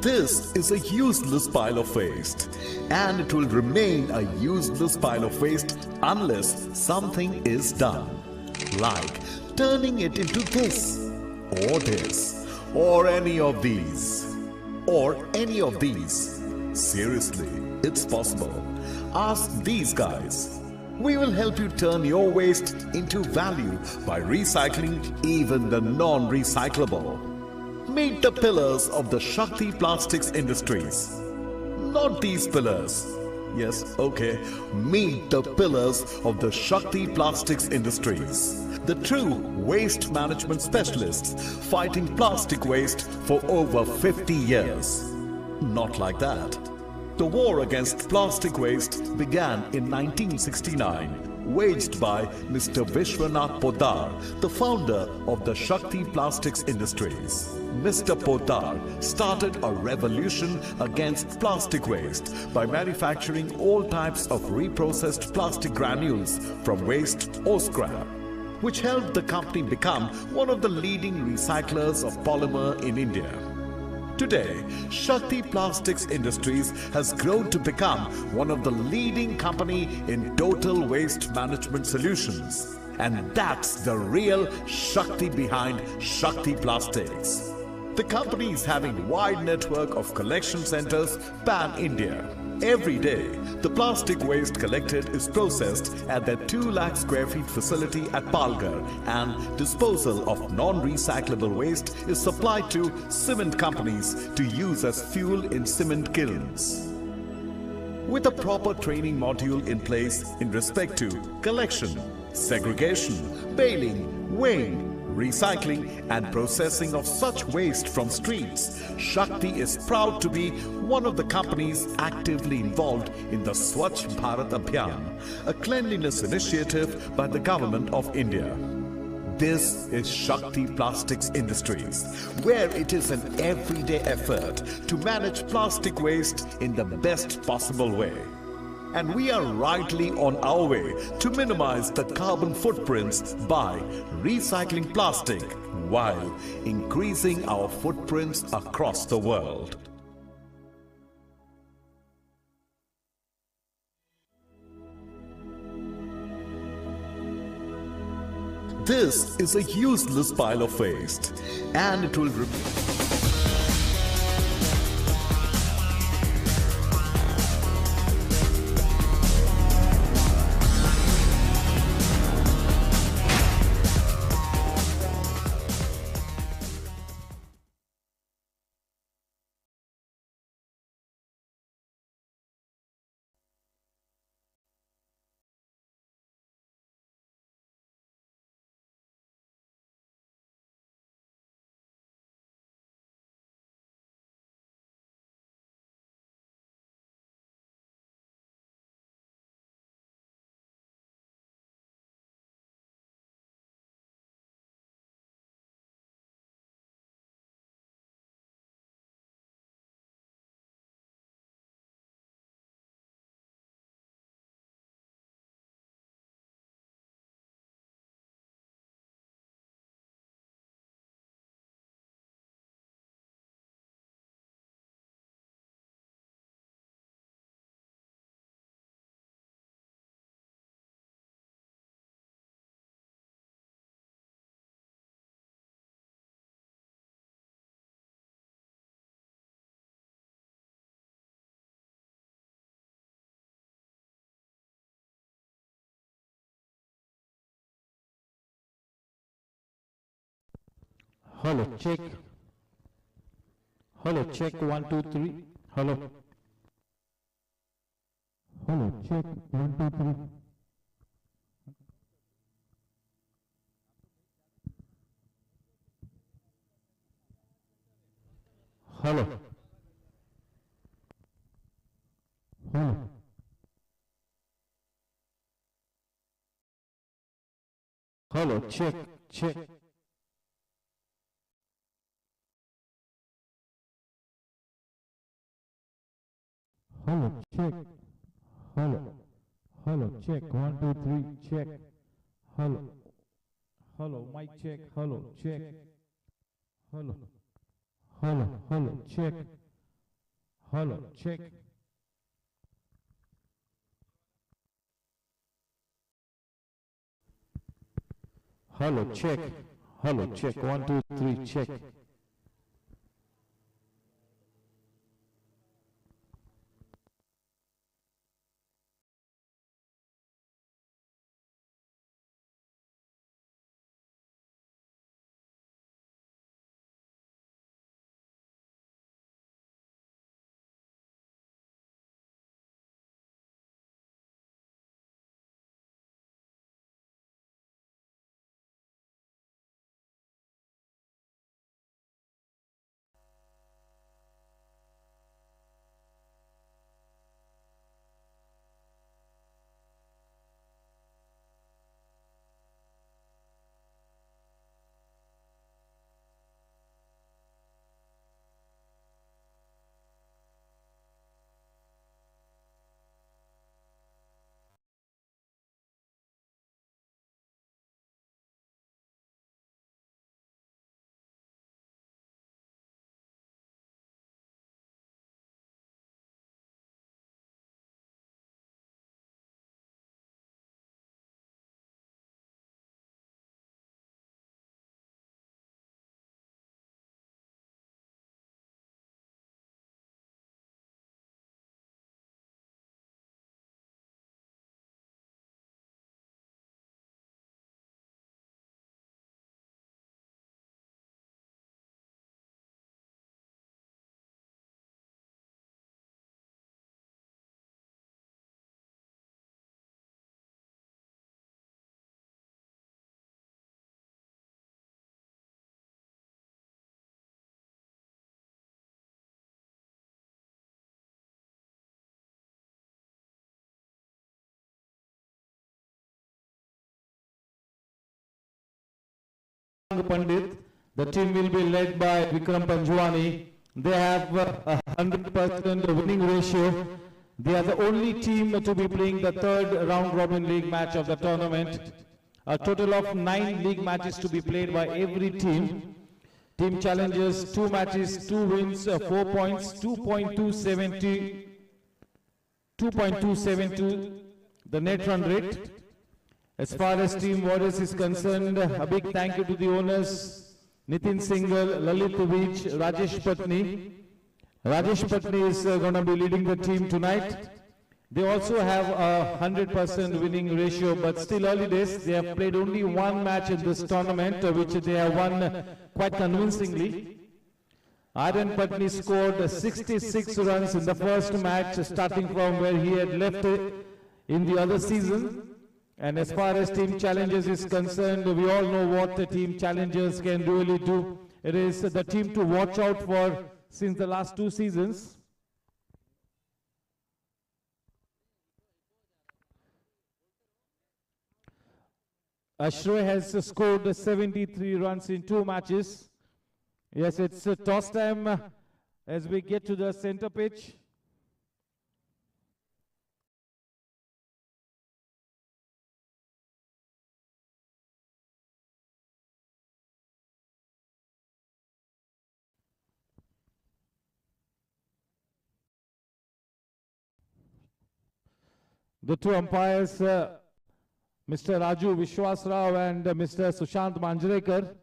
This is a useless pile of waste, and it will remain a useless pile of waste unless something is done, like turning it into this, or any of these, Seriously, it's possible. Ask these guys. We will help you turn your waste into value by recycling even the non-recyclable. Meet the pillars of the Shakti Plastics Industries. Not these pillars. Yes, okay. Meet the pillars of the Shakti Plastics Industries. The true waste management specialists fighting plastic waste for over 50 years. Not like that. The war against plastic waste began in 1969. Waged by Mr. Vishwanath Poddar, the founder of the Shakti Plastics Industries. Mr. Poddar started a revolution against plastic waste by manufacturing all types of reprocessed plastic granules from waste or scrap, which helped the company become one of the leading recyclers of polymer in India. Today, Shakti Plastics Industries has grown to become one of the leading company in total waste management solutions. And that's the real Shakti behind Shakti Plastics. The company is having a wide network of collection centers pan-India. Every day, the plastic waste collected is processed at their 2 lakh square feet facility at Palghar, and disposal of non-recyclable waste is supplied to cement companies to use as fuel in cement kilns. With a proper training module in place in respect to collection, segregation, baling, weighing, recycling and processing of such waste from streets, Shakti is proud to be one of the companies actively involved in the Swachh Bharat Abhiyan, a cleanliness initiative by the Government of India. This is Shakti Plastics Industries, where it is an everyday effort to manage plastic waste in the best possible way. And we are rightly on our way to minimize the carbon footprints by recycling plastic while increasing our footprints across the world. This is a useless pile of waste, and it will Hello, check. Hello, check 1 2 3. Hello. Hello, check 1 2 3. Hello. Hello. Hello, check, check. Hello, check. Hello. Hello, check. 1 2 3, check. Hello. Hello, mic check. Hello, check. Hello. Hello, hello, check. Hello, check. Hello, check. Hello, check. 1, 2, 3, check. Pandit. The team will be led by Vikram Panjwani. They have a 100% winning ratio. They are the only team to be playing the third round robin league match of the tournament. A total of 9 league matches to be played by every team. Team challenges 2 matches, 2 wins, 4 points, 2.272 the net run rate. As far as Team Warriors is concerned, a big thank you to the owners, Nitin Singhal, Lalit Vij, Rajesh Patni. Rajesh Patni is going to be leading the team tonight. They also have a 100% winning ratio, but still early days. They have played only 1 match in this tournament, which they have won quite convincingly. Aryan Patni scored 66 runs in the first match, starting from where he had left in the other season. And as far as Team Challengers is concerned, we all know what the Team Challengers can really do. It is the team to watch out for since the last 2 seasons. Ashray has scored 73 runs in 2 matches. Yes, it's toss time as we get to the center pitch. The 2 umpires, Mr. Raju Vishwas Rao and Mr. Sushant Manjrekar.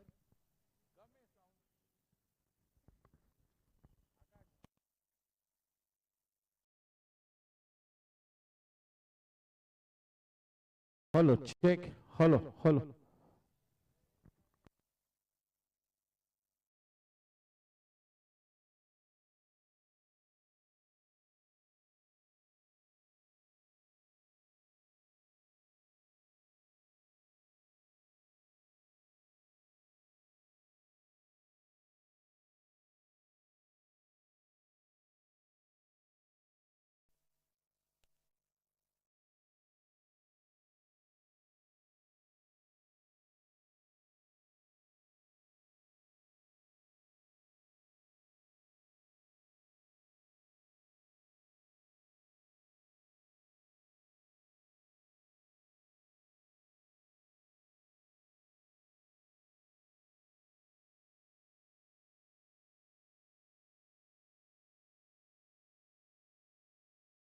Hello, check. Hello, hello.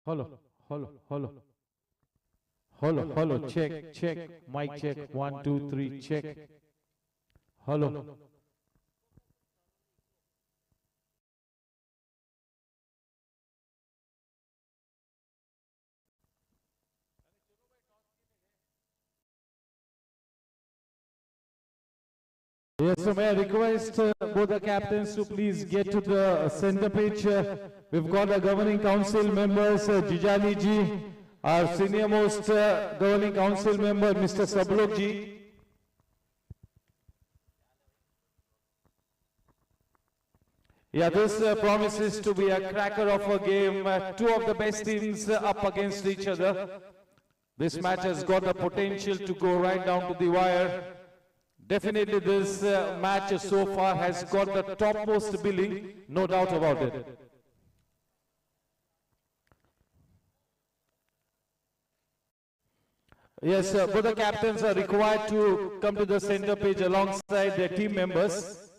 Hello, check, mic check, 1, 2, 3, check. Hello. Yes, so may I request both the captains to please get to the center pitch. We've got our governing council members, Jijani ji, our senior most governing council member, Mr. Sablok ji. Yeah, this promises to be a cracker of a game. Two of the best teams up against each other. This match has got the potential to go right down to the wire. Definitely this match so far has got the topmost billing, no doubt about it. Yes, both the captains are required to come to the center page alongside their team members.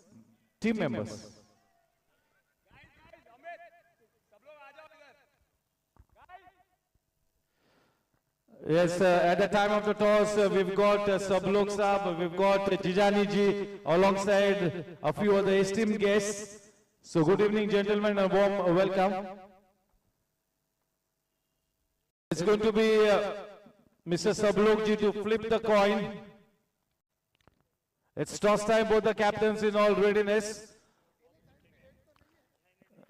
Yes, at the time of the toss, we've got Sablok Saab, we've got Jijani ji alongside a few other esteemed guests. So good evening, gentlemen, and warm welcome. It's going to be Mr. Sablok ji to flip the coin. It's toss time, both the captains in all readiness.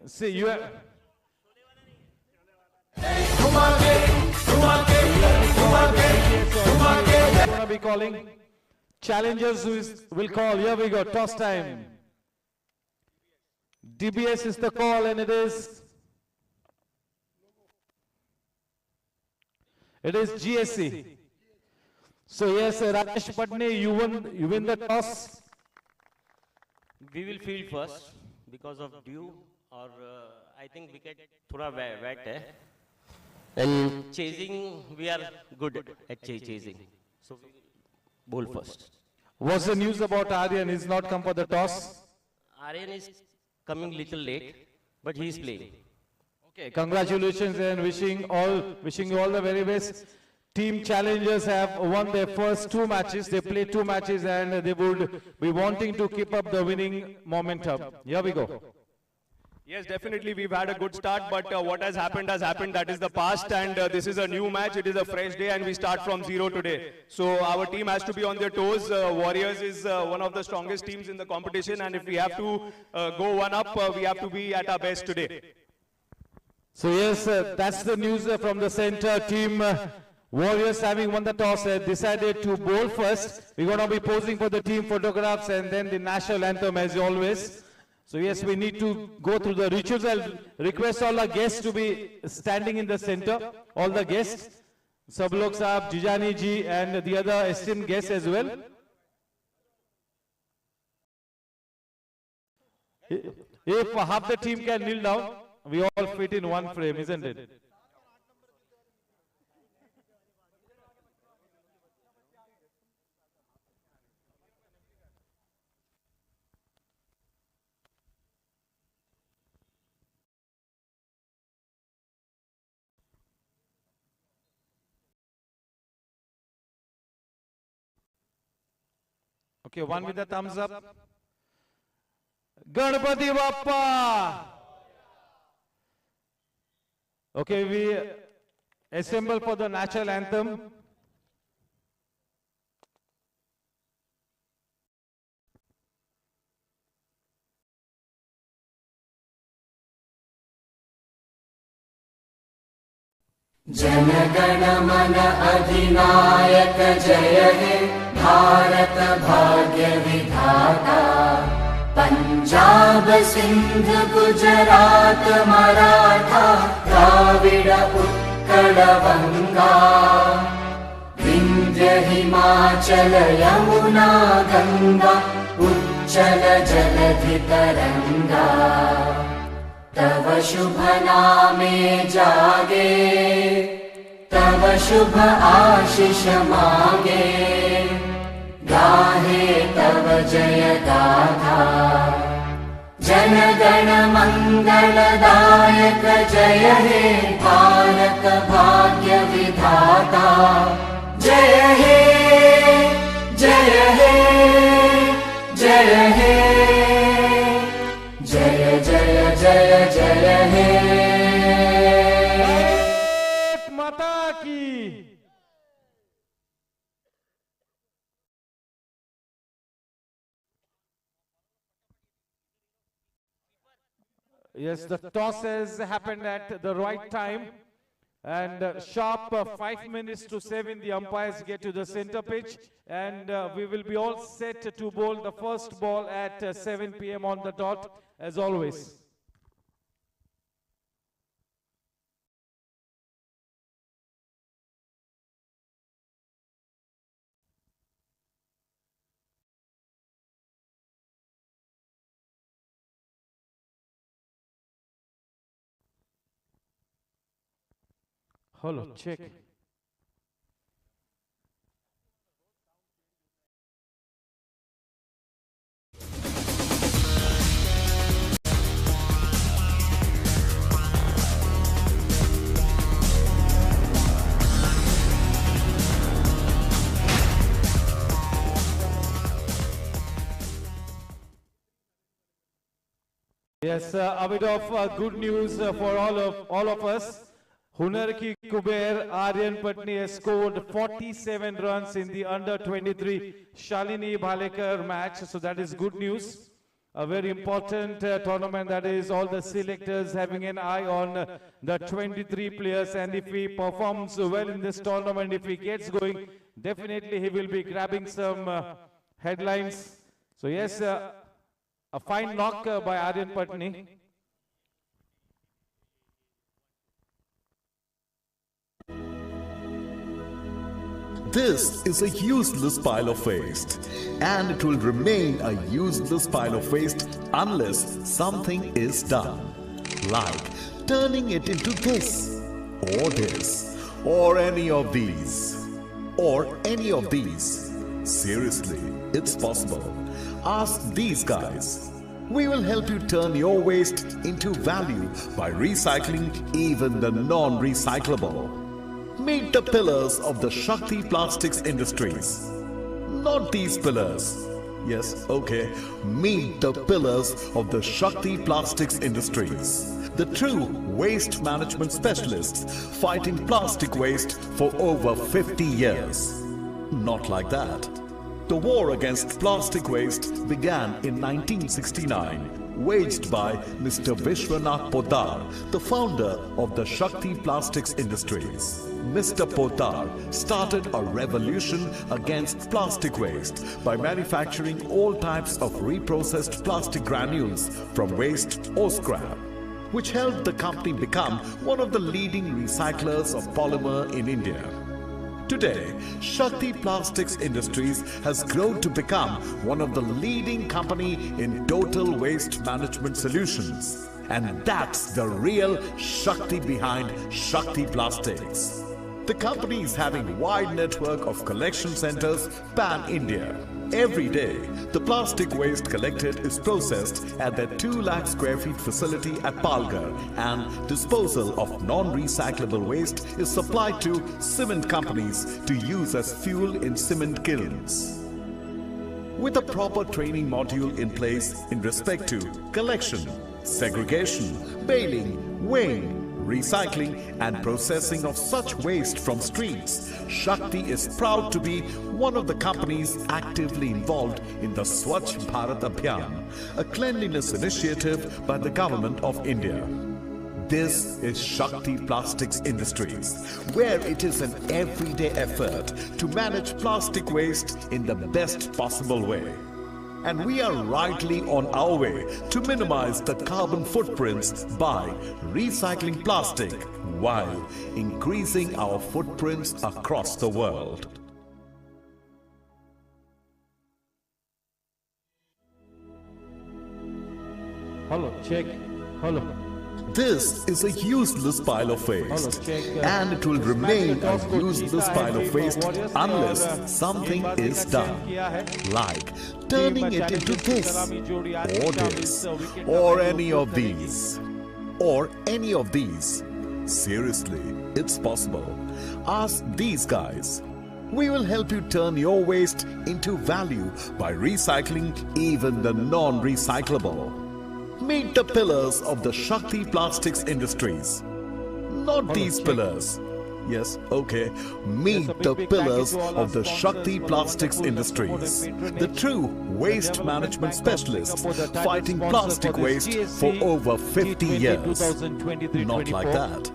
See, you have... I'm going to be calling. Challengers will call. Here we go. Toss time. DBS is the call, and it is GSC. So yes, Rajesh Patni, you win the toss. We will field first because of dew, or I think wicket thoda wet hai. And chasing, we are good at chasing. So we will bowl first. What's the news about Aryan? He's not come for the toss. Aryan is coming little late, but he is playing. Okay, congratulations and wishing you all the very best. Team challengers have won their first 2 matches. They played 2 matches and they would be wanting to keep up the winning momentum. Here we go. Yes, definitely we've had a good start, but what has happened, that is the past, and this is a new match, it is a fresh day, and we start from zero today. So our team has to be on their toes. Warriors is one of the strongest teams in the competition, and if we have to go one up, we have to be at our best today. So yes, that's the news from the center team. Warriors, having won the toss, decided to bowl first. We're going to be posing for the team photographs and then the national anthem as always. So yes, we need to go through the rituals. I'll request all our guests to be standing in the center. All the guests, Sablok Saab, Jijani ji, and the other esteemed guests as well. If half the team can kneel down, we all fit in one frame, isn't it? Okay, one with the thumbs up. Ganpati Bappa. Okay, we assemble for the national anthem. जनगण मन अधिनायक जय हे भारत भाग्य विधाता पंजाब सिंध गुजरात मराठा द्राविड उत्कल बंगा विंध्य हिमाचल यमुना गंगा उच्चल जलधि तरंगा तव शुभ नामे जागे तव शुभ आशीष मांगे गाहे तव जय गाथा जनगण मङ्गलदायक जय हे भारत भाग्य विधाता जय हे जय हे जय हे जय जय जय जय हे भारत माता की। Yes, the toss has happened at the right time, and sharp 5 minutes to 7 the umpires get to the center pitch, and we will be all set to bowl the first ball at 7 p.m. on the dot as always. Hello, check. Yes, a bit of good news for all of us. Hunar ki Kuber Aryan Patni has scored 47 runs in the under-23 Shalini Bhalekar match, so that is good news. A very important tournament, that is all the selectors having an eye on the 23 players, and if he performs well in this tournament, if he gets going, definitely he will be grabbing some headlines. So yes, a fine knock by Aryan Patni. This is a useless pile of waste, and it will remain a useless pile of waste unless something is done, like turning it into this, or any of these, Seriously, it's possible. Ask these guys. We will help you turn your waste into value by recycling even the non-recyclable. Meet the pillars of the Shakti Plastics Industries. Not these pillars. Yes, okay. Meet the pillars of the Shakti Plastics Industries. The true waste management specialists fighting plastic waste for over 50 years. Not like that. The war against plastic waste began in 1969, waged by Mr. Vishwanath Poddar, the founder of the Shakti Plastics Industries. Mr. Poddar started a revolution against plastic waste by manufacturing all types of reprocessed plastic granules from waste or scrap, which helped the company become one of the leading recyclers of polymer in India. Today, Shakti Plastics Industries has grown to become one of the leading company in total waste management solutions. And that's the real Shakti behind Shakti Plastics. The company is having a wide network of collection centers pan-India. Every day, the plastic waste collected is processed at their 2 lakh square feet facility at Palghar, and disposal of non-recyclable waste is supplied to cement companies to use as fuel in cement kilns. With a proper training module in place in respect to collection, segregation, baling, weighing, recycling and processing of such waste from streets, Shakti is proud to be one of the companies actively involved in the Swachh Bharat Abhiyan, a cleanliness initiative by the Government of India. This is Shakti Plastics Industries, where it is an everyday effort to manage plastic waste in the best possible way. And we are rightly on our way to minimize the carbon footprints by recycling plastic while increasing our footprints across the world. Hello, check. Hello. This is a useless pile of waste, and it will remain a useless pile of waste unless something is done, like turning it into this, or any of these, or any of these. Seriously, it's possible. Ask these guys. We will help you turn your waste into value by recycling even the non-recyclable. Meet the pillars of the Shakti Plastics Industries. Not these pillars. Yes, okay. Meet the pillars of the Shakti Plastics Industries. The true waste management specialists fighting plastic waste for over 50 years. Not like that.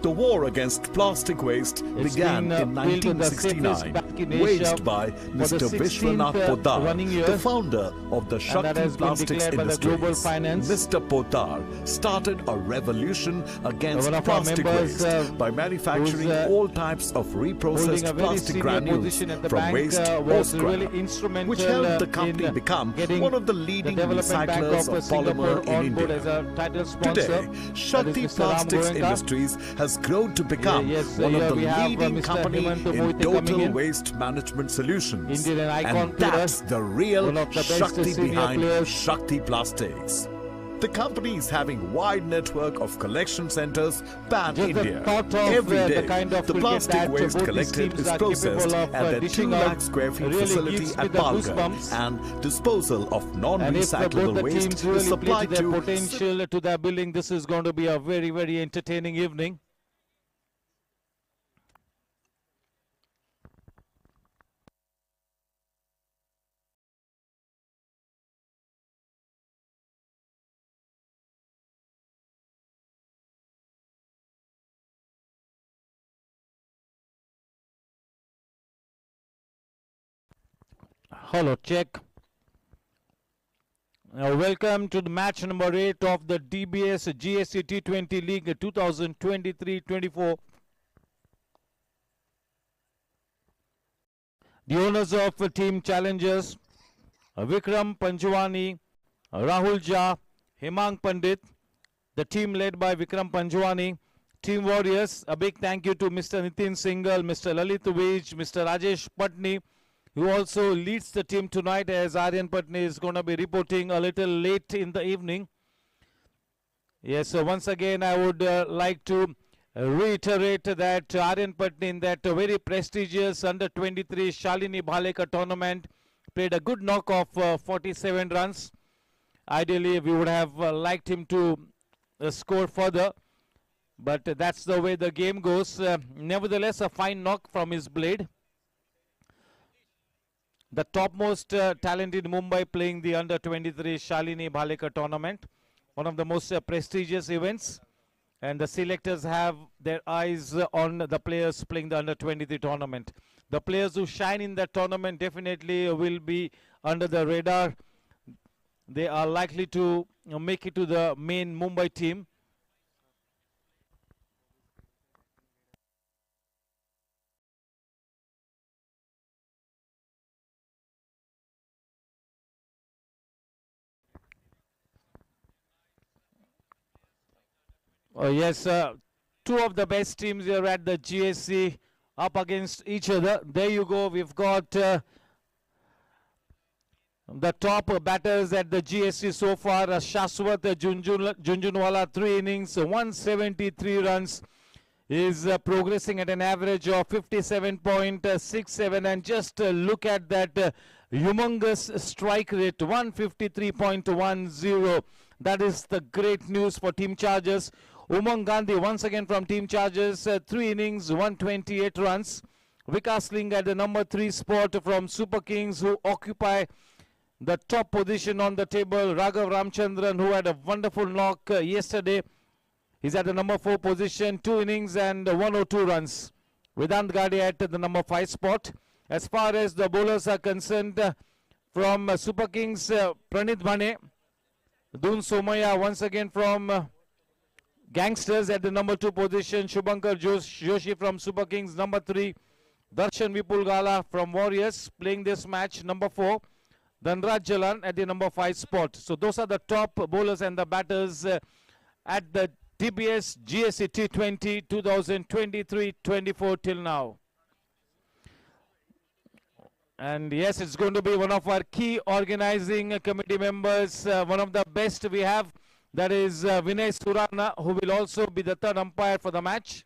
The war against plastic waste began in 1969, waged by Mr. Vishwanath Poddar, the founder of the Shakti Plastics Industries. Mr. Poddar started a revolution against plastic waste by manufacturing all types of reprocessed plastic granules from waste or scrap, which helped the company become one of the leading recyclers of polymer in India. Today, Shakti Plastics Industries has grown to become one of the leading company in total waste management solutions, and that's the real Shakti behind Shakti Plastics. The company is having wide network of collection centers pan-India. Every day, the plastic waste collected is processed at the 2 lakh square feet facility at Palghar, and disposal of non-recyclable waste is supplied to potential to their building. This is going to be a very, very entertaining evening. Hello, check. Welcome to the match number 8 of the DBS GSC T20 League 2023-24. The owners of team challengers, Vikram Panjwani, Rahul Jha, Hemang Pandit. The team led by Vikram Panjwani. Team warriors, a big thank you to Mr. Nitin Singhal, Mr. Lalit Vij, Mr. Rajesh Patni, who also leads the team tonight, as Aryan Patni is going to be reporting a little late in the evening. Yes, so once again I would like to reiterate that Aryan Patni in that very prestigious under-23 Shalini Bhalekar tournament played a good knock of 47 runs. Ideally, we would have liked him to score further, but that's the way the game goes. Nevertheless, a fine knock from his blade. The topmost talent in Mumbai playing the under-23 Shalini Bhalekar tournament, one of the most prestigious events, and the selectors have their eyes on the players playing the under-23 tournament. The players who shine in that tournament definitely will be under the radar. They are likely to make it to the main Mumbai team. Yes, two of the best teams here at the GSC up against each other. There you go. We've got the top batters at the GSC so far. Shashwat Junjunwala, 3 innings, 173 runs. Is progressing at an average of 57.67, and just look at that humongous strike rate, 153.10. That is the great news for Team Chargers. Umang Gandhi once again from Team Chargers, 3 innings, 128 runs. Vikas Ling at the number 3 spot from Super Kings, who occupy the top position on the table. Raghav Ramchandran, who had a wonderful knock yesterday, he's at the number 4 position, 2 innings and 102 runs. Vedant Gade at the number 5 spot. As far as the bowlers are concerned, from Super Kings, Pranit Bhane, Dun Somaya once again from Gangsters at the number 2 position. Shubhankar Joshi from Super Kings, number 3. Darshan Vipul Gala from Warriors playing this match, number 4. Dhanraj Jalan at the number 5 spot. So those are the top bowlers and the batters at the DBS GSC T20 2023-24 till now. And yes, it's going to be one of our key organizing committee members, one of the best we have, that is Vinay Surana, who will also be the third umpire for the match.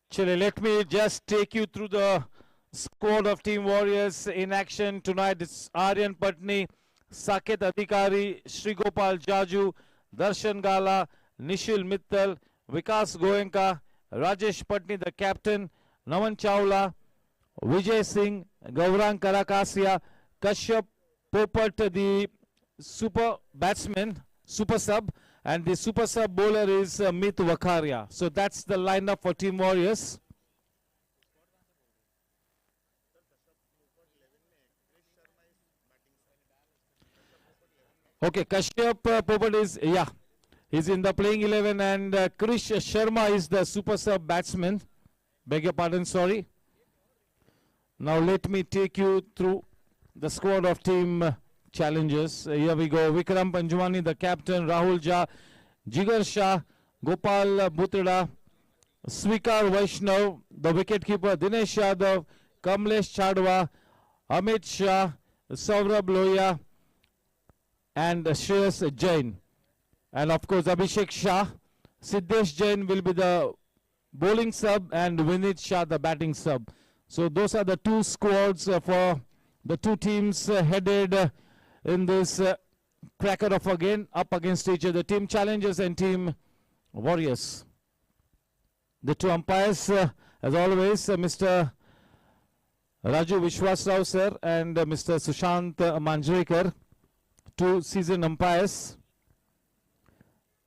Chile, let me just take you through the squad of Team Warriors in action tonight. It's Aryan Patni, Saket Adhikari, Sri Gopal Jaju, Darshan Gala, Nishil Mittal, Vikas Goenka, Rajesh Patni, the captain, Naman Chawla, Vijay Singh, Gaurang Karakasia, Kashyap Popat, the super batsman, super sub, and the super sub bowler is Mit Wakaria. So that's the lineup for Team Warriors. Okay, Kashyap Popat is, he's in the playing 11, and Krish Sharma is the super sub batsman. Beg your pardon, sorry. Now let me take you through the squad of Team Challengers. Here we go. Vikram Panjwani, the captain, Rahul Jha, Jigar Shah, Gopal Butrada, Swikar Vaishnav, the wicketkeeper, Dinesh Yadav, Kamlesh Chadwa, Amit Shah, Saurabh Lohia, and Shreyas Jain. And of course, Abhishek Shah. Siddesh Jain will be the bowling sub, and Vinit Shah the batting sub. So those are the two squads for the two teams headed in this cracker of again up against each other, Team Challengers and Team Warriors. The two umpires, as always, Mr. Raju Vishwasrao sir and Mr. Sushant Manjrekar, two seasoned umpires.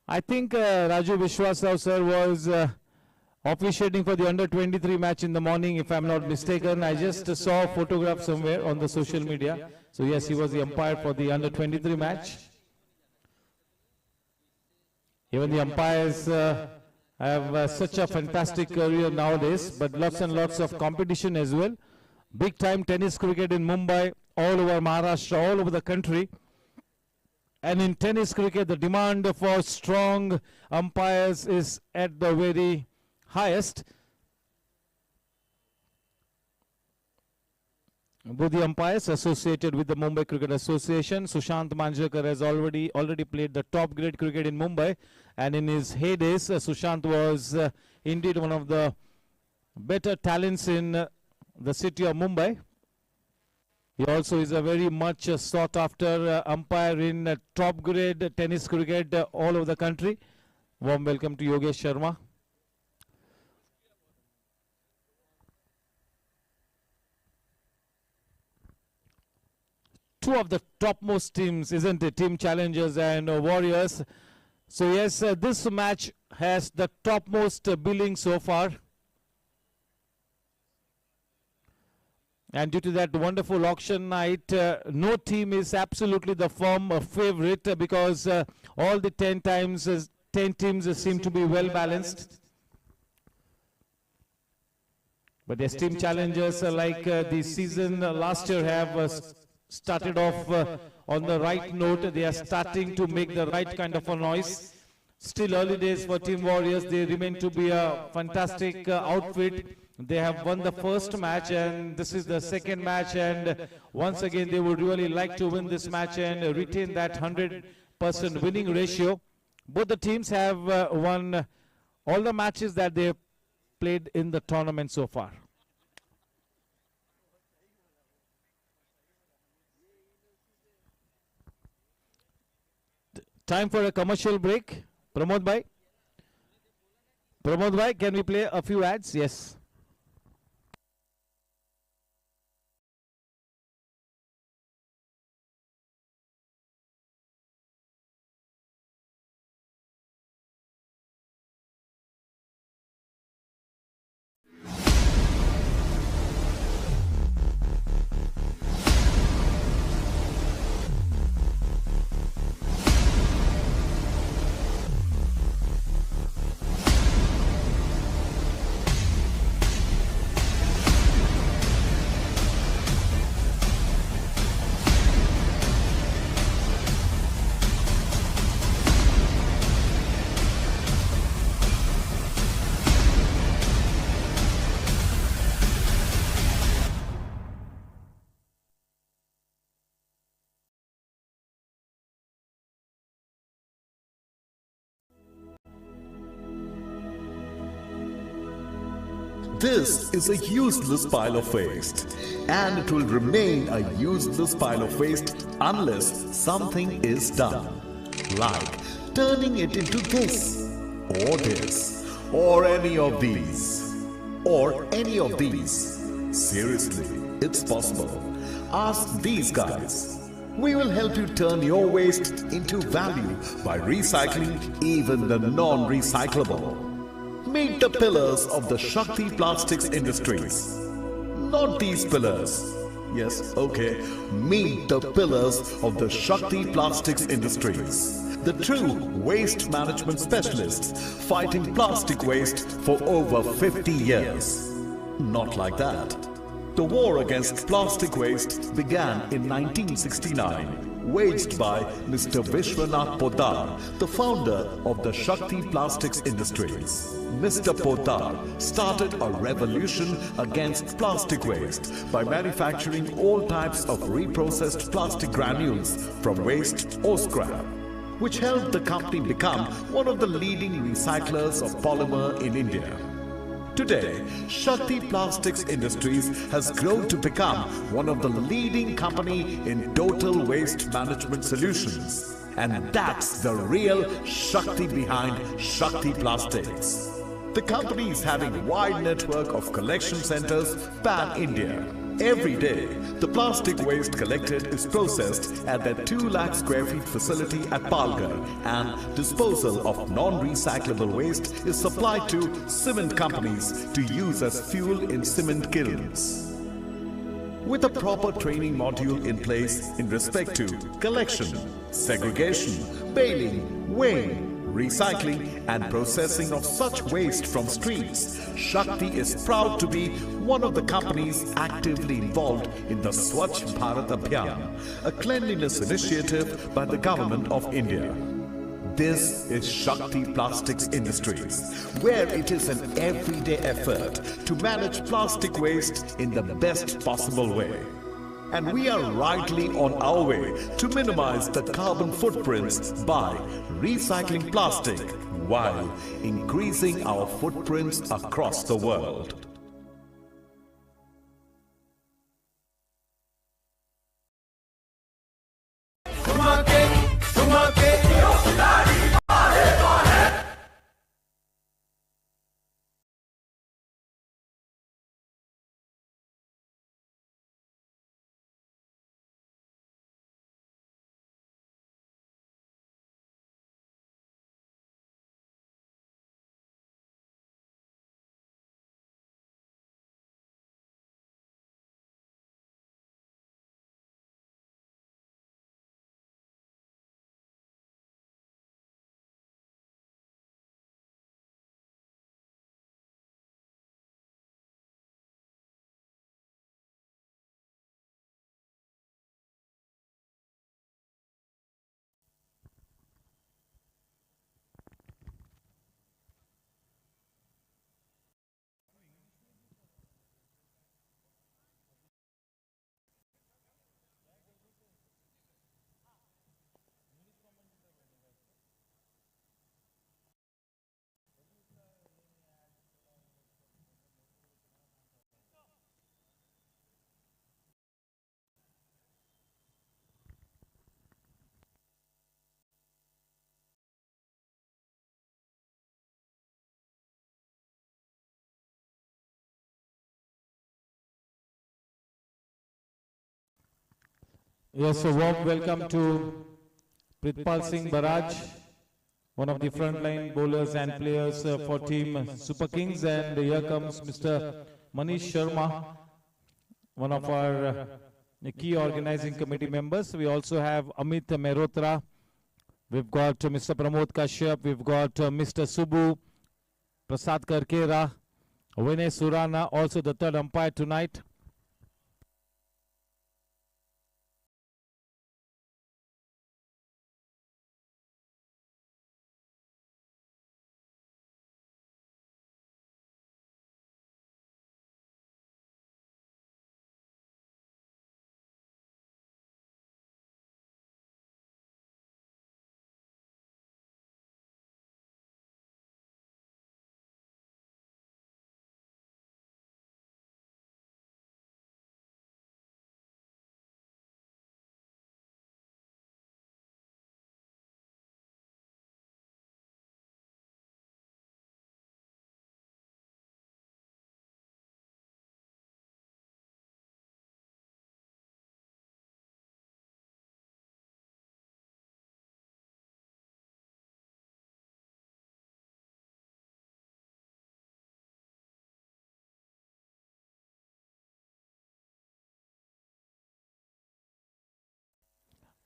I think Raju Vishwasrao sir was officiating for the under-23 match in the morning, if I'm not mistaken. I just saw a photograph somewhere on the social media. So yes, he was the umpire for the under-23 match. Even the umpires have such a fantastic career nowadays, but lots and lots of competition as well. Big time tennis cricket in Mumbai, all over Maharashtra, all over the country. And in tennis cricket, the demand for strong umpires is at the very highest. Both the umpires associated with the Mumbai Cricket Association. Sushant Manjrekar has already played the top grade cricket in Mumbai, and in his heydays, Sushant was indeed one of the better talents in the city of Mumbai. He also is a very much sought after umpire in top grade tennis cricket all over the country. Warm welcome to Yogesh Sharma. Two of the topmost teams, isn't it? Team Challengers and Warriors. So yes, this match has the topmost billing so far. And due to that wonderful auction night, no team is absolutely the firm favorite because all the 10 teams seem to be well balanced. But yes, Team Challengers like the season last year have started off on the right note. They are starting to make the right kind of a noise. Still early days for Team Warriors. They remain to be a fantastic outfit. They have won the first match, and this is the second match, and once again they would really like to win this match and retain that 100% winning ratio. Both the teams have won all the matches that they have played in the tournament so far. Time for a commercial break. Pramod bhai. Pramod bhai, can we play a few ads? Yes. This is a useless pile of waste, and it will remain a useless pile of waste unless something is done, like turning it into this, or any of these, or any of these. Seriously, it's possible. Ask these guys. We will help you turn your waste into value by recycling even the non-recyclable. Meet the pillars of the Shakti Plastics Industries. Not these pillars. Yes, okay. Meet the pillars of the Shakti Plastics Industries. The true waste management specialists fighting plastic waste for over 50 years. Not like that. The war against plastic waste began in 1969, waged by Mr. Vishwanath Poddar, the founder of the Shakti Plastics Industries. Mr. Poddar started a revolution against plastic waste by manufacturing all types of reprocessed plastic granules from waste or scrap, which helped the company become one of the leading recyclers of polymer in India. Today, Shakti Plastics Industries has grown to become one of the leading company in total waste management solutions. And that's the real Shakti behind Shakti Plastics. The company is having a wide network of collection centers pan-India. Every day, the plastic waste collected is processed at their 2 lakh square feet facility at Palghar, and disposal of non-recyclable waste is supplied to cement companies to use as fuel in cement kilns. With a proper training module in place in respect to collection, segregation, baling, weighing, recycling and processing of such waste from streets, Shakti is proud to be one of the companies actively involved in the Swachh Bharat Abhiyan, a cleanliness initiative by the Government of India. This is Shakti Plastics Industries, where it is an everyday effort to manage plastic waste in the best possible way. And we are rightly on our way to minimize the carbon footprints by recycling plastic while increasing our footprints across the world. Yes, a warm welcome to Pritpal Singh Baraj, one of the frontline bowlers and players for team Super Kings. And here comes Mr. Manish Sharma, one of our key organizing committee members. We also have Amit Mehrotra. We've got Mr. Pramod Kashyap. We've got Mr. Subbu, Prasad Karkera, Vinay Surana, also the third umpire tonight.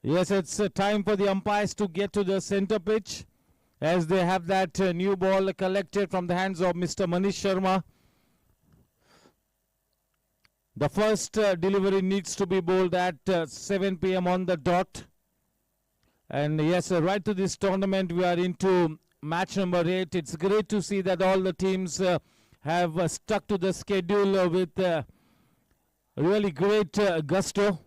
Yes, it's time for the umpires to get to the center pitch as they have that new ball collected from the hands of Mr. Manish Sharma. The first delivery needs to be bowled at 7 p.m. on the dot. And yes, right to this tournament, we are into match number 8. It's great to see that all the teams have stuck to the schedule with really great gusto.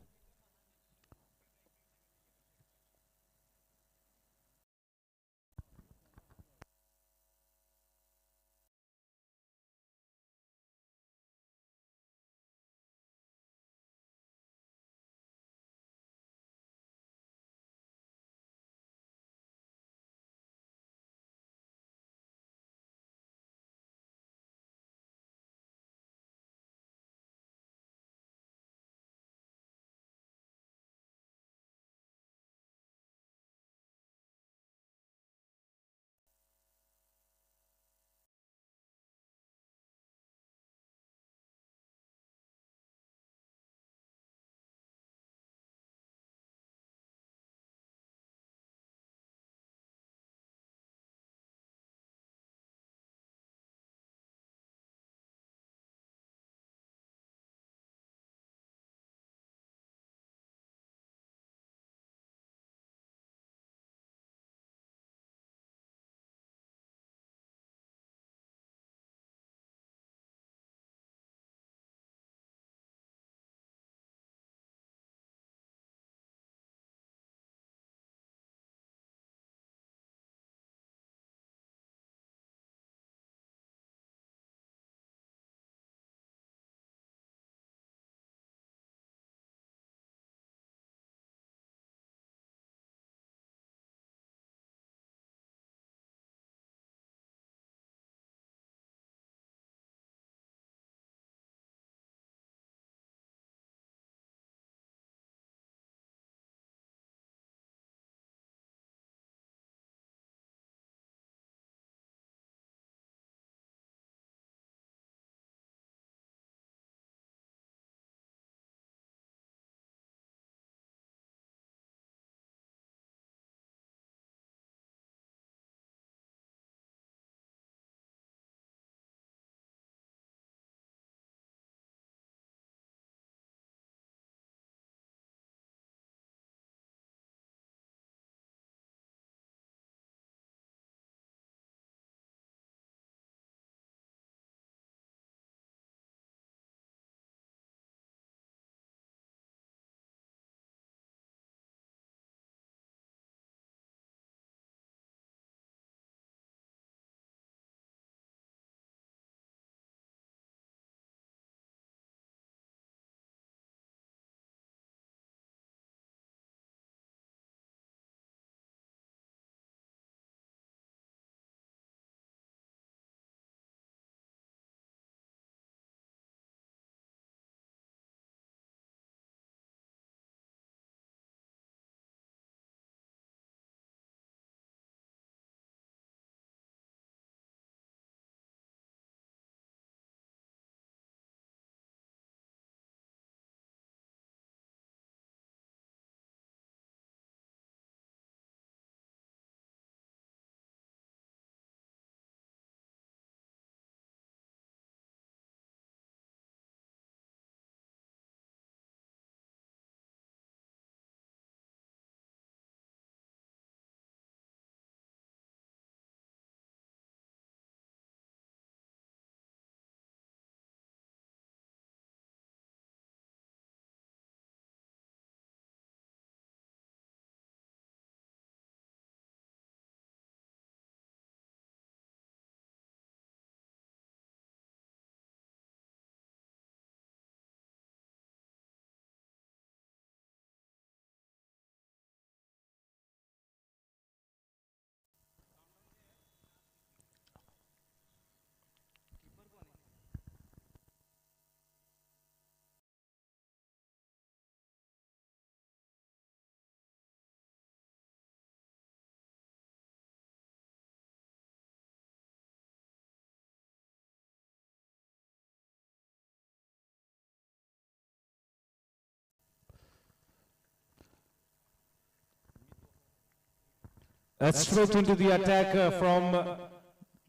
Straight into the attack from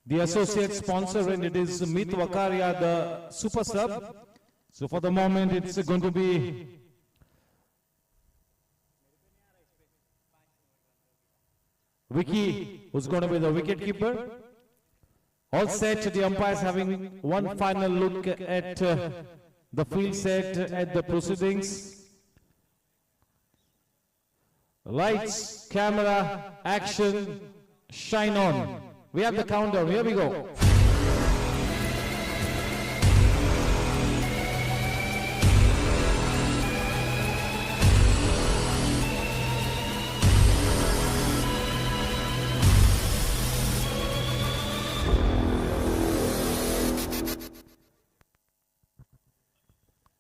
the associate sponsor, and it is Meet Wakaria, the super sub. So for the moment, it's going to be Vicky, who's going to be the wicket keeper. All set, the umpires having one final look at the field set at the proceedings. Lights, camera, action, shine on. We have the countdown, here we go.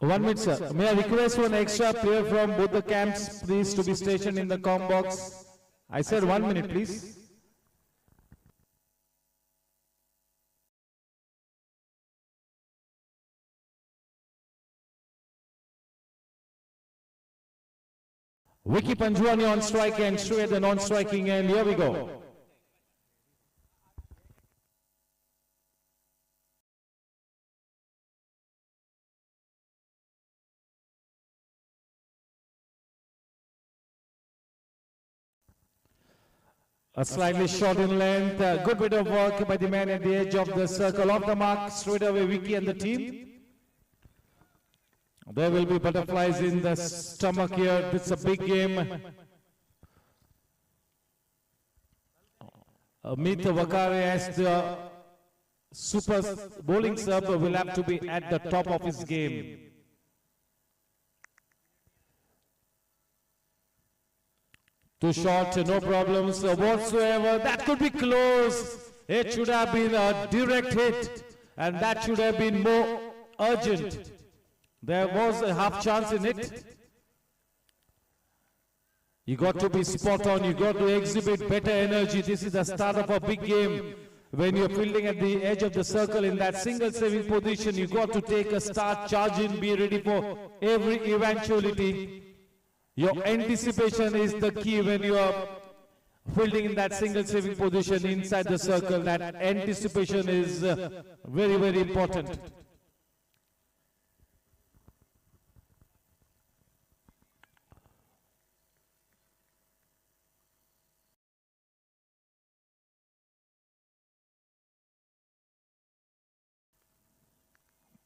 One minute, sir. May I request one extra player from both the camps, please, to be stationed in the comm box? I said 1 minute, please. Vicky Panjwani on strike and Shrey at the non-striking end. Here we go. A slightly short in length, a good bit of work by the man at the edge of the circle. Off the mark, straight away Vicky and the team. There will be butterflies in the stomach here. This is a big game. Meet Wakare as the super bowling sub will have to be at the top of his game. Too short, no problems whatsoever. That could be close. It should have been a direct hit, and that should have been more urgent. There was a half chance in it. You got to be spot on. You got to exhibit better energy. This is the start of a big game. When you're fielding at the edge of the circle in that single saving position, you got to take a start, charge in, be ready for every eventuality. Your anticipation is the key when you are fielding in that single saving position inside the circle. That anticipation is very, very important.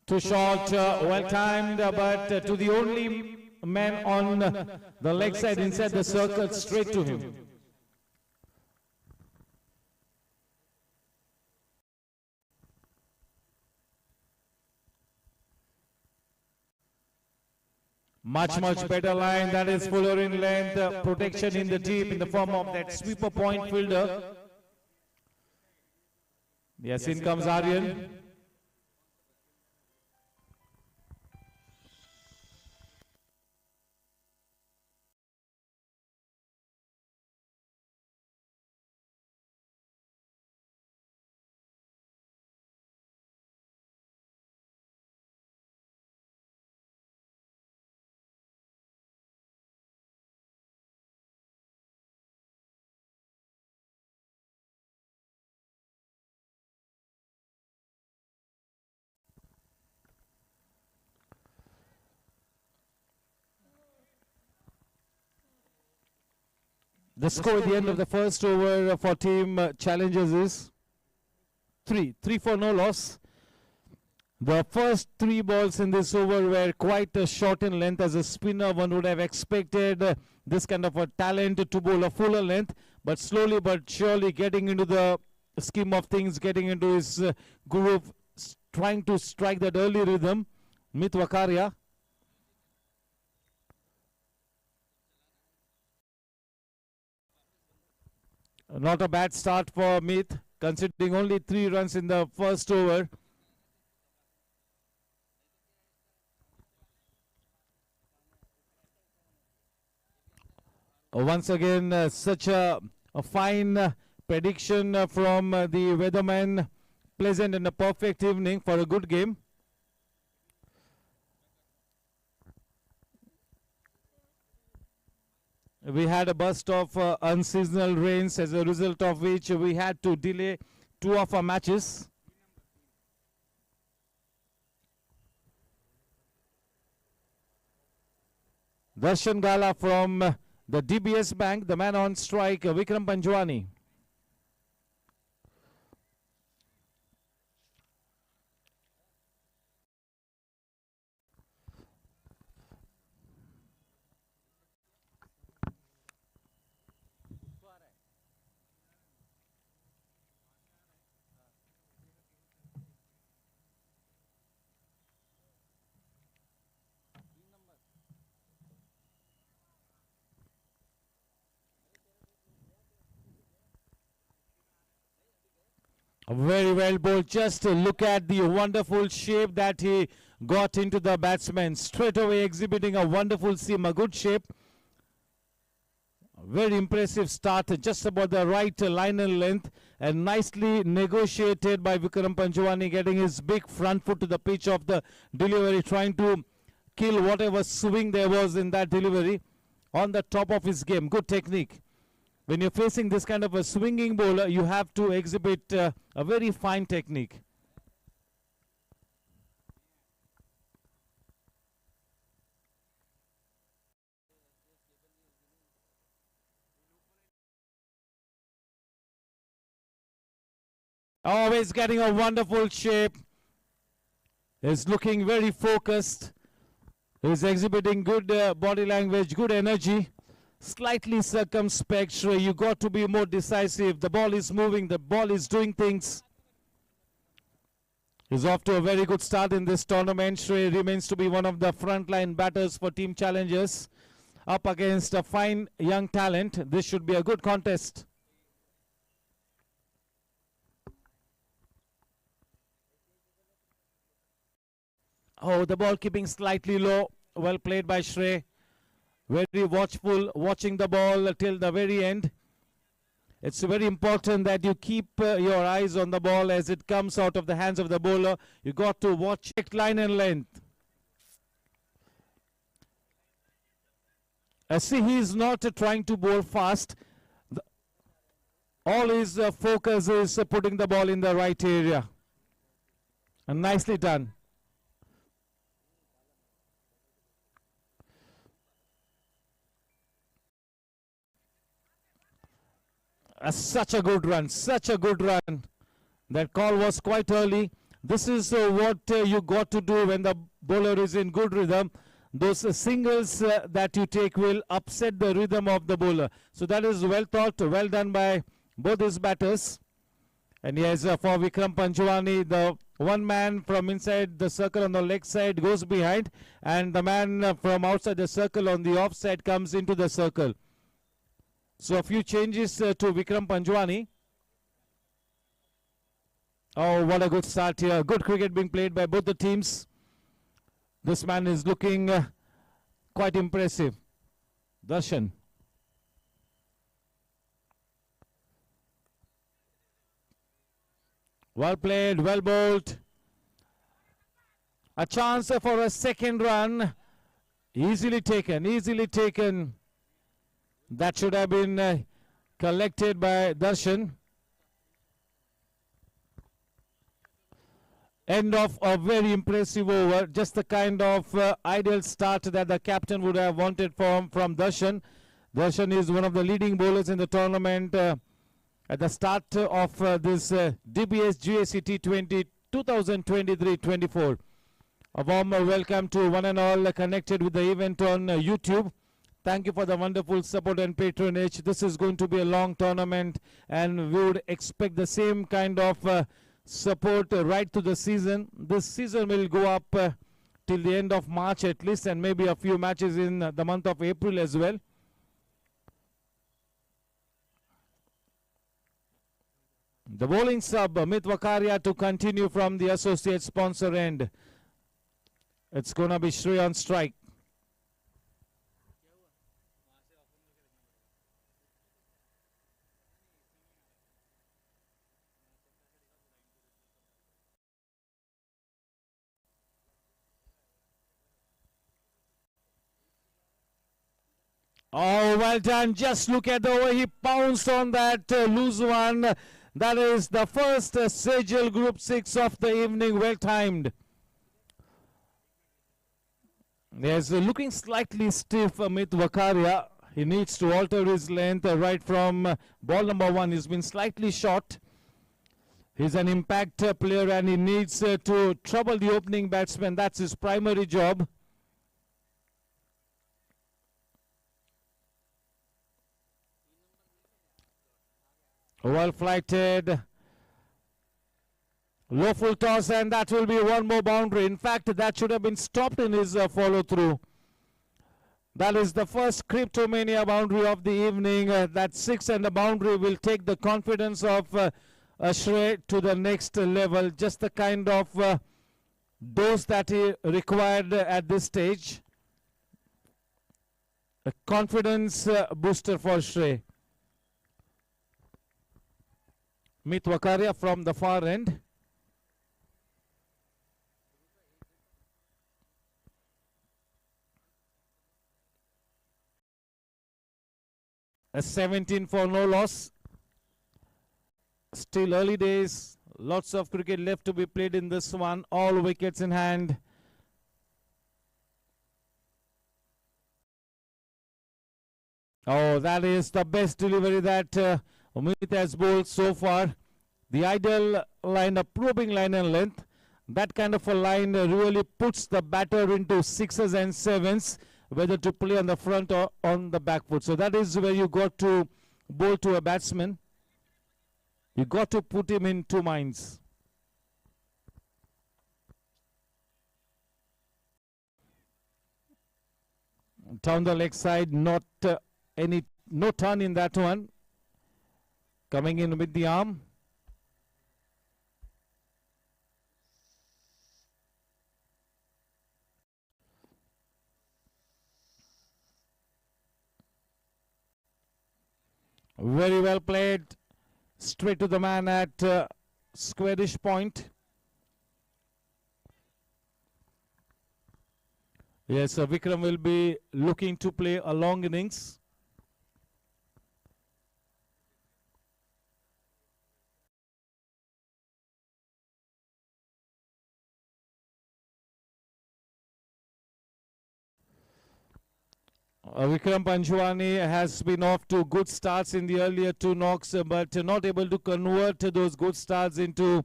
Too short, well timed, but to the only man on the leg side inside the circle, straight to him. Much better line. That is fuller in length, protection in the deep in the form of that sweeper point fielder. Yes, in comes Aryan. The score at the end of the first over for team Challengers is 3 for no loss. The first 3 balls in this over were quite short in length. As a spinner, one would have expected this kind of a talent to bowl a fuller length, but slowly but surely getting into the scheme of things, getting into his groove, trying to strike that early rhythm. Meet Wakaria. Not a bad start for Meet, considering only 3 runs in the first over. Once again, such a fine prediction from the weatherman. Pleasant and a perfect evening for a good game. We had a burst of unseasonal rains, as a result of which we had to delay 2 of our matches. Darshan Gala from the DBS Bank, the man on strike, Vikram Panjwani. Very well bowled. Just look at the wonderful shape that he got into the batsman. Straight away exhibiting a wonderful seam, a good shape. Very impressive start, just about the right line and length, and nicely negotiated by Vikram Panjwani, getting his big front foot to the pitch of the delivery, trying to kill whatever swing there was in that delivery on the top of his game. Good technique. When you're facing this kind of a swinging bowler, you have to exhibit a very fine technique. Always getting a wonderful shape. Is looking very focused. Is exhibiting good body language, good energy. Slightly circumspect, Shrey. You got to be more decisive. The ball is moving, the ball is doing things. He's off to a very good start in this tournament. Shrey remains to be one of the frontline batters for Team Challengers. Up against a fine young talent. This should be a good contest. Oh, the ball keeping slightly low. Well played by Shrey. Very watchful, watching the ball till the very end. It's very important that you keep your eyes on the ball as it comes out of the hands of the bowler. You got to watch it line and length. See, he's not trying to bowl fast. All his focus is putting the ball in the right area. And nicely done. Such a good run, such a good run. That call was quite early. This is what you got to do when the bowler is in good rhythm. Those singles that you take will upset the rhythm of the bowler. So that is well thought, well done by both his batters. And yes, for Vikram Panjwani, the one man from inside the circle on the leg side goes behind, and the man from outside the circle on the offside comes into the circle. So a few changes to Vikram Panjwani. Oh, what a good start here. Good cricket being played by both the teams. This man is looking quite impressive. Darshan. Well played, well bowled. A chance for a second run. Easily taken, easily taken. That should have been collected by Darshan. End of a very impressive over. Just the kind of ideal start that the captain would have wanted from Darshan. Darshan is one of the leading bowlers in the tournament at the start of this DBS GSC T20 2023-24. A warm welcome to one and all connected with the event on YouTube. Thank you for the wonderful support and patronage. This is going to be a long tournament, and we would expect the same kind of support right to the season. This season will go up till the end of March at least, and maybe a few matches in the month of April as well. The bowling sub, Amit Wakaria, to continue from the associate sponsor end. It's going to be Shrey on strike. Oh, well done. Just look at the way he pounced on that loose one. That is the first Sejal Group 6 of the evening. Well timed. There's looking slightly stiff Amit Vakaria. He needs to alter his length right from ball number 1. He's been slightly short. He's an impact player and he needs to trouble the opening batsman. That's his primary job. Well flighted. Low full toss, and that will be one more boundary. In fact, that should have been stopped in his follow-through. That is the first Cryptomania boundary of the evening. That 6 and a boundary will take the confidence of Shrey to the next level. Just the kind of dose that he required at this stage. A confidence booster for Shrey. Mit Vakaria from the far end. A 17 for no loss. Still early days. Lots of cricket left to be played in this one. All wickets in hand. Oh, that is the best delivery that Amit has bowled so far. The ideal line, a probing line and length. That kind of a line really puts the batter into 6s and 7s, whether to play on the front or on the back foot. So that is where you got to bowl to a batsman. You got to put him in two minds. Down the leg side, no turn in that one. Coming in with the arm. Very well played. Straight to the man at squarish point. Yes, Vikram will be looking to play a long innings. Vikram Panchwani has been off to good starts in the earlier two knocks, but not able to convert those good starts into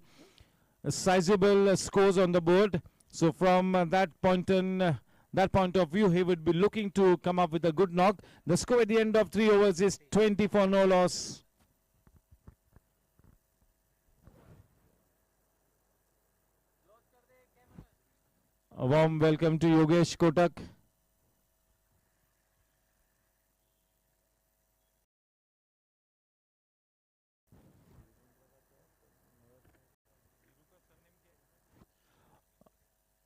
sizable scores on the board. So from that point of view, he would be looking to come up with a good knock. The score at the end of 3 overs is 20 for no loss. A warm welcome to Yogesh Kotak.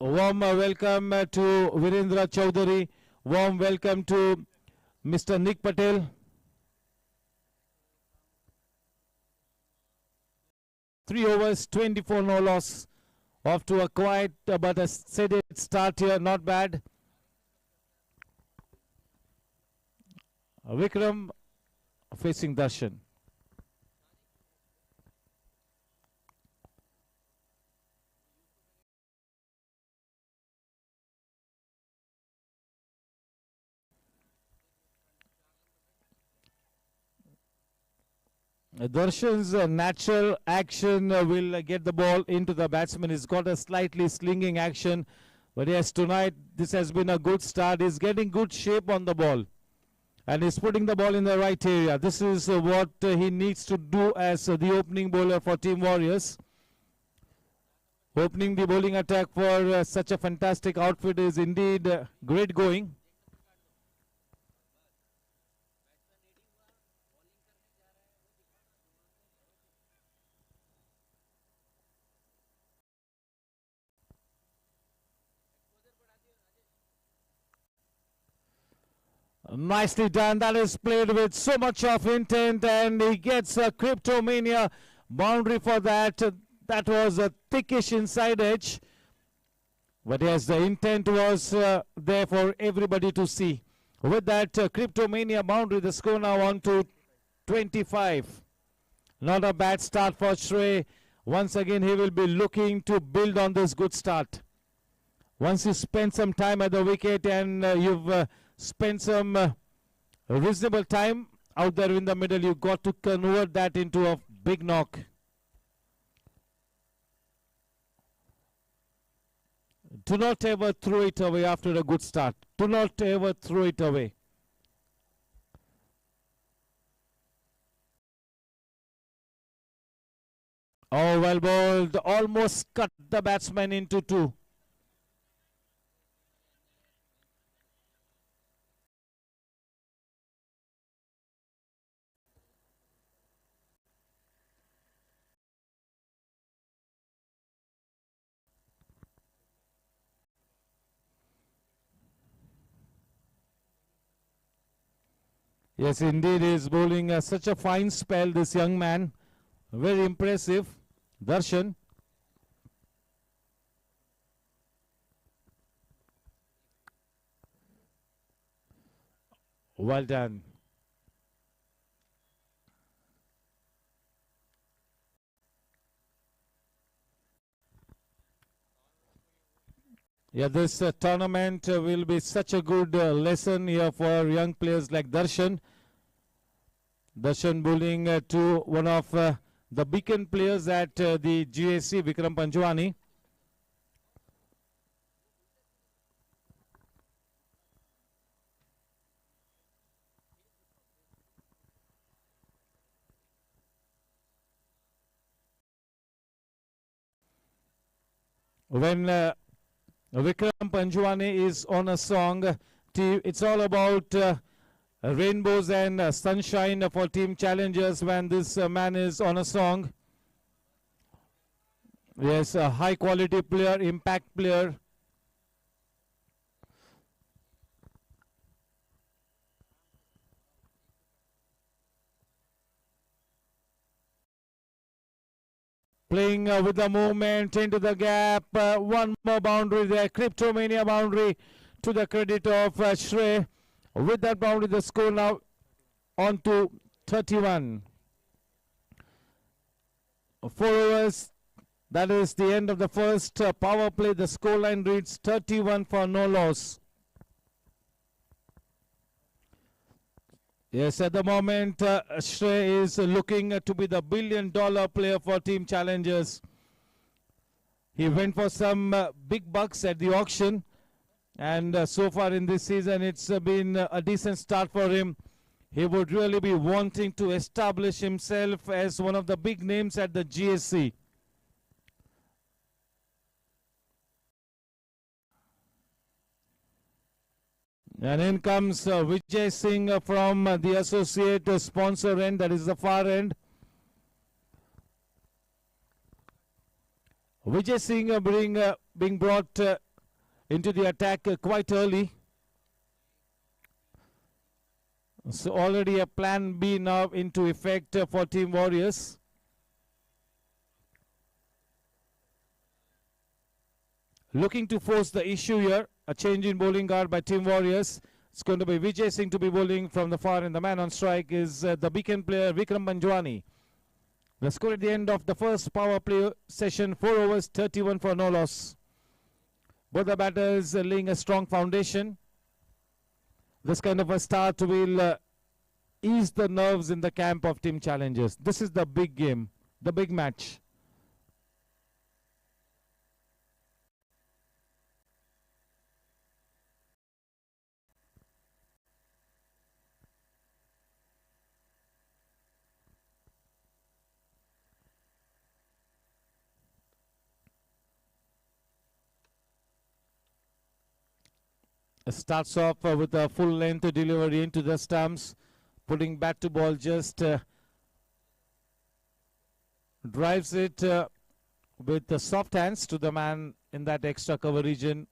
A warm welcome to Virendra Chaudhary. Warm welcome to Mr. Nick Patel. Three overs, 24 no loss. Off to a quiet but a steady start here, not bad. Vikram facing Darshan. Darshan's natural action will get the ball into the batsman. He's got a slightly slinging action. But yes, tonight this has been a good start. He's getting good shape on the ball. And he's putting the ball in the right area. This is what he needs to do as the opening bowler for Team Warriors. Opening the bowling attack for such a fantastic outfit is indeed great going. Nicely done. That is played with so much of intent, and he gets a Cryptomania boundary for that. That was a thickish inside edge. But yes, the intent was there for everybody to see. With that Cryptomania boundary, the score now on to 25. Not a bad start for Shrey. Once again, he will be looking to build on this good start. Once you spend some time at the wicket and you've spent some reasonable time out there in the middle, you got to convert that into a big knock. Do not ever throw it away after a good start. Do not ever throw it away. Oh, well bowled. Almost cut the batsman into two. Yes, indeed, he is bowling such a fine spell, this young man. Very impressive. Darshan. Well done. Yeah, this tournament will be such a good lesson here for young players like Darshan. Darshan bowling to one of the beacon players at the GSC, Vikram Panjwani. When Vikram Panjwani is on a song, it's all about rainbows and sunshine for team challengers when this man is on a song. Yes, a high quality player, impact player. Playing with the movement into the gap. One more boundary there. Cryptomania boundary to the credit of Shrey. With that boundary, the score now on to 31. 4 overs. That is the end of the first power play. The scoreline reads 31 for no loss. Yes, at the moment, Shrey is looking to be the billion-dollar player for team challengers. He went for some big bucks at the auction. And so far in this season, it's been a decent start for him. He would really be wanting to establish himself as one of the big names at the GSC. And in comes Vijay Singh from the associate sponsor end, that is the far end. Vijay Singh being brought into the attack quite early. So already a plan B now into effect for Team Warriors. Looking to force the issue here. A change in bowling guard by Team Warriors. It's going to be Vijay Singh to be bowling from the far, and the man on strike is the beacon player Vikram Panjwani. The score at the end of the first power play session, 4 overs, 31 for no loss. Both the batters laying a strong foundation. This kind of a start will ease the nerves in the camp of team challengers. This is the big game, the big match. Starts off with a full length delivery into the stumps, putting bat to ball, just drives it with the soft hands to the man in that extra cover region.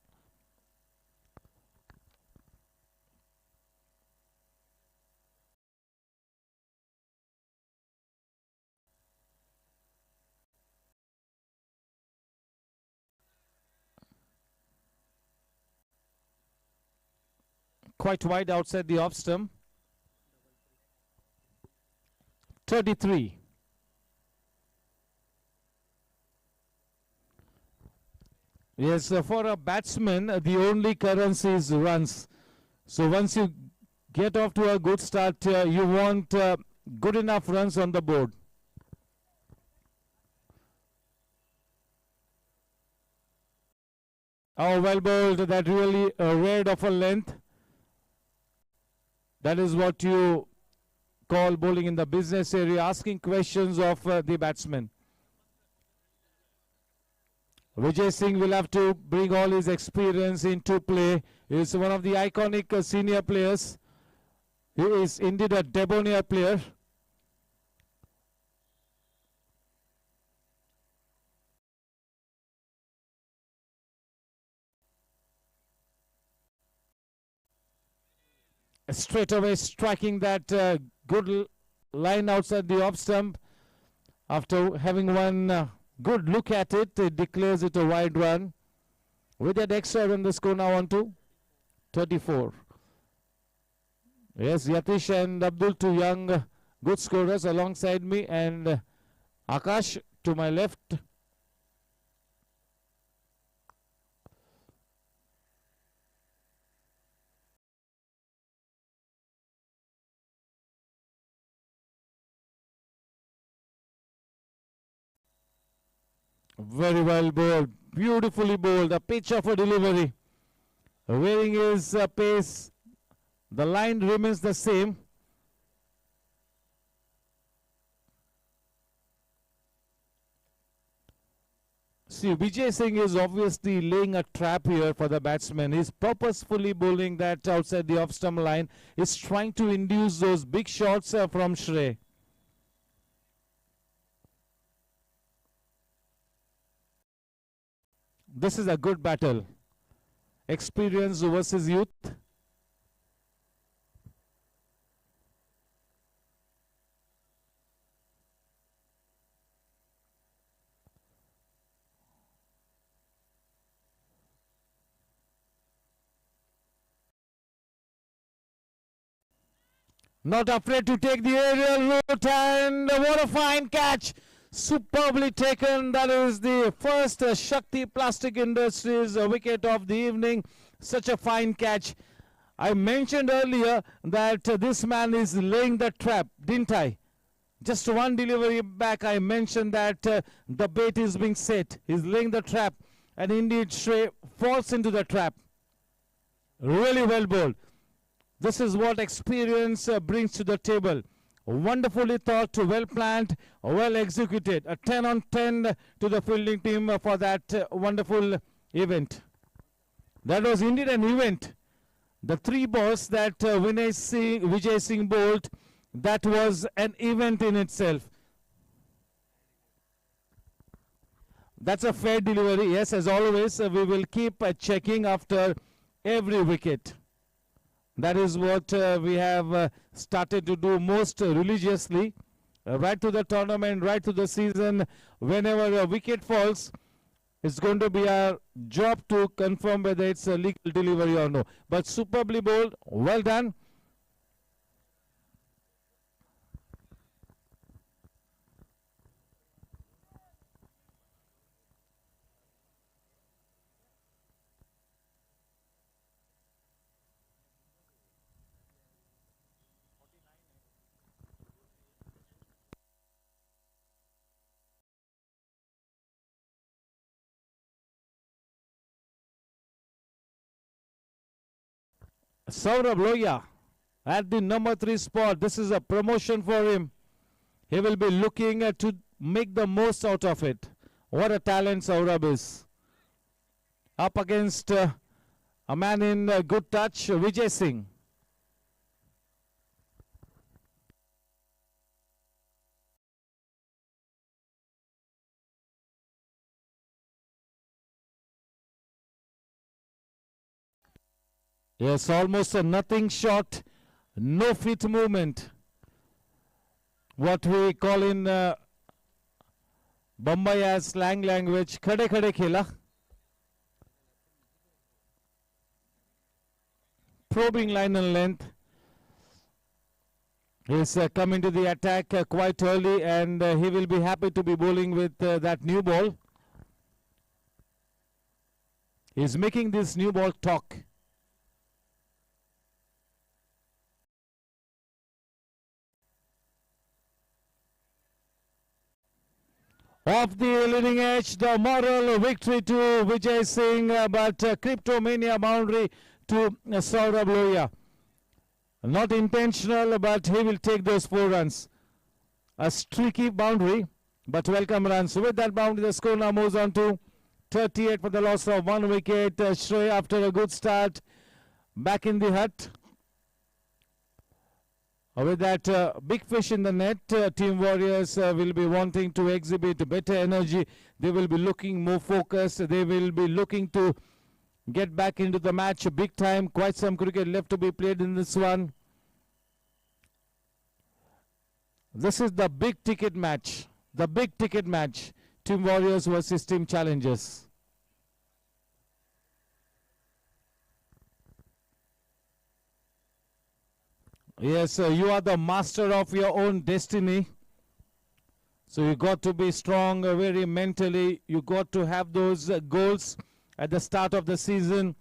quite wide outside the off stump. 33. Yes, for a batsman, the only currency is runs. So once you get off to a good start, you want good enough runs on the board. Oh, well bowled, that really read of a length. That is what you call bowling in the business area, asking questions of the batsman. Vijay Singh will have to bring all his experience into play. He is one of the iconic senior players. He is indeed a debonair player. Straight away striking that good line outside the off stump. After having one good look at it, it declares it a wide run. With that extra run, the score now on to 34. Yes, Yatish and Abdul, two young good scorers alongside me, and Akash to my left. Very well bowled, beautifully bowled, a pitch of a delivery. Wearing his pace, the line remains the same. See, Vijay Singh is obviously laying a trap here for the batsman. He's purposefully bowling that outside the off-stump line. He's trying to induce those big shots from Shrey. This is a good battle. Experience versus youth. Not afraid to take the aerial route, and what a fine catch. Superbly taken. That is the first Shakti Plastic Industries wicket of the evening. Such a fine catch. I mentioned earlier that this man is laying the trap, didn't I? Just one delivery back, I mentioned that the bait is being set. He's laying the trap, and indeed Shrey falls into the trap. Really well bowled. This is what experience brings to the table. Wonderfully thought, well planned, well executed. A 10 on 10 to the fielding team for that wonderful event. That was indeed an event. The three balls that Vijay Singh bowled, that was an event in itself. That's a fair delivery. Yes, as always, we will keep checking after every wicket. That is what we have started to do most religiously. Right to the tournament, right to the season, whenever a wicket falls, it's going to be our job to confirm whether it's a legal delivery or no. But superbly bowled, well done. Saurabh Loya at the number 3 spot. This is a promotion for him. He will be looking to make the most out of it. What a talent Saurabh is. Up against a man in good touch, Vijay Singh. Yes, almost a nothing shot, no feet movement. What we call in Bombay as slang language, khade khade khela. probing line and length. He's coming to the attack quite early, and he will be happy to be bowling with that new ball. He's making this new ball talk. Off the leading edge, the moral victory to Vijay Singh, but Cryptomania boundary to Saurabh Lohia. Not intentional, but he will take those 4 runs. A streaky boundary, but welcome runs. With that boundary, the score now moves on to 38 for the loss of 1 wicket. Shrey, after a good start, back in the hut. With that big fish in the net, Team Warriors will be wanting to exhibit better energy. They will be looking more focused. They will be looking to get back into the match big time. Quite some cricket left to be played in this one. This is the big ticket match. The big ticket match. Team Warriors versus Team Challengers. Yes, you are the master of your own destiny. So you got to be strong very mentally. You got to have those goals at the start of the season.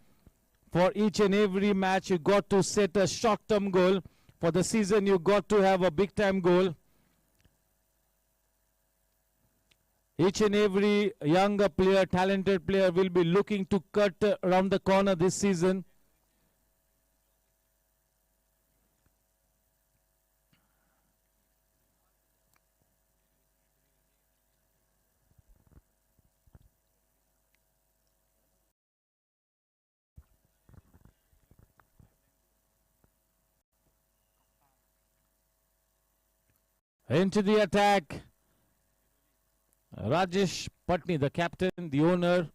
For each and every match, you got to set a short-term goal. For the season, you got to have a big-time goal. Each and every younger player, talented player will be looking to cut around the corner this season. Into the attack, Rajesh Patni, the captain, the owner.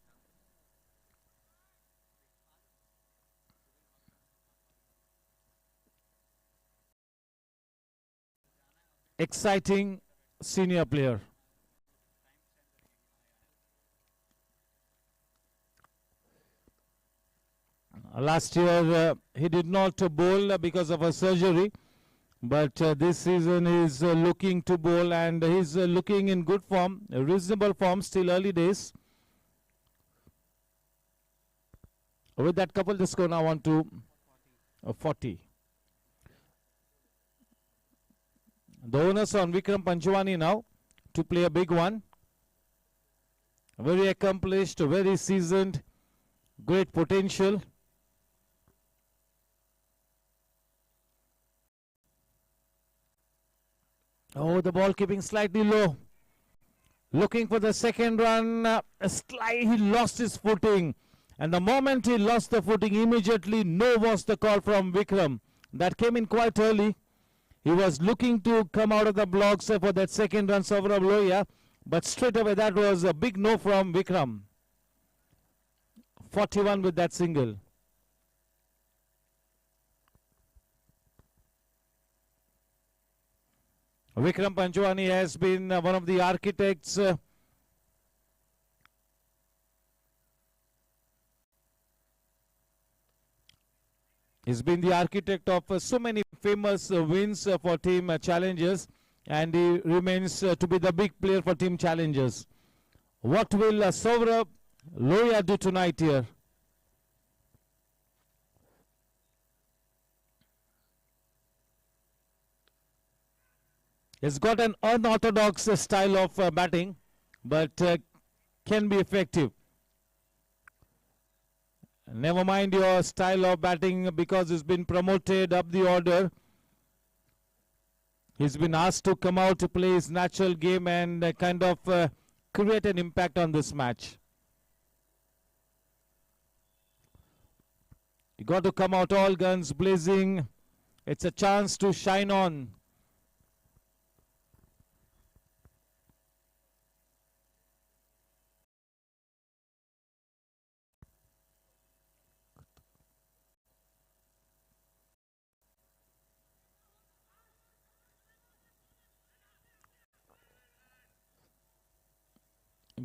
Exciting senior player. Last year he did not bowl because of a surgery. But this season he's looking to bowl, and he's looking in good form, reasonable form, still early days. With that couple, the score now on to 40. The owners on Vikram Panchwani now to play a big one. Very accomplished, very seasoned, great potential. Oh, the ball keeping slightly low. Looking for the second run. He lost his footing. And the moment he lost the footing, immediately no was the call from Vikram. That came in quite early. He was looking to come out of the blocks for that second run, Saurabh Lohia. But straight away that was a big no from Vikram. 41 with that single. Vikram Panchwani has been one of the architects he's been the architect of so many famous wins for Team Challengers, and he remains to be the big player for Team Challengers. What will Saurabh Lohia do tonight here? He's got an unorthodox style of batting, but can be effective. Never mind your style of batting, because he's been promoted up the order. He's been asked to come out to play his natural game and kind of create an impact on this match. You got to come out all guns blazing. It's a chance to shine on.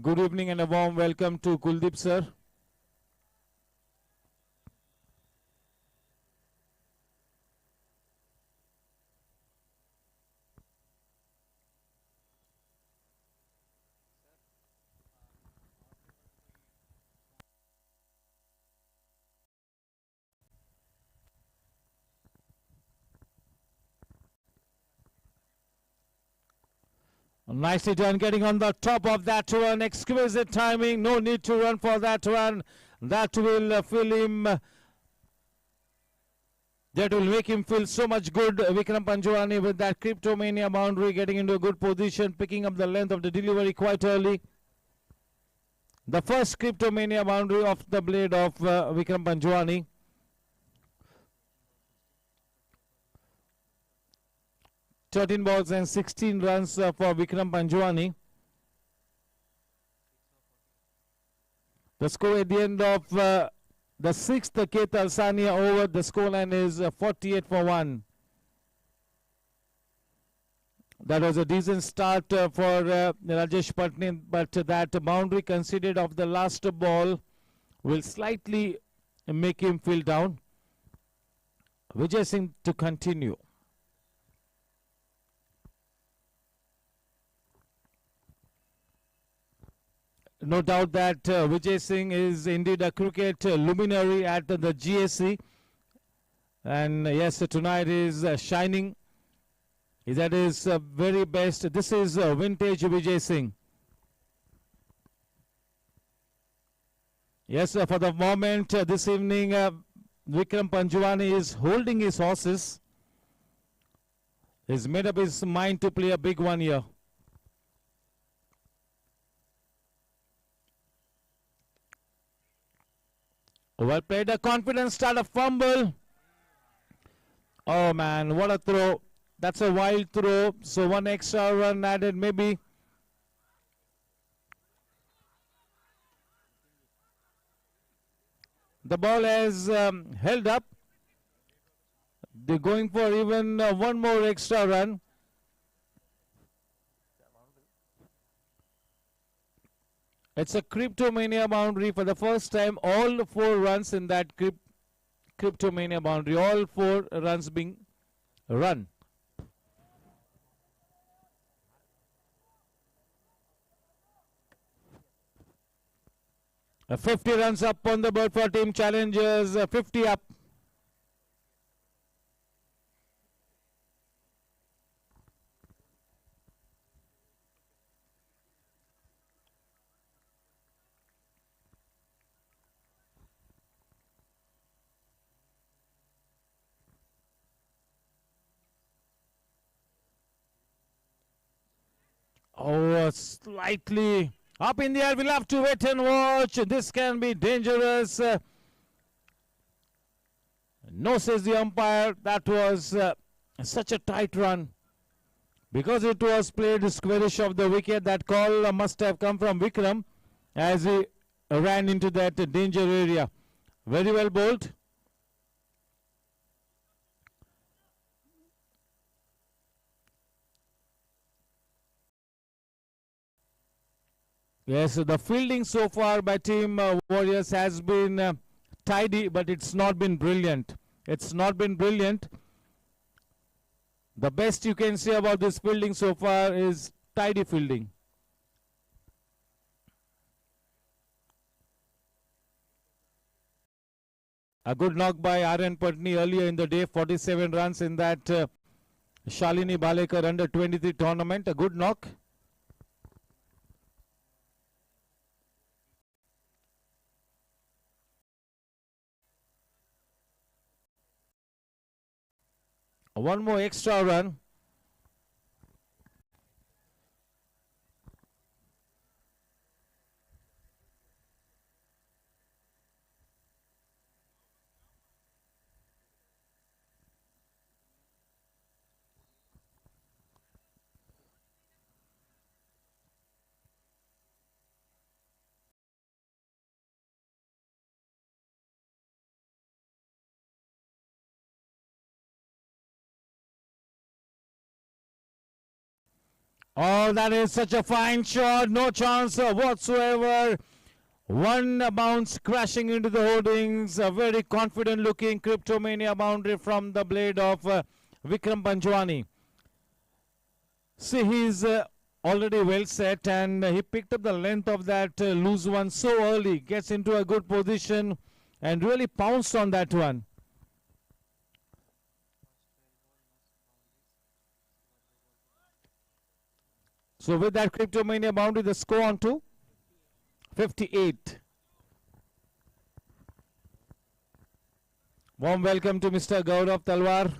Good evening and a warm welcome to Kuldeep sir. Nicely done, getting on the top of that one. Exquisite timing. No need to run for that one. That will fill him. That will make him feel so much good. Vikram Panjwani with that Cryptomania boundary, getting into a good position, picking up the length of the delivery quite early. The first Cryptomania boundary of the blade of Vikram Panjwani. (13 balls and 16 runs for Vikram Panjwani. The score at the end of the sixth Keith Alsania over, the scoreline is 48 for 1. That was a decent start for Rajesh Patni, but that boundary conceded of the last ball will slightly make him feel down. Vijay Singh to continue. No doubt that Vijay Singh is indeed a cricket luminary at the GSC, and yes, tonight is shining. He's at his very best. This is vintage Vijay Singh. Yes, for the moment this evening, Vikram Panjwani is holding his horses. He's made up his mind to play a big one here. Well played, a confident start, a fumble. Oh man, what a throw. That's a wild throw. So one extra run added maybe. The ball has held up. They're going for even one more extra run. It's a Cryptomania boundary for the first time. All 4 runs in that Cryptomania boundary. All 4 runs being run. A 50 runs up on the board for Team Challengers. 50 up. Oh, slightly up in the air. We'll have to wait and watch. This can be dangerous. No, says the umpire. That was such a tight run. Because it was played squarish of the wicket, that call must have come from Vikram as he ran into that danger area. Very well bowled. Yes, the fielding so far by Team Warriors has been tidy, but it's not been brilliant. It's not been brilliant. The best you can say about this fielding so far is tidy fielding. A good knock by R.N. Patni earlier in the day, 47 runs in that Shalini Balekar under 23 tournament. A good knock. One more extra run. Oh, that is such a fine shot. No chance whatsoever. One bounce crashing into the hoardings. A very confident looking Cryptomania boundary from the blade of Vikram Panjwani. See, he's already well set, and he picked up the length of that loose one so early. Gets into a good position and really pounced on that one. So with that Cryptomania boundary, the score on to 58. Warm welcome to Mr. Gaurav Talwar.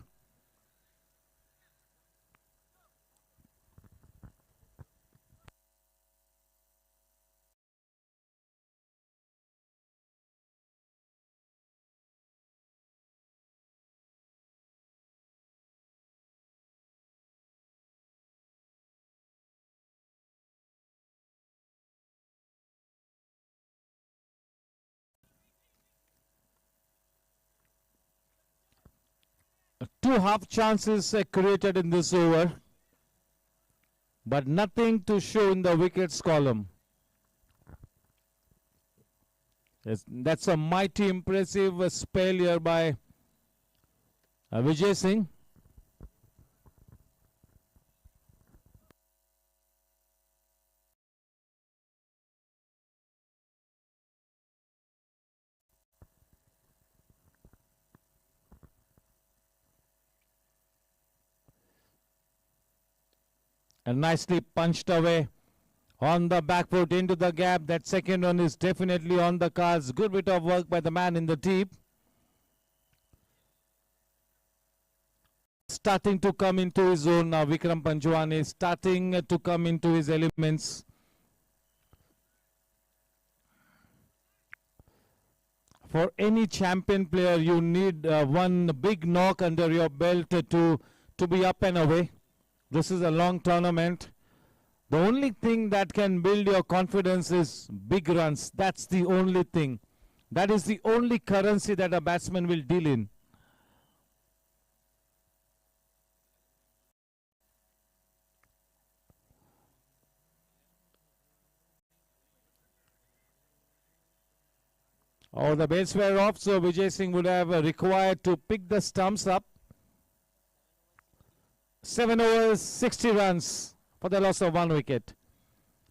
Two half chances created in this over, but nothing to show in the wickets column. Yes, that's a mighty impressive spell here by Vijay Singh. And nicely punched away on the back foot into the gap. That second one is definitely on the cards. Good bit of work by the man in the deep. Starting to come into his own now. Vikram Panjwani is starting to come into his elements. For any champion player, you need one big knock under your belt to be up and away. This is a long tournament. The only thing that can build your confidence is big runs. That's the only thing. That is the only currency that a batsman will deal in. Oh, the bails were off, so Vijay Singh would have required to pick the stumps up. 7 overs, 60 runs for the loss of 1 wicket.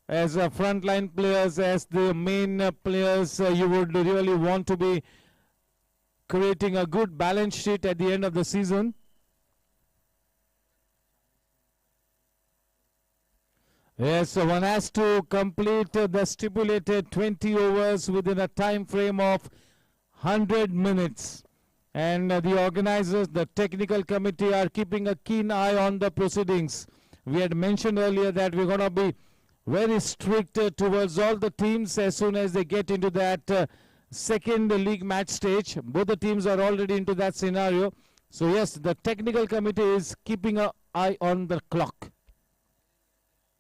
As frontline players, as the main players, you would really want to be creating a good balance sheet at the end of the season. Yes, so one has to complete the stipulated 20 overs within a time frame of 100 minutes. And the organizers, the technical committee are keeping a keen eye on the proceedings. We had mentioned earlier that we're going to be very strict towards all the teams as soon as they get into that second league match stage. Both the teams are already into that scenario. So yes, the technical committee is keeping an eye on the clock.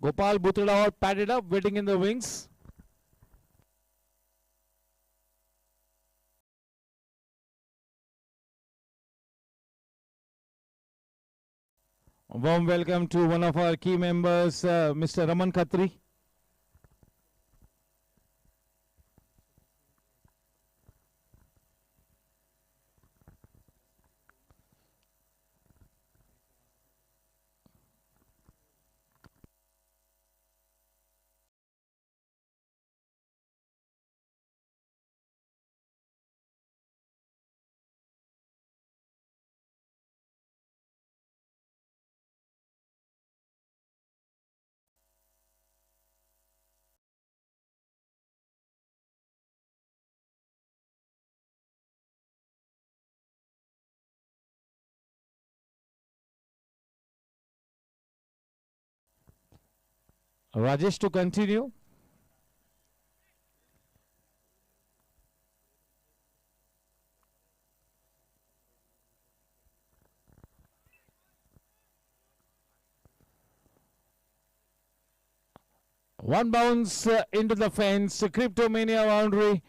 Gopal Bhutrada padded up, waiting in the wings. A warm welcome to one of our key members, Mr. Raman Khatri. Rajesh to continue. One bounce into the fence. Cryptomania boundary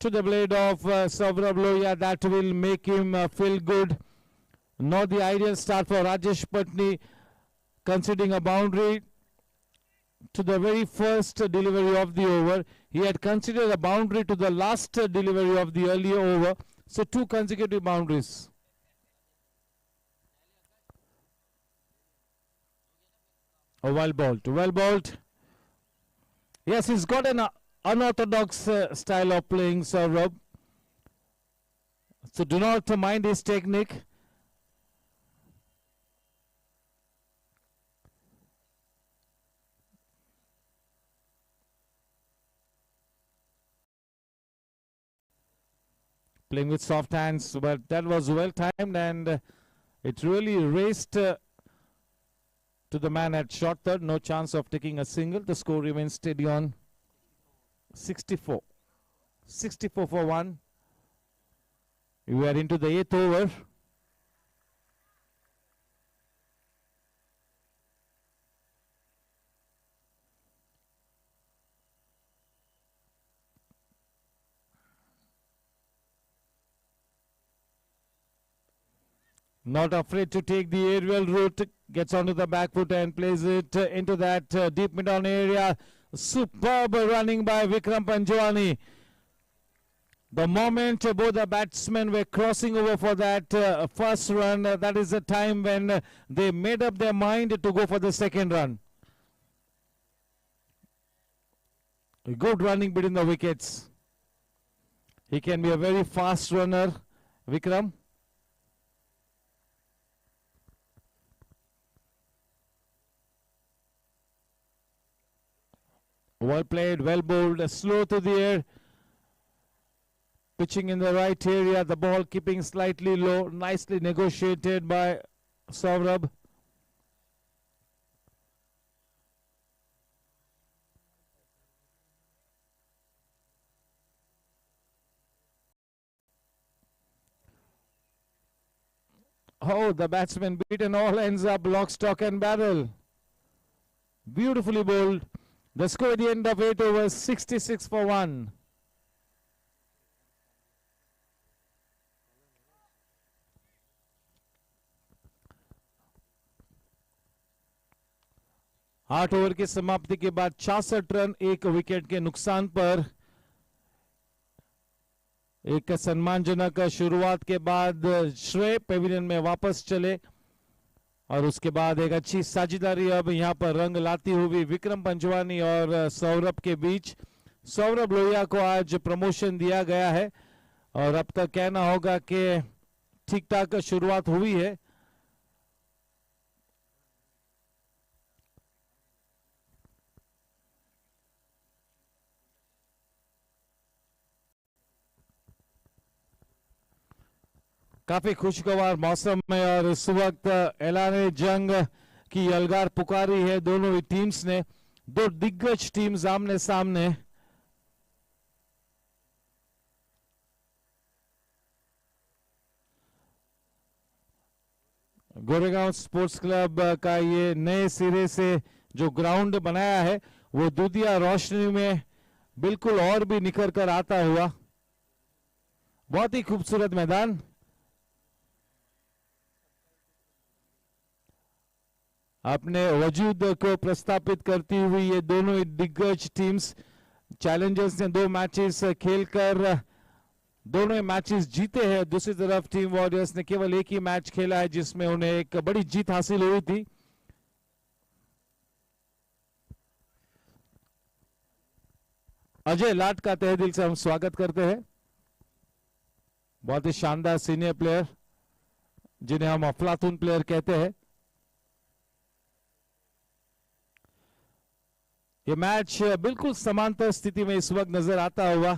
to the blade of Saurabh Lohia. That will make him feel good. Not the ideal start for Rajesh Patni, conceding a boundary to the very first delivery of the over. He had considered a boundary to the last delivery of the earlier over. So 2 consecutive boundaries. A well bowled. Yes, he's got an unorthodox style of playing, Saurabh. So do not mind his technique. playing with soft hands, but that was well timed, and it really raced to the man at short third. No chance of taking a single. The score remains steady on 64. 64 for 1. We are into the 8th over. Not afraid to take the aerial route, gets onto the back foot and plays it into that deep mid-on area. Superb running by Vikram Panjwani. The moment both the batsmen were crossing over for that first run, that is the time when they made up their mind to go for the second run. Good running between the wickets. He can be a very fast runner, Vikram. Well played, well bowled, slow to the air. Pitching in the right area, the ball keeping slightly low, nicely negotiated by Saurabh. Oh, the batsman beaten, all ends up lock, stock and barrel. Beautifully bowled. The score at the end of 8 overs, 66 for 1. आठ over की समाप्ति के बाद 66 run एक wicket के नुकसान पर एक सम्मानजनक शुरुआत के बाद श्रेय पेविलियन में वापस चले और उसके बाद एक अच्छी साझेदारी अब यहां पर रंग लाती हुई विक्रम पंजवानी और सौरभ के बीच। सौरभ लोहिया को आज प्रमोशन दिया गया है और अब तक कहना होगा कि ठीक ठाक शुरुआत हुई है। काफी खुशगवार मौसम में और इस वक्त ऐलान जंग की यलगार पुकारी है दोनों ही टीम्स ने। दो दिग्गज टीम्स आमने सामने। गोरेगांव स्पोर्ट्स क्लब का ये नए सिरे से जो ग्राउंड बनाया है वो दूधिया रोशनी में बिल्कुल और भी निखर कर आता हुआ। बहुत ही खूबसूरत मैदान। अपने वजूद को प्रस्तापित करती हुई ये दोनों दिग्गज टीम्स चैलेंजर्स ने 2 मैचेस खेलकर दोनों मैचेस जीते हैं। दूसरी तरफ टीम वॉरियर्स ने केवल एक ही मैच खेला है जिसमें उन्हें एक बड़ी जीत हासिल हुई थी। अजय लाट का तहे दिल से हम स्वागत करते हैं। बहुत ही शानदार सीनियर प्लेयर जिन्हें हम अफलातून प्लेयर कहते हैं। ये मैच बिल्कुल समांतर स्थिति में इस वक्त नजर आता हुआ।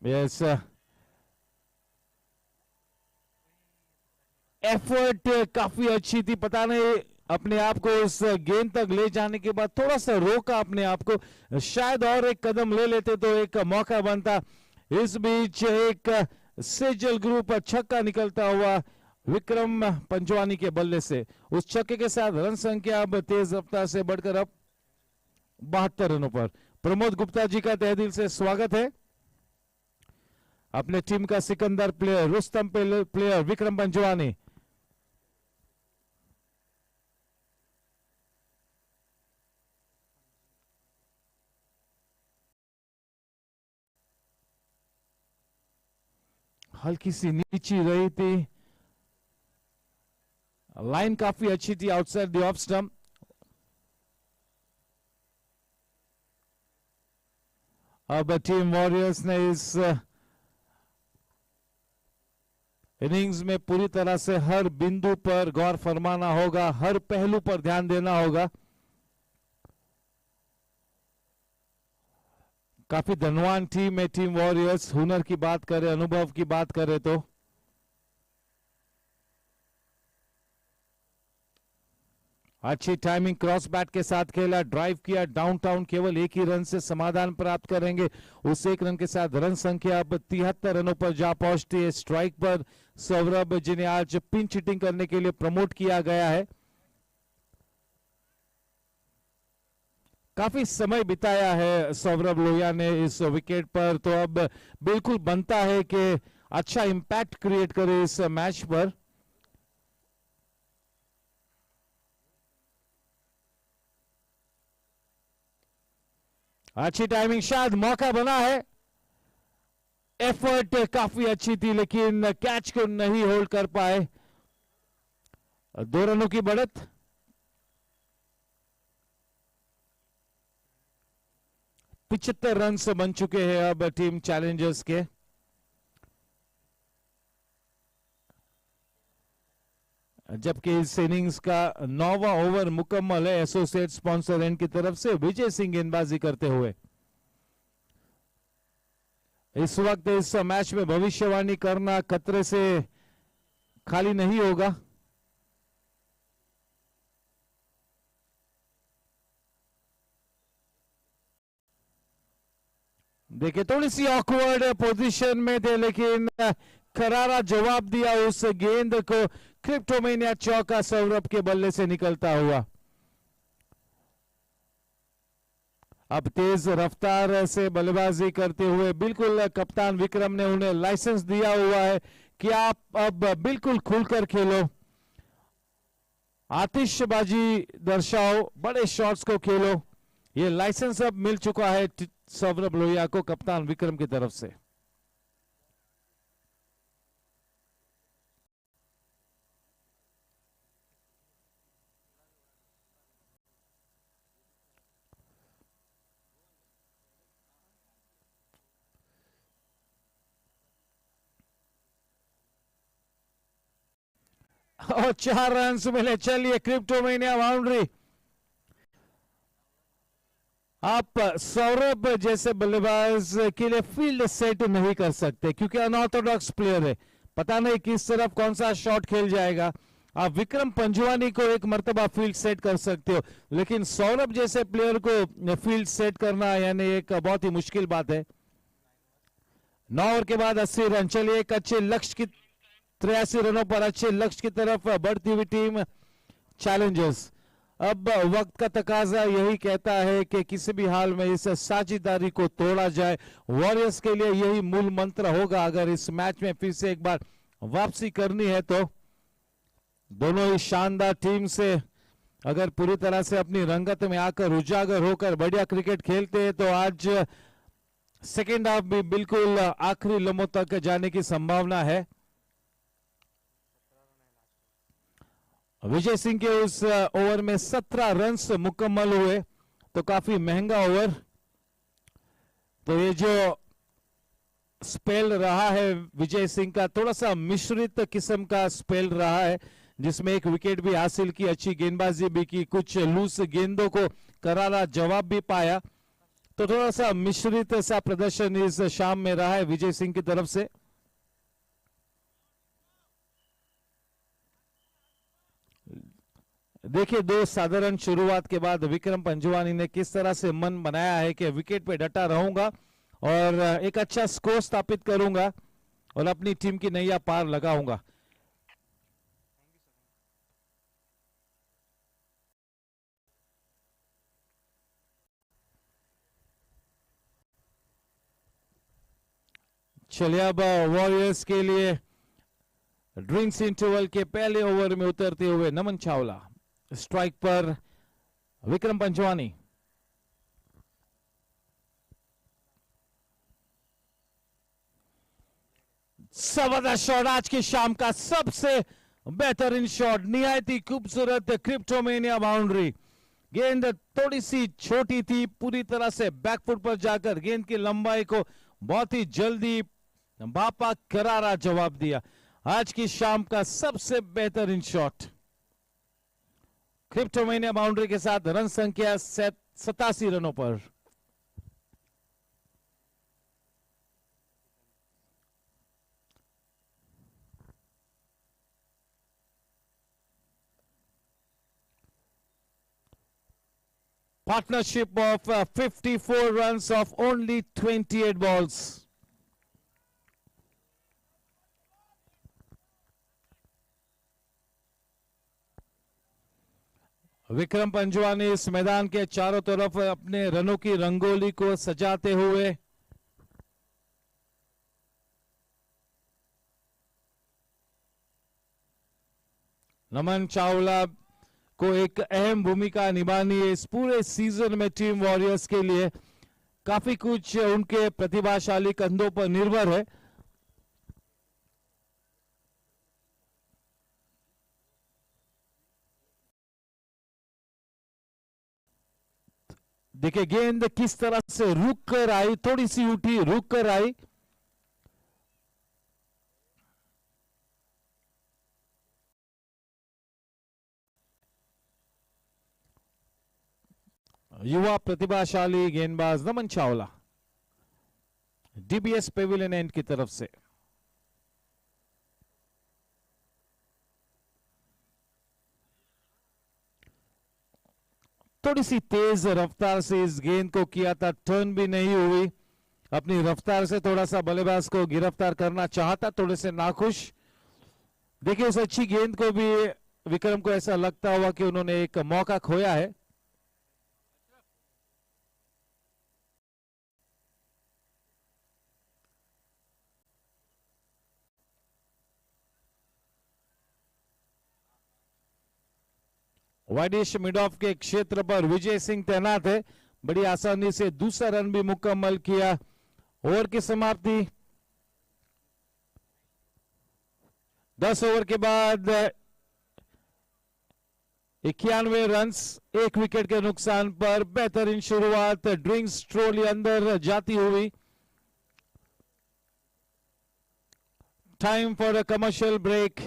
यस, एफर्ट काफी अच्छी थी। पता नहीं अपने आप को उस गेंद तक ले जाने के बाद थोड़ा सा रोका अपने आप को, शायद और एक कदम ले लेते तो एक मौका बनता। इस बीच एक सेजल ग्रुप छक्का निकलता हुआ विक्रम पंजवानी के बल्ले से। उस छक्के के साथ रन संख्या अब तेज रफ्तार से बढ़कर अब 72 रनों पर। प्रमोद गुप्ता जी का तहे दिल से स्वागत है। अपने टीम का सिकंदर प्लेयर, रुस्तम प्लेयर विक्रम पंजवानी। हल्की सी नीची रही थी, लाइन काफी अच्छी थी आउटसाइड द ऑफ स्टंप। अब टीम वॉरियर्स ने इस इनिंग्स में पूरी तरह से हर बिंदु पर गौर फरमाना होगा, हर पहलू पर ध्यान देना होगा। काफी धनवान टीम है टीम वॉरियर्स। हुनर की बात करें, अनुभव की बात करें तो अच्छी टाइमिंग, क्रॉस बैट के साथ खेला, ड्राइव किया डाउनटाउन, केवल एक ही रन से समाधान प्राप्त करेंगे। उस एक रन के साथ रन संख्या अब 73 रनों पर जा पहुंचती है। स्ट्राइक पर सौरभ, जिन्हें आज पिंच हिटिंग करने के लिए प्रमोट किया गया है। काफी समय बिताया है सौरभ लोहिया ने इस विकेट पर, तो अब बिल्कुल बनता है कि अच्छा इंपैक्ट क्रिएट करे इस मैच पर। अच्छी टाइमिंग, शायद मौका बना है। एफर्ट काफी अच्छी थी लेकिन कैच को नहीं होल्ड कर पाए। 2 रनों की बढ़त। पिछहत्तर रन बन चुके हैं अब टीम चैलेंजर्स के। जबकि इस इनिंग्स का 9वां ओवर मुकम्मल है एसोसिएट स्पॉन्सर एंड की तरफ से विजय सिंह गेंदबाजी करते हुए। इस वक्त इस मैच में भविष्यवाणी करना खतरे से खाली नहीं होगा। देखिए थोड़ी सी ऑकवर्ड पोजीशन में थे लेकिन करारा जवाब दिया उस गेंद को। क्रिप्टोमेनिया चौका सौरभ के बल्ले से निकलता हुआ। अब तेज रफ्तार से बल्लेबाजी करते हुए बिल्कुल कप्तान विक्रम ने उन्हें लाइसेंस दिया हुआ है कि आप अब बिल्कुल खुलकर खेलो, आतिशबाजी दर्शाओ, बड़े शॉट्स को खेलो। ये लाइसेंस अब मिल चुका है सौरभ लोहिया को कप्तान विक्रम की तरफ से। और 4 रन मिले। चलिए क्रिप्टोमेनिया बाउंड्री। आप सौरभ जैसे बल्लेबाज के लिए फील्ड सेट नहीं कर सकते क्योंकि अनऑर्थोडॉक्स प्लेयर है, पता नहीं किस तरफ कौन सा शॉट खेल जाएगा। आप विक्रम पंजवानी को एक मर्तबा फील्ड सेट कर सकते हो लेकिन सौरभ जैसे प्लेयर को फील्ड सेट करना यानी एक बहुत ही मुश्किल बात है। 9 ओवर के बाद 80 रन। चलिए एक अच्छे लक्ष्य की 83 रनों पर अच्छे लक्ष्य की तरफ बढ़ती हुई टीम चैलेंजर्स। अब वक्त का तकाजा यही कहता है कि किसी भी हाल में इस साझेदारी को तोड़ा जाए। वॉरियर्स के लिए यही मूल मंत्र होगा अगर इस मैच में फिर से एक बार वापसी करनी है तो। दोनों ही शानदार टीम से अगर पूरी तरह से अपनी रंगत में आकर उजागर होकर बढ़िया क्रिकेट खेलते हैं तो आज सेकेंड हाफ भी बिल्कुल आखिरी लम्हों तक जाने की संभावना है। विजय सिंह के उस ओवर में 17 रन मुकम्मल हुए तो काफी महंगा ओवर। तो ये जो स्पेल रहा है विजय सिंह का थोड़ा सा मिश्रित किस्म का स्पेल रहा है जिसमें एक विकेट भी हासिल की, अच्छी गेंदबाजी भी की, कुछ लूज गेंदों को करारा जवाब भी पाया। तो थोड़ा सा मिश्रित सा प्रदर्शन इस शाम में रहा है विजय सिंह की तरफ से। देखिए 2 साधारण शुरुआत के बाद विक्रम पंजवानी ने किस तरह से मन बनाया है कि विकेट पे डटा रहूंगा और एक अच्छा स्कोर स्थापित करूंगा और अपनी टीम की नैया पार लगाऊंगा। चलिए अब वॉरियर्स के लिए ड्रिंक्स इंटरवल के पहले ओवर में उतरते हुए नमन चावला। स्ट्राइक पर विक्रम पंजवानी। जबरदस्त शॉट, आज की शाम का सबसे बेहतरीन शॉट, निहायत ही खूबसूरत क्रिप्टोमेनिया बाउंड्री। गेंद थोड़ी सी छोटी थी, पूरी तरह से बैकफुट पर जाकर गेंद की लंबाई को बहुत ही जल्दी बापा करारा जवाब दिया। आज की शाम का सबसे बेहतरीन शॉट। क्रिप्टोमेनिया बाउंड्री के साथ रन संख्या 87 रनों पर। Partnership of 54 runs of only 28 balls. Vikram Panjwani इस मैदान के चारों तरफ अपने रनों की रंगोली को सजाते हुए नमन चावला को एक अहम भूमिका निभानी है इस पूरे सीजन में टीम वॉरियर्स के लिए। काफी कुछ उनके प्रतिभाशाली कंधों पर निर्भर है। देखिए गेंद किस तरह से रुक कर आई, थोड़ी सी उठी, रुक कर आई। युवा प्रतिभाशाली गेंदबाज नमन चावला डीबीएस पेविलियन एंड की तरफ से। थोड़ी सी तेज रफ्तार से इस गेंद को किया था, टर्न भी नहीं हुई। अपनी रफ्तार से थोड़ा सा बल्लेबाज को गिरफ्तार करना चाहता, थोड़े से नाखुश। देखिए उस अच्छी गेंद को भी विक्रम को ऐसा लगता हुआ कि उन्होंने एक मौका खोया है। वाइडिश मिड ऑफ के क्षेत्र पर विजय सिंह तैनात है, बड़ी आसानी से दूसरा रन भी मुकम्मल किया। ओवर की समाप्ति 10 ओवर के बाद 91 रन्स, 1 विकेट के नुकसान पर बेहतरीन शुरुआत। ड्रिंक्स ट्रॉली अंदर जाती हुई। Time for a commercial break.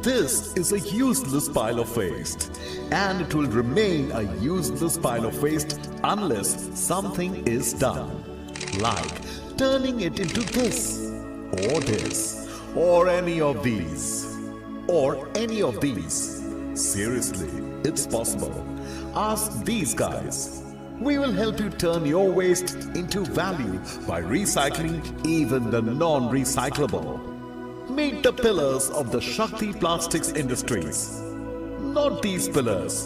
This is a useless pile of waste, and it will remain a useless pile of waste unless something is done, like turning it into this, or any of these, or any of these. Seriously, it's possible. Ask these guys. We will help you turn your waste into value by recycling even the non-recyclable. Meet the pillars of the Shakti Plastics Industries. Not these pillars.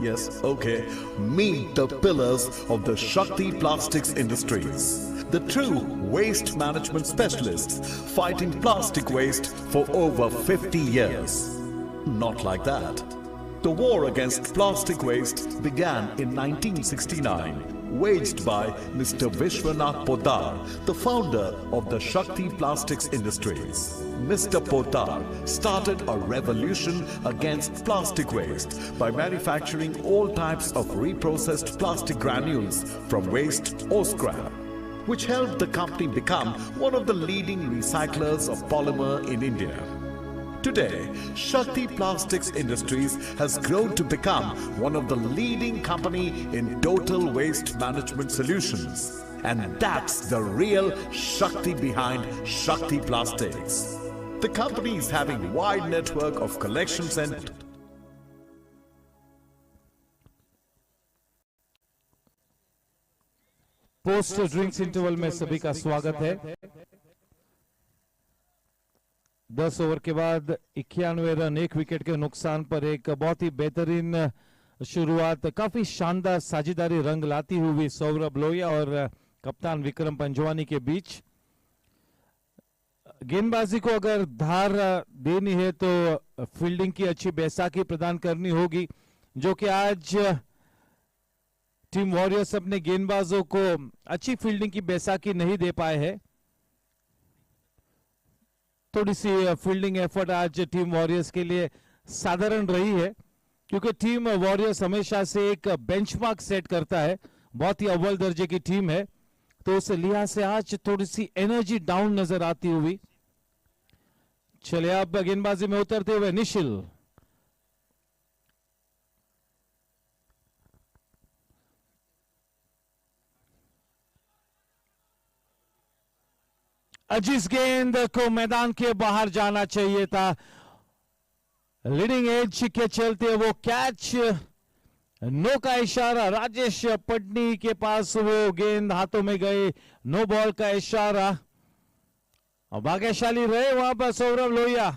Yes, okay. Meet the pillars of the Shakti Plastics Industries. The true waste management specialists fighting plastic waste for over 50 years. Not like that. The war against plastic waste began in 1969. Waged by Mr. Vishwanath Poddar, the founder of the Shakti Plastics Industries. Mr. Poddar started a revolution against plastic waste by manufacturing all types of reprocessed plastic granules from waste or scrap, which helped the company become one of the leading recyclers of polymer in India. Today, Shakti Plastics Industries has grown to become one of the leading company in total waste management solutions. And that's the real Shakti behind Shakti Plastics. The company is having wide network of collection centers. Post drinks interval में सभी का स्वागत है। 10 over के बाद 91 run, 1 wicket के नुकसान पर एक बहुत ही बेहतरीन शुरुआत, काफी शानदार साझेदारी रंग लाती हुई सौरभ लोहिया और कप्तान विक्रम पंजवानी के बीच। गेंदबाजी को अगर धार देनी है तो फील्डिंग की अच्छी बैसाखी प्रदान करनी होगी, जो कि आज टीम वॉरियर्स अपने गेंदबाजों को अच्छी फील्डिंग की बैसाखी नहीं दे पाए हैं। थोड़ी सी फील्डिंग एफर्ट आज टीम वॉरियर्स के लिए साधारण रही है, क्योंकि टीम वॉरियर्स हमेशा से एक बेंचमार्क सेट करता है, बहुत ही अव्वल दर्जे की टीम है, तो उस लिहाज से आज थोड़ी सी एनर्जी डाउन नजर आती हुई। चलिए अब गेंदबाजी में उतरते हुए निशिल, जिस गेंद को मैदान के बाहर जाना चाहिए था, लीडिंग एज के चलते वो कैच, नो का इशारा, राजेश पटनी के पास वो गेंद हाथों में गई, नो बॉल का इशारा। और भाग्यशाली रहे वहां पर Saurabh Lohia.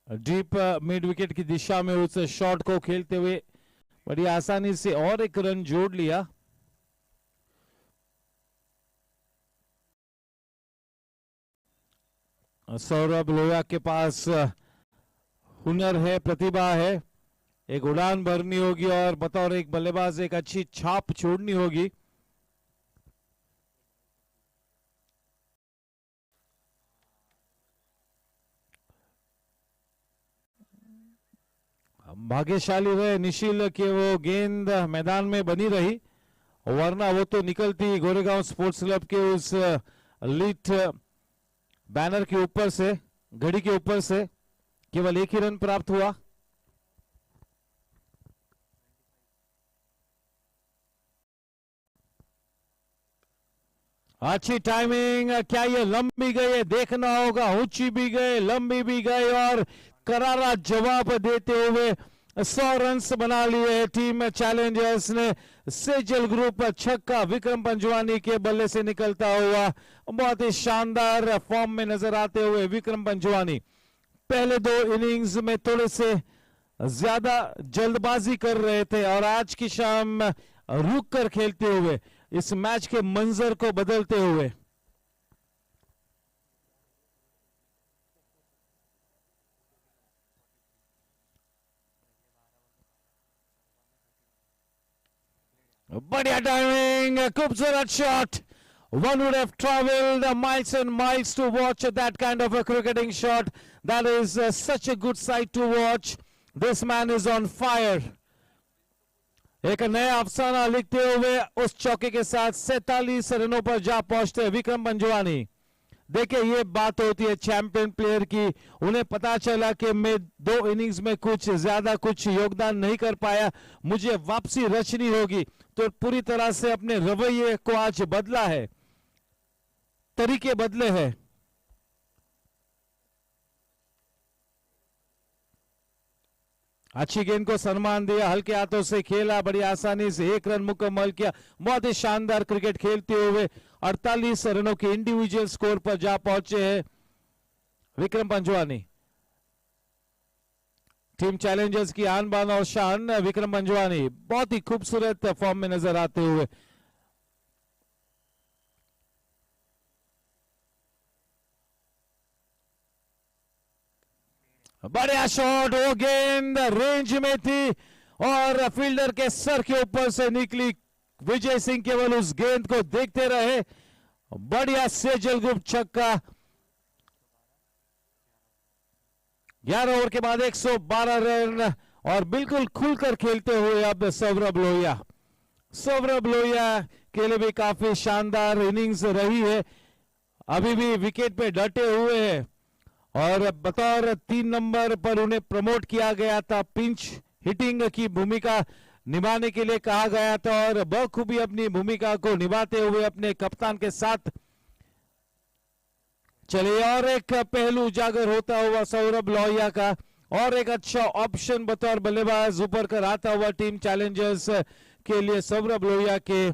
Deep mid wicket की दिशा में उस शॉट को खेलते हुए बड़ी आसानी से और एक रन जोड़ लिया। सौरभ लोहिया के पास हुनर है, प्रतिभा है, एक उड़ान भरनी होगी और बतौर एक बल्लेबाज एक अच्छी छाप छोड़नी होगी। भाग्यशाली रहे निशिल के वो गेंद मैदान में बनी रही, वरना वो तो निकलती गोरेगांव स्पोर्ट्स क्लब के उस लीड बैनर के ऊपर से, घड़ी के ऊपर से। केवल एक ही रन प्राप्त हुआ। अच्छी टाइमिंग, क्या ये लंबी गई है देखना होगा, ऊंची भी गई, लंबी भी गई और करारा जवाब देते हुए 100 रन बना लिए टीम चैलेंजर्स ने। सेजल ग्रुप छक्का विक्रम पंजवानी के बल्ले से निकलता हुआ, बहुत ही शानदार फॉर्म में नजर आते हुए विक्रम पंजवानी पहले 2 इनिंग्स में थोड़े से ज्यादा जल्दबाजी कर रहे थे और आज की शाम रुक कर खेलते हुए इस मैच के मंजर को बदलते हुए। बढ़िया टाइमिंग, खूबसूरत shot. One would have traveled miles and miles to watch that kind of a cricketing shot. That is such a good sight to watch. This man is on fire. एक नया अफसाना लिखते हुए उस चौके के साथ 47 रनों पर जा पहुंचते विक्रम पंजवानी। देखिए ये बात होती है चैंपियन प्लेयर की, उन्हें पता चला कि मैं 2 इनिंग्स में कुछ ज्यादा कुछ योगदान नहीं कर पाया, मुझे वापसी रचनी होगी, तो पूरी तरह से अपने रवैये को आज बदला है, तरीके बदले हैं। अच्छी गेंद को सम्मान दिया, हल्के हाथों से खेला, बड़ी आसानी से 1 रन मुकम्मल किया। बहुत ही शानदार क्रिकेट खेलते हुए 48 रनों के इंडिविजुअल स्कोर पर जा पहुंचे हैं विक्रम पंजवानी। टीम चैलेंजर्स की आन बान और शान विक्रम पंजवानी बहुत ही खूबसूरत फॉर्म में नजर आते हुए। बढ़िया शॉट, वो गेंद रेंज में थी और फील्डर के सर के ऊपर से निकली। विजय सिंह केवल उस गेंद को देखते रहे। बढ़िया सेजल ग्रुप छक्का। 11 ओवर के बाद 112 रन और बिल्कुल खुलकर खेलते हुए अब सौरभ लोहिया। सौरभ लोहिया के लिए भी काफी शानदार इनिंग्स रही है। अभी भी विकेट पे डटे हुए हैं और बतौर 3 नंबर पर उन्हें प्रमोट किया गया था, पिंच हिटिंग की भूमिका निभाने के लिए कहा गया था और बखूबी अपनी भूमिका को निभाते हुए अपने कप्तान के साथ चलिए। और एक पहलू उजागर होता हुआ सौरभ लोहिया का, और एक अच्छा ऑप्शन बतौर बल्लेबाज ऊपर कर आता हुआ टीम चैलेंजर्स के लिए सौरभ लोहिया के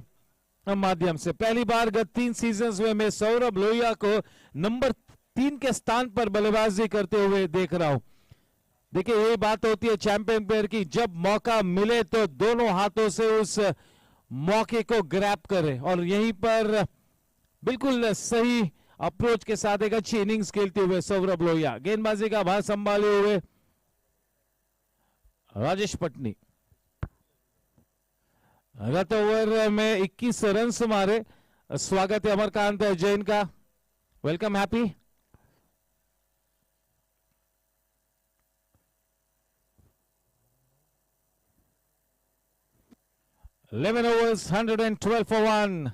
माध्यम से। पहली बार गत 3 सीजन्स में मैं सौरभ लोहिया को नंबर 3 के स्थान पर बल्लेबाजी करते हुए देख रहा हूं। देखिए ये बात होती है चैंपियन प्लेयर की, जब मौका मिले तो दोनों हाथों से उस मौके को ग्रैब करे और यहीं पर बिल्कुल सही अप्रोच के साथ एक अच्छी इनिंग्स खेलते हुए सौरभ लोहिया। गेंदबाजी का भार संभाले हुए राजेश पटनी। गत ओवर में 21 रन मारे। स्वागत है अमरकांत जैन का, welcome, happy. Eleven overs, 112 for 1.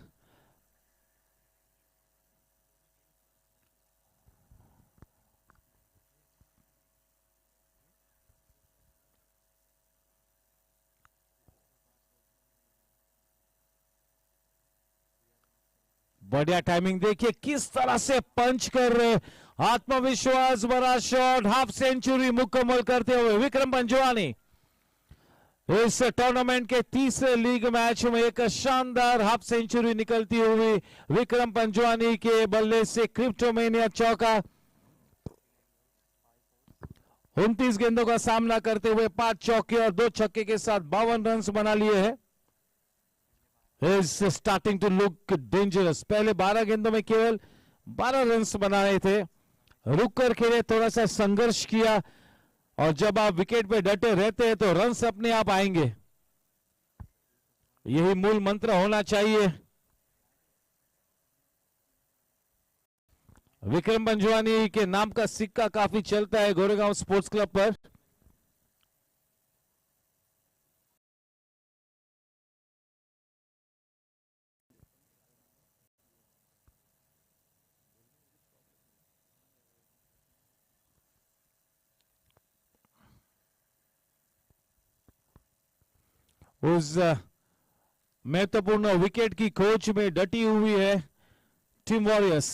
बढ़िया टाइमिंग, देखिए किस तरह से पंच कर रहे, आत्मविश्वास भरा शॉट, हाफ सेंचुरी मुकम्मल करते हुए विक्रम पंजवानी इस टूर्नामेंट के तीसरे लीग मैच में एक शानदार हाफ सेंचुरी निकलती हुई विक्रम पंजवानी के बल्ले से क्रिप्टोमेनिया चौका। 29 गेंदों का सामना करते हुए 5 चौके और 2 छक्के के साथ 52 रन बना लिए हैं। Is starting to look dangerous. पहले 12 गेंदों में केवल 12 रन बनाए थे, रुक कर खेले, थोड़ा सा संघर्ष किया और जब आप विकेट पे डटे रहते हैं तो रन्स अपने आप आएंगे, यही मूल मंत्र होना चाहिए। विक्रम पंजवानी के नाम का सिक्का काफी चलता है गोरेगांव स्पोर्ट्स क्लब पर। उस महत्वपूर्ण विकेट की खोज में डटी हुई है टीम वॉरियर्स।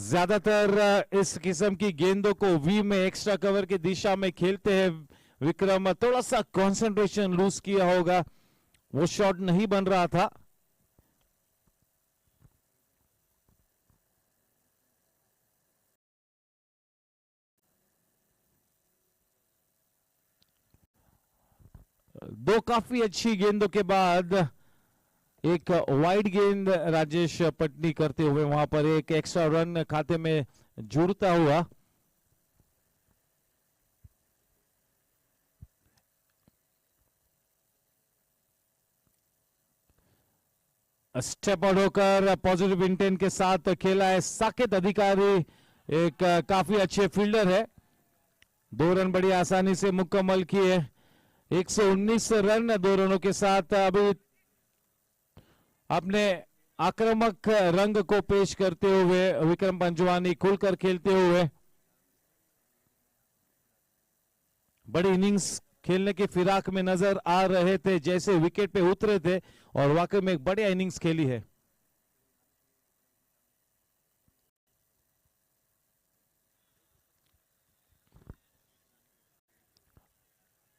ज्यादातर इस किस्म की गेंदों को वी में एक्स्ट्रा कवर की दिशा में खेलते हैं विक्रम। थोड़ा सा कंसंट्रेशन लूज किया होगा, वो शॉट नहीं बन रहा था। दो काफी अच्छी गेंदों के बाद एक वाइड गेंद राजेश पटनी करते हुए वहां पर एक एक्स्ट्रा रन खाते में जुड़ता हुआ। स्टेप आउट होकर पॉजिटिव इंटेंट के साथ खेला है साकेत अधिकारी, एक काफी अच्छे फील्डर है। 2 रन बड़ी आसानी से मुकम्मल किए। 119 रन 2 रनों के साथ अभी अपने आक्रामक रंग को पेश करते हुए विक्रम पंजवानी खुलकर खेलते हुए बड़ी इनिंग्स खेलने की फिराक में नजर आ रहे थे, जैसे विकेट पे उतरे थे और वाकई में एक बढ़िया इनिंग्स खेली है।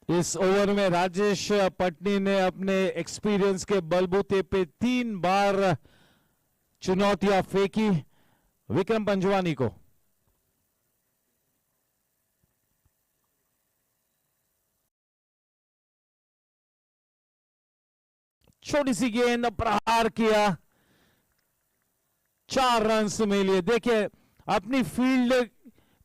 इस ओवर में राजेश पटनी ने अपने एक्सपीरियंस के बलबूते पे 3 बार चुनौतियां फेंकी विक्रम पंजवानी को। छोटी सी गेंद प्रहार किया, 4 रन में लिए। देखिए अपनी फील्ड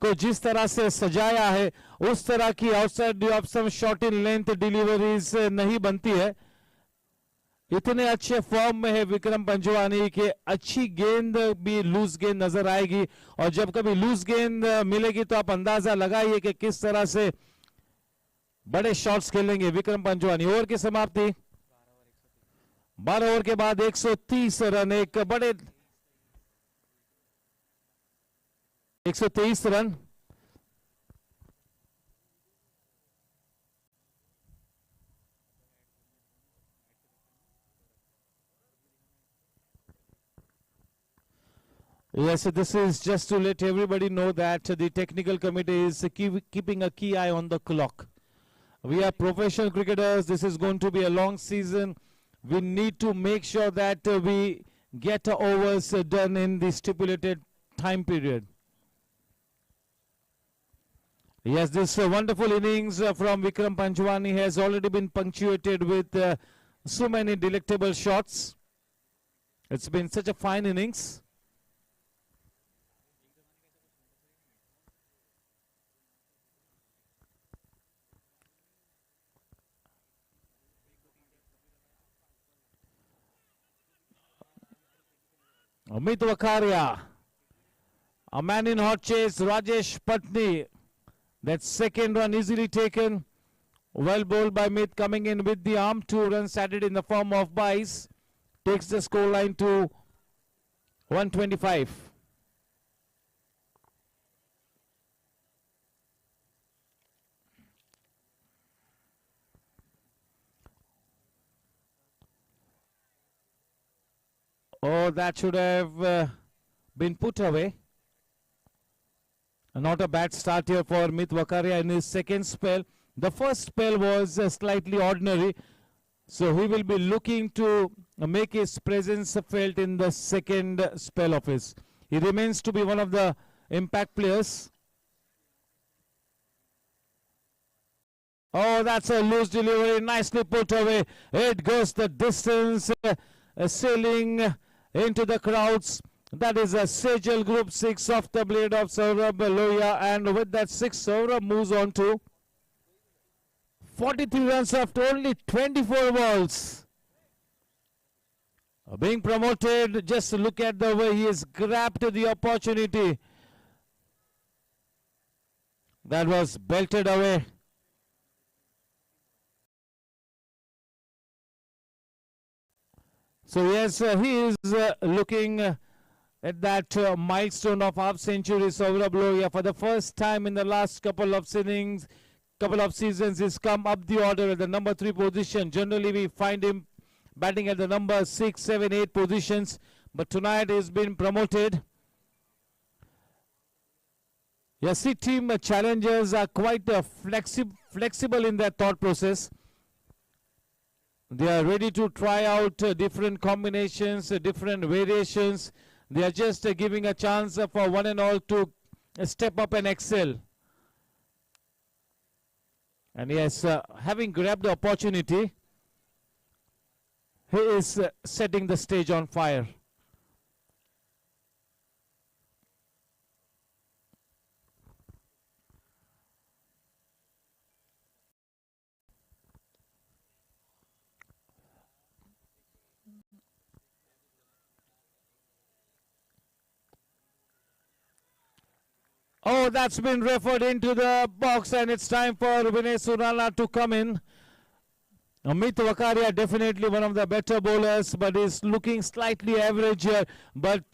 को जिस तरह से सजाया है उस तरह की outside of some short in length deliveries नहीं बनती है। इतने अच्छे फॉर्म में है विक्रम पंजवानी के अच्छी गेंद भी लूज गेंद नजर आएगी, और जब कभी लूज गेंद मिलेगी तो आप अंदाजा लगाइए कि किस तरह से बड़े शॉट्स खेलेंगे विक्रम पंजवानी। ओवर की समाप्ति 12 ओवर के बाद 130 रन, एक बड़े 123 run. Yes, this is just to let everybody know that the technical committee is keeping a key eye on the clock. We are professional cricketers. This is going to be a long season. We need to make sure that we get overs done in the stipulated time period. Yes, this wonderful innings from Vikram Panjwani has already been punctuated with so many delectable shots. It's been such a fine innings. Amit Wakaria, a man in hot chase, Rajesh Patni. That second run easily taken. Well bowled by Mit, coming in with the arm. 2 runs added in the form of byes. Takes the scoreline to 125. Oh, that should have been put away. Not a bad start here for Mit Wakaria in his second spell. The first spell was slightly ordinary, so he will be looking to make his presence felt in the second spell of his. He remains to be one of the impact players. Oh, that's a loose delivery, nicely put away. It goes the distance, sailing into the crowds. That is a Sejal Group 6 off the blade of Saurabh Loya, and with that 6, Saurabh moves on to 43 runs after only 24 balls. Being promoted, just look at the way he has grabbed the opportunity. That was belted away. So yes, he is looking at that milestone of half century. Saurabh Loya, for the first time in the last couple of seasons, he's come up the order at the number 3 position. Generally, we find him batting at the number 6, 7, 8 positions, but tonight he's been promoted. Yes, see, team challengers are quite flexible in their thought process. They are ready to try out different combinations, different variations. They are just giving a chance for one and all to step up and excel. And yes, having grabbed the opportunity, he is setting the stage on fire. Oh, that's been referred into the box, and it's time for Vinay Surala to come in. Amit Wakaria, definitely one of the better bowlers, but is looking slightly average here. But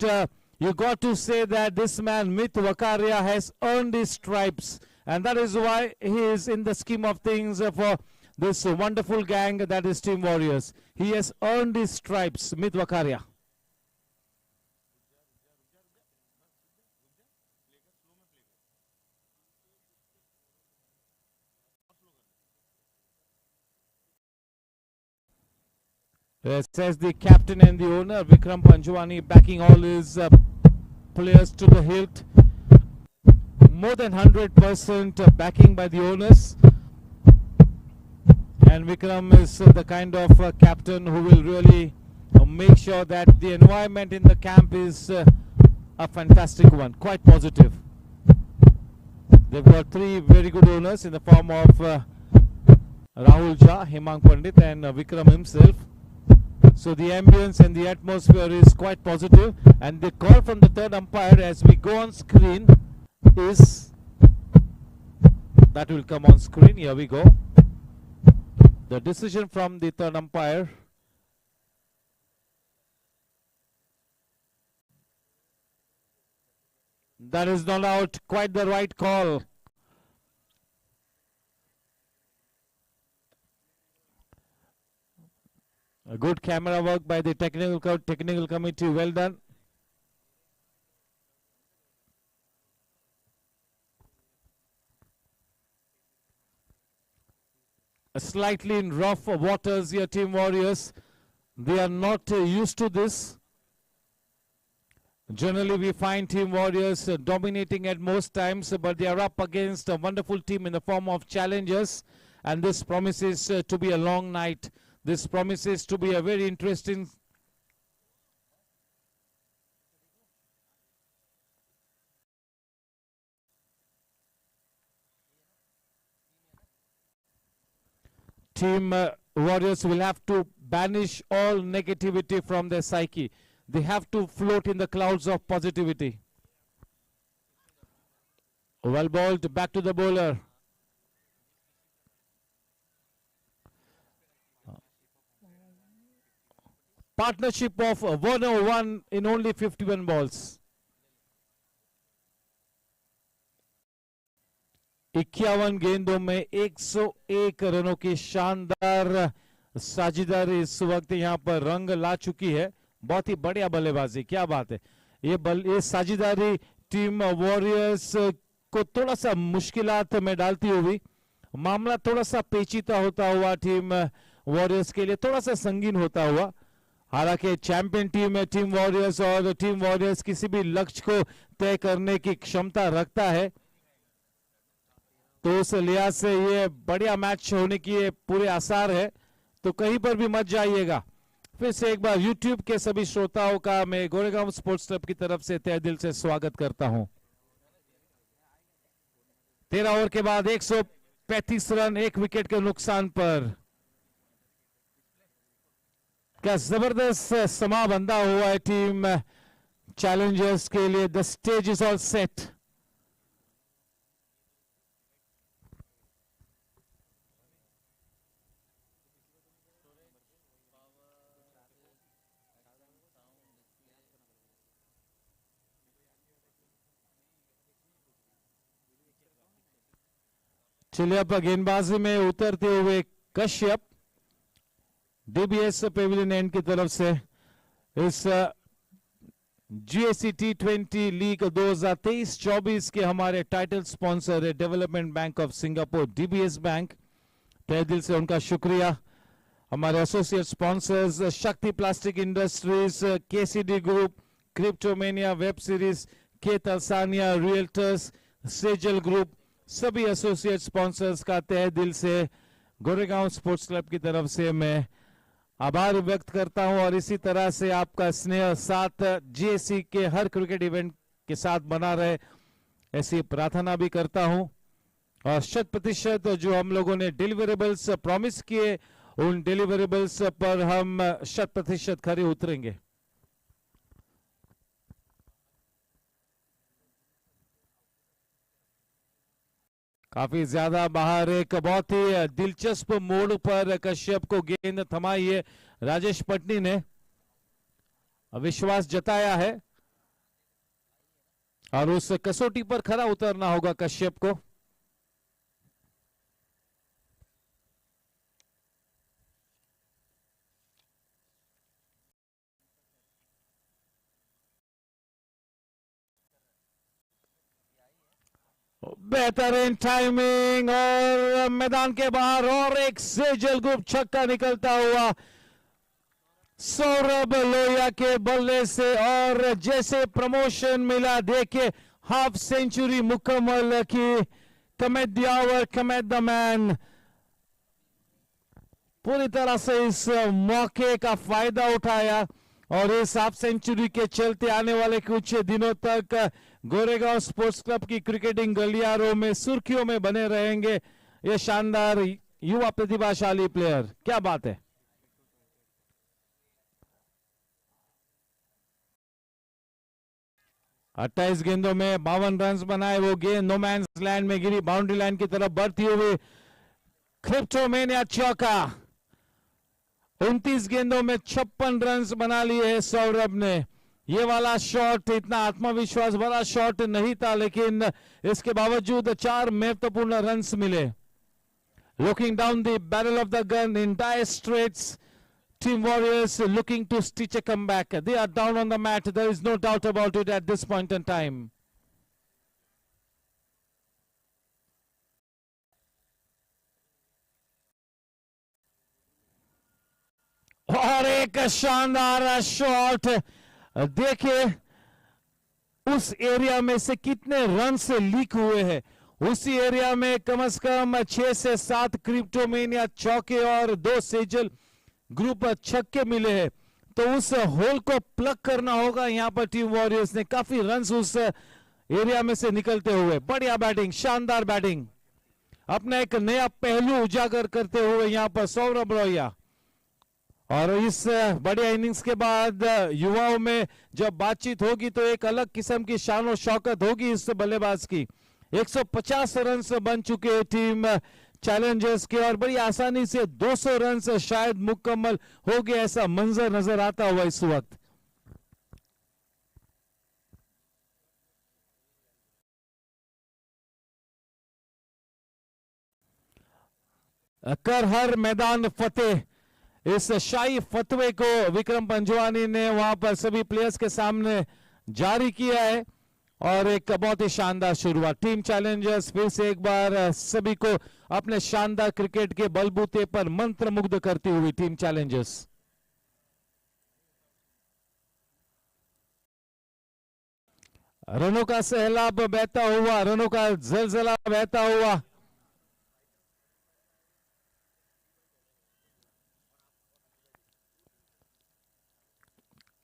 you got to say that this man, Amit Wakaria, has earned his stripes, and that is why he is in the scheme of things for this wonderful gang that is Team Warriors. He has earned his stripes, Amit Wakaria. Says the captain and the owner, Vikram Panjwani, backing all his players to the hilt. More than 100% backing by the owners. And Vikram is the kind of captain who will really make sure that the environment in the camp is a fantastic one, quite positive. They've got 3 very good owners in the form of Rahul Jha, Hemang Pandit, and Vikram himself. So the ambience and the atmosphere is quite positive, and the call from the third umpire as we go on screen is, that will come on screen. Here we go. The decision from the third umpire. That is not out. Quite the right call. A good camera work by the technical committee. Well done. Slightly in rough waters here, Team Warriors. They are not used to this. Generally, we find Team Warriors dominating at most times, but they are up against a wonderful team in the form of challengers, and this promises to be a long night. This promises to be a very interesting. Team Warriors will have to banish all negativity from their psyche. They have to float in the clouds of positivity. Well bowled, back to the bowler. Partnership of 101 in only 51 balls. 51 गेंदों में 101 रनों की शानदार साझेदारी इस वक्त यहाँ पर रंग ला चुकी है। बहुत ही बढ़िया बल्लेबाजी, क्या बात है। ये साझेदारी टीम वॉरियर्स को थोड़ा सा मुश्किलात में डालती हुई, मामला थोड़ा सा पेचीदा होता हुआ टीम वॉरियर्स के लिए थोड़ा सा संगीन होता हुआ। हालांकि चैंपियन टीम है टीम वॉरियर्स, और टीम वॉरियर्स किसी भी लक्ष्य को तय करने की क्षमता रखता है, तो उस लिहाज से ये बढ़िया मैच होने की पूरे आसार है। तो कहीं पर भी मत जाइएगा। फिर से एक बार YouTube के सभी श्रोताओं का मैं गोरेगांव स्पोर्ट्स क्लब की तरफ से तहे दिल से स्वागत करता हूं। 13 ओवर के बाद 135 रन, 1 विकेट के नुकसान पर। क्या जबरदस्त समा बंधा हुआ है टीम चैलेंजर्स के लिए। The stage is all set. चलिए अब गेंदबाजी में उतरते हुए कश्यप डीबीएस पेविलियन एंड की तरफ से इस जीएससी T20 लीग 2023-24 के हमारे टाइटल स्पॉन्सर है development bank of Singapore, DBS bank. तहे दिल से उनका शुक्रिया। हमारे associate sponsors Shakti plastic industries, KCD group, Cryptomania web series, K Talsania realtors, Sejal group, सभी एसोसिएट स्पॉन्सर्स का तहे दिल से गोरेगांव स्पोर्ट्स क्लब की तरफ से मैं आभार व्यक्त करता हूं। और इसी तरह से आपका स्नेह साथ जीएससी के हर क्रिकेट इवेंट के साथ बना रहे, ऐसी प्रार्थना भी करता हूं। और 100% जो हम लोगों ने डिलीवरेबल्स प्रॉमिस किए, उन डिलीवरेबल्स पर हम 100% खरे उतरेंगे। काफी ज्यादा बाहर एक बहुत ही दिलचस्प मोड़ पर कश्यप को गेंद थमाई है। राजेश पटनी ने विश्वास जताया है और उस कसौटी पर खरा उतरना होगा कश्यप को। बेहतरीन टाइमिंग और मैदान के बाहर और एक सेजल ग्रुप छक्का निकलता हुआ सौरभ लोहिया के बल्ले से, और जैसे प्रमोशन मिला, देखिए हाफ सेंचुरी मुकम्मल की। कमेट द आवर, कमेट द मैन। पूरी तरह से इस मौके का फायदा उठाया और इस हाफ सेंचुरी के चलते आने वाले कुछ दिनों तक गोरेगांव स्पोर्ट्स क्लब की क्रिकेटिंग गलियारों में सुर्खियों में बने रहेंगे ये शानदार युवा प्रतिभाशाली प्लेयर। क्या बात है। 28 गेंदों में 52 रन बनाए। वो गेंद नो मैंस लैंड में गिरी, बाउंड्री लाइन की तरफ बढ़ती हुई क्रिप्टोमेनिया चौका। 29 गेंदों में 56 रन बना लिए सौरभ ने। ये वाला शॉट इतना आत्मविश्वास वाला शॉट नहीं था, लेकिन इसके बावजूद 4 महत्वपूर्ण रन्स मिले। Looking down the barrel of the gun in dire straits, Team Warriors looking to stitch a comeback. They are down on the mat. There is no doubt about it at this point in time. और एक शानदार shot, देखिए उस area में से कितने run से leak हुए हैं। उसी एरिया में कम से कम 6 से 7 क्रिप्टोमेनिया चौके और 2 सेजल ग्रुप छक्के मिले हैं। तो उस होल को प्लग करना होगा यहाँ पर टीम वॉरियर्स ने। काफी रन्स उस एरिया में से निकलते हुए। बढ़िया बैटिंग, शानदार बैटिंग, अपना एक नया पहलू उजागर करते हुए यहाँ पर सौरभ रोया। और इस बढ़िया इनिंग्स के बाद युवाओं में जब बातचीत होगी तो एक अलग किस्म की शान और शौकत होगी इस बल्लेबाज की। 150 रन बन चुके टीम चैलेंजर्स के और बड़ी आसानी से 200 रन शायद मुकम्मल हो गया, ऐसा मंजर नजर आता हुआ इस वक्त। कर हर मैदान फतेह, इस शाही फतवे को विक्रम पंजवानी ने वहां पर सभी प्लेयर्स के सामने जारी किया है और एक बहुत ही शानदार शुरुआत। टीम चैलेंजर्स फिर से एक बार सभी को अपने शानदार क्रिकेट के बलबूते पर मंत्रमुग्ध करती हुई टीम चैलेंजर्स। रनों का सैलाब बहता हुआ, रनों का जलजला बहता हुआ।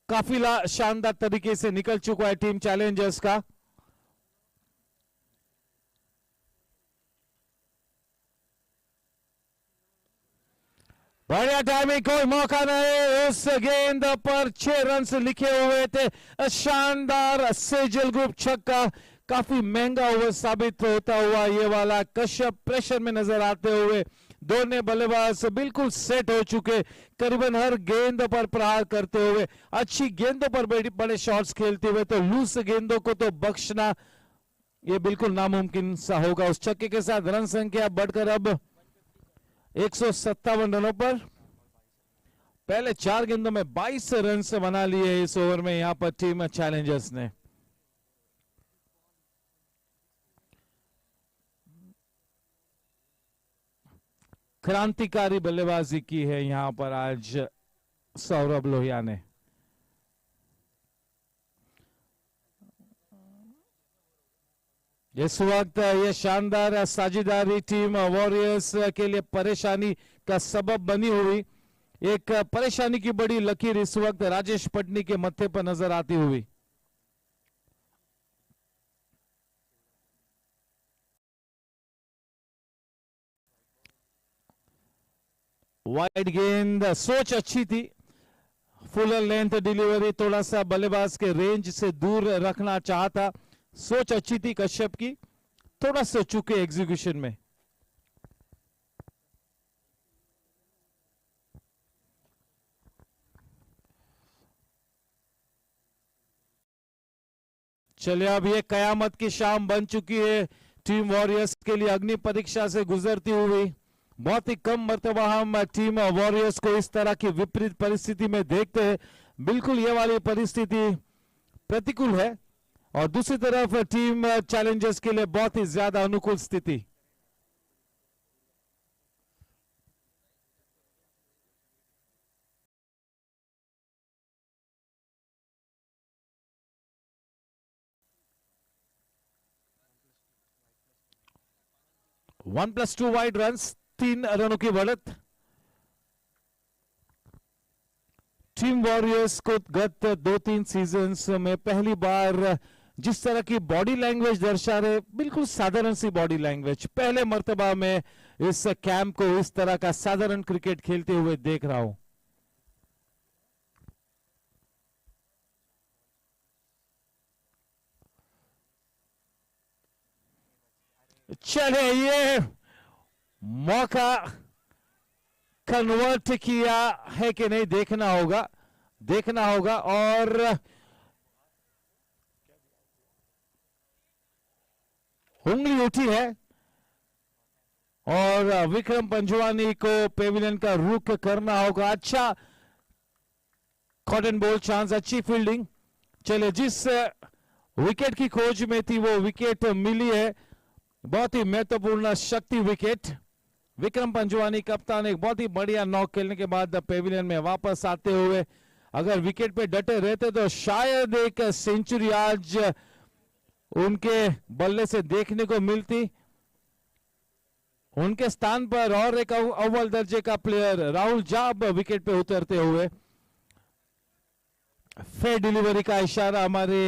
काफिला शानदार तरीके से निकल चुका है टीम चैलेंजर्स का। बढ़िया टाइमिंग, कोई मौका नहीं। उस गेंद पर 6 रन लिखे हुए थे। शानदार सेजल ग्रुप छक्का, काफी महंगा ओवर साबित होता हुआ ये वाला। कश्यप प्रेशर में नजर आते हुए, दोनों बल्लेबाज बिल्कुल सेट हो चुके, करीबन हर गेंद पर प्रहार करते हुए, अच्छी गेंदों पर बड़े शॉट्स खेलते हुए। तो लूज गेंदों को तो बख्शना ये बिल्कुल नामुमकिन सा होगा। उस छक्के के साथ रन संख्या बढ़कर अब 157 रनों पर। पहले 4 गेंदों में 22 रन से बना लिए इस ओवर में यहां पर टीम चैलेंजर्स ने। क्रांतिकारी बल्लेबाजी की है यहां पर आज सौरभ लोहिया ने। इस वक्त ये शानदार साझेदारी टीम वॉरियर्स के लिए परेशानी का सबब बनी हुई। एक परेशानी की बड़ी लकीर इस वक्त राजेश पटनी के मत्थे पर नजर आती हुई। वाइड गेंद, सोच अच्छी थी, फुल लेंथ डिलीवरी, थोड़ा सा बल्लेबाज के रेंज से दूर रखना चाहता। सोच अच्छी थी कश्यप की, थोड़ा सा चूके एग्जीक्यूशन में। चलिए, अब ये कयामत की शाम बन चुकी है टीम वॉरियर्स के लिए, अग्नि परीक्षा से गुजरती हुई। बहुत ही कम मर्तबा हम टीम वॉरियर्स को इस तरह की विपरीत परिस्थिति में देखते हैं। बिल्कुल ये वाली परिस्थिति प्रतिकूल है और दूसरी तरफ टीम चैलेंजर्स के लिए बहुत ही ज्यादा अनुकूल स्थिति। वन प्लस 2 वाइड रन, 3 रनों की बढ़त। टीम वॉरियर्स को गत 2-3 सीजन्स में पहली बार जिस तरह की बॉडी लैंग्वेज दर्शा रहे, बिल्कुल साधारण सी बॉडी लैंग्वेज, पहले मर्तबा में इस कैंप को इस तरह का साधारण क्रिकेट खेलते हुए देख रहा हूं। चले ये मौका कन्वर्ट किया है कि नहीं देखना होगा और उंगली उठी है और विक्रम पंजवानी को पेविलियन का रुख करना होगा। अच्छा कॉटन बॉल चांस, अच्छी फील्डिंग। चले जिस विकेट की खोज में थी वो विकेट मिली है, बहुत ही महत्वपूर्ण शक्ति विकेट। विक्रम पंजवानी कप्तान एक बहुत ही बढ़िया नॉक खेलने के बाद पेविलियन में वापस आते हुए अगर विकेट पे डटे रहते तो शायद एक सेंचुरी आज उनके बल्ले से देखने को मिलती। उनके स्थान पर और एक अव्वल दर्जे का प्लेयर राहुल जाब विकेट पे उतरते हुए। फेयर डिलीवरी का इशारा हमारे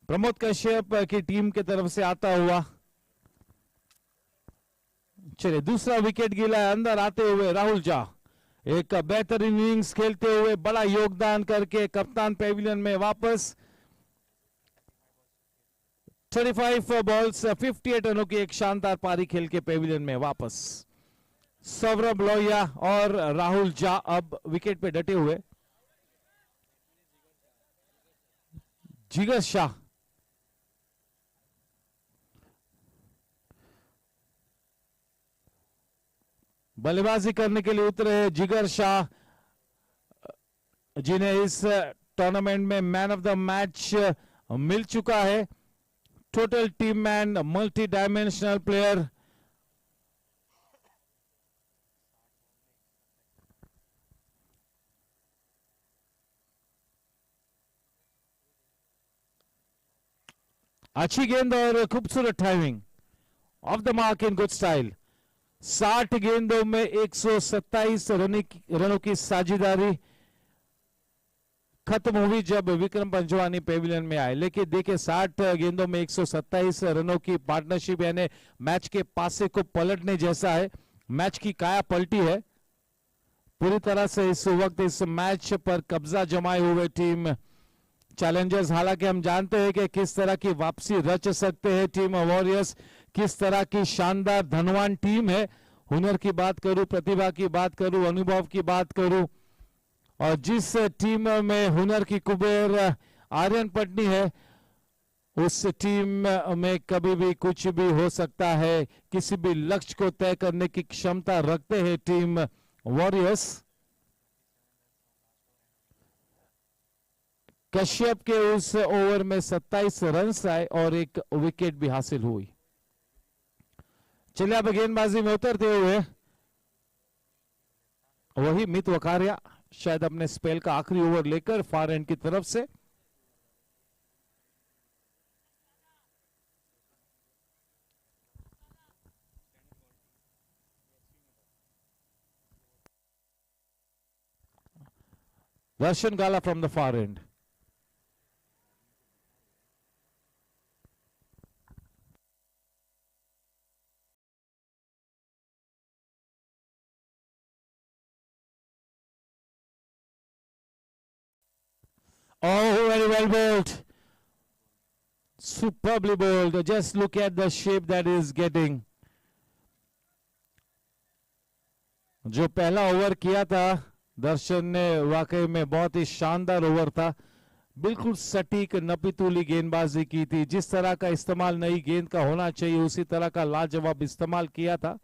प्रमोद कश्यप की टीम की तरफ से आता हुआ। चलिए दूसरा विकेट गिला है, अंदर आते हुए राहुल झा एक बेहतरीन इनिंग्स खेलते हुए बड़ा योगदान करके कप्तान पेविलियन में वापस। 35 बॉल्स 58 रनों की एक शानदार पारी खेल के पेविलियन में वापस। सौरभ लोहिया और राहुल झा अब विकेट पे डटे हुए। जिगर शाह बल्लेबाजी करने के लिए उतरे हैं जिगर शाह, जिन्हें इस टूर्नामेंट में मैन ऑफ द मैच मिल चुका है। Total team man, multi dimensional player. अच्छी गेंद और खूबसूरत timing, of the mark in good style. 60 गेंदों में 127 रनों की साझेदारी खत्म हुई जब विक्रम पंजवानी पेविलियन में आए। लेकिन देखिए 60 गेंदों में 127 रनों की पार्टनरशिप यानी मैच के पासे को पलटने जैसा है। मैच की काया पलटी है पूरी तरह से। इस वक्त इस मैच पर कब्जा जमाए हुए टीम चैलेंजर्स, हालांकि हम जानते हैं कि किस तरह की वापसी रच सकते हैं टीम वॉरियर्स, किस तरह की शानदार धनवान टीम है। हुनर की बात करूं, प्रतिभा की बात करूं, अनुभव की बात करूं, और जिस टीम में हुनर की कुबेर आर्यन पटनी है उस टीम में कभी भी कुछ भी हो सकता है। किसी भी लक्ष्य को तय करने की क्षमता रखते हैं टीम वॉरियर्स। कश्यप के उस ओवर में 27 रन आए और एक विकेट भी हासिल हुई। चलिए अब गेंदबाजी में उतरते हुए वही मित वकारिया शायद अपने स्पेल का आखिरी ओवर लेकर फार एंड की तरफ से। Darshan Gala from the far end. Oh, very well bowled. Superbly bowled. Just look at the shape that is getting. जो पहला ओवर किया था दर्शन ने वाकई में बहुत ही शानदार ओवर था। बिल्कुल सटीक नपीतुली गेंदबाजी की थी। जिस तरह का इस्तेमाल नई गेंद का होना चाहिए उसी तरह का लाजवाब इस्तेमाल किया था।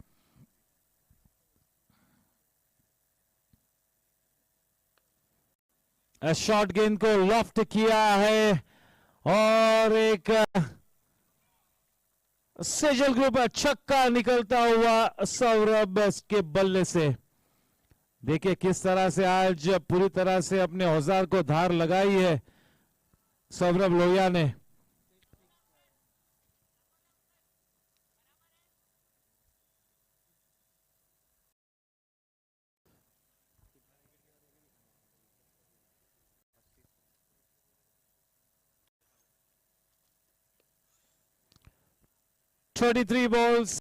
शॉर्ट गेंद को लॉफ्ट किया है और एक सेजल ग्रुप छक्का निकलता हुआ सौरभ के बल्ले से। देखिए किस तरह से आज पूरी तरह से अपने औजार को धार लगाई है सौरभ लोहिया ने। "23 balls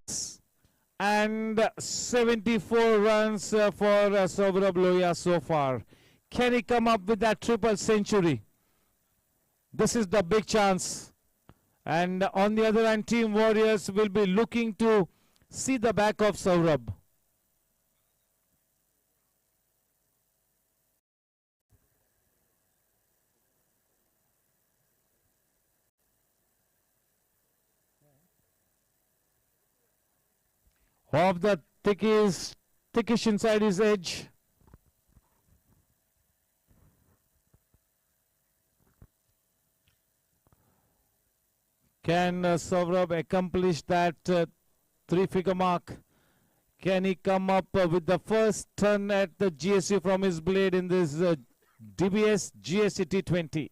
and 74 runs for Saurabh Lohia so far. Can he come up with that triple century? This is the big chance. And on the other hand, Team Warriors will be looking to see the back of Saurabh. Off the thickish inside his edge. Can Saurabh accomplish that three-figure mark? Can he come up with the first turn at the GSC from his blade in this DBS GSC T20?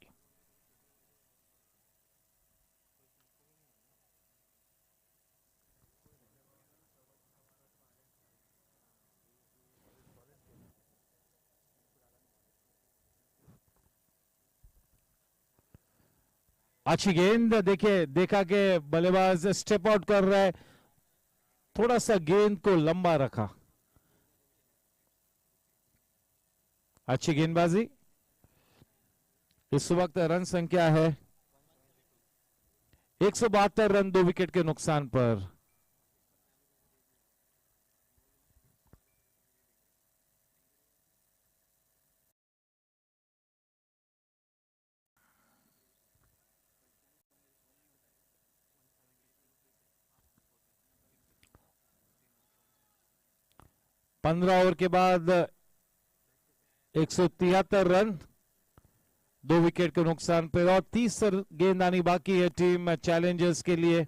अच्छी गेंद देखा कि बल्लेबाज step out कर रहा है, थोड़ा सा गेंद को लंबा रखा. अच्छी गेंदबाजी. इस वक्त रन संख्या है 172 रन 2 विकेट के नुकसान पर. पंद्रह ओवर के बाद 173 रन 2 विकेट के नुकसान पर और 30 गेंद आनी बाकी है टीम चैलेंजर्स के लिए.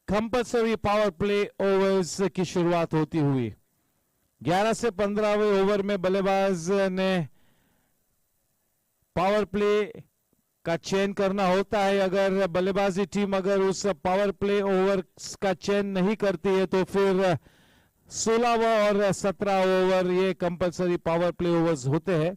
कंपल्सरी पावर प्ले ओवर्स की शुरुआत होती हुई 11 से 15वें ओवर में बल्लेबाज ने पावर प्ले का चयन करना होता है. अगर बल्लेबाजी टीम अगर उस पावर प्ले ओवर का चयन नहीं करती है तो फिर 16वां और 17 ओवर ये कंपल्सरी पावर प्ले ओवर्स होते हैं.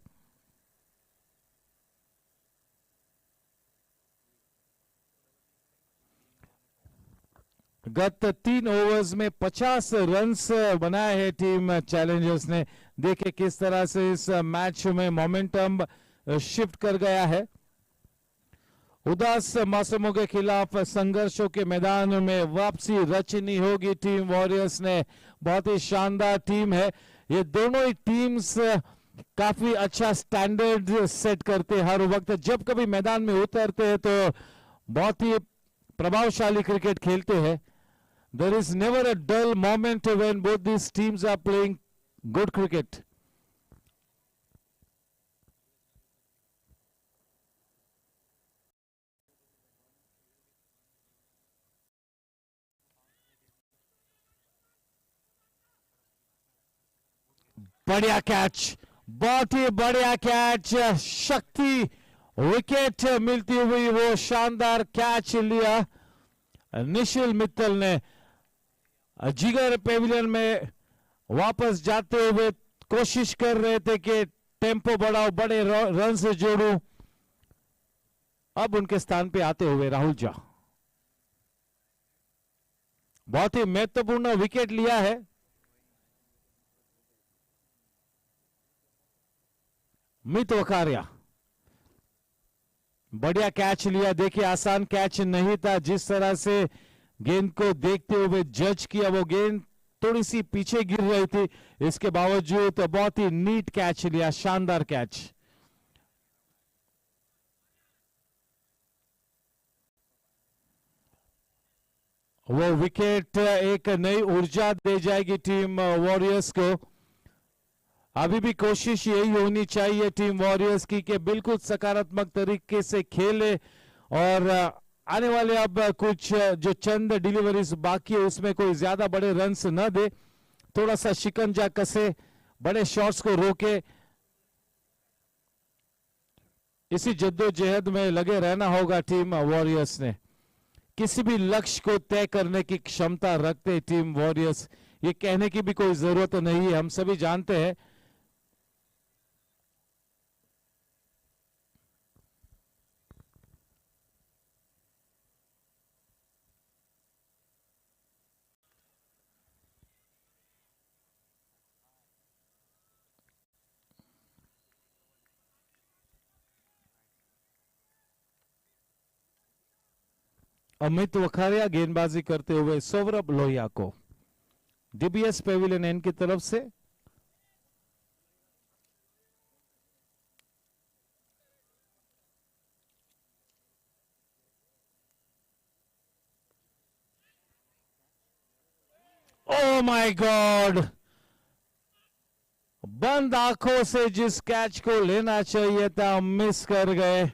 गत 3 ओवर्स में 50 रन्स बनाए हैं टीम चैलेंजर्स ने. देखे किस तरह से इस मैच में मोमेंटम शिफ्ट कर गया है. उदास मौसमों के खिलाफ संघर्षों के मैदान में वापसी रचनी होगी टीम वॉरियर्स ने. बहुत ही शानदार टीम है. ये दोनों ही टीम्स काफी अच्छा स्टैंडर्ड सेट करते हर वक्त. जब कभी मैदान में उतरते हैं तो बहुत ही प्रभावशाली क्रिकेट खेलते हैं. There is never a dull moment when both these teams are playing good cricket. बढ़िया कैच, बहुत ही बढ़िया कैच. शक्ति विकेट मिलती हुई वो शानदार कैच लिया निशिल मित्तल ने. जिगर पेविलियन में वापस जाते हुए कोशिश कर रहे थे कि टेम्पो बढ़ाओ, बड़े रन से जोड़ूं. अब उनके स्थान पे आते हुए राहुल झा बहुत ही महत्वपूर्ण विकेट लिया है. मित वकारिया बढ़िया कैच लिया. देखिए आसान कैच नहीं था. जिस तरह से गेंद को देखते हुए जज किया, वो गेंद थोड़ी सी पीछे गिर रही थी, इसके बावजूद तो बहुत ही नीट कैच लिया. शानदार कैच. वो विकेट एक नई ऊर्जा दे जाएगी टीम वॉरियर्स को. अभी भी कोशिश यही होनी चाहिए टीम वॉरियर्स की कि बिल्कुल सकारात्मक तरीके से खेले और आने वाले अब कुछ जो चंद डिलीवरीज बाकी है उसमें कोई ज्यादा बड़े रन्स न दे. थोड़ा सा शिकंजा कसे, बड़े शॉट्स को रोके. इसी जद्दोजहद में लगे रहना होगा टीम वॉरियर्स ने. किसी भी लक्ष्य को तय करने की क्षमता रखते टीम वॉरियर्स. ये कहने की भी कोई जरूरत नहीं है, हम सभी जानते हैं. अमित वखारिया गेंदबाजी करते हुए सौरभ लोहिया को। डीबीएस पेविलियन एन की तरफ से ओ माय गॉड, बंद आंखों से जिस कैच को लेना चाहिए था मिस कर गए।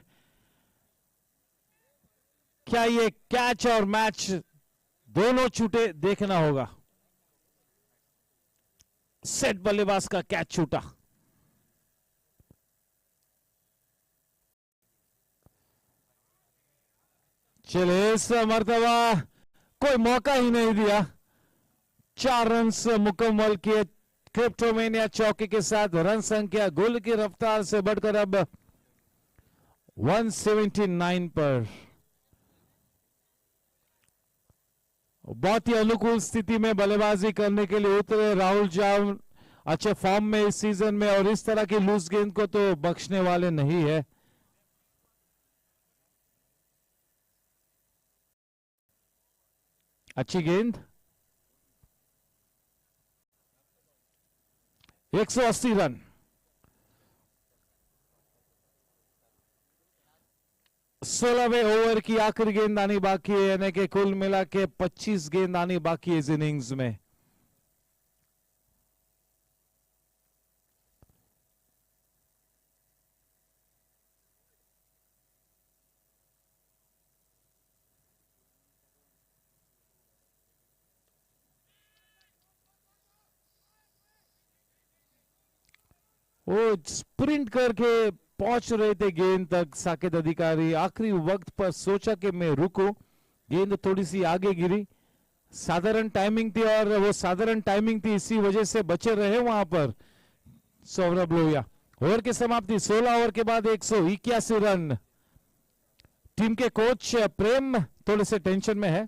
क्या ये कैच और मैच दोनों छूटे? देखना होगा। सेट बल्लेबाज का कैच छूटा। चले, इस मर्तबा कोई मौका ही नहीं दिया। 4 रन मुकम्मल किए क्रिप्टोमेनिया चौकी के साथ। रन संख्या गोल की रफ्तार से बढ़कर अब 179 पर। बहुत ही अनुकूल स्थिति में बल्लेबाजी करने के लिए उतरे राहुल जाव, अच्छे फॉर्म में इस सीजन में, और इस तरह की लूज गेंद को तो बख्शने वाले नहीं है। अच्छी गेंद, 180 रन। सोलहवें ओवर की आखिरी गेंद आनी बाकी है, यानी कि कुल मिला के 25 गेंद आनी बाकी है इस इनिंग्स में। वो स्प्रिंट करके पहुंच रहे थे गेंद तक साकेत अधिकारी। आखिरी वक्त पर सोचा कि मैं रुकूं, गेंद थोड़ी सी आगे गिरी। साधारण टाइमिंग थी, और वो साधारण टाइमिंग थी, इसी वजह से बचे रहे वहां पर सौरभ लोहिया। ओवर की समाप्ति 16 ओवर के बाद 181 रन। टीम के कोच प्रेम थोड़े से टेंशन में है।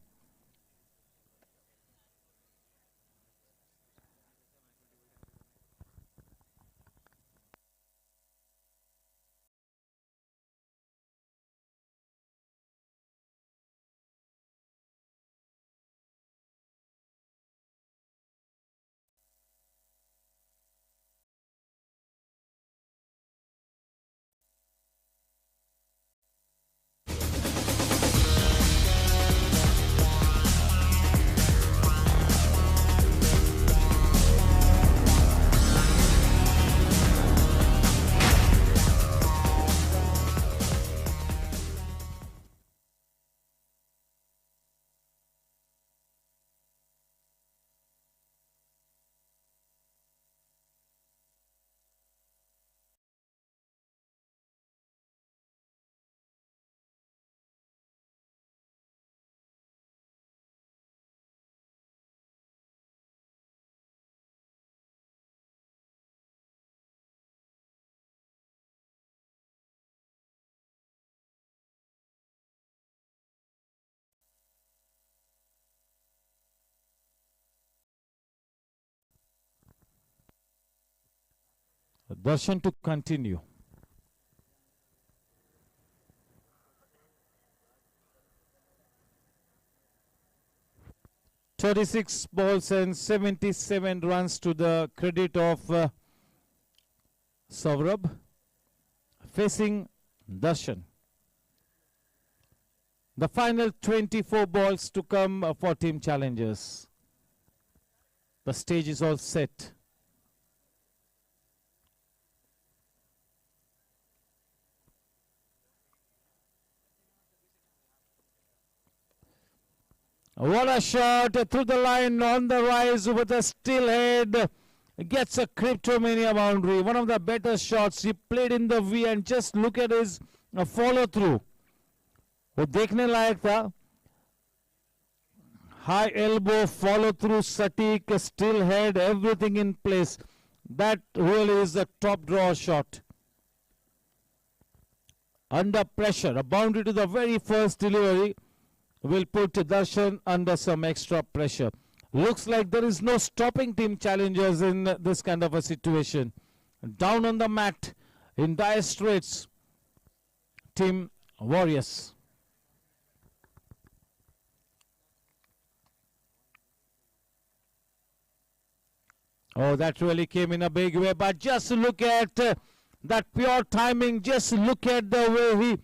Darshan to continue. "36 balls and 77 runs to the credit of Saurabh facing Darshan. The final 24 balls to come for team challengers. The stage is all set. What a shot through the line on the rise with a still head. Gets a Cryptomania boundary. One of the better shots. He played in the V, and just look at his follow through. वो देखने लायक था. High elbow, follow through, Satik, still head, everything in place. That really is a top draw shot. Under pressure, a boundary to the very first delivery will put Darshan under some extra pressure. Looks like there is no stopping team challengers in this kind of a situation. Down on the mat, in dire straits, team Warriors. Oh, that really came in a big way. But just look at that pure timing. Just look at the way he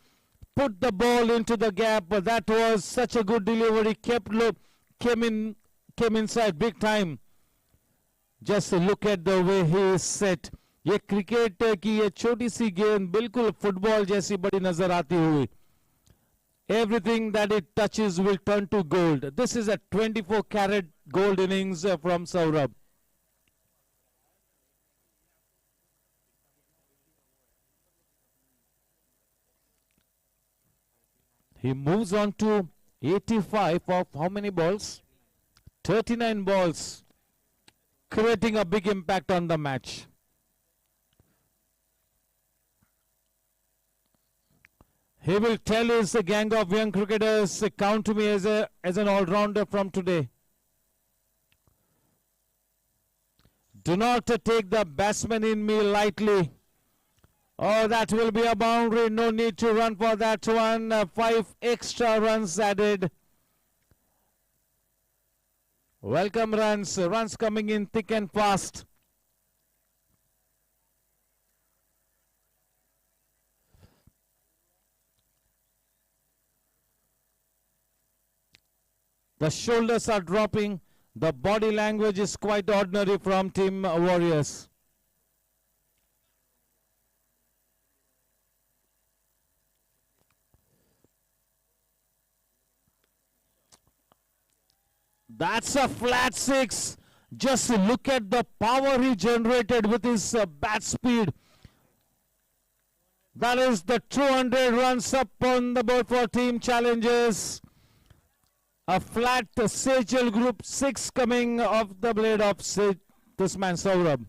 put the ball into the gap. That was such a good delivery. Kept low, came inside big time. Just look at the way he is set. ये cricket की ये छोटी सी गेंद बिल्कुल football जैसी बड़ी नजर आती हुई. Everything that it touches will turn to gold. This is a 24-carat gold innings from Saurabh. He moves on to 85 of how many balls? 39 balls, creating a big impact on the match. He will tell his gang of young cricketers, count me as an all-rounder from today. Do not take the batsman in me lightly. Oh, that will be a boundary. No need to run for that one. 5 extra runs added. Welcome runs. Runs coming in thick and fast. The shoulders are dropping. The body language is quite ordinary from Team Warriors. That's a flat 6. Just look at the power he generated with his bat speed. That is the 200 runs up on the board for Team Challengers. A flat Sejal Group 6 coming off the blade of this man Saurabh.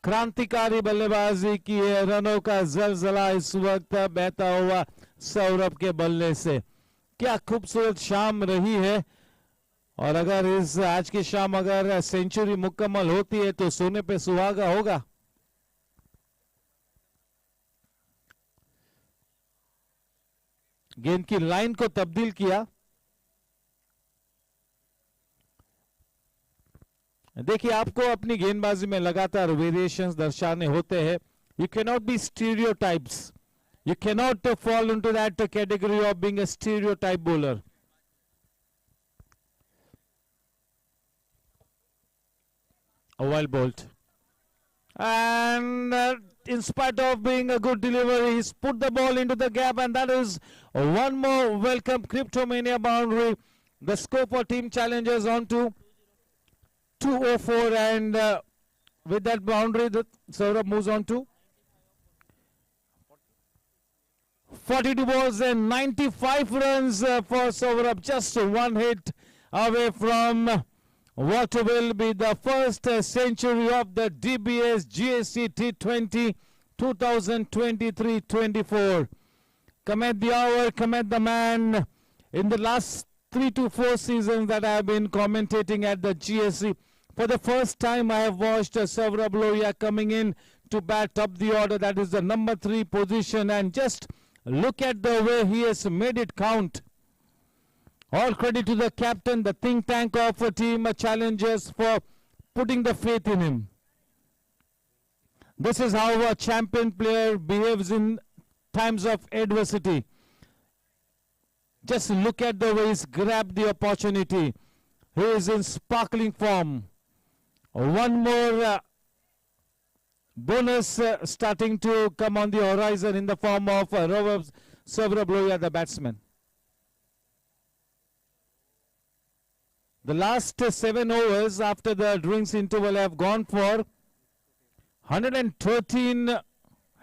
क्रांतिकारी बल्लेबाजी की है. रनों का जलजला इस वक्त बहता हुआ सौरभ के बल्ले से. क्या खूबसूरत शाम रही है. और अगर इस आज की शाम अगर सेंचुरी मुकम्मल होती है तो सोने पे सुहागा होगा. गेंद की लाइन को तब्दील किया. देखिए आपको अपनी गेंदबाजी में लगातार वेरिएशंस दर्शाने होते हैं. You can not be stereotypes. You can not fall into that category of being a stereotype bowler. A wild bolt. And in spite of being a good delivery, he's put the ball into the gap, and that is one more welcome Cryptomania boundary. The score for Team Challengers on to 204, and with that boundary, Saurabh moves on to 42 balls and 95 runs for Saurabh. Just one hit away from what will be the first century of the DBS GSC T20 2023-24. Come at the hour, come at the man. In the last 3 to 4 seasons that I have been commentating at the GSC, for the first time I have watched Saurabh Lohia coming in to bat up the order. That is the number 3 position, and just look at the way he has made it count. All credit to the captain, the think tank of Team Challengers for putting the faith in him. This is how a champion player behaves in times of adversity. Just look at the way he's grabbed the opportunity. He is in sparkling form. One more bonus starting to come on the horizon in the form of Saurabh Lohia, the batsman. The last 7 overs after the drinks interval have gone for 113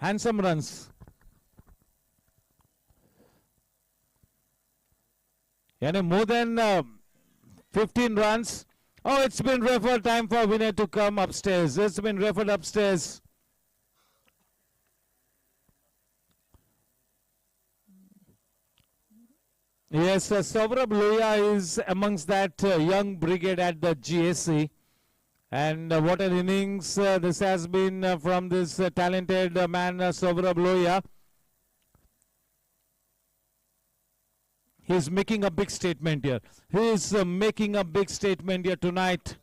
handsome runs. Yani more than 15 runs. Oh, it's been referred. Time for Vinay to come upstairs. It's been referred upstairs. Yes, Saurabh Lohia is amongst that young brigade at the GSC. And what an innings this has been from this talented man, Saurabh Lohia. He's making a big statement here. He is making a big statement here tonight.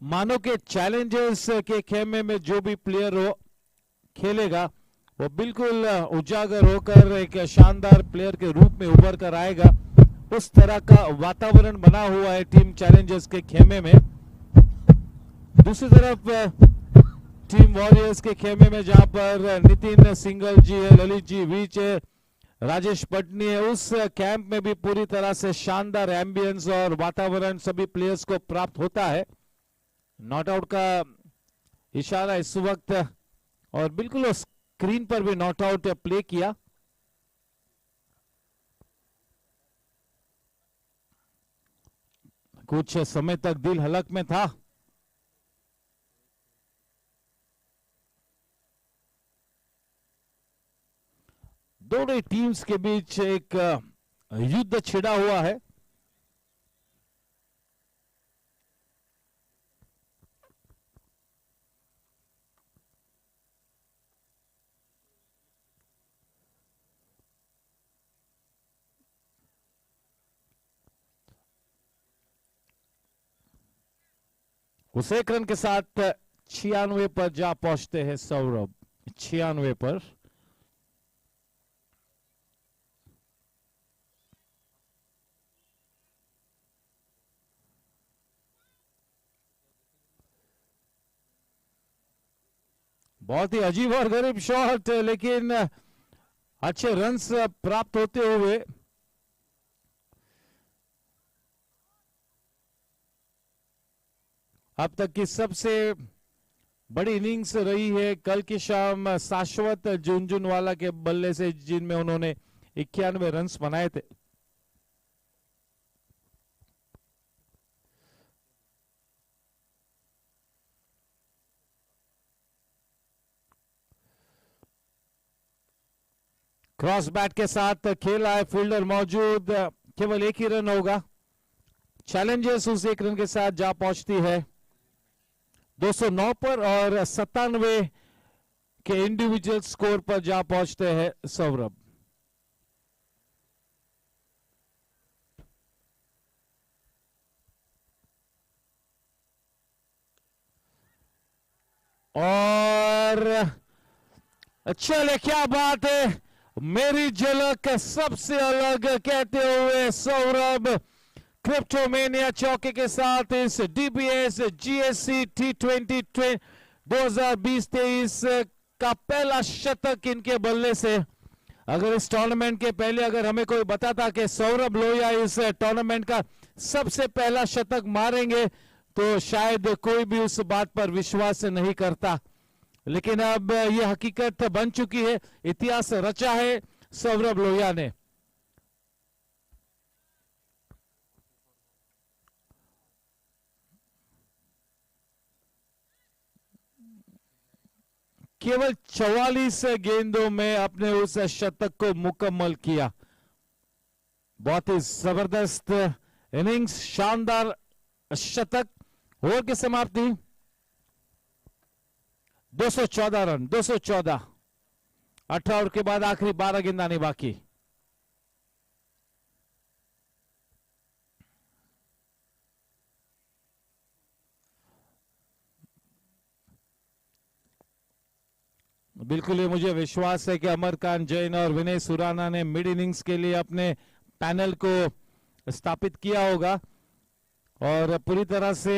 मानो के Challengers के खेमे में जो भी player हो खेलेगा वो बिल्कुल उजागर होकर एक शानदार प्लेयर के रूप में उभर कर आएगा। उस तरह का वातावरण बना हुआ है टीम चैलेंजर्स के खेमे में। दूसरी तरफ टीम वॉरियर्स के खेमे में जहां पर नितिन सिंगल जी है, ललित जी वीच है, राजेश पटनी है, उस कैंप में भी पूरी तरह से शानदार एम्बियंस और वातावरण सभी प्लेयर्स को प्राप्त होता है। नॉट आउट का इशारा इस वक्त और बिल्कुल स्क्रीन पर भी नॉट आउट प्ले किया। कुछ समय तक दिल हलक में था। दोनों टीम्स के बीच एक युद्ध छिड़ा हुआ है। उस एक रन के साथ 96 पर जा पहुंचते हैं सौरभ। 96 पर बहुत ही अजीब और गरीब शॉट, लेकिन अच्छे रन्स प्राप्त होते हुए अब तक की सबसे बड़ी इनिंग्स रही है कल की शाम शाश्वत झुनझुनवाला के बल्ले से, जिनमें उन्होंने 91 रन्स बनाए थे। क्रॉस बैट के साथ खेला है, फील्डर मौजूद, केवल एक ही रन होगा। चैलेंजर्स उस एक रन के साथ जा पहुंचती है 209 पर और 97 के इंडिविजुअल स्कोर पर जा पहुंचते हैं सौरभ। और चले, क्या बात है, मेरी झलक सबसे अलग कहते हुए सौरभ क्रिप्टोमेनिया चौके के साथ इस डीबीएस जीएससी T20 2020-23 का पहला शतक इनके बल्ले से। अगर इस टूर्नामेंट के पहले अगर हमें कोई बताता कि सौरभ लोहिया इस टूर्नामेंट का सबसे पहला शतक मारेंगे तो शायद कोई भी उस बात पर विश्वास नहीं करता, लेकिन अब यह हकीकत बन चुकी है। इतिहास रचा है सौरभ लोहिया ने। केवल 44 गेंदों में अपने उस शतक को मुकम्मल किया। बहुत ही जबरदस्त इनिंग्स, शानदार शतक। ओवर की समाप्ति 214 रन, 214। 18 ओवर के बाद आखिरी 12 गेंद आनी बाकी। बिल्कुल, ये मुझे विश्वास है कि अमरकांत जैन और विनय सुराना ने मिड इनिंग्स के लिए अपने पैनल को स्थापित किया होगा और पूरी तरह से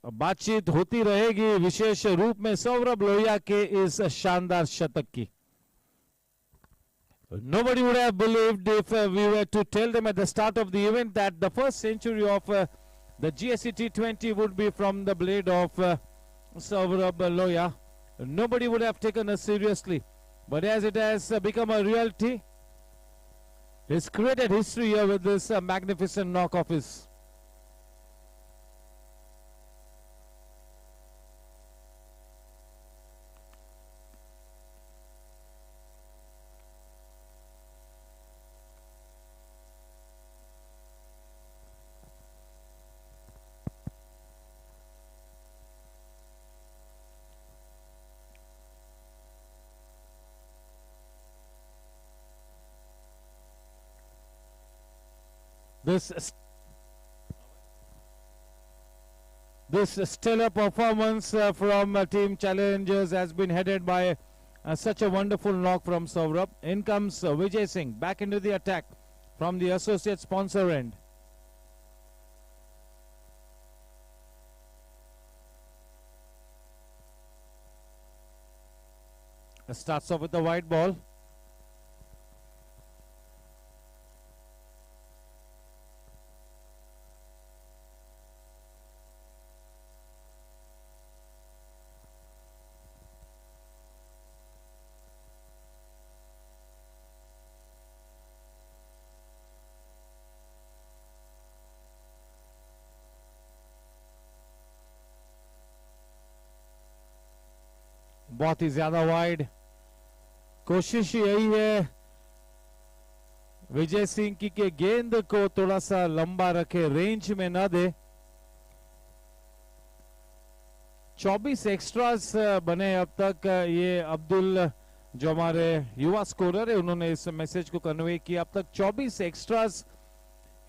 बातचीत होती रहेगी, विशेष रूप में सौरभ लोहिया के इस शानदार शतक की। Nobody would have believed if we were to tell them at the start of the event that the first century of the GSC T20 would be from the blade of Saurabh Lohia. Nobody would have taken us seriously, but as it has become a reality, he's created history here with this magnificent knock of his. This This stellar performance from Team Challengers has been headed by such a wonderful knock from Saurabh. In comes Vijay Singh back into the attack from the associate sponsor end. Starts off with the white ball. बहुत ही ज्यादा wide. कोशिश यही है विजय सिंह की कि गेंद को थोड़ा सा लंबा रखे, रेंज में ना दे. 24 एक्स्ट्रास बने अब तक. ये अब्दुल जो हमारे युवा स्कोरर है उन्होंने इस मैसेज को कन्वे किया. अब तक 24 एक्स्ट्रास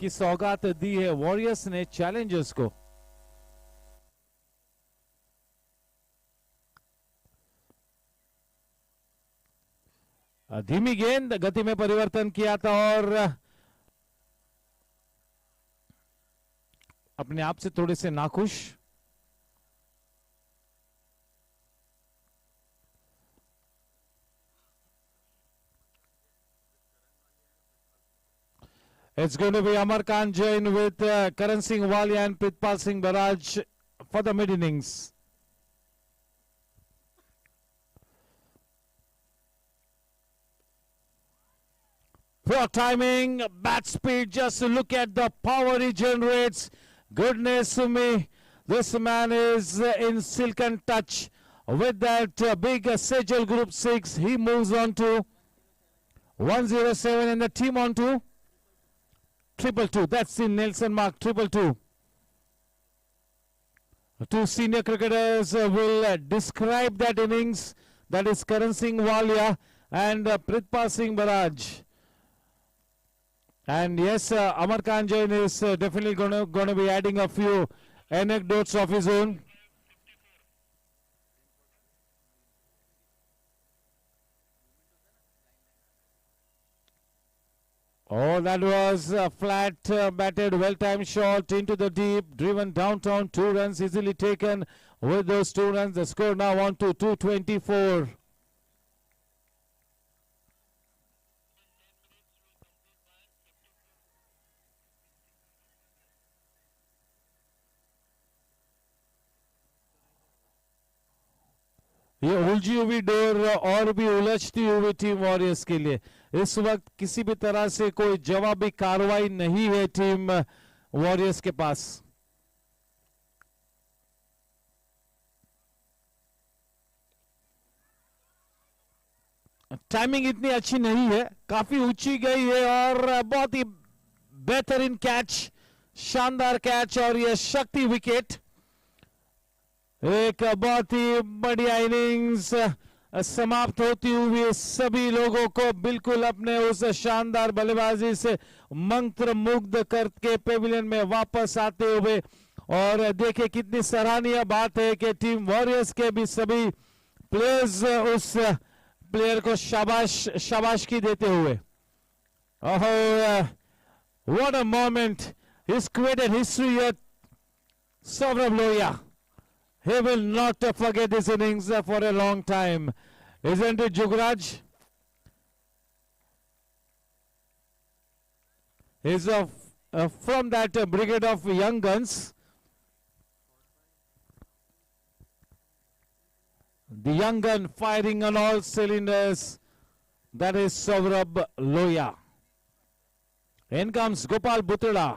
की सौगात दी है वॉरियर्स ने चैलेंजर्स को. धीमी गेंद, गति में परिवर्तन किया था और अपने आप से थोड़े से नाखुश. It's going to be Amar Khan Jain with Karan Singh Walia and Pritpal Singh Baraj for the mid innings. Poor timing, bat speed, just look at the power he generates. Goodness me, this man is in silken touch with that big Sejal Group 6. He moves on to 107 and the team on to 222. That's the Nelson mark, 222. Two senior cricketers will describe that innings. That is Karan Singh Walia and Pritpal Singh Baraj. And yes, Amar Khan Jain is definitely going to be adding a few anecdotes of his own. Oh, that was a flat batted, well-timed shot into the deep, driven downtown. 2 runs easily taken. With those 2 runs, the score now on to 224. ये उलझी हुई door और भी उलझती हुई team warriors के लिए इस वक्त किसी भी तरह से कोई जवाबी कार्रवाई नहीं है टीम वॉरियर्स के पास. टाइमिंग इतनी अच्छी नहीं है, काफी ऊंची गई है और बहुत ही बेहतरीन कैच, शानदार कैच और यह शक्ति विकेट. एक बहुत ही बढ़िया इनिंग्स समाप्त होती हुई सभी लोगों को बिल्कुल अपने उस शानदार बल्लेबाजी से मंत्र मुग्ध करके पेविलियन में वापस आते हुए. और देखिए कितनी सराहनीय बात है कि टीम वॉरियर्स के भी सभी प्लेयर्स उस प्लेयर को शाबाशी देते हुए. Oh, what a moment. He's created history at Saurabh Lohia. He will not forget this innings for a long time. Isn't it, Jugraj? He's from that brigade of young guns. The young gun firing on all cylinders. That is Saurabh Lohia. In comes Gopal Butala.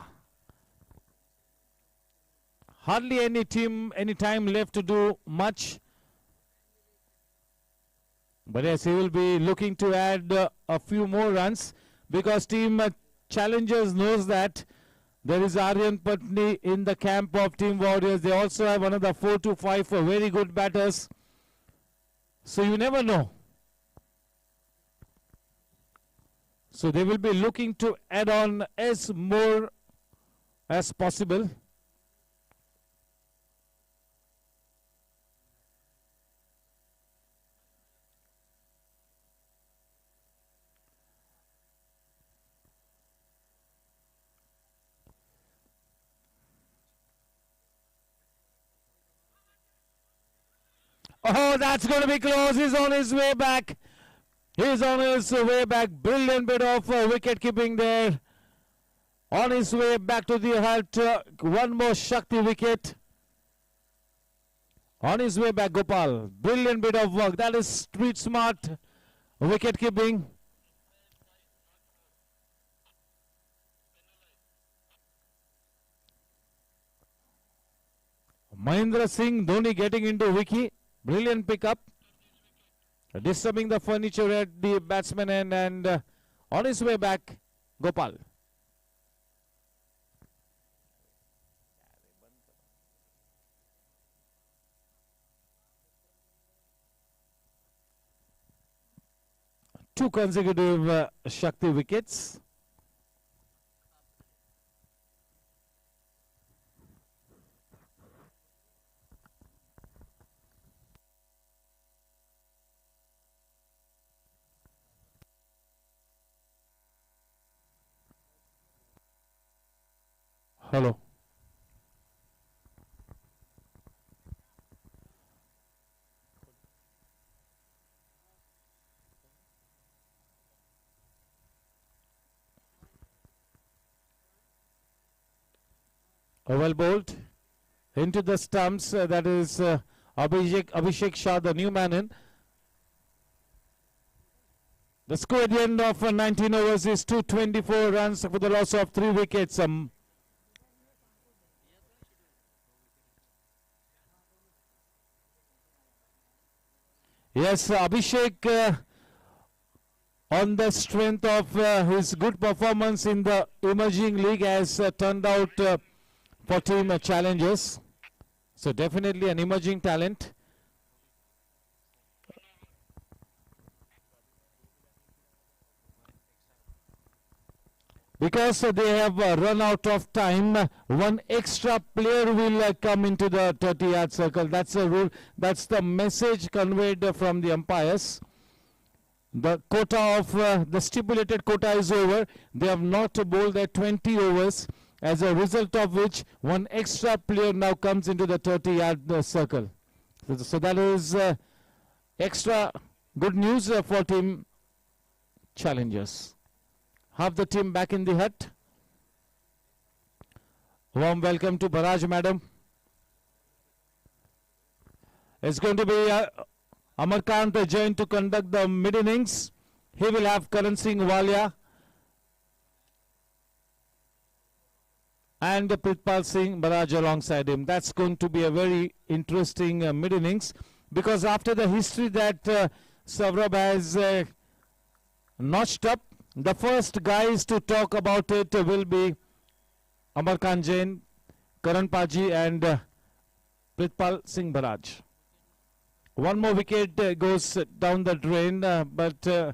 Hardly any time left to do much. But yes, he will be looking to add a few more runs because team Challengers knows that there is Aryan Patni in the camp of Team Warriors. They also have another 4 to 5 very good batters. So you never know. So they will be looking to add on as more as possible. Oh, that's going to be close. He's on his way back. He's on his way back. Brilliant bit of wicket keeping there. On his way back to the hut. One more Shakti wicket. On his way back, Gopal. Brilliant bit of work. That is street smart wicket keeping. Mahendra Singh Dhoni getting into wicket. Brilliant pickup. Disturbing the furniture at the batsman end, and on his way back, Gopal. Two consecutive Shakti wickets. Hello. Well bowled into the stumps. That is Abhishek Shah, the new man in. The score at the end of 19 overs is 224 runs for the loss of 3 wickets. Yes, Abhishek, on the strength of his good performance in the emerging league, has turned out for team challenges. So definitely an emerging talent. Because they have run out of time, one extra player will come into the 30-yard circle. That's the rule. That's the message conveyed from the umpires. The quota of the stipulated quota is over. They have not bowled their 20 overs, as a result of which one extra player now comes into the 30-yard circle. So that is extra good news for team challengers. Half the team back in the hut. Warm welcome to Baraj madam. It's going to be Amarkant Jain to conduct the mid innings. He will have Karan Singh Walia and Pritpal Singh Baraj alongside him. That's going to be a very interesting mid innings, because after the history that Savrab has notched up, the first guys to talk about it will be Amarkant Jain, Karan Paji and Pritpal Singh Baraj. One more wicket goes down the drain, but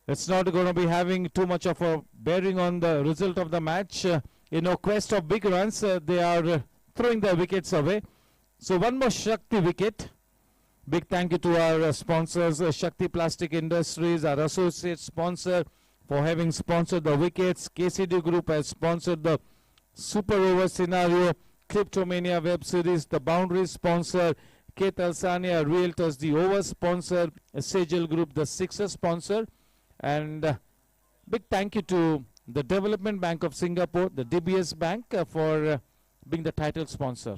it's not going to be having too much of a bearing on the result of the match. In a quest of big runs, they are throwing their wickets away. So one more Shakti wicket. Big thank you to our sponsors, Shakti Plastic Industries, our associate sponsor, for having sponsored the wickets. KCD Group has sponsored the Super Over scenario, Cryptomania web series, the boundary sponsor, K. Talsania Realtors, the over sponsor, Sejal Group, the sixer sponsor, and big thank you to the Development Bank of Singapore, the DBS Bank, for being the title sponsor.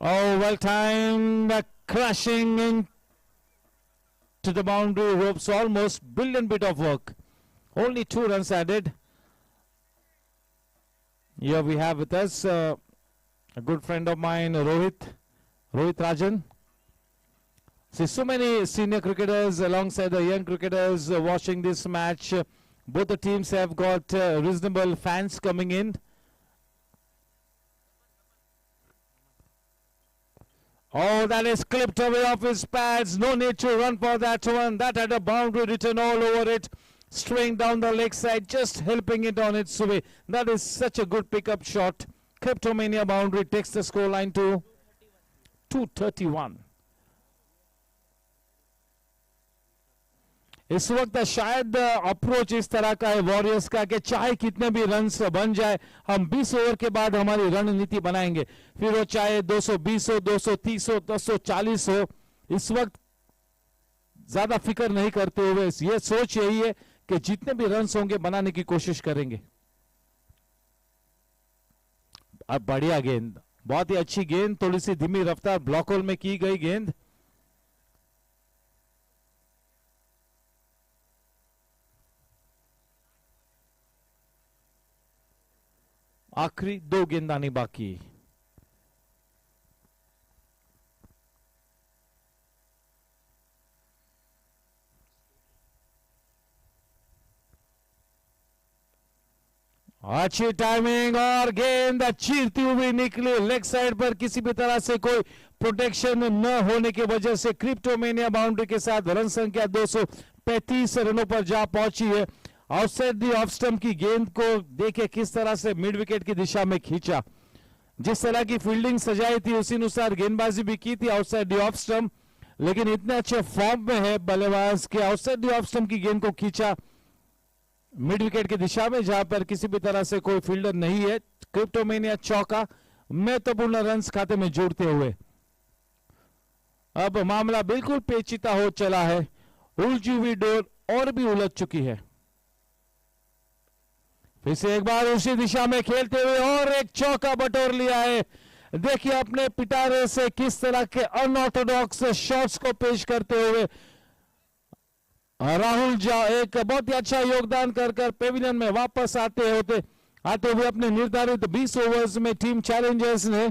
Oh, well timed, crashing into the boundary ropes, almost brilliant bit of work. Only 2 runs added. Here we have with us a good friend of mine, Rohit Rajan. See, so many senior cricketers alongside the young cricketers watching this match. Both the teams have got reasonable fans coming in. Oh, that is clipped away off his pads. No need to run for that one. That had a boundary written all over it. Straying down the leg side, just helping it on its way. That is such a good pickup shot. Cryptomania boundary takes the scoreline to 231. इस वक्त शायद approach इस तरह का है warriors का कि चाहे कितने भी रन्स बन जाए, हम 20 ओवर के बाद हमारी रणनीति बनाएंगे, फिर वो चाहे 220 हो, 230 हो, 240 हो। इस वक्त ज्यादा फिक्र नहीं करते हुए ये सोच यही है कि जितने भी रन्स होंगे बनाने की कोशिश करेंगे। अब बढ़िया गेंद, बहुत ही अच्छी गेंद, थोड़ी सी धीमी रफ्तार ब्लॉक होल में की गई गेंद। आखिरी 2 गेंद आनी बाकी। अच्छी टाइमिंग और गेंद चीरती हुई निकली लेग साइड पर, किसी भी तरह से कोई प्रोटेक्शन न होने की वजह से क्रिप्टोमेनिया बाउंड्री के साथ रन संख्या 235 रनों पर जा पहुंची है। आउटसाइड दी ऑफ स्टंप की गेंद को देखे किस तरह से मिड विकेट की दिशा में खींचा, जिस तरह की फील्डिंग सजाई थी उसी अनुसार गेंदबाजी भी की थी आउटसाइड दी ऑफ स्टंप, लेकिन इतने अच्छे फॉर्म में है बल्लेबाज के आउटसाइड दी ऑफ स्टंप की गेंद को खींचा मिड विकेट की दिशा में, जहां पर किसी भी तरह से कोई फील्डर नहीं है। क्रिप्टोमेनिया चौका महत्वपूर्ण रन्स खाते में जोड़ते हुए अब मामला बिल्कुल पेचीदा हो चला है, उलझी हुई डोर और भी उलझ चुकी है। फिर से एक बार उसी दिशा में खेलते हुए और एक चौका बटोर लिया है। देखिए अपने पिटारे से किस तरह के अनऑर्थोडॉक्स शॉट्स को पेश करते हुए राहुल झा एक बहुत ही अच्छा योगदान कर पेविलियन में वापस आते हुए अपने निर्धारित 20 ओवर्स में टीम चैलेंजर्स ने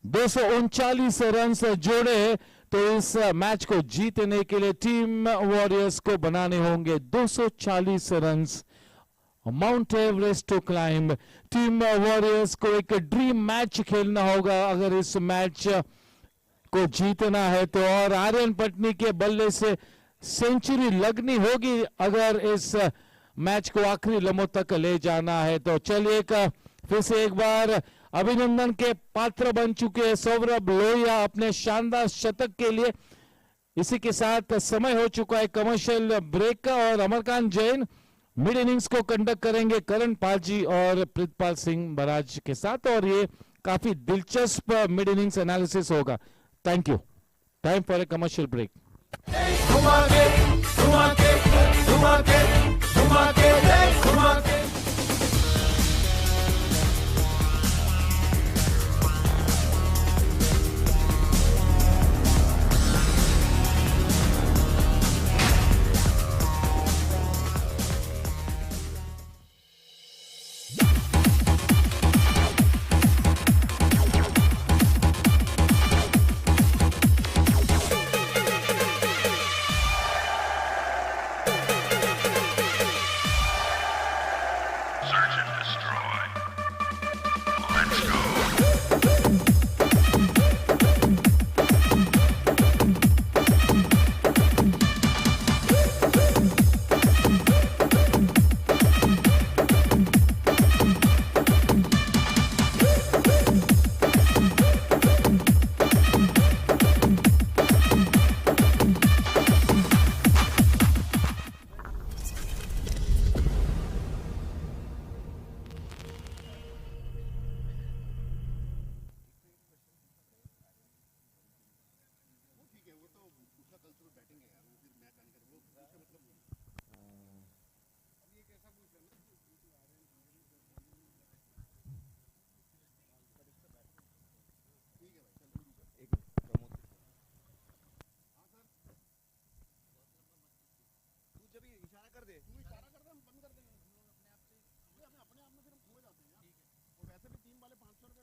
239 रन जोड़े, तो इस मैच को जीतने के लिए टीम वॉरियर्स को बनाने होंगे 240 run. Mount Everest to climb, team Warriors को एक ड्रीम मैच खेलना होगा अगर इस मैच को जीतना है तो, और आर्यन पटनी के बल्ले से सेंचुरी लगनी होगी अगर इस मैच को आखिरी लम्हों तक ले जाना है। तो चलिए फिर से एक बार अभिनंदन के पात्र बन चुके हैं सौरभ लोहिया अपने शानदार शतक के लिए। इसी के साथ समय हो चुका है कमर्शियल ब्रेक का, और अमरकांत जैन मिड इनिंग्स को कंडक्ट करेंगे करण पालजी और प्रीतपाल सिंह बराज के साथ, और ये काफी दिलचस्प मिड इनिंग्स एनालिसिस होगा। Thank you. Time for a commercial break.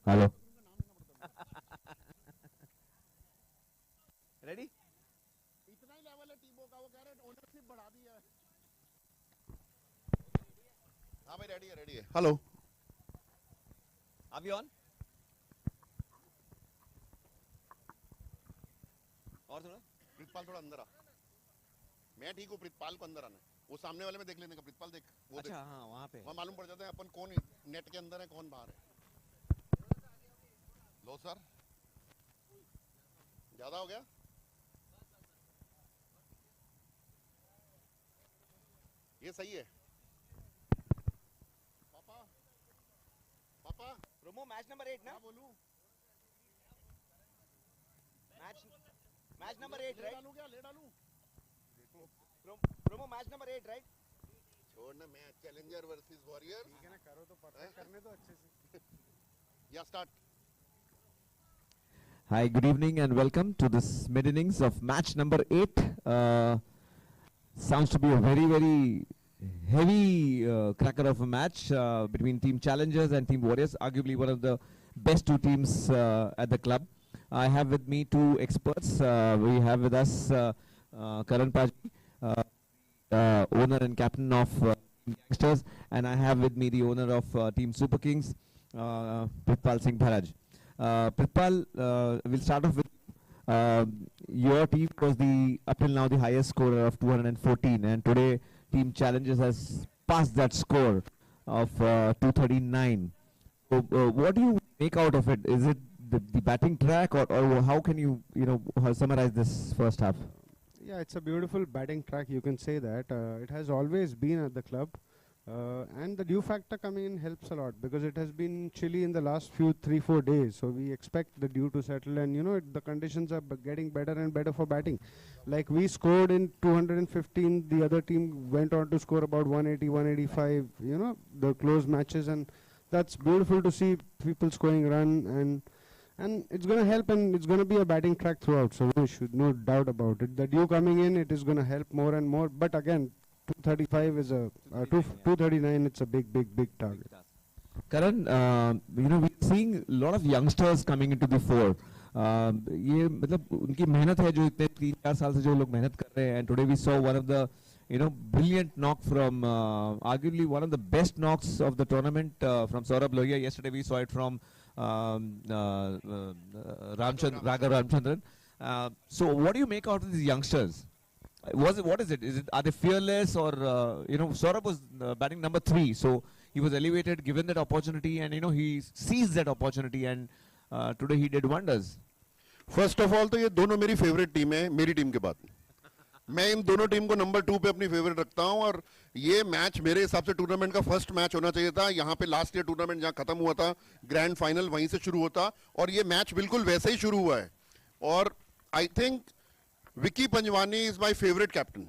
Hello ready? इतना ही लेवल है टीमों का, वो कह रहे हैं ओनरशिप बढ़ा दी है। हाँ भाई रेडी है। हेलो अभी ऑन? और थोड़ा प्रीतपाल थोड़ा अंदर आ। मैं ठीक हूँ, प्रीतपाल को अंदर आना है। वो सामने वाले में देख लेने का, प्रीतपाल देख वो अच्छा देख। हाँ वहाँ पे वहाँ मालूम पड़ जाता है अपन कौन नेट के अंदर है कौन बाहर है। लो सर, ज्यादा हो गया। ये सही है पापा पापा प्रोमो मैच नंबर 8 ना बोलूं मैच नंबर 8 राइट डालूं क्या ले डालूं प्रोमो मैच नंबर 8 राइट छोड़ना मैच चैलेंजर वर्सेस वॉरियर ठीक है ना करो तो परफेक्ट करने दो अच्छे से या start Hi, good evening and welcome to this mid innings of match number 8. Sounds to be a very, very heavy cracker of a match between Team Challengers and Team Warriors, arguably one of the best two teams at the club. I have with me two experts. We have with us Karan Paji, owner and captain of Team Youngsters, and I have with me the owner of Team Super Kings, Prithpal Singh Bharaj. Prithpal, we'll start off with your team was up till now the highest scorer of 214, and today Team Challengers has passed that score of 239. So, what do you make out of it? Is it the batting track, or how can you summarize this first half? Yeah, it's a beautiful batting track. You can say that it has always been at the club. And the dew factor coming in helps a lot because it has been chilly in the last 3-4 days. So we expect the dew to settle, and the conditions are getting better and better for batting. Like we scored in 215, the other team went on to score about 180, 185. The close matches, and that's beautiful to see people scoring run, and it's going to help, and it's going to be a batting track throughout. So no doubt about it. The dew coming in, it is going to help more and more. But again, 235 is 239. It's a big target. Karan, we're seeing a lot of youngsters coming into the fore. ये मतलब उनकी मेहनत है जो इतने 3-4 साल से जो लोग मेहनत कर रहे हैं. And today we saw one of the brilliant knock from arguably one of the best knocks of the tournament from Saurabh Lohia. Yesterday we saw it from Raghav Ramchandran. So what do you make out of these youngsters? What is it? Are they fearless, or Saurabh was batting number 3, so he was elevated, given that opportunity, and he seized that opportunity, and today he did wonders. First of all तो ये दोनों मेरी favourite team है मेरी team के बाद. मैं इन दोनों टीम को नंबर 2 पे अपनी फेवरेट रखता हूं, और ये मैच मेरे हिसाब से टूर्नामेंट का फर्स्ट मैच होना चाहिए था. यहाँ पे लास्ट ईयर टूर्नामेंट जहाँ खत्म हुआ था, ग्रैंड फाइनल वहीं से शुरू होता, और ये मैच बिल्कुल वैसे ही शुरू हुआ है. और I think Vicky Panjwani is my favourite captain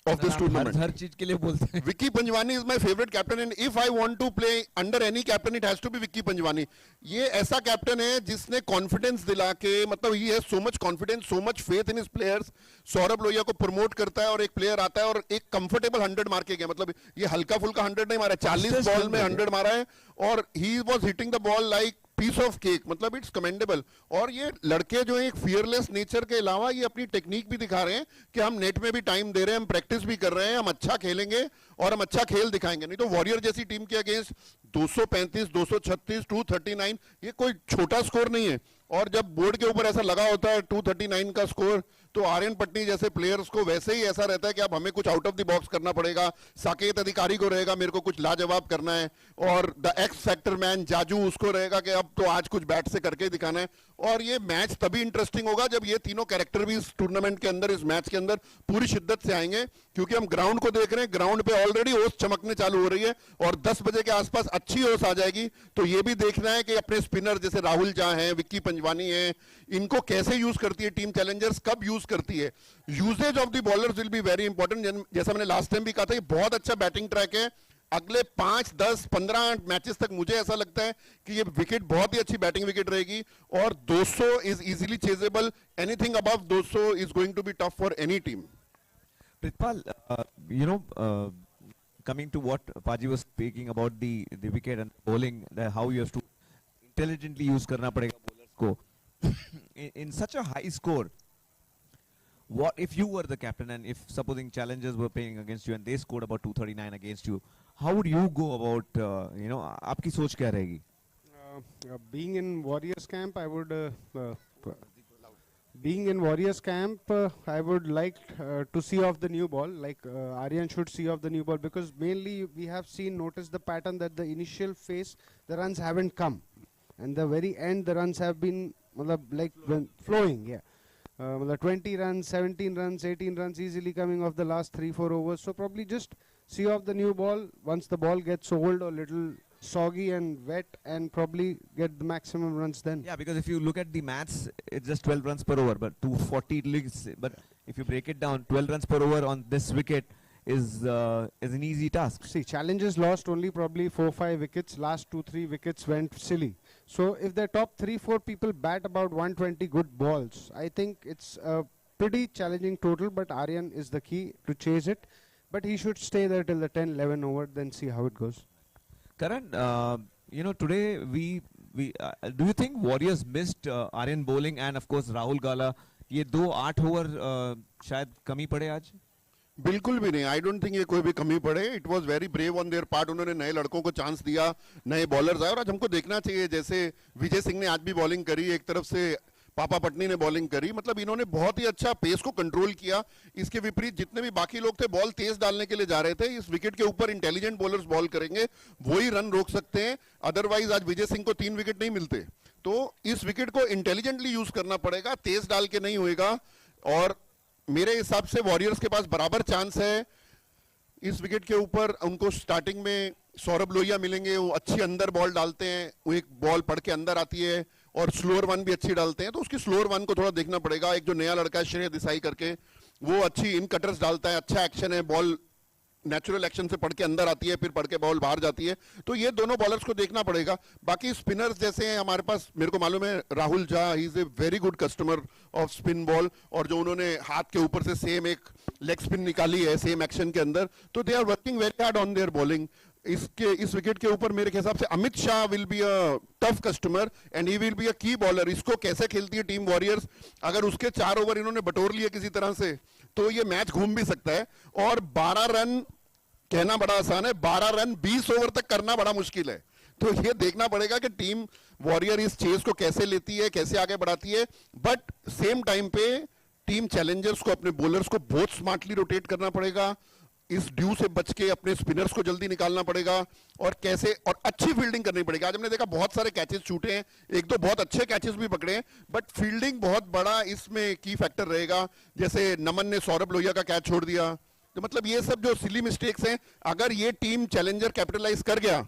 of this tournament. हर चीज के लिए बोलते हैं. Vicky Panjwani is my favorite captain, and if I want to play under any captain, it has to be Vicky Panjwani. ये ऐसा कैप्टन है जिसने confidence दिला के, मतलब he has so much confidence, so much faith in his players. Saurabh Lohia को promote करता है, और एक प्लेयर आता है और एक कंफर्टेबल 100 मार के गया. मतलब ये हल्का फुल्का 100 नहीं मारा, 40 बॉल में 100 मारा है, और he was hitting the ball like piece of cake. मतलब इट्स कमेंडेबल. और ये लड़के जो एक फियरलेस नेचर के अलावा ये अपनी टेक्निक भी दिखा रहे हैं कि हम नेट में भी टाइम दे रहे हैं, हम प्रैक्टिस भी कर रहे हैं, हम अच्छा खेलेंगे और हम अच्छा खेल दिखाएंगे. नहीं तो वॉरियर जैसी टीम के अगेंस्ट 235, 236, 239 ये कोई छोटा स्कोर नहीं है. और जब बोर्ड के ऊपर ऐसा लगा होता है 239 का स्कोर, तो आर्यन पटनी जैसे प्लेयर्स को वैसे ही ऐसा रहता है कि अब हमें कुछ आउट ऑफ द बॉक्स करना पड़ेगा. साकेत अधिकारी को रहेगा मेरे को कुछ लाजवाब करना है, और the x factor man Jaju उसको रहेगा कि अब तो आज कुछ बैट से करके दिखाना है. और ये मैच तभी इंटरेस्टिंग होगा जब ये तीनों कैरेक्टर भी इस टूर्नामेंट के अंदर, इस मैच के अंदर पूरी शिद्दत से आएंगे, क्योंकि हम ग्राउंड को देख रहे हैं. ग्राउंड पे ऑलरेडी ओस चमकने चालू हो रही है, और 10 बजे के आसपास अच्छी ओस आ जाएगी. तो ये भी देखना है कि अपने स्पिनर जैसे राहुल झा हैं, विक्की पंजवानी है, इनको कैसे यूज करती है टीम चैलेंजर्स, कब यूज करती है. Usages of the bowlers will be very important. जैसा मैंने लास्ट टाइम भी कहा था, ये बहुत अच्छा बैटिंग ट्रैक है. अगले 5, 10, 15 मैचेस तक मुझे ऐसा लगता है कि ये विकेट बहुत ही अच्छी बैटिंग विकेट रहेगी, और 200 is easily chasable. Anything above 200 is going to be tough for any team. Prithpal, coming to what Paji was speaking about the wicket and bowling, how you have to intelligently use करना पड़ेगा bowlers को. in such a high score, what if you were the captain, and if supposing challengers were playing against you and they scored about 239 against you, how would you go about, आपकी सोच क्या रहेगी? Being in Warriors camp, I would I would like to see off the new ball, like Aryan should see off the new ball, because mainly we have noticed the pattern that the initial phase, the runs haven't come, and the very end the runs have been flowing. Yeah. 20 runs, 17 runs, 18 runs easily coming off the last 3-4 overs. So probably just see off the new ball once the ball gets old or little soggy and wet, and probably get the maximum runs then. Yeah, because if you look at the maths, it's just 12 runs per over, but 240 leagues. But if you break it down, 12 runs per over on this wicket is an easy task. See, Challengers lost only probably 4-5 wickets. Last 2-3 wickets went silly. So if the top 3-4 people bat about 120 good balls, I think it's a pretty challenging total, but Aryan is the key to chase it. But he should stay there till the 10-11 over, then see how it goes. Karan, today do you think Warriors missed Aryan bowling and of course Rahul Gala? ये 2 8 over शायद कमी पड़े आज? बिल्कुल भी नहीं, I don't think ये कोई भी कमी पड़े. It was very brave on their part. उन्होंने नए लड़कों को चांस दिया, नए बॉलर्स आए, और आज हमको देखना चाहिए जैसे विजय सिंह ने आज भी बॉलिंग करी, एक तरफ से पापा पटनी ने बॉलिंग करी. मतलब इन्होंने बहुत ही अच्छा पेस को कंट्रोल किया. इसके विपरीत जितने भी बाकी लोग थे बॉल तेज डालने के लिए जा रहे थे. इस विकेट के ऊपर इंटेलिजेंट बॉलर्स बॉल करेंगे, वही रन रोक सकते हैं. अदरवाइज आज विजय सिंह को 3 विकेट नहीं मिलते. तो इस विकेट को इंटेलिजेंटली यूज करना पड़ेगा, तेज डाल के नहीं होएगा. और मेरे हिसाब से वॉरियर्स के पास बराबर चांस है इस विकेट के ऊपर. उनको स्टार्टिंग में सौरभ लोहिया मिलेंगे, वो अच्छी अंदर बॉल डालते हैं, वो एक बॉल पड़ के अंदर आती है, और स्लोअर वन भी अच्छी डालते हैं. तो उसकी स्लोअर वन को थोड़ा देखना पड़ेगा. एक जो नया लड़का है श्रेय देसाई करके, वो अच्छी इन कटर्स डालता है, अच्छा एक्शन है, बॉल नेचुरल एक्शन से पढ़ के अंदर आती है, फिर पढ़ के बॉल बाहर जाती है. तो ये दोनों बॉलर्स को देखना पड़ेगा. बाकी स्पिनर्स जैसे हैं हमारे पास, मेरे को मालूम है Rahul Jha, he is a very good customer off spin ball, और जो उन्होंने हाथ के ऊपर से सेम एक लेग स्पिन निकाली है सेम एक्शन के अंदर, तो they are working very hard on their bowling. इस विकेट के ऊपर मेरे हिसाब से Amit Shah will be a tough customer and he will be a key bowler. इसको कैसे खेलती है टीम वॉरियर्स, अगर उसके 4 ओवर इन्होंने बटोर लिए किसी तरह से, तो ये मैच घूम भी सकता है. और 12 रन कहना बड़ा आसान है, 12 रन 20 ओवर तक करना बड़ा मुश्किल है. तो ये देखना पड़ेगा कि टीम वॉरियर इस चेस को कैसे लेती है, कैसे आगे बढ़ाती है. बट सेम टाइम पे टीम चैलेंजर्स को अपने बॉलर्स को बहुत स्मार्टली रोटेट करना पड़ेगा. इस ड्यू से बच के अपने स्पिनर्स को जल्दी निकालना पड़ेगा, और कैसे, और अच्छी फील्डिंग करनी पड़ेगी. आज हमने देखा बहुत सारे कैचेस छूटे हैं, 1-2 बहुत अच्छे कैचेस भी पकड़े हैं, बट फील्डिंग बहुत बड़ा इसमें की फैक्टर रहेगा. जैसे नमन ने सौरभ लोहिया का कैच छोड़ दिया. तो मतलब ये सब जो सिली मिस्टेक्स हैं, अगर ये टीम चैलेंजर कैपिटलाइज कर गया,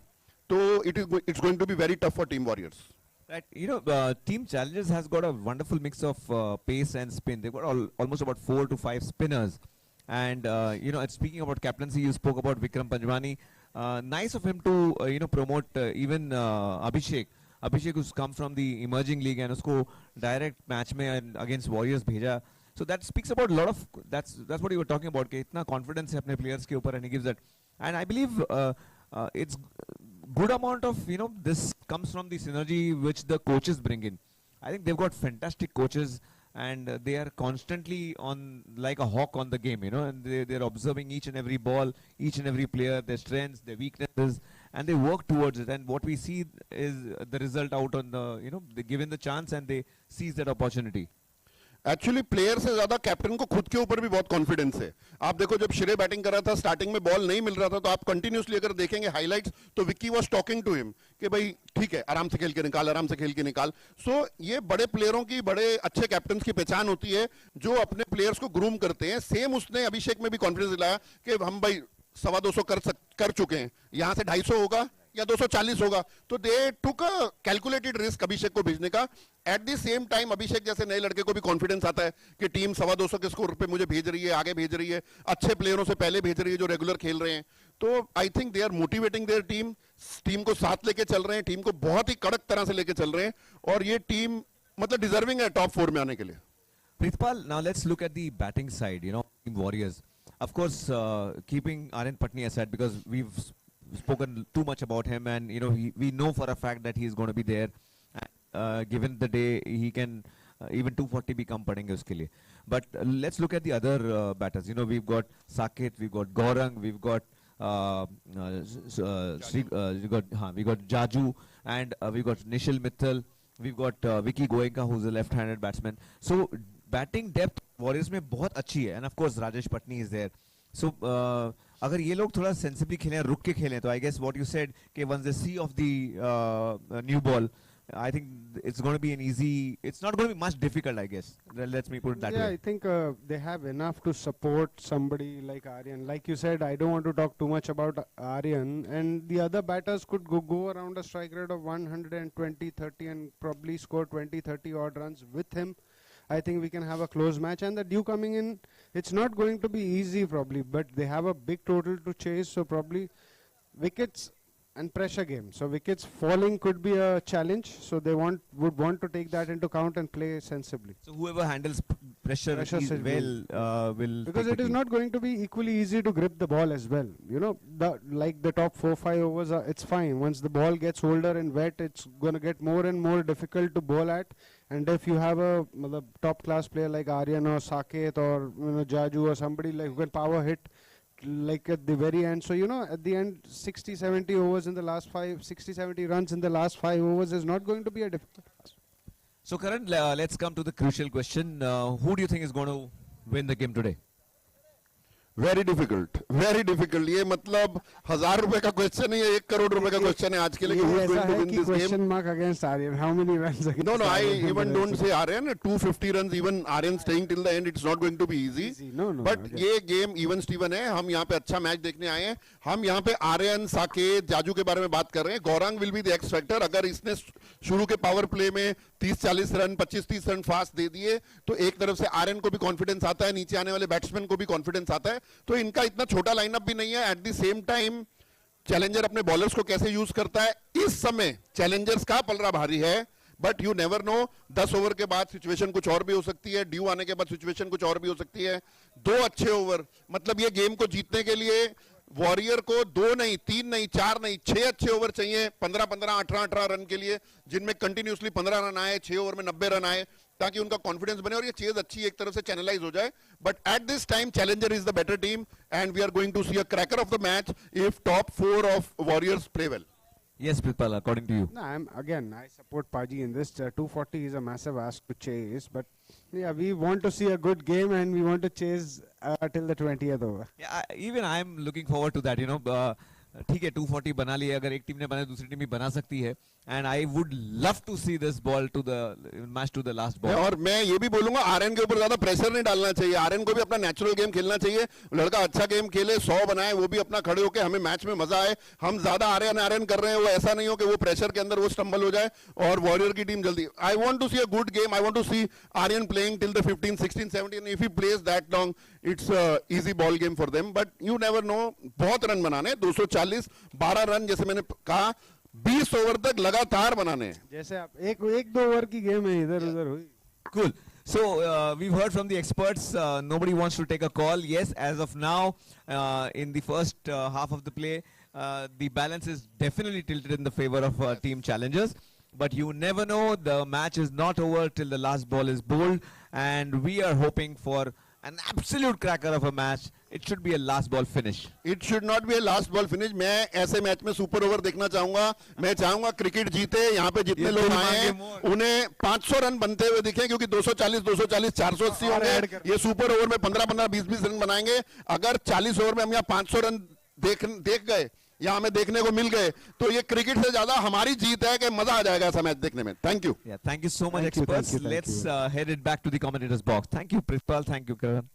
तो it's going to be very tough for team warriors. Right, Team Challengers has got a wonderful mix of pace and spin. They've got almost about 4 to 5 spinners. And speaking about captaincy, you spoke about Vikram Panjwani. Nice of him to promote even Abhishek. Abhishek, who's come from the emerging league, and usko direct match mein against Warriors bheja. So that speaks about a lot of, that's what you were talking about, कि इतना confidence है अपने players के ऊपर, and he gives that. And I believe it's good amount of, this comes from the synergy which the coaches bring in. I think they've got fantastic coaches, and they are constantly on like a hawk on the game, and they're observing each and every ball, each and every player, their strengths, their weaknesses, and they work towards it. And what we see is the result out on the, they given the chance and they seize that opportunity. Actually player से ज्यादा captain को खुद के ऊपर भी बहुत confidence है. आप देखो जब श्रेय बैटिंग कर रहा था, स्टार्टिंग में बॉल नहीं मिल रहा था, तो आप कंटिन्यूसली अगर देखेंगे हाइलाइट्स, तो Vicky was talking to him कि भाई ठीक है, आराम से खेल के निकाल, आराम से खेल के निकाल. सो ये बड़े प्लेयरों की, बड़े अच्छे कैप्टन की पहचान होती है, जो अपने प्लेयर्स को ग्रूम करते हैं. सेम उसने अभिषेक में भी कॉन्फिडेंस दिलाया कि हम भाई 250 कर चुके हैं, यहाँ से 250 होगा या 240 होगा. तो दे टुक अ कैलकुलेटेड रिस्क अभिषेक को भेजने का. एट द सेम टाइम अभिषेक जैसे नए लड़के को भी कॉन्फिडेंस आता है कि टीम 250 के स्कोर पे मुझे भेज रही है, आगे भेज रही है, अच्छे प्लेयरों से पहले भेज रही है जो रेगुलर खेल रहे हैं. तो I think they are motivating their team को साथ लेके चल रहे हैं, टीम को बहुत ही कड़क तरह से लेके चल रहे हैं, और ये टीम मतलब डिजर्विंग है टॉप 4 में आने के लिए. Prithpal, now let's look at the batting side, Team Warriors. Of course, keeping Aryan Patni aside, because we've spoken too much about him, and we know for a fact that he's going to be there. Given the day, he can even 240 become padenge uske liye. But let's look at the other batters. We've got Saket, we've got Gaurang, we've got we got Jaju, and we've got Nishil Mittal, we've got Vicky Goenka, who's a left-handed batsman. So batting depth Warriors में बहुत अच्छी है, and of course Rajesh Patni is there. So अगर ये लोग थोड़ा sensibly खेलें, रुक के खेलें, तो I guess what you said कि once they see of the new ball, I think it's going to be an easy. It's not going to be much difficult, I guess. Let me put it that Yeah, way. I think they have enough to support somebody like Aryan. Like you said, I don't want to talk too much about Aryan. And the other batters could go around a strike rate of 120, 30 and probably score 20, 30 odd runs with him. I think we can have a close match. And the Dew coming in, it's not going to be easy probably, but they have a big total to chase. So probably wickets and pressure game. So wickets falling could be a challenge. So they would want to take that into account and play sensibly. So whoever handles pressure will. Because take it the is lead. not going to be equally easy to grip the ball as well. You know, like the top 4-5 overs, it's fine. Once the ball gets older and wet, it's going to get more and more difficult to bowl at. And if you have a top class player like Aryan or Saket or Jaju or somebody like who can power hit, like at the very end. So, at the end, 60, 70 overs in the last 60, 70 runs in the last 5 overs is not going to be a difficult task. So Karan, let's come to the crucial question. Who do you think is going to win the game today? Very difficult ये मतलब 1000 रुपए का question नहीं है 1 करोड़ रुपए का question है आज के लिए who is going to win this question game mark against Aryan. How many runs against no I Aryan even don't say Aryan 250 runs even Aryan staying till the end it's not going to be easy. No, but okay. ये game even Steven है हम यहाँ पे अच्छा match देखने आए हैं हम यहाँ पे आर्यन साकेत जाजू के बारे में बात कर रहे हैं Gaurang will be the x factor अगर इसने शुरू के पावर प्ले में 30-40 रन 25-30 रन फास्ट दे दिए तो एक तरफ से आर्यन को भी कॉन्फिडेंस आता है नीचे आने वाले बैट्समैन को भी कॉन्फिडेंस आता है तो इनका इतना छोटा लाइनअप भी नहीं है at the same time challenger अपने बॉलर्स को कैसे यूज करता है इस समय चैलेंजर्स का पलड़ा भारी है but you never no 10 over के बाद सिचुएशन कुछ और भी हो सकती है ड्यू आने के बाद सिचुएशन कुछ और भी हो सकती है 2 अच्छे ओवर मतलब ये गेम को जीतने के लिए वॉरियर को 2 नहीं 3 नहीं 4 नहीं 6 अच्छे ओवर चाहिए 15-15 18-18 रन के लिए जिनमें कंटिन्यूसली 15 रन आए 6 ओवर में 90 रन आए ताकि उनका कॉन्फिडेंस बने और ये चेज अच्छी एक तरफ से चैनलाइज हो जाए but at this time Challenger is the better team and we are going to see a cracker of the match if top 4 of Warriors play well Yes, Prithpal, according to you. No, I support Paji in this. 240 is a massive ask to chase, but yeah, we want to see a good game and we want to chase till the 20th over. Yeah, even I'm looking forward to that. ठीक है 240 बना लिया अगर एक team ने बना दूसरी team भी बना सकती है and I would love to see this ball to the match to the last ball और मैं ये भी बोलूंगा आर्यन के ऊपर ज्यादा प्रेशर नहीं डालना चाहिए आर्यन को भी अपना नेचुरल गेम खेलना चाहिए लड़का अच्छा गेम खेले 100 बनाए वो भी अपना खड़े होके हमें मैच में मजा आए हम ज्यादा आर्यन कर रहे हैं वो ऐसा नहीं हो कि वो प्रेशर के अंदर वो स्टंबल हो जाए और वॉरियर की टीम जल्दी I want to see a good game I want to see Aryan playing till the 15 16 17 if he plays that long it's easy ball game for them but you never know बहुत run बनाने 240 12 run जैसे मैंने कहा 20 over तक लगातार बनाने जैसे आप एक दो ओवर की गेम है इधर उधर हुई Cool. So we've heard from the experts. Nobody wants to take a call. Yes, as of now, in the first half of the play, the balance is definitely tilted in the favor of team challengers. But you never know. The match is not over till the last ball is bowled, and we are hoping for an absolute cracker of a match. It should be a last ball finish. It should not be a last ball finish. मैं ऐसे match में super over देखना चाहूंगा मैं चाहूंगा cricket जीते यहाँ पे जितने लोग आए हैं उन्हें 500 रन बनते हुए दिखे क्योंकि 240 480 होंगे ये सुपर ओवर में 15 20 रन बनाएंगे अगर 40 ओवर में हम यहाँ 500 रन देख गए या हमें देखने को मिल गए तो ये क्रिकेट से ज्यादा हमारी जीत है कि मजा आ जाएगा ऐसा मैच देखने में thank you Yeah, thank you so much, experts. Let's head it back to the commentators box. Thank you, Prithpal. Thank you, Karan.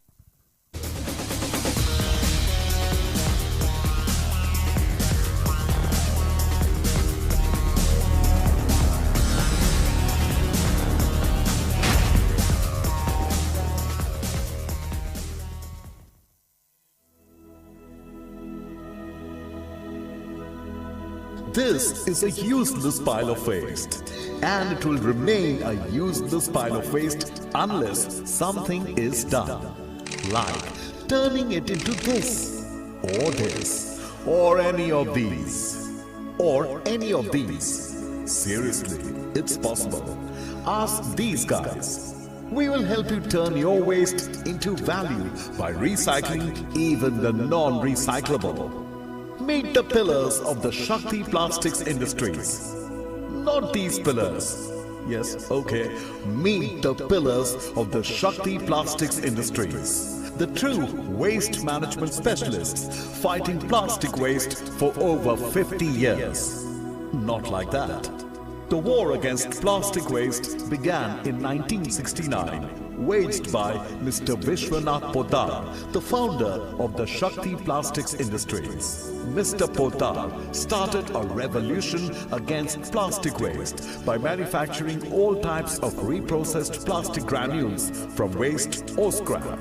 This is a useless pile of waste, and it will remain a useless pile of waste unless something is done, like turning it into this, or any of these, or any of these. Seriously, it's possible. Ask these guys. We will help you turn your waste into value by recycling even the non-recyclable. Meet the pillars of the Shakti Plastics Industries. Not these pillars. Yes, okay. Meet the pillars of the Shakti Plastics Industries. The true waste management specialists fighting plastic waste for over 50 years. Not like that. The war against plastic waste began in 1969, waged by Mr. Vishwanath Poddar, the founder of the Shakti Plastics Industries. Mr. Poddar started a revolution against plastic waste by manufacturing all types of reprocessed plastic granules from waste or scrap,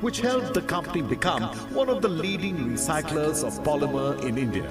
which helped the company become one of the leading recyclers of polymer in India.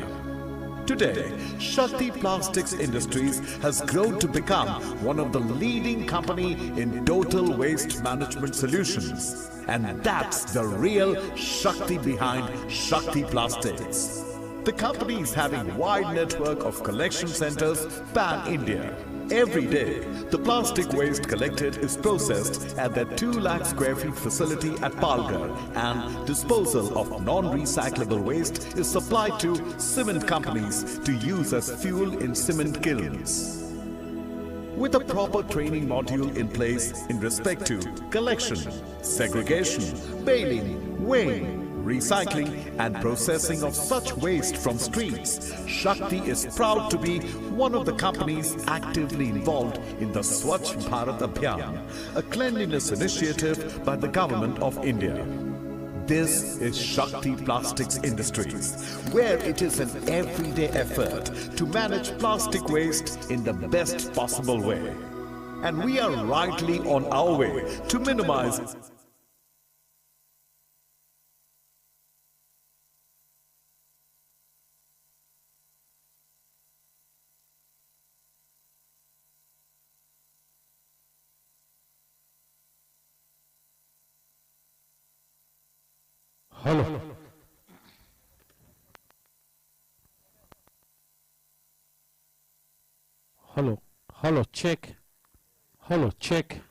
Today, Shakti Plastics Industries has grown to become one of the leading company in total waste management solutions. And that's the real Shakti behind Shakti Plastics. The company is having a wide network of collection centers pan-India. Every day, the plastic waste collected is processed at their 2 lakh square feet facility at Palghar, and disposal of non-recyclable waste is supplied to cement companies to use as fuel in cement kilns. With a proper training module in place in respect to collection, segregation, baling, weighing, recycling and processing of such waste from streets, Shakti is proud to be one of the companies actively involved in the Swachh Bharat Abhiyan, a cleanliness initiative by the Government of India. This is Shakti Plastics Industries, where it is an everyday effort to manage plastic waste in the best possible way. And we are rightly on our way to minimize Hello. Hello. Hello. Check. Hello. Check.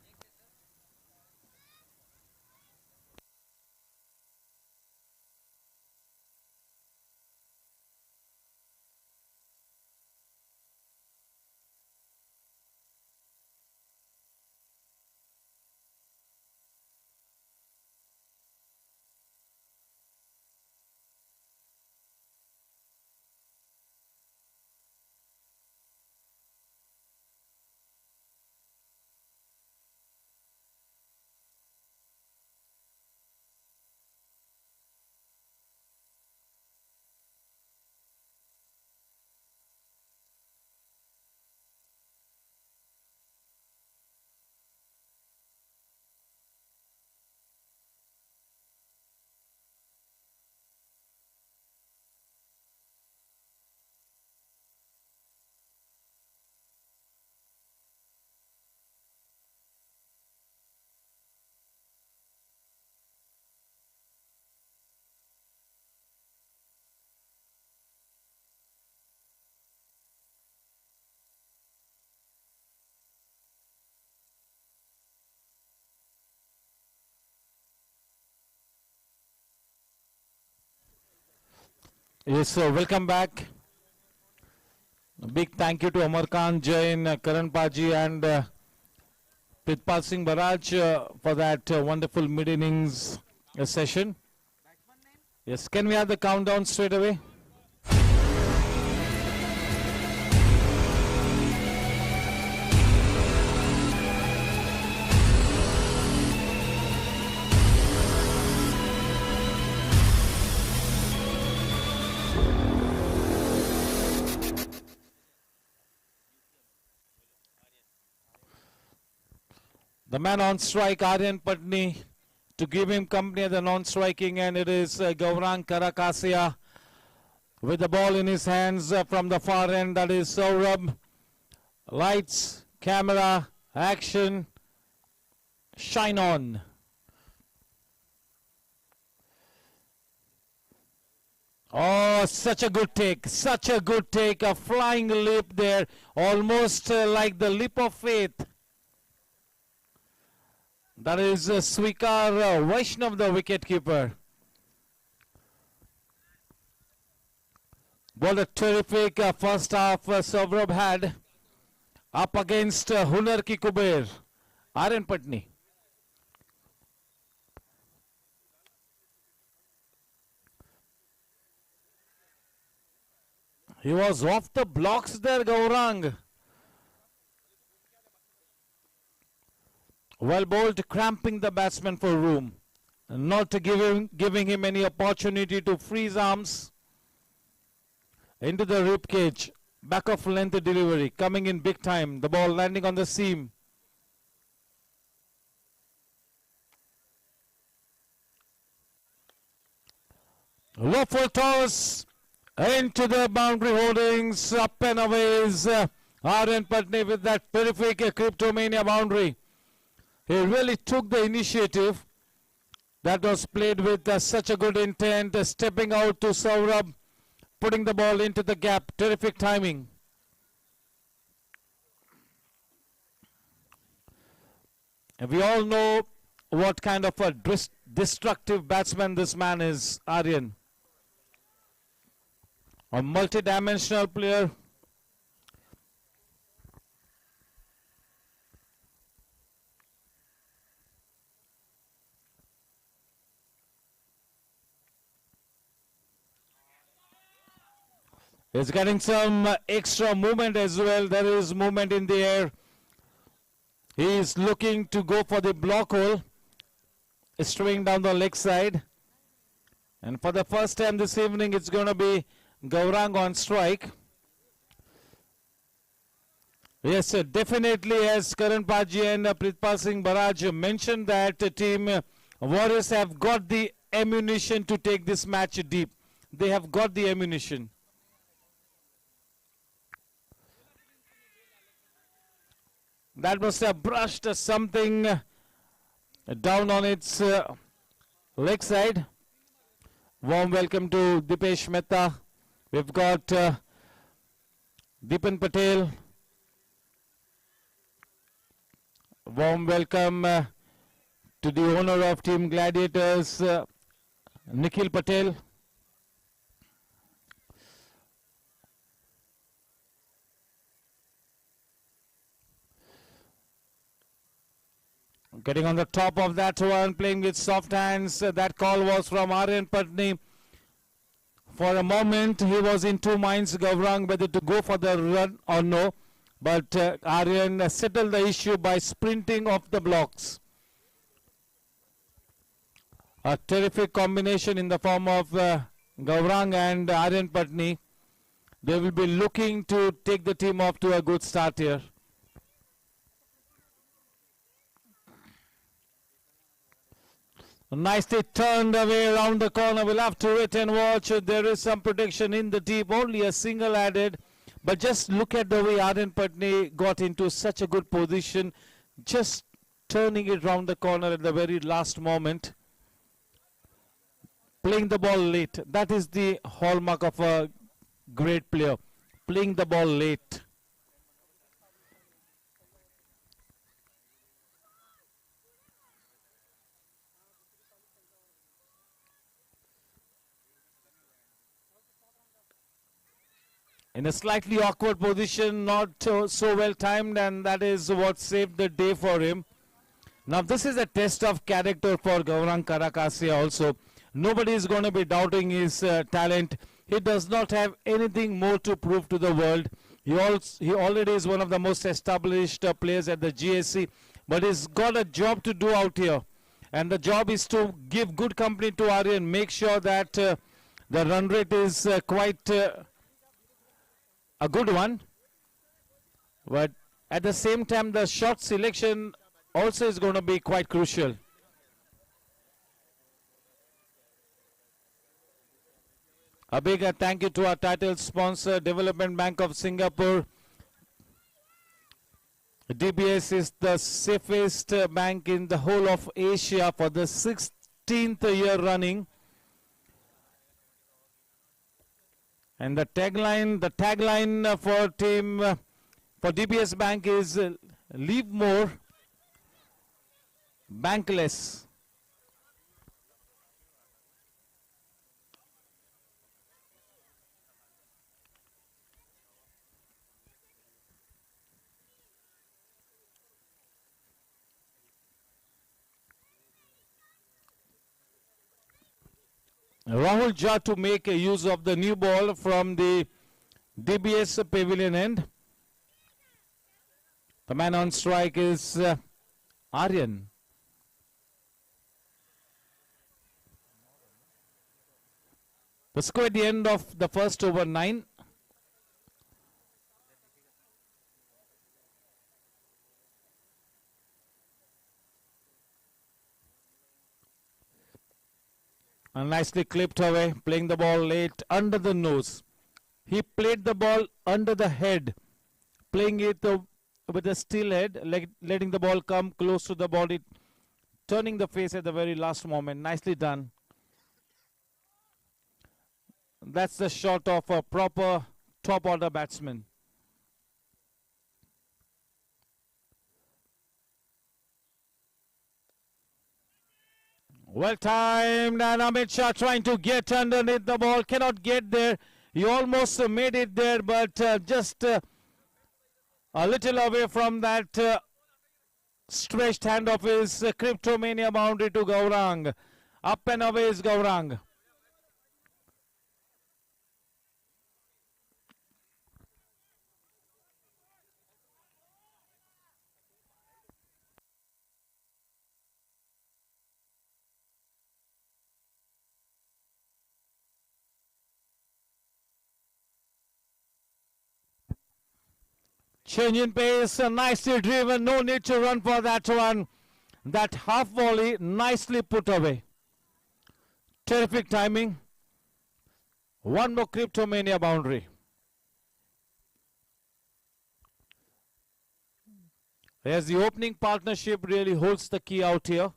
Yes, so welcome back. A big thank you to Amar Khan, Jain, Karan Paji and Pritpal Singh Baraj for that wonderful mid-innings session. Yes, can we have the countdown straight away? The man on strike, Aryan Patni, to give him company at the non-striking, and it is Gaurang Karakasia with the ball in his hands from the far end. That is Saurabh. Lights, camera, action, shine on. Oh, such a good take, a flying leap there, almost like the leap of faith. That is Swikar Vaishnav, the wicketkeeper. What a terrific first half Saurabh had up against Hunar Ki Kuber, Aryan Patni. He was off the blocks there, Gaurang. Well bowled, cramping the batsman for room. Not giving him any opportunity to free his arms into the rib cage. Back of length delivery, coming in big time. The ball landing on the seam. Low full toss into the boundary holdings. Up and away is Aryan Patni with that terrific Cryptomania boundary. He really took the initiative. That was played with such a good intent. Stepping out to Saurabh, putting the ball into the gap. Terrific timing. And we all know what kind of a destructive batsman this man is, Aryan. A multi-dimensional player. He's getting some extra movement as well. There is movement in the air. He is looking to go for the block hole. Straying down the leg side. And for the first time this evening, it's going to be Gaurang on strike. Yes, sir, definitely, as Karan Paji and Pritpal Singh Baraj mentioned, that team Warriors have got the ammunition to take this match deep. They have got the ammunition. That must have brushed something down on its leg side. Warm welcome to Dipesh Mehta. We've got Deepan Patel. Warm welcome to the owner of Team Gladiators, Nikhil Patel. Getting on the top of that one, playing with soft hands. That call was from Aryan Patni. For a moment, he was in two minds, Gaurang, whether to go for the run or no. But Aryan settled the issue by sprinting off the blocks. A terrific combination in the form of Gaurang and Aryan Patni. They will be looking to take the team off to a good start here. Nicely turned away around the corner. We'll have to wait and watch. There is some protection in the deep. Only a single added. But just look at the way Aryan Patni got into such a good position. Just turning it round the corner at the very last moment. Playing the ball late. That is the hallmark of a great player. Playing the ball late. In a slightly awkward position, not so well timed, and that is what saved the day for him. Now this is a test of character for Gaurang Karakasia also. Nobody is going to be doubting his talent. He does not have anything more to prove to the world. He already is one of the most established players at the GSC, but he's got a job to do out here. And the job is to give good company to Aryan, make sure that the run rate is quite a good one, but at the same time the shot selection also is going to be quite crucial. A big thank you to our title sponsor, Development Bank of Singapore. DBS is the safest bank in the whole of Asia for the 16th year running. And the tagline for DBS Bank is leave more, bank less. Rahul Jha to make a use of the new ball from the DBS pavilion end. The man on strike is Aryan. The score at the end of the first over, 9. And nicely clipped away, playing the ball late under the nose. He played the ball under the head, playing it with a still head, letting the ball come close to the body, turning the face at the very last moment. Nicely done. That's the shot of a proper top order batsman. Well timed, and Amit Shah trying to get underneath the ball, cannot get there. He almost made it there, but just a little away from that stretched hand of his Cryptomania boundary to Gaurang. Up and away is Gaurang. Change in pace, nicely driven, no need to run for that one. That half volley, nicely put away. Terrific timing. One more Cryptomania boundary. As the opening partnership really holds the key out here.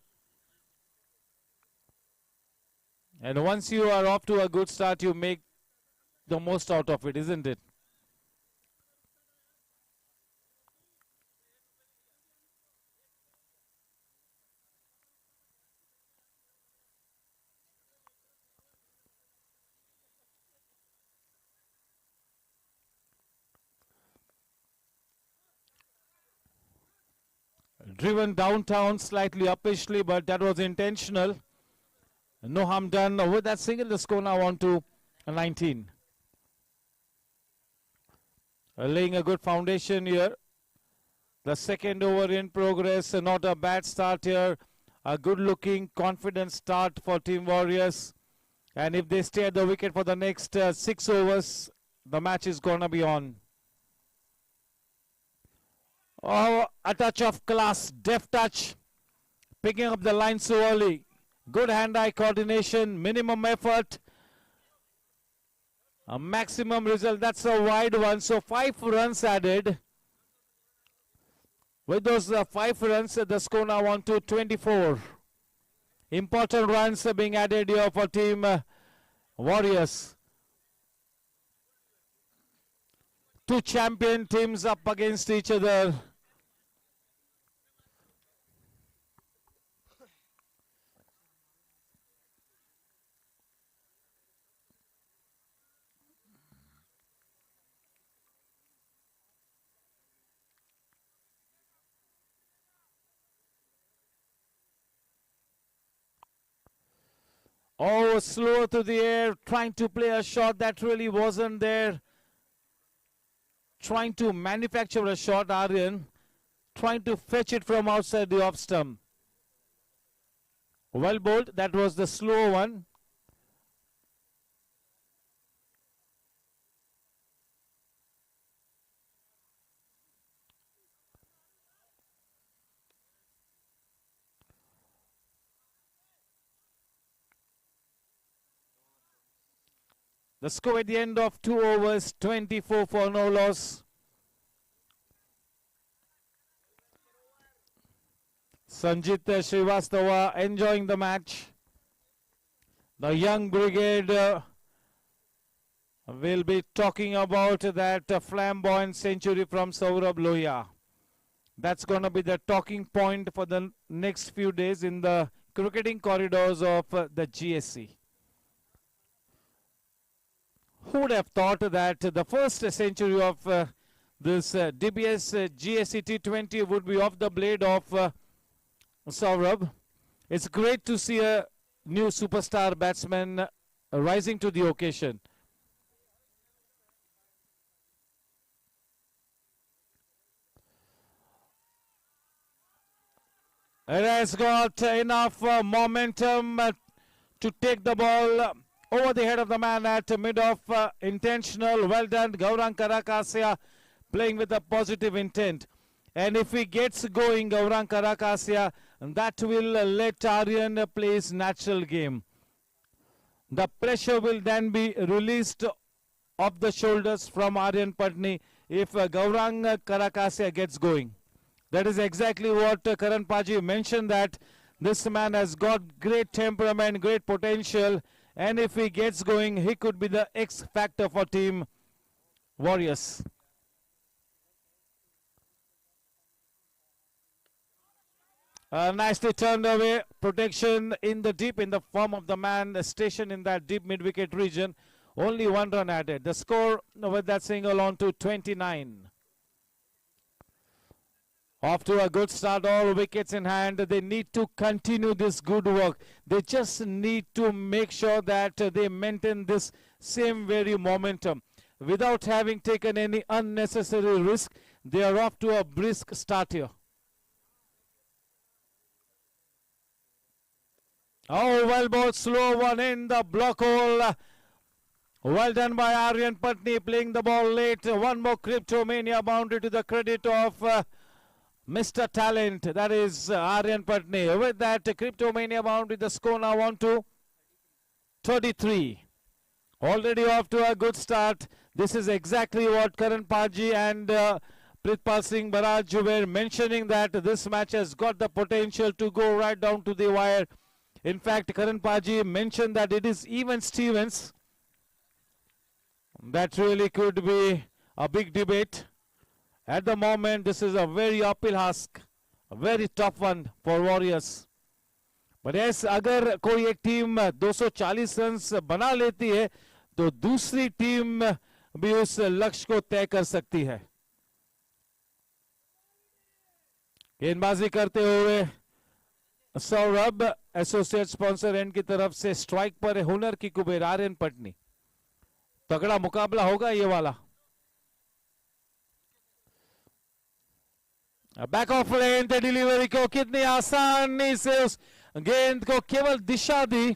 And once you are off to a good start, you make the most out of it, isn't it? Driven downtown slightly uppishly, but that was intentional. No harm done. With that single, the score now on to 19. Laying a good foundation here. The second over in progress. Not a bad start here. A good looking, confident start for Team Warriors. And if they stay at the wicket for the next 6 overs, the match is going to be on. Oh, a touch of class, deft touch, picking up the line so early. Good hand-eye coordination, minimum effort, a maximum result. That's a wide one. So 5 runs added. With those 5 runs, the score now on to 24. Important runs are being added here for Team Warriors. 2 champion teams up against each other. Oh, slow to the air, trying to play a shot that really wasn't there. Trying to manufacture a shot, Aryan. Trying to fetch it from outside the off stump. Well bowled, that was the slow one. The score at the end of 2 overs, 24 for no loss. Sanjit Srivastava enjoying the match. The young brigade will be talking about that flamboyant century from Saurabh Lohia. That's going to be the talking point for the next few days in the cricketing corridors of the GSC. Who would have thought that the first century of this DBS GSC T20 would be off the blade of Saurabh? It's great to see a new superstar batsman rising to the occasion. It has got enough momentum to take the ball over the head of the man at mid-off. Intentional. Well done, Gaurang Karakasia, playing with a positive intent. And if he gets going, Gaurang Karakasia, that will let Aryan play his natural game. The pressure will then be released off the shoulders from Aryan Patni if Gaurang Karakasia gets going. That is exactly what Karan Paji mentioned, that this man has got great temperament, great potential, and if he gets going, he could be the X factor for Team Warriors. Nicely turned away. Protection in the deep in the form of the man stationed in that deep mid-wicket region. Only 1 run added. The score with that single on to 29. Off to a good start, all wickets in hand. They need to continue this good work. They just need to make sure that they maintain this same very momentum. Without having taken any unnecessary risk, they are off to a brisk start here. Oh, well bowled, slow one in the block hole. Well done by Aryan Patni, playing the ball late. One more Cryptomania boundary to the credit of Mr. Talent, that is Aryan Patni. With that, Cryptomania boundary, the score now on to 33. Already off to a good start. This is exactly what Karan Paji and Pritpal Singh Baraj were mentioning, that this match has got the potential to go right down to the wire. In fact, Karan Paji mentioned that it is even Stevens. That really could be a big debate. At the moment, this is a very uphill ask, a very tough one for Warriors. But yes, अगर कोई एक team 240 runs बना लेती है, तो दूसरी team भी उस लक्ष्य को तय कर सकती है. गेंदबाजी करते हुए सौरभ, एसोसिएट स्पॉन्सर एंड की तरफ से स्ट्राइक पर हुनर की कुबेर आर्यन पटनी. तगड़ा मुकाबला होगा ये वाला. बैक ऑफ लेंथ डिलीवरी को कितनी आसानी से उस गेंद को केवल दिशा दी.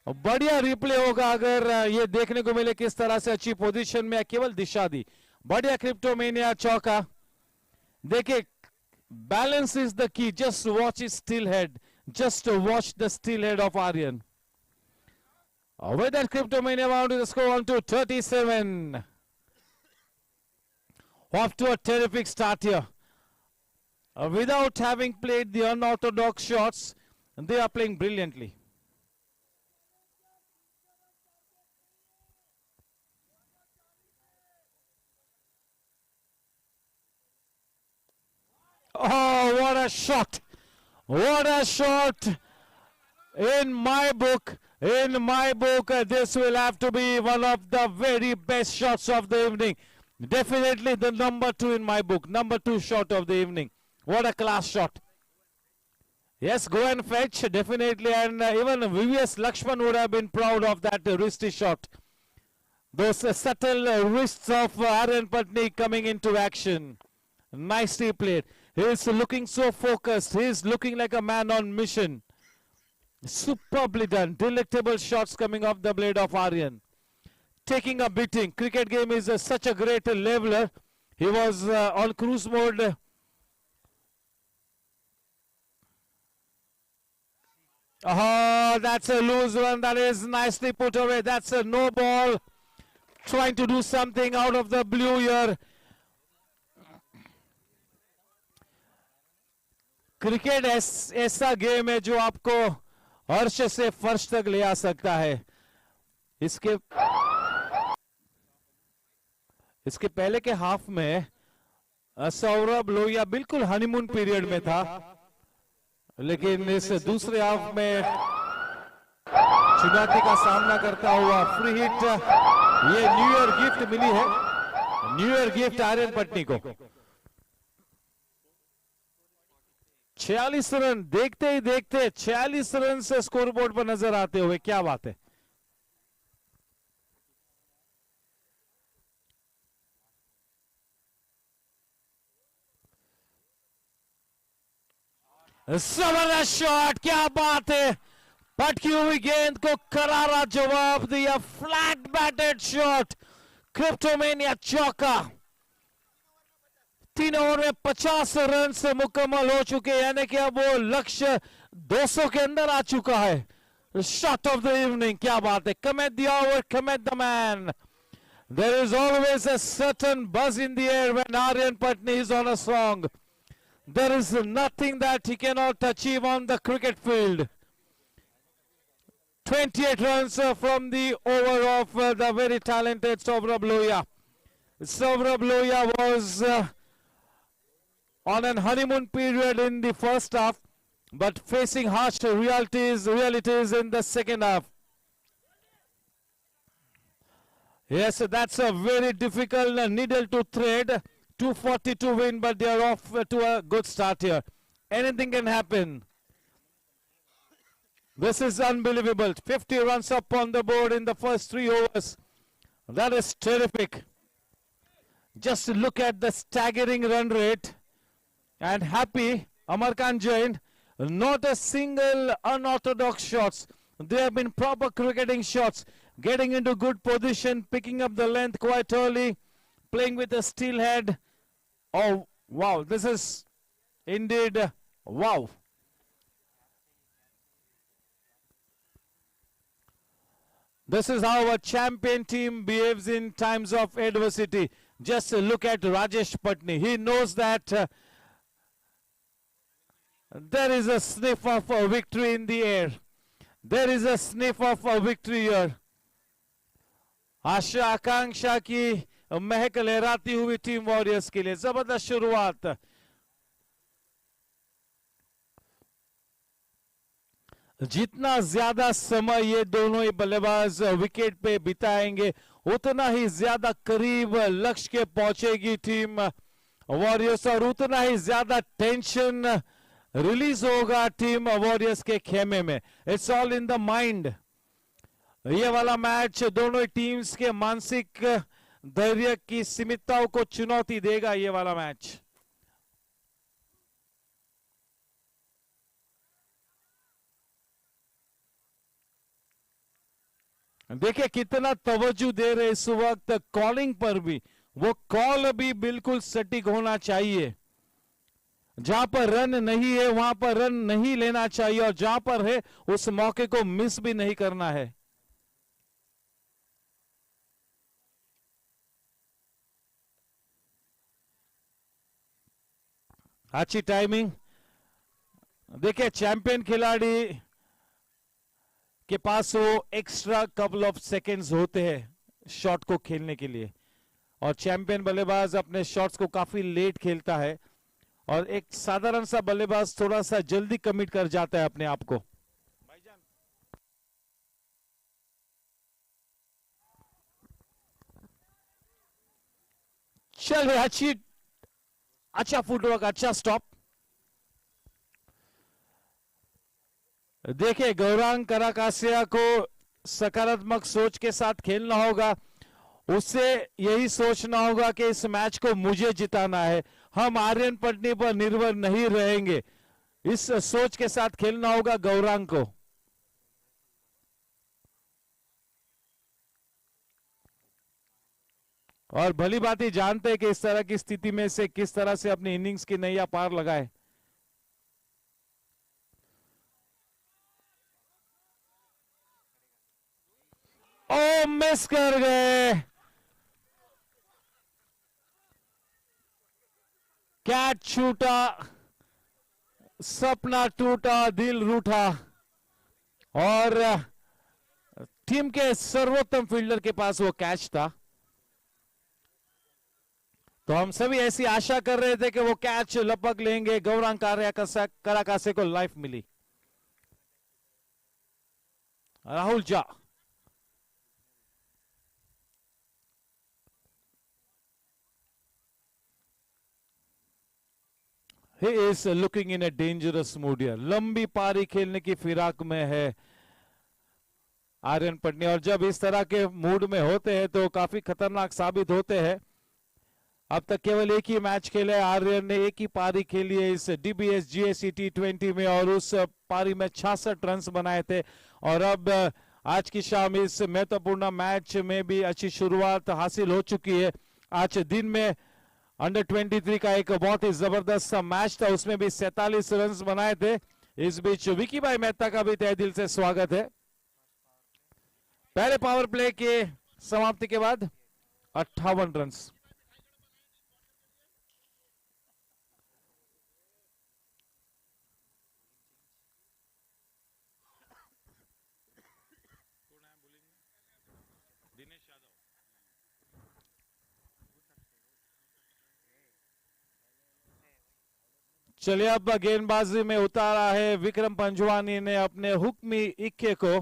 बढ़िया रिप्ले होगा अगर ये देखने को मिले किस तरह से अच्छी पोजीशन में केवल दिशा दी. बढ़िया क्रिप्टोमेनिया चौका. देखिए, balance is the key. Just watch is still head. Just to watch the steel head of Aryan. With that, Cryptomania bound to the score on to 37. Off to a terrific start here. Without having played the unorthodox shots, they are playing brilliantly. Oh, what a shot! What a shot! In my book, this will have to be one of the very best shots of the evening. Definitely the number 2 in my book. Number 2 shot of the evening. What a class shot. Yes, go and fetch, definitely. And even VVS Lakshman would have been proud of that wristy shot. Those subtle wrists of Aryan Patni coming into action. Nicely played. He is looking so focused. He is looking like a man on mission. Superbly done. Delectable shots coming off the blade of Aryan. Taking a beating. Cricket game is such a great leveler. He was on cruise mode. Oh, that's a loose one. That is nicely put away. That's a no ball. Trying to do something out of the blue here. Cricket ऐसा game है जो आपको अर्श से फर्श तक ले आ सकता है. इसके पहले के हाफ में सौरभ लोहिया बिल्कुल हनीमून पीरियड में था, लेकिन इस दूसरे हाफ में चुनौती का सामना करता हुआ फ्री हिट. ये न्यू ईयर गिफ्ट मिली है, new year gift Aryan Patni को. 46 रन देखते ही देखते 46 रन से स्कोरबोर्ड पर नजर आते हुए. क्या बात है. जबरदस्त शॉट, क्या बात है, पटकी हुई गेंद को करारा जवाब दिया, फ्लैट बैटेड शॉट, क्रिप्टोमेनिया चौका। 3 ओवर में 50 रन से मुकम्मल हो चुके, यानी कि अब वो लक्ष्य 200 के अंदर आ चुका है। शॉट ऑफ द इवनिंग, क्या बात है, come at the over, come at the man. There is always a certain buzz in the air when Aryan Patni is on a song. There is nothing that he cannot achieve on the cricket field. 28 runs from the over of the very talented Saurabh Lohia. Saurabh Lohia was on an honeymoon period in the first half, but facing harsh realities in the second half. Yes, that's a very difficult needle to thread. 240 to win, but they are off to a good start here. Anything can happen. This is unbelievable. 50 runs up on the board in the first 3 overs. That is terrific. Just look at the staggering run rate. And happy, Amar Khan Jain, not a single unorthodox shots. There have been proper cricketing shots. Getting into good position, picking up the length quite early, playing with a steel head. Oh, wow, this is indeed, wow. This is how a champion team behaves in times of adversity. Just look at Rajesh Patni. He knows that there is a sniff of a victory in the air. There is a sniff of a victory here. आशा आकांक्षा की महक लहराती हुई team warriors के लिए जबरदस्त शुरुआत। जितना ज्यादा समय ये दोनों ही बल्लेबाज विकेट पे बिताएंगे, उतना ही ज्यादा करीब लक्ष्य के पहुंचेगी टीम वॉरियर्स और उतना ही ज्यादा टेंशन रिलीज होगा टीम वॉरियर्स के खेमे में। It's all in the mind. ये वाला मैच दोनों टीम्स के मानसिक धैर्य की सीमितताओं को चुनौती देगा। ये वाला मैच देखिए कितना तवज्जो दे रहे इस वक्त कॉलिंग पर भी। वो कॉल भी बिल्कुल सटीक होना चाहिए। जहां पर रन नहीं है वहां पर रन नहीं लेना चाहिए और जहां पर है उस मौके को मिस भी नहीं करना है। अच्छी टाइमिंग। देखिए चैंपियन खिलाड़ी के पास वो एक्स्ट्रा कपल ऑफ सेकेंड्स होते हैं शॉट को खेलने के लिए और चैंपियन बल्लेबाज अपने शॉट्स को काफी लेट खेलता है और एक साधारण सा बल्लेबाज थोड़ा सा जल्दी कमिट कर जाता है अपने आप को। चलिए अच्छा फुटवर्क, अच्छा स्टॉप। देखिए गौरांग कराकासिया को सकारात्मक सोच के साथ खेलना होगा। उससे यही सोचना होगा कि इस मैच को मुझे जिताना है, हम आर्यन पटनी पर निर्भर नहीं रहेंगे। इस सोच के साथ खेलना होगा गौरांग को। और भली बात ही जानते हैं कि इस तरह की स्थिति में से किस तरह से अपनी इनिंग्स की नैया पार लगाए। ओ मिस कर गए। कैच छूटा, सपना टूटा, दिल रूठा और टीम के सर्वोत्तम फील्डर के पास वो कैच था। तो हम सभी ऐसी आशा कर रहे थे कि वो कैच लपक लेंगे। गौरांग कराकासे को लाइफ मिली। राहुल जा He is looking in a dangerous mood here. लंबी पारी खेलने की फिराक में है आर्यन पटनी और जब इस तरह के मूड में होते हैं तो काफी खतरनाक साबित होते हैं। अब तक केवल एक ही मैच खेला है। आर्यन ने एक ही पारी खेली है इस DBS GSC T20 में और उस पारी में 66 रन बनाए थे। और अब आज की शाम इस महत्वपूर्ण मैच में भी अच्छी शुरुआत हासिल हो चुकी है। आज दिन में अंडर 23 का एक बहुत ही जबरदस्त मैच था, उसमें भी 47 रन बनाए थे। इस बीच विकी भाई मेहता का भी तहे दिल से स्वागत है। पहले पावर प्ले के समाप्ति के बाद 58 रन। चलिए अब गेंदबाजी में उतारा है विक्रम पंजवानी ने अपने हुक्मी इक्के को।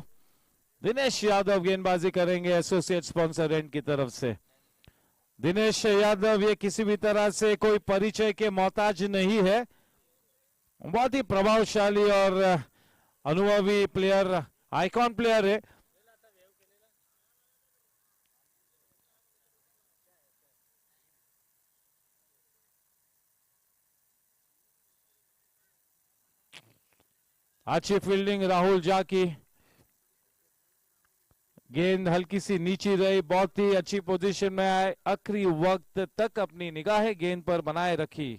दिनेश यादव गेंदबाजी करेंगे एसोसिएट स्पॉन्सर एंड की तरफ से। दिनेश यादव ये किसी भी तरह से कोई परिचय के मोहताज नहीं है, बहुत ही प्रभावशाली और अनुभवी प्लेयर, आइकॉन प्लेयर है। अच्छी फील्डिंग राहुल झा की, गेंद हल्की सी नीची रही, बहुत ही अच्छी पोजीशन में आए, आखिरी वक्त तक अपनी निगाहें गेंद पर बनाए रखी।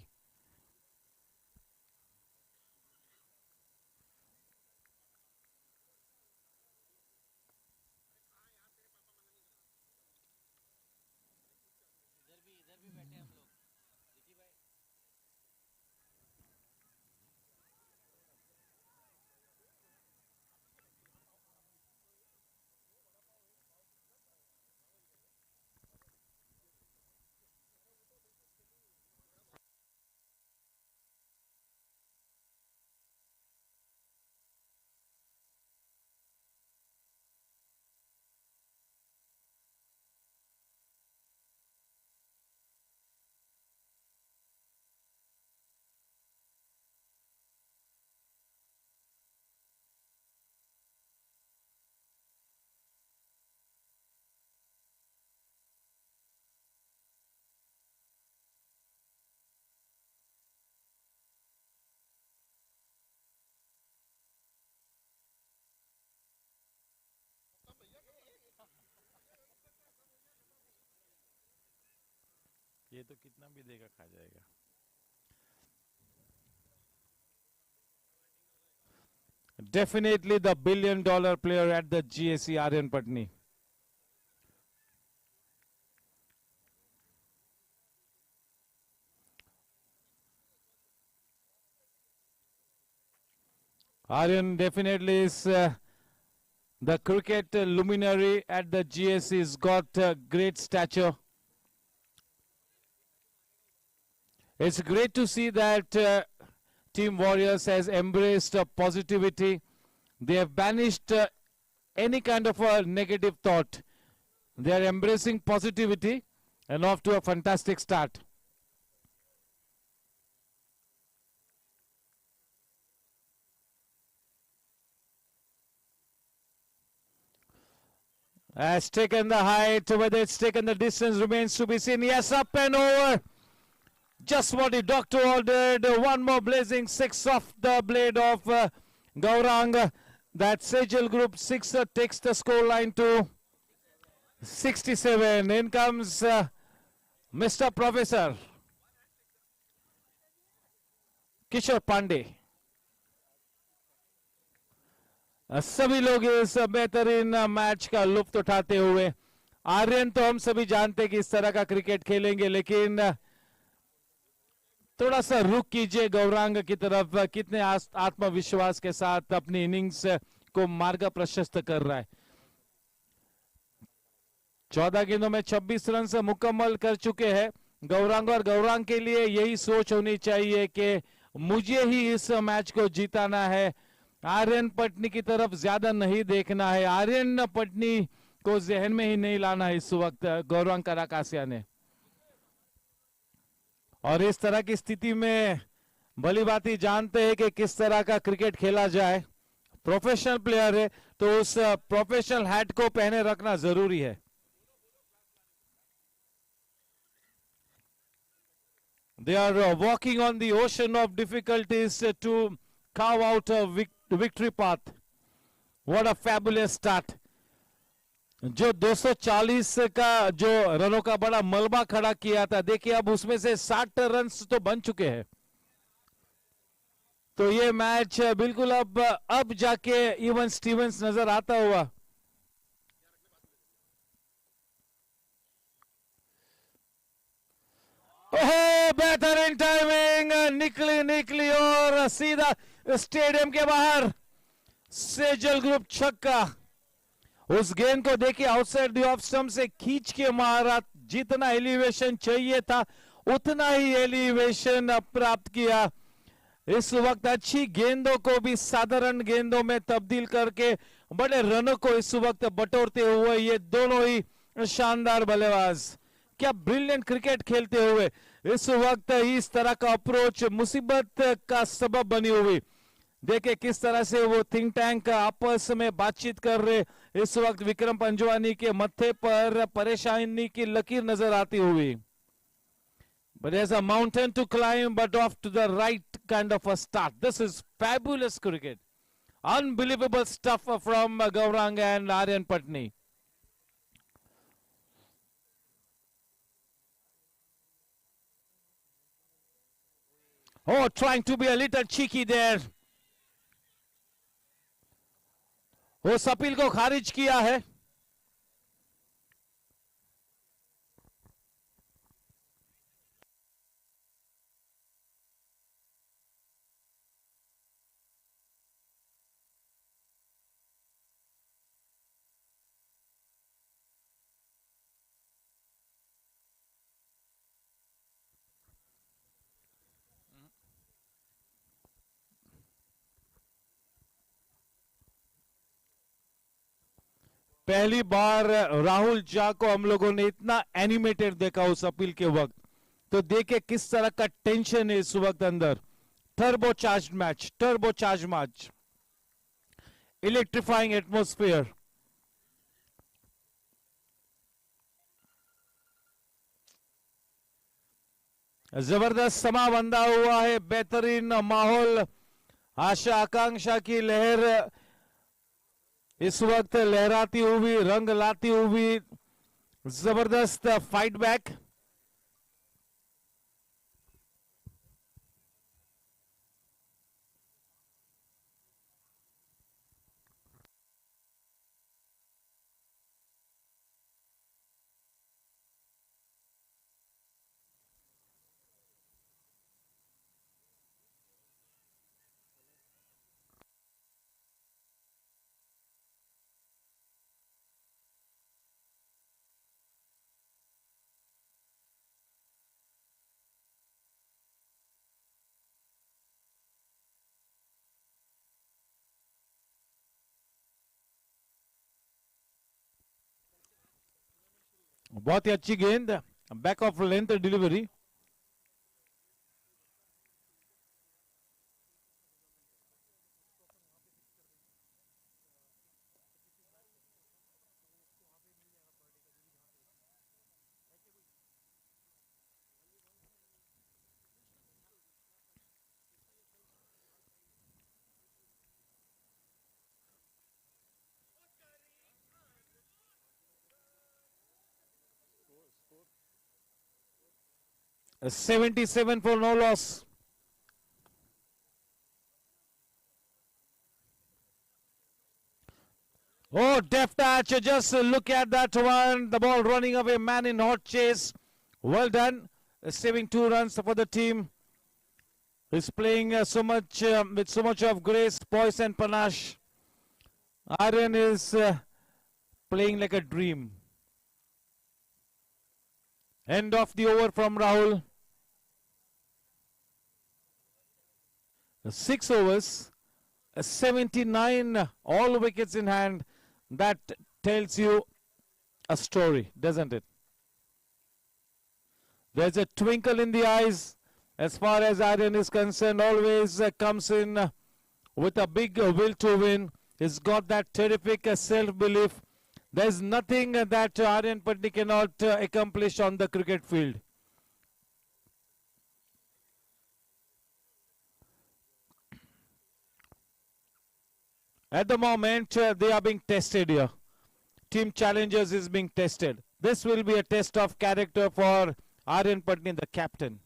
ये तो कितना भी देगा खा जाएगा। Definitely the $1 billion player at the GSC, Aryan Patni. Aryan definitely is the cricket luminary at the GSC. He's got great stature. It's great to see that Team Warriors has embraced positivity. They have banished any kind of a negative thought. They are embracing positivity and off to a fantastic start. Has taken the height, whether it's taken the distance remains to be seen. Yes, up and over. Just what the doctor ordered. One more blazing six off the blade of Gaurang. That Sejal Group 6 takes the score line to 67. In comes Mr. Professor Kishore Pandey. सभी लोग इस बेहतरीन match का लुत्फ उठाते हुए, आर्यन तो हम सभी जानते कि इस तरह का क्रिकेट खेलेंगे, लेकिन थोड़ा सा रुक कीजिए गौरांग की तरफ, कितने आत्मविश्वास के साथ अपनी इनिंग्स को मार्ग प्रशस्त कर रहा है। 14 गेंदों में 26 रन से मुकम्मल कर चुके हैं गौरांग, और गौरांग के लिए यही सोच होनी चाहिए कि मुझे ही इस मैच को जीताना है। आर्यन पटनी की तरफ ज्यादा नहीं देखना है, आर्यन पटनी को जहन में ही नहीं लाना है इस वक्त गौरांग कराकासिया ने। और इस तरह की स्थिति में भली भांति जानते हैं कि किस तरह का क्रिकेट खेला जाए। प्रोफेशनल प्लेयर है तो उस प्रोफेशनल हैट को पहने रखना जरूरी है। They are walking on the ocean of difficulties to carve out a victory path. What a fabulous start. जो 240 का जो रनों का बड़ा मलबा खड़ा किया था, देखिए अब उसमें से 60 रन्स तो बन चुके हैं. तो ये मैच बिल्कुल अब जाके इवन स्टीवंस नजर आता हुआ. ओह, बेहतरीन टाइमिंग, निकली और सीधा स्टेडियम के बाहर. सेजल ग्रुप छक्का. उस गेंद को देखिए आउटसाइड द ऑफ स्टंप से खींच के मारा. जितना एलिवेशन चाहिए था उतना ही एलिवेशन प्राप्त किया. इस वक्त अच्छी गेंदों को भी साधारण गेंदों में तब्दील करके बड़े रनों को इस वक्त बटोरते हुए ये दोनों ही शानदार बल्लेबाज क्या ब्रिलियंट क्रिकेट खेलते हुए इस वक्त इस तरह का अप्रोच मुसीबत का सबब बनी हुई. देखे किस तरह से वो थिंक टैंक आपस में बातचीत कर रहे. इस वक्त विक्रम पंजवानी के मत्थे पर परेशानी की लकीर नजर आती हुई. But there's a mountain to climb, but off to the right kind of a start. This is fabulous cricket. Unbelievable stuff from Gaurang and Aryan Patni. Oh, trying to be a little cheeky there. उस appeal को खारिज किया है. पहली बार राहुल झा को हम लोगों ने इतना एनिमेटेड देखा उस अपील के वक्त. तो देखे किस तरह का टेंशन है इस वक्त अंदर. Turbo charge match, electrifying atmosphere. जबरदस्त समा बंधा हुआ है, बेहतरीन माहौल, आशा आकांक्षा की लहर इस वक्त लहराती हुई, रंग लाती हुई. जबरदस्त फाइट बैक. बहुत ही अच्छी गेंद, back of length delivery. A 77 for no loss. Oh, deft touch. Just look at that one. The ball running away, man in hot chase. Well done. Saving 2 runs for the team. He's playing with so much of grace, poise and panache. Aryan is playing like a dream. End of the over from Rahul. 6 overs, 79, all wickets in hand. That tells you a story, doesn't it? There's a twinkle in the eyes as far as Aryan is concerned. Always comes in with a big will to win. He's got that terrific self-belief. There's nothing that Aryan Patni cannot accomplish on the cricket field. At the moment, they are being tested here. Team Challengers is being tested. This will be a test of character for Aryan Patni, the captain.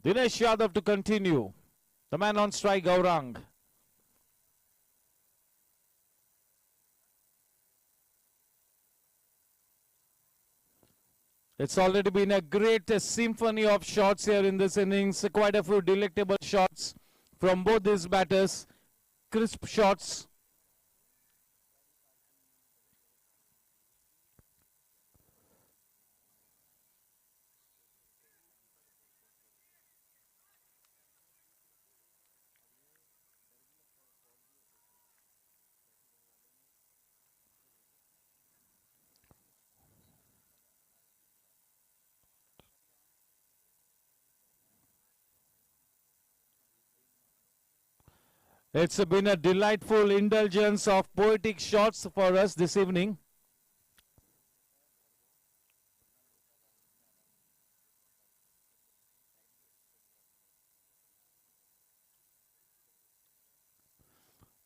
Dinesh Yadav to continue. The man on strike, Gaurang. It's already been a great symphony of shots here in this innings. Quite a few delectable shots from both these batters. Crisp shots. It's been a delightful indulgence of poetic shots for us this evening.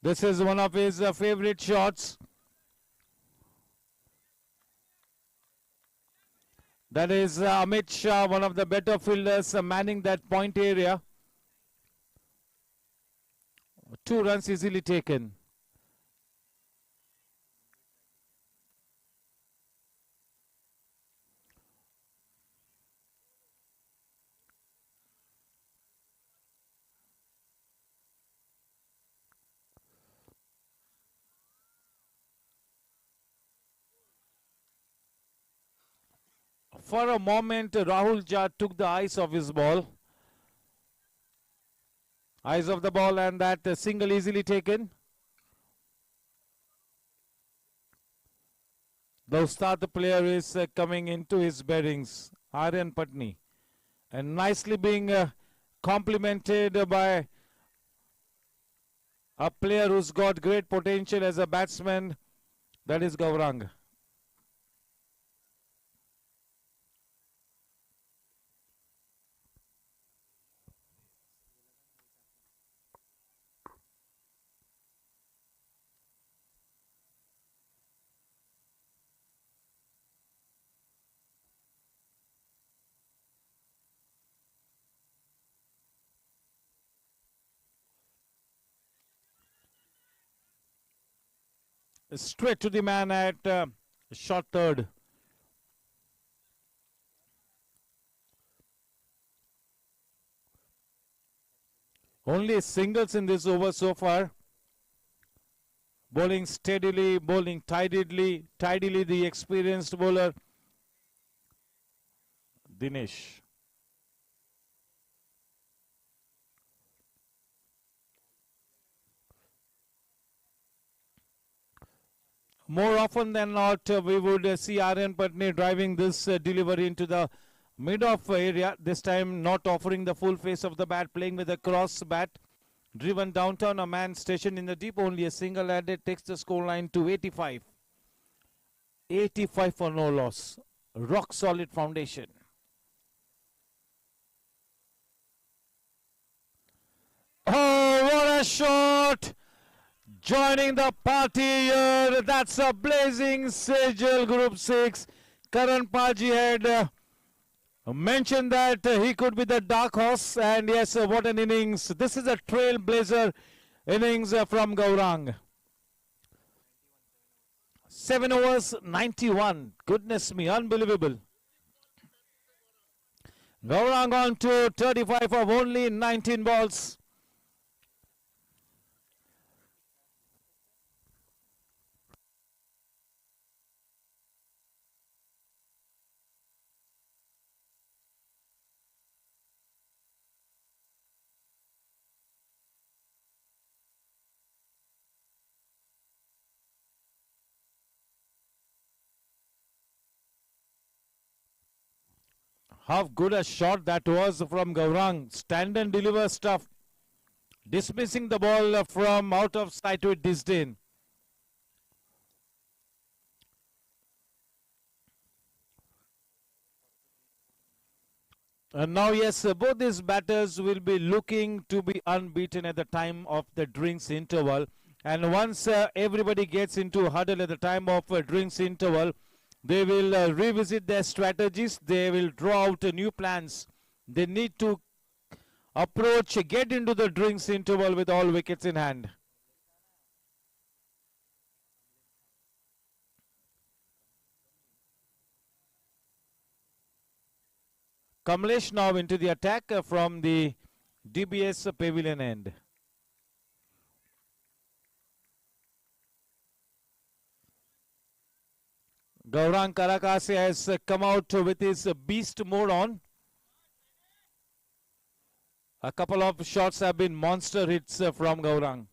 This is one of his favorite shots. That is Amit Shah, one of the better fielders, manning that point area. 2 runs easily taken. For a moment, Rahul Jha took the eyes off his ball. Eyes of the ball, and that single easily taken. The Ustad player is coming into his bearings, Aryan Patni, and nicely being complimented by a player who's got great potential as a batsman, that is Gaurang. Straight to the man at short third. Only singles in this over so far. Bowling steadily, bowling tidily, the experienced bowler Dinesh. More often than not, we would see Aryan Patni driving this delivery into the mid-off area. This time not offering the full face of the bat, playing with a cross bat. Driven downtown, a man stationed in the deep, only a single-handed takes the scoreline to 85. 85 for no loss. Rock solid foundation. Oh, what a shot! Joining the party here, that's a blazing Sejal Group 6. Karan Paji had mentioned that he could be the dark horse, and yes, what an innings. This is a trailblazer innings from Gaurang. 7 overs, 91. Goodness me, unbelievable. Gaurang on to 35 of only 19 balls. How good a shot that was from Gaurang. Stand and deliver stuff. Dismissing the ball from out of sight with disdain. And now, yes, both these batters will be looking to be unbeaten at the time of the drinks interval. And once everybody gets into huddle at the time of drinks interval, they will revisit their strategies. They will draw out new plans. They need to approach, get into the drinks interval with all wickets in hand. Kamlesh now into the attack from the DBS pavilion end. Gaurang Karakase has come out with his beast mode on. A couple of shots have been monster hits from Gaurang.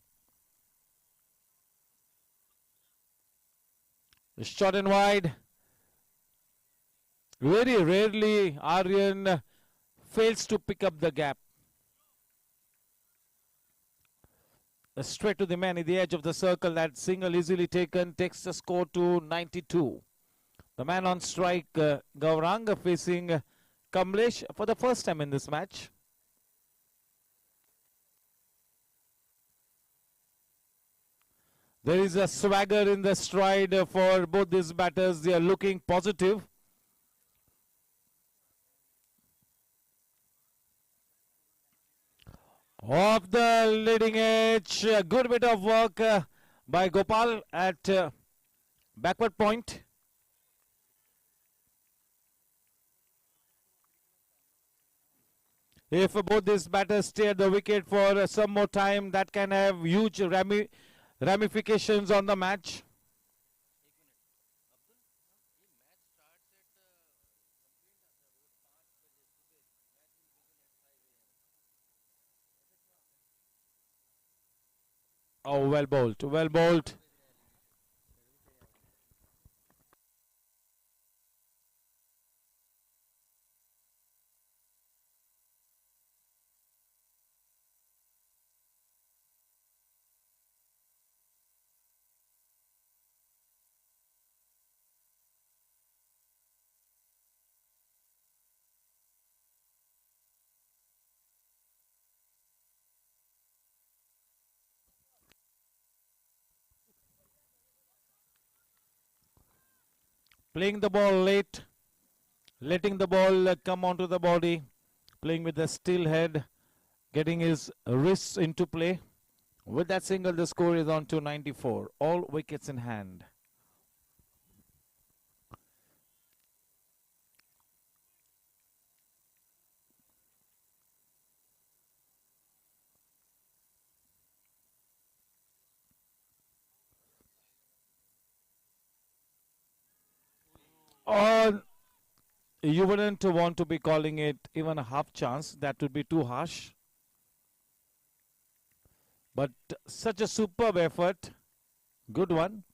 Shot and wide. Very rarely Aryan fails to pick up the gap. Straight to the man at the edge of the circle. That single easily taken takes the score to 92. The man on strike, Gaurang, facing Kamlesh for the first time in this match. There is a swagger in the stride for both these batters. They are looking positive. Off the leading edge, a good bit of work by Gopal at backward point. If both these batters stay at the wicket for some more time, that can have huge ramifications on the match. Oh, well bowled, well bowled. Playing the ball late, letting the ball come onto the body, playing with the still head, getting his wrists into play. With that single, the score is on to 94. All wickets in hand. Or you wouldn't want to be calling it even a half chance. That would be too harsh. But such a superb effort. Good one.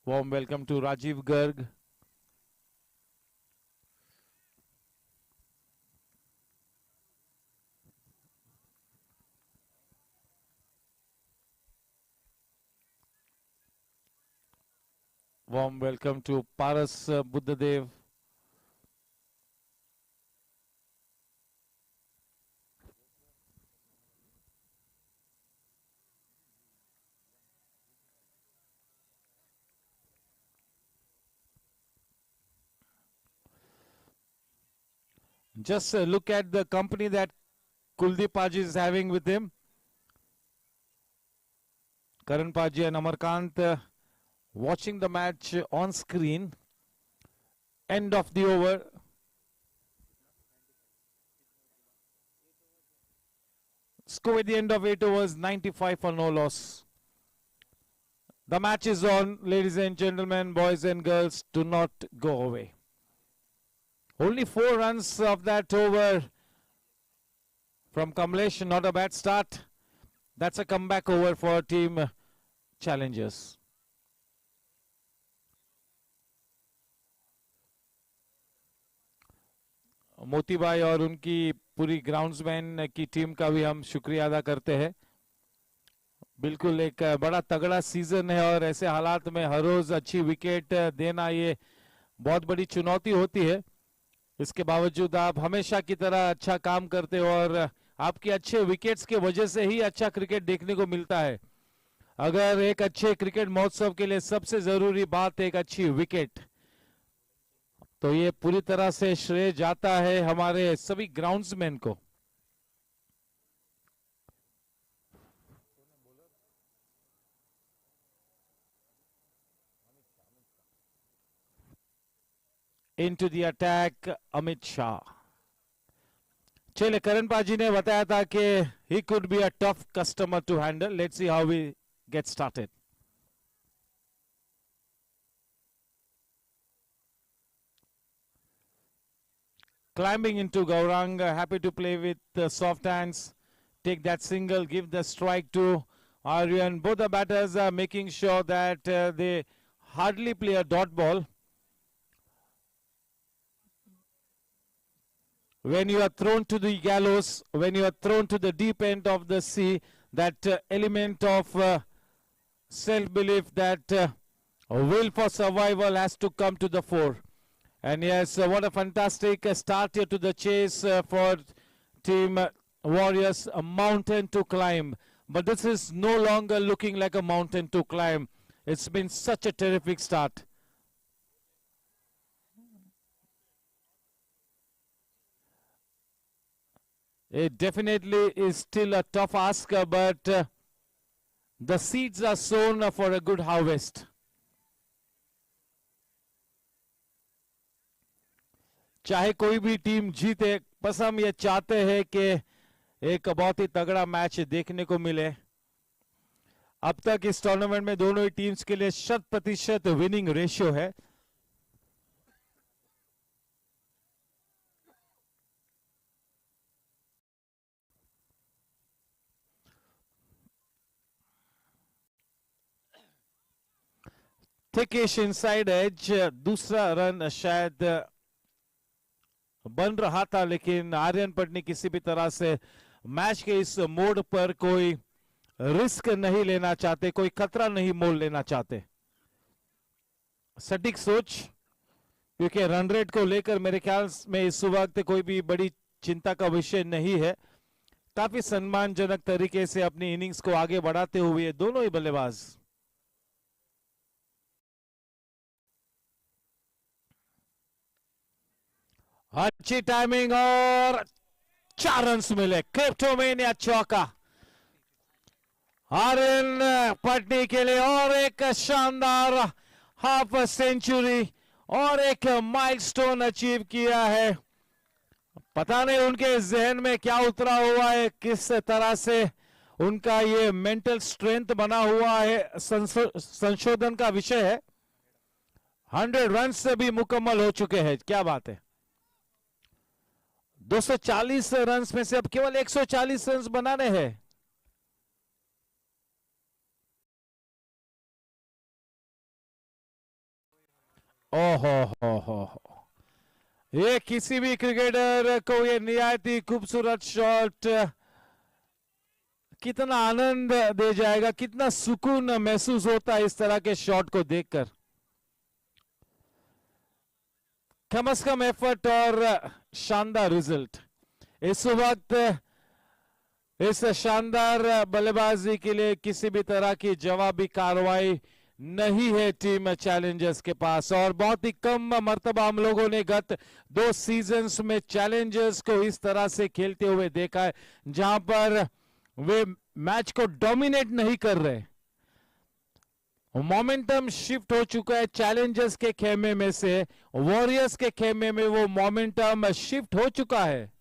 Warm welcome to Rajiv Garg. Warm welcome to Paras Buddhadev. Just look at the company that Kuldeep Paji is having with him. Karan Paji and Amarkant watching the match on screen. End of the over. Score at the end of 8 overs, 95 for no loss. The match is on, ladies and gentlemen, boys and girls. Do not go away. Only 4 runs of that over from Kamlesh. Not a bad start. That's a comeback over for team challengers. मोती भाई और उनकी पूरी groundsman की team का भी हम शुक्रिया अदा करते हैं. बिल्कुल एक बड़ा तगड़ा सीजन है और ऐसे हालात में हर रोज अच्छी विकेट देना ये बहुत बड़ी चुनौती होती है. इसके बावजूद आप हमेशा की तरह अच्छा काम करते हो और आपके अच्छे विकेट्स के वजह से ही अच्छा क्रिकेट देखने को मिलता है। अगर एक अच्छे क्रिकेट महोत्सव के लिए सबसे जरूरी बात एक अच्छी विकेट, तो ये पूरी तरह से श्रेय जाता है हमारे सभी ग्राउंड्समैन को। Into the attack, Amit Shah. चले, करण पाजी ने बताया था कि he could be a tough customer to handle. Let's see how we get started. Climbing into Gaurang, happy to play with soft hands. Take that single, give the strike to Aryan. Both the batters are making sure that they hardly play a dot ball. When you are thrown to the gallows, when you are thrown to the deep end of the sea, that element of self-belief, that will for survival has to come to the fore. And yes, what a fantastic start here to the chase for Team Warriors. A mountain to climb. But this is no longer looking like a mountain to climb. It's been such a terrific start. It definitely is still a tough ask, but the seeds are sown for a good harvest. चाहे कोई भी team जीते, बस हम ये चाहते हैं कि एक बहुत ही तगड़ा मैच देखने को मिले। अब तक इस टूर्नामेंट में दोनों ही टीम्स के लिए 100% विनिंग रेशियो है। थिकिश इनसाइड एज, दूसरा रन शायद बन रहा था, लेकिन आर्यन पटनी किसी भी तरह से मैच के इस मोड पर कोई रिस्क नहीं लेना चाहते, कोई खतरा नहीं मोल लेना चाहते। सटीक सोच, क्योंकि रन रेट को लेकर मेरे ख्याल में इस वक्त कोई भी बड़ी चिंता का विषय नहीं है। काफी सम्मानजनक तरीके से अपनी इनिंग्स को आगे बढ़ाते हुए दोनों ही बल्लेबाज। अच्छी टाइमिंग और 4 रन्स मिले। क्रिप्टोमेनिया चौका आर्यन पटनी के लिए, और एक शानदार हाफ सेंचुरी और एक माइलस्टोन अचीव किया है। पता नहीं उनके जहन में क्या उतरा हुआ है, किस तरह से उनका ये मेंटल स्ट्रेंथ बना हुआ है, संशोधन का विषय है। 100 रन से भी मुकम्मल हो चुके हैं, क्या बात है। 240 रन में से अब केवल 140 रन बनाने हैं। ओहो हो, ये किसी भी क्रिकेटर को ये निहायती खूबसूरत शॉट कितना आनंद दे जाएगा, कितना सुकून महसूस होता है इस तरह के शॉट को देखकर। कम से कम एफर्ट और शानदार रिजल्ट। इस वक्त इस शानदार बल्लेबाजी के लिए किसी भी तरह की जवाबी कार्रवाई नहीं है टीम चैलेंजर्स के पास, और बहुत ही कम मर्तबा हम लोगों ने गत 2 सीजन्स में चैलेंजर्स को इस तरह से खेलते हुए देखा है, जहां पर वे मैच को डोमिनेट नहीं कर रहे। मोमेंटम शिफ्ट हो चुका है चैलेंजर्स के खेमे में से वॉरियर्स के खेमे में, वो मोमेंटम शिफ्ट हो चुका है।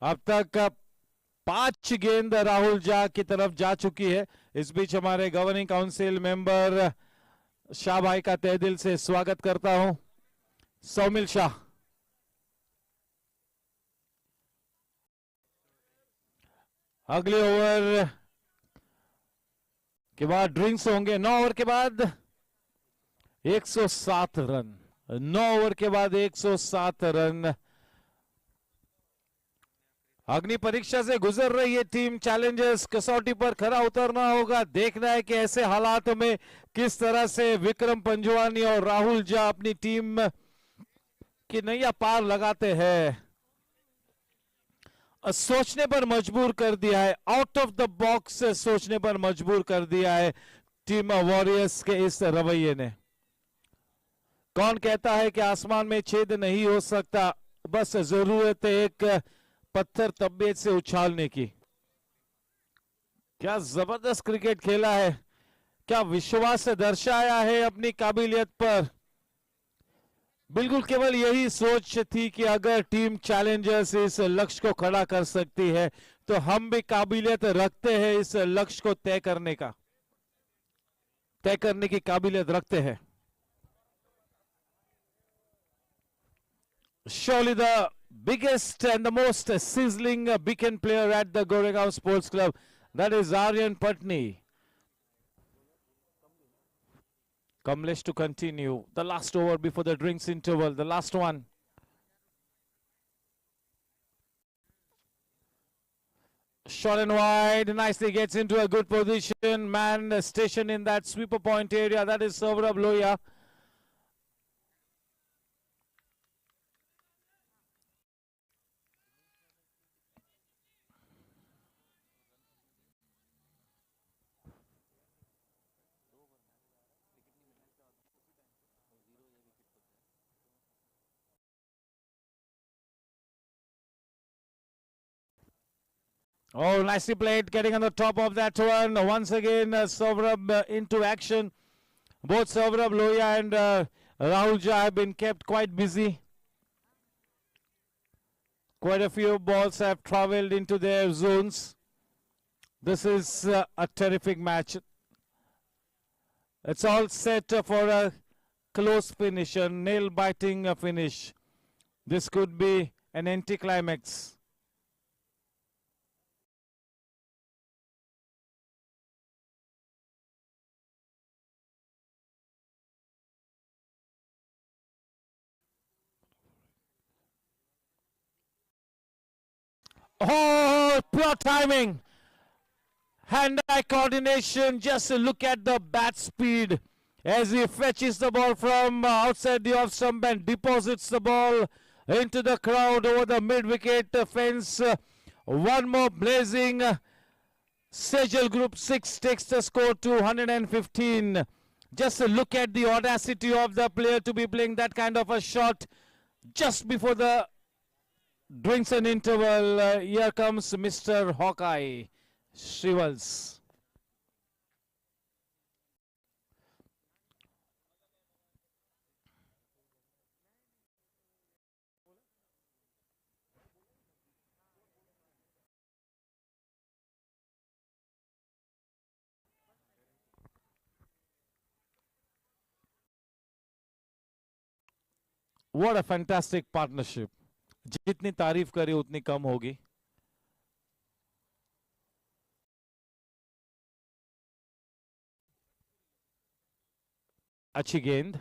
अब तक 5 गेंद राहुल झा की तरफ जा चुकी है। इस बीच हमारे गवर्निंग काउंसिल मेंबर शाह भाई का तहे दिल से स्वागत करता हूं। सौमिल शाह, अगले ओवर के बाद ड्रिंक्स होंगे। 9 ओवर के बाद 107 रन, 9 ओवर के बाद 107 रन। अग्नि परीक्षा से गुजर रही है टीम चैलेंजर्स, कसौटी पर खरा उतरना होगा। देखना है कि ऐसे हालातों में किस तरह से विक्रम पंजवानी और राहुल झा अपनी टीम की नैया पार लगाते हैं। सोचने पर मजबूर कर दिया है, आउट ऑफ द बॉक्स सोचने पर मजबूर कर दिया है टीम वॉरियर्स के इस रवैये ने। कौन कहता है कि आसमान में छेद नहीं हो सकता, बस जरूरत है एक पत्थर तबीयत से उछालने की। क्या जबरदस्त क्रिकेट खेला है, क्या विश्वास दर्शाया है अपनी काबिलियत पर। बिल्कुल केवल यही सोच थी कि अगर टीम चैलेंजर्स इस लक्ष्य को खड़ा कर सकती है तो हम भी काबिलियत रखते हैं इस लक्ष्य को तय करने की काबिलियत रखते हैं। Surely the biggest and the most sizzling beacon player at the Goregaon Sports Club, that is Aryan Patni. Kamlesh to continue. The last over before the drinks interval, the last one. Short and wide, nicely gets into a good position. Man stationed in that sweeper point area, that is Saurabh Lohia. Oh, nicely played, getting on the top of that one. Once again, Saurabh into action. Both Saurabh Lohia and Rahul Jha have been kept quite busy. Quite a few balls have traveled into their zones. This is a terrific match. It's all set for a close finish, a nail-biting finish. This could be an anticlimax. Oh, pure timing. Hand-eye coordination. Just look at the bat speed as he fetches the ball from outside the off stump and deposits the ball into the crowd over the mid-wicket fence. One more blazing. Sejal Group 6 takes the score to 115. Just look at the audacity of the player to be playing that kind of a shot just before the drinks an interval. Here comes Mr. Hawkeye, Shrivals. What a fantastic partnership. जितनी तारीफ करी उतनी कम होगी। अच्छी गेंद,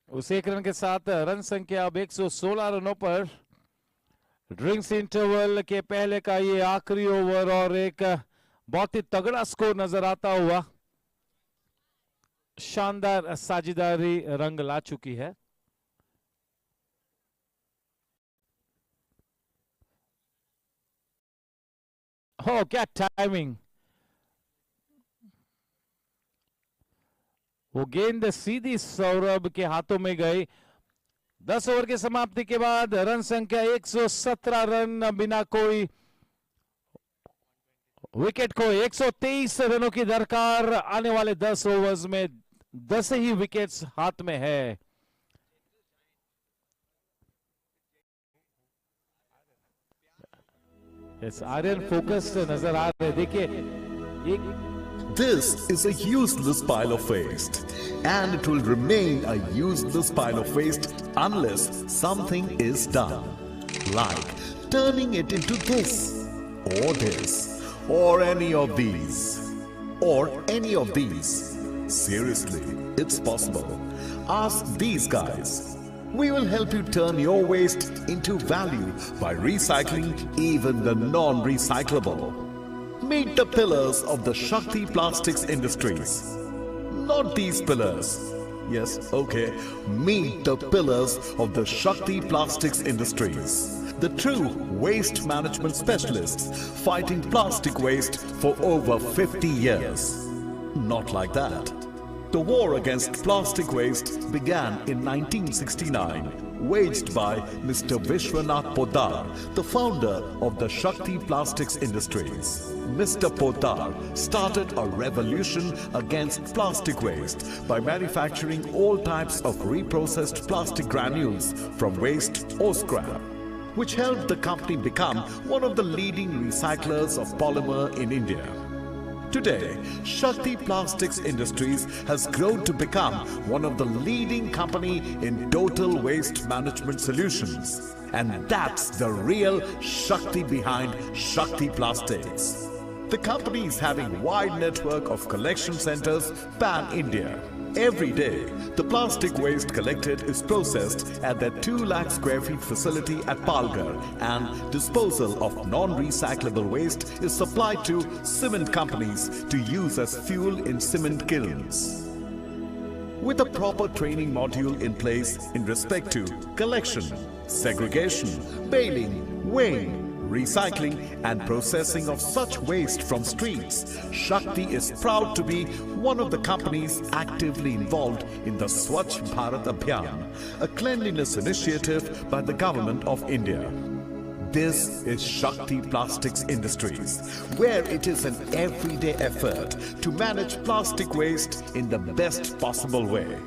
उस एक run के साथ रन संख्या अब 116 रनों पर। ड्रिंक्स इंटरवल के पहले का ये आखिरी ओवर और एक बहुत ही तगड़ा स्कोर नजर आता हुआ। शानदार साझेदारी रंग ला चुकी है। हो क्या टाइमिंग, वो गेंद सीधी सौरभ के हाथों में गई। 10 ओवर की समाप्ति के बाद रन संख्या 117 रन बिना कोई विकेट को 123 रनों की दरकार। आने वाले 10 ओवर्स में 10 ही विकेट्स हाथ में है। इस आर्यन फोकस नजर आ रहे, देखिए This is a useless pile of waste, and it will remain a useless pile of waste unless something is done, like turning it into this, or any of these, or any of these. Seriously, it's possible. Ask these guys. We will help you turn your waste into value by recycling even the non-recyclable. Meet the pillars of the Shakti Plastics Industries. Not these pillars. Yes, okay. Meet the pillars of the Shakti Plastics Industries. The true waste management specialists fighting plastic waste for over 50 years. Not like that. The war against plastic waste began in 1969, waged by Mr. Vishwanath Poddar, the founder of the Shakti Plastics Industries. Mr. Poddar started a revolution against plastic waste by manufacturing all types of reprocessed plastic granules from waste or scrap, which helped the company become one of the leading recyclers of polymer in India. Today, Shakti Plastics Industries has grown to become one of the leading company in total waste management solutions. And that's the real Shakti behind Shakti Plastics. The company is having wide network of collection centers pan-India. Every day, the plastic waste collected is processed at their 2 lakh square feet facility at Palghar, and disposal of non-recyclable waste is supplied to cement companies to use as fuel in cement kilns. With a proper training module in place in respect to collection, segregation, baling, weighing, recycling and processing of such waste from streets, Shakti is proud to be one of the companies actively involved in the Swachh Bharat Abhiyan, a cleanliness initiative by the Government of India. This is Shakti Plastics Industries, where it is an everyday effort to manage plastic waste in the best possible way.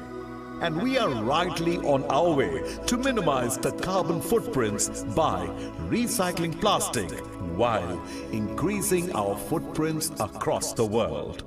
And we are rightly on our way to minimize the carbon footprints by recycling plastic while increasing our footprints across the world.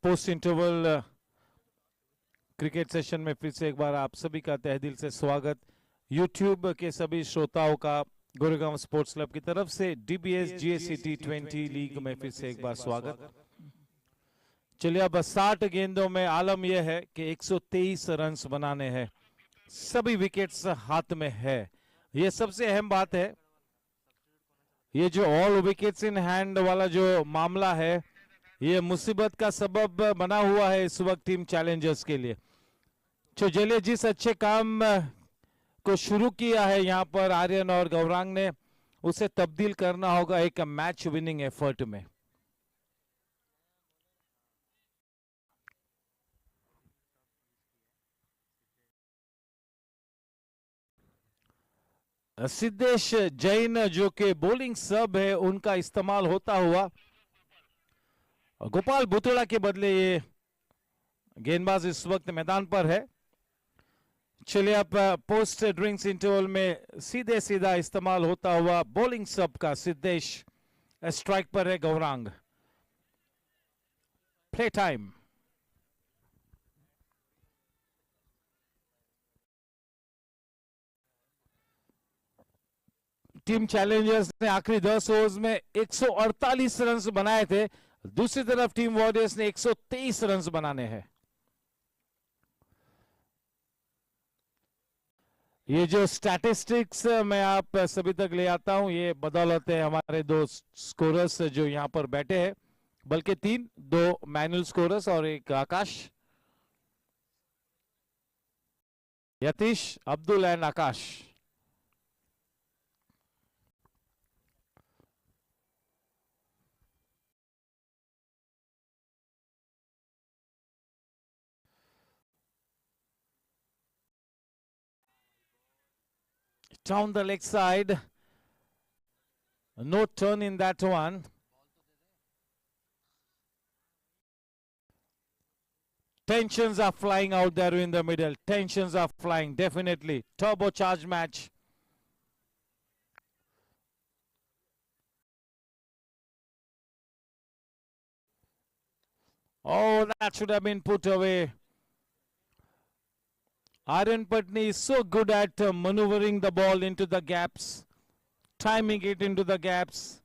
Post interval cricket session में फिर से एक बार आप सभी का तहे दिल से स्वागत। यूट्यूब के सभी श्रोताओं का गोरेगांव स्पोर्ट्स क्लब की तरफ से डीबीएस जीएससी T20 लीग में फिर से एक बार स्वागत। चलिए, अब 60 गेंदों में आलम यह है कि 123 रन बनाने हैं, सभी विकेट्स हाथ में है, यह सबसे अहम बात है। ये जो ऑल विकेट्स इन हैंड वाला जो मामला है, ये मुसीबत का सबब बना हुआ है इस वक्त टीम चैलेंजर्स के लिए। चलिए, जिस अच्छे काम को शुरू किया है यहाँ पर आर्यन और गौरांग ने, उसे तब्दील करना होगा एक मैच विनिंग एफर्ट में। सिद्धेश जैन जो कि बॉलिंग सब है, उनका इस्तेमाल होता हुआ गोपाल बुतड़ा के बदले ये गेंदबाज इस वक्त मैदान पर है। चलिए, अब पोस्ट ड्रिंक्स इंटरवल में सीधे सीधा इस्तेमाल होता हुआ बॉलिंग सब का सिद्धेश स्ट्राइक पर है Gaurang. Play time. Team Challengers ने आखिरी 10 ओवर्स में 148 रन बनाए थे, दूसरी तरफ टीम वॉरियर्स ने 123 रन बनाने हैं। ये जो स्टैटिस्टिक्स मैं आप सभी तक ले आता हूं, ये बदौलत है हमारे दो स्कोरर्स जो यहां पर बैठे हैं, बल्कि तीन, दो मैनुअल स्कोरर्स और एक Akash, Yatish, Abdul and Akash. Down the leg side, no turn in that one. Tensions are flying out there in the middle. Tensions are flying, definitely. Turbocharged match. Oh, that should have been put away. Aryan Patni is so good at maneuvering the ball into the gaps, timing it into the gaps.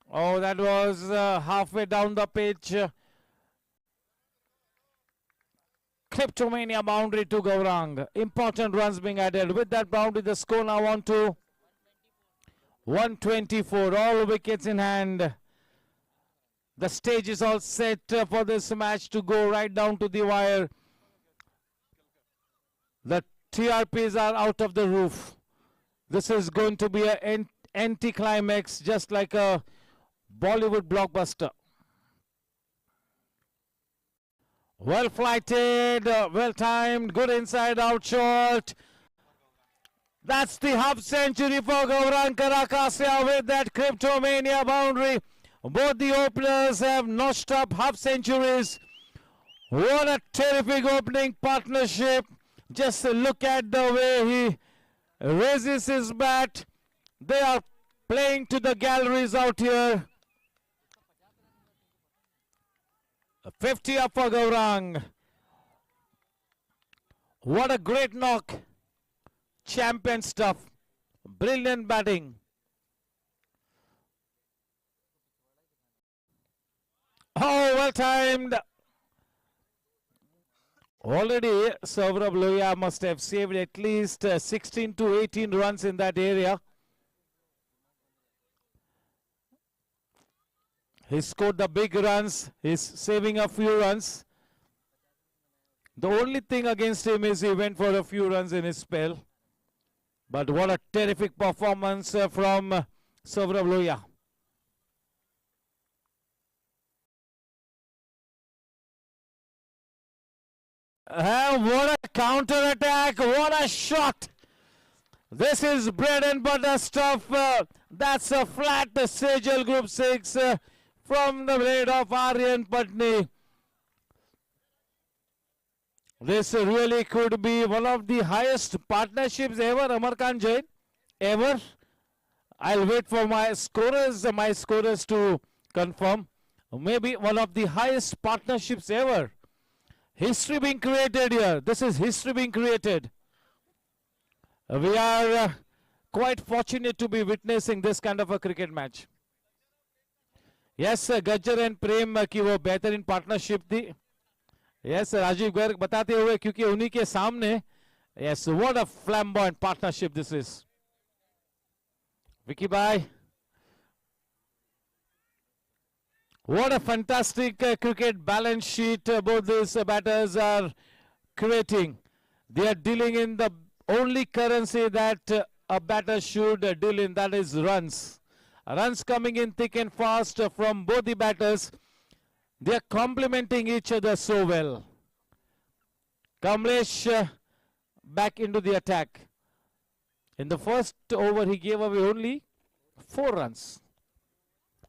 Oh, that was halfway down the pitch. Kleptomania boundary to Gaurang. Important runs being added. With that boundary, the score now on to 124. All wickets in hand. The stage is all set for this match to go right down to the wire. The TRPs are out of the roof. This is going to be an anti-climax, just like a Bollywood blockbuster. Well flighted, well timed, good inside out shot. That's the half century for Gaurang Karakasya with that Cryptomania boundary. Both the openers have notched up half centuries. What a terrific opening partnership. Just look at the way he raises his bat. They are playing to the galleries out here. 50 up for Gaurang. What a great knock. Champion stuff. Brilliant batting. Oh, well timed. Already, Saurabh Lohia must have saved at least 16 to 18 runs in that area. He scored the big runs. He's saving a few runs. The only thing against him is he went for a few runs in his spell. But what a terrific performance from Saurabh Lohia. What a counter attack. What a shot. This is bread and butter stuff. That's a flat Sejal Group 6 from the blade of Aryan Patni. This really could be one of the highest partnerships ever, Amarkant Jain. Ever. I'll wait for my scorers to confirm. Maybe one of the highest partnerships ever. History being created here. This is history being created. We are quite fortunate to be witnessing this kind of a cricket match. Yes, Gajjar and Prem की वो बेहतरीन partnership थी. Yes, Rajiv Garg बताते हुए क्योंकि उन्हीं के सामने. Yes, what a flamboyant partnership this is. Vicky Bhai. What a fantastic cricket balance sheet both these batters are creating. They are dealing in the only currency that a batter should deal in, that is runs. Runs coming in thick and fast from both the batters. They are complementing each other so well. Kamlesh back into the attack. In the first over, he gave away only 4 runs.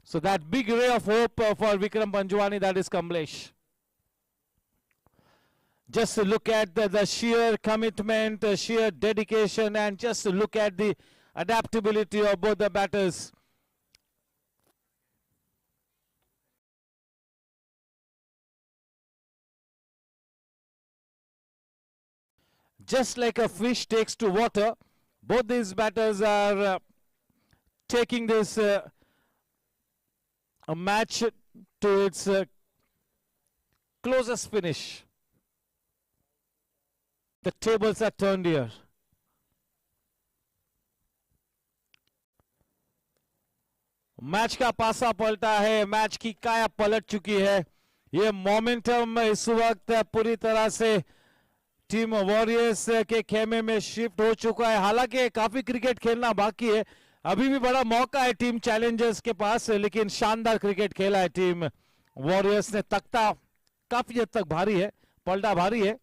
So that big ray of hope for Vikram Panjwani, that is Kamlesh. Just look at the sheer commitment, sheer dedication, and just look at the adaptability of both the batters. Just like a fish takes to water, both these batters are taking this a match to its closest finish. The tables are turned here. Match का पासा पलटा है, match की काया पलट चुकी है. ये मोमेंटम इस वक्त पूरी तरह से टीम वॉरियर्स के खेमे में शिफ्ट हो चुका है. हालांकि काफी क्रिकेट खेलना बाकी है, अभी भी बड़ा मौका है टीम चैलेंजर्स के पास, लेकिन शानदार क्रिकेट खेला है टीम वॉरियर्स ने. तख्ता काफी हद तक भारी है, पलटा भारी है.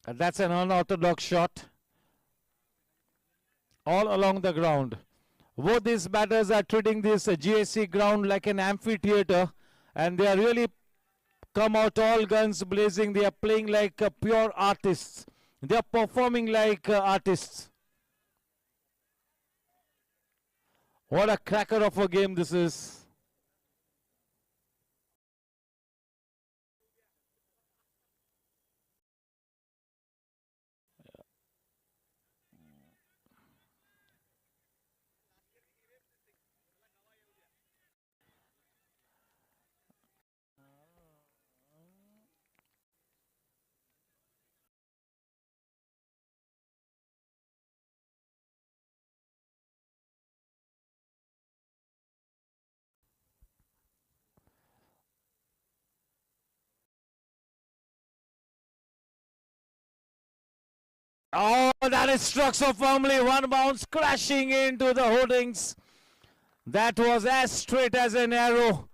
And that's an unorthodox shot all along the ground. Both these batters are treating this GSC ground like an amphitheater, and they are really come out all guns blazing. They are playing like pure artists. They are performing like artists. What a cracker of a game this is. Oh, that is struck so firmly. One bounce crashing into the hoardings. That was as straight as an arrow.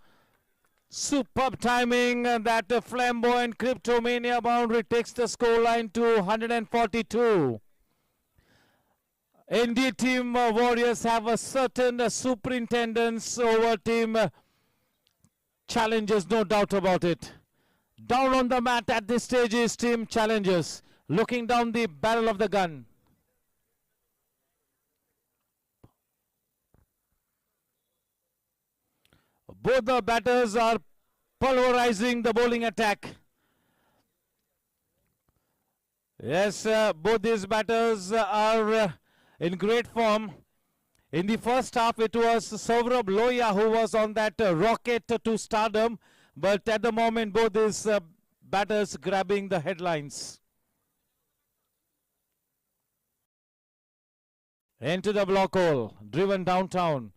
Superb timing. That flamboyant Cryptomania boundary takes the scoreline to 142. Indeed, Team Warriors have a certain superintendence over Team Challengers, no doubt about it. Down on the mat at this stage is Team Challengers, looking down the barrel of the gun. Both the batters are pulverizing the bowling attack. Yes, both these batters are in great form. In the first half, it was Saurabh Lohia who was on that rocket to stardom. But at the moment, both these batters grabbing the headlines. Into the block hole, driven downtown.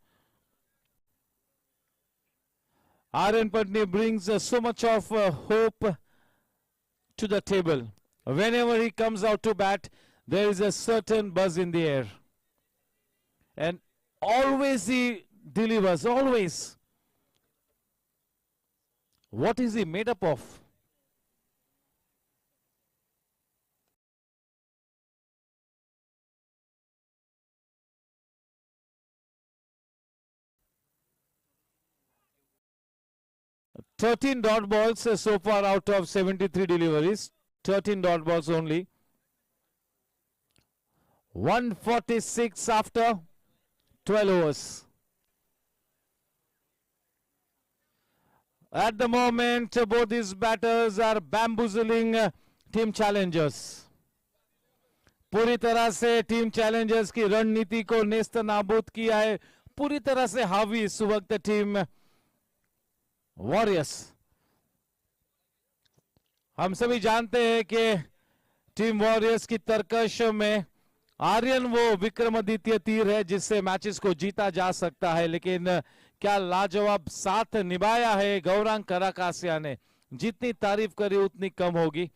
Aryan Patni brings so much of hope to the table. Whenever he comes out to bat, there is a certain buzz in the air. And always he delivers, always. What is he made up of? $13 dot balls so far out of 73 deliveries. 13 dot balls only. 146 after 12 overs. At the moment, both these batters are bamboozling Team Challengers. पूरी तरह से team Challengers की रणनीति को नेस्त नाबूद किया है. पूरी तरह से हावी इस वक्त टीम वॉरियर्स. हम सभी जानते हैं कि टीम वॉरियर्स की तरकश में आर्यन वो विक्रमादित्य तीर है जिससे मैचेस को जीता जा सकता है, लेकिन क्या लाजवाब साथ निभाया है गौरांग कराकासिया ने. जितनी तारीफ करी उतनी कम होगी.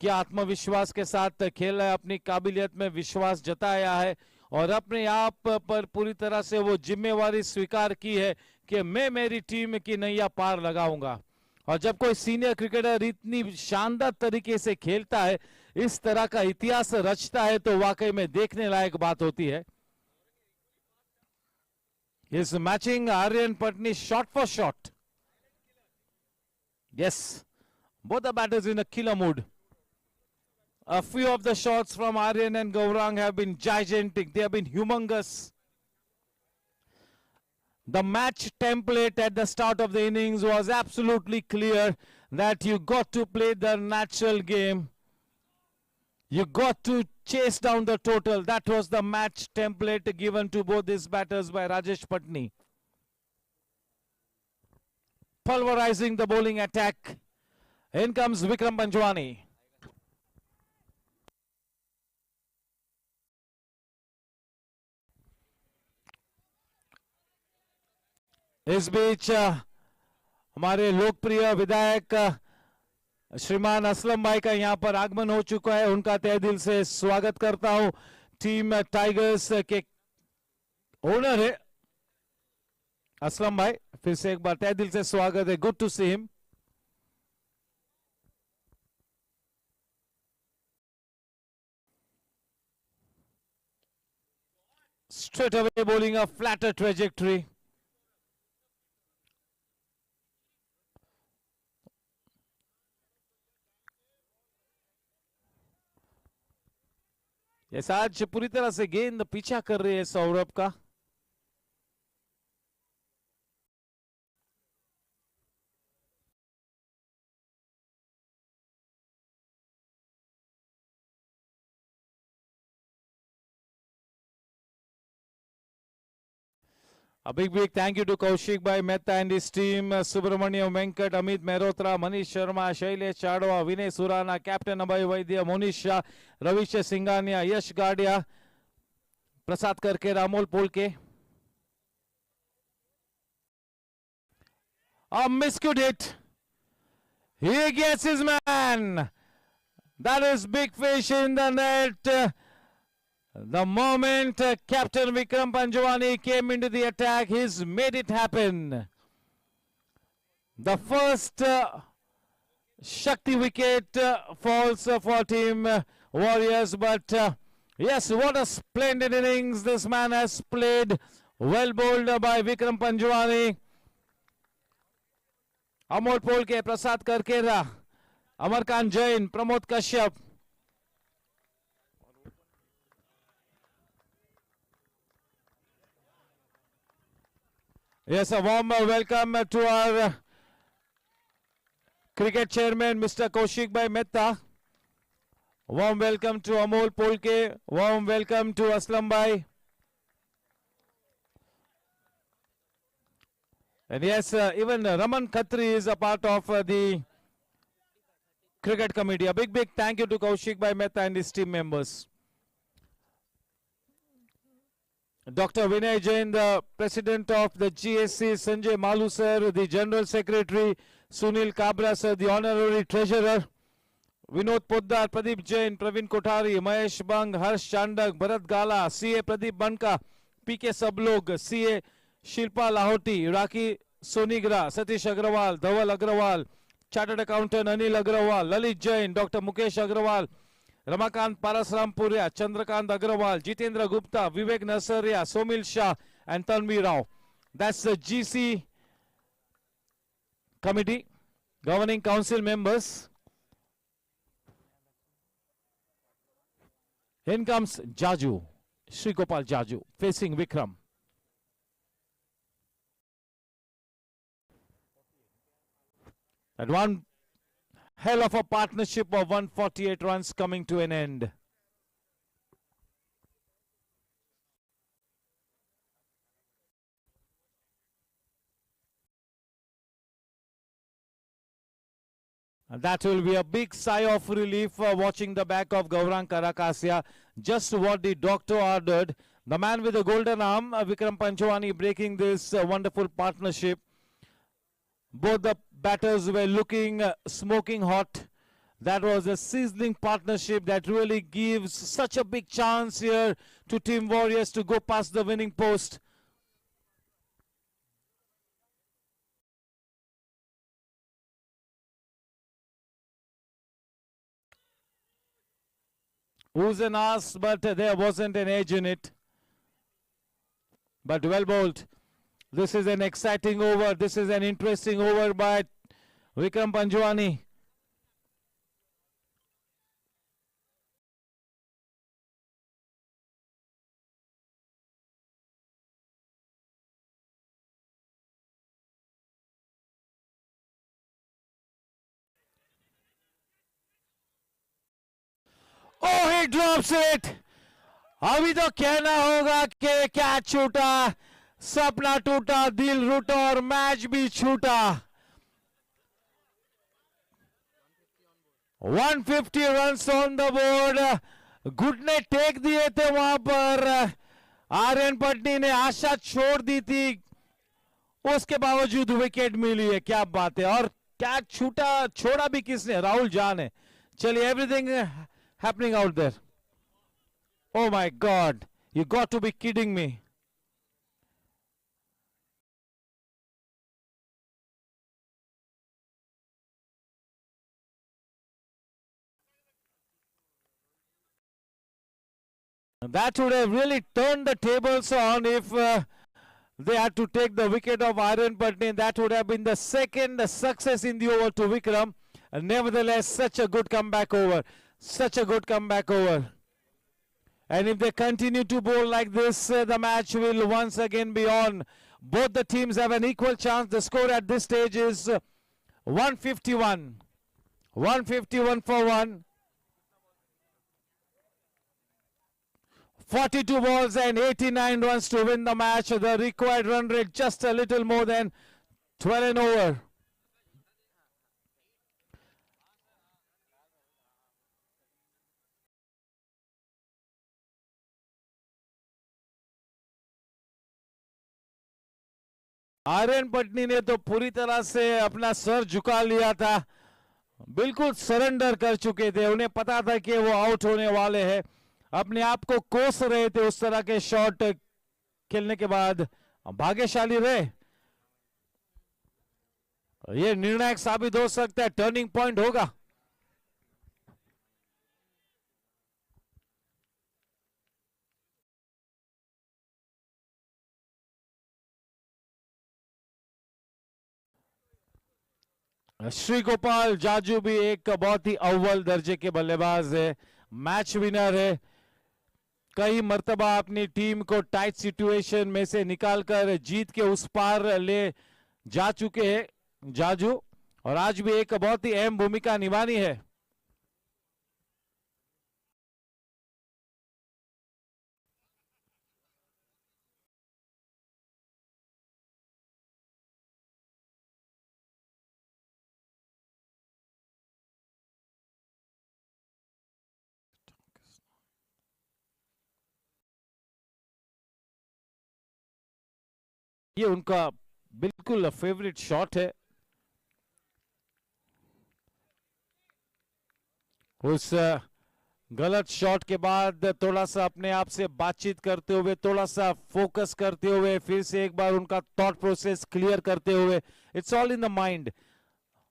क्या आत्मविश्वास के साथ खेला है, अपनी काबिलियत में विश्वास जताया है और अपने आप पर पूरी तरह से वो जिम्मेवारी स्वीकार की है कि मैं मेरी टीम की नैया पार लगाऊंगा. और जब कोई सीनियर क्रिकेटर इतनी शानदार तरीके से खेलता है, इस तरह का इतिहास रचता है, तो वाकई में देखने लायक बात होती है. Is matching Aryan Patni shot for shot. Yes, both the batters in a killer mood. A few of the shots from Aryan and Gaurang have been gigantic. They have been humongous. The match template at the start of the innings was absolutely clear that you got to play the natural game. You got to chase down the total. That was the match template given to both these batters by Rajesh Patni. Pulverizing the bowling attack. In comes Vikram Panjwani. इस बीच हमारे लोकप्रिय विधायक श्रीमान असलम भाई का यहां पर आगमन हो चुका है. उनका तहे दिल से स्वागत करता हूं. टीम टाइगर्स के ओनर है असलम भाई. फिर से एक बार तहे दिल से स्वागत है. Good to see him. Straight away bowling a flatter trajectory. Yes, आज पूरी तरह से गेंद पीछा कर रही है सौरभ का. A big thank you to Kaushik Bhai Mehta and his team, Subramaniam Venkat, Amit Mehrotra, Manish Sharma, Shailesh Chadwa, Vinay Surana, Captain Abhay Vaidya, Monish Shah, Ravish Singhania, Yash Gadia, Prasad Karke, Ramol Polke. A miscue hit. He gets his man. That is big fish in the net. The moment Captain Vikram Panjwani came into the attack, he's made it happen. The first Shakti wicket falls for Team Warriors, but yes, what a splendid innings this man has played. Well bowled by Vikram Panjwani. Amol Polke, Prasad Karkera, Amarkant Jain, Pramod Kashyap. Yes, a warm welcome to our cricket chairman, Mr. Kaushik Bhai Mehta. Warm welcome to Amol Polke. Warm welcome to Aslam Bhai. And yes, even Raman Khatri is a part of the cricket committee. A big thank you to Kaushik Bhai Mehta and his team members. Dr. Vinay Jain, the president of the GSC, Sanjay Malu sir, the general secretary, Sunil Kabra sir, the honorary treasurer, Vinod Poddar, Pradeep Jain, Praveen Kothari, Mahesh Bang, Harsh Chandak, Bharat Gala, CA Pradeep Banka, PK Sablog, CA Shilpa Lahoti, Raki Sonigra, Satish Agrawal, Dhaval Agrawal, Chartered Accountant Anil Agrawal, Lalit Jain, Dr. Mukesh Agrawal, Ramakant Parasrampuria, Chandrakant Agrawal, Jitendra Gupta, Vivek Nasaria, Somil Shah, and Tanvi Rao. That's the GC committee, governing council members. In comes Jaju, Sri Gopal Jaju, facing Vikram. And one hell of a partnership of 148 runs coming to an end. And that will be a big sigh of relief watching the back of Gaurang Karakasia. Just what the doctor ordered. The man with the golden arm, Vikram Panchwani, breaking this wonderful partnership. Both the batters were looking smoking hot. That was a sizzling partnership that really gives such a big chance here to Team Warriors to go past the winning post. Who's an ass, but there wasn't an edge in it. But well bowled. This is an exciting over. This is an interesting over by Vikram Panjwani. he drops it. अभी तो कहना होगा कि catch छूटा, सपना टूटा, दिल रूठा और मैच भी छूटा. 150 runs on the board. Good ने टेक दिए थे वहां पर. आर्यन पटनी ने आशा छोड़ दी थी, उसके बावजूद विकेट मिली है. क्या बात है. और कैच छूटा, छोड़ा भी किसने? राहुल जान है. चलिए, everything happening out there. Oh my God, you got to be kidding me. That would have really turned the tables on if they had to take the wicket of Aryan Patni. That would have been the second success in the over to Vikram. Nevertheless, such a good comeback over. Such a good comeback over. And if they continue to bowl like this, the match will once again be on. Both the teams have an equal chance. The score at this stage is 151. 151 for 1. 42 balls and 89 runs to win the match. The required run rate just a little more than 12 and over. Aryan Patni ने तो पूरी तरह से अपना sir झुका लिया था, बिल्कुल सरेंडर कर चुके थे. उन्हें पता था कि वो आउट होने वाले हैं. अपने आप को कोस रहे थे उस तरह के शॉट खेलने के बाद. भाग्यशाली रहे. ये निर्णायक साबित हो सकता है, टर्निंग पॉइंट होगा. श्री गोपाल जाजू भी एक बहुत ही अव्वल दर्जे के बल्लेबाज है, मैच विनर है. कई मर्तबा अपनी टीम को टाइट सिचुएशन में से निकालकर जीत के उस पार ले जा चुके हैं जाजू, और आज भी एक बहुत ही अहम भूमिका निभानी है. ये उनका बिल्कुल फेवरेट शॉट है. उस गलत शॉट के बाद थोड़ा सा अपने आप से बातचीत करते हुए, थोड़ा सा फोकस करते हुए, फिर से एक बार उनका थॉट प्रोसेस क्लियर करते हुए. It's all in the mind.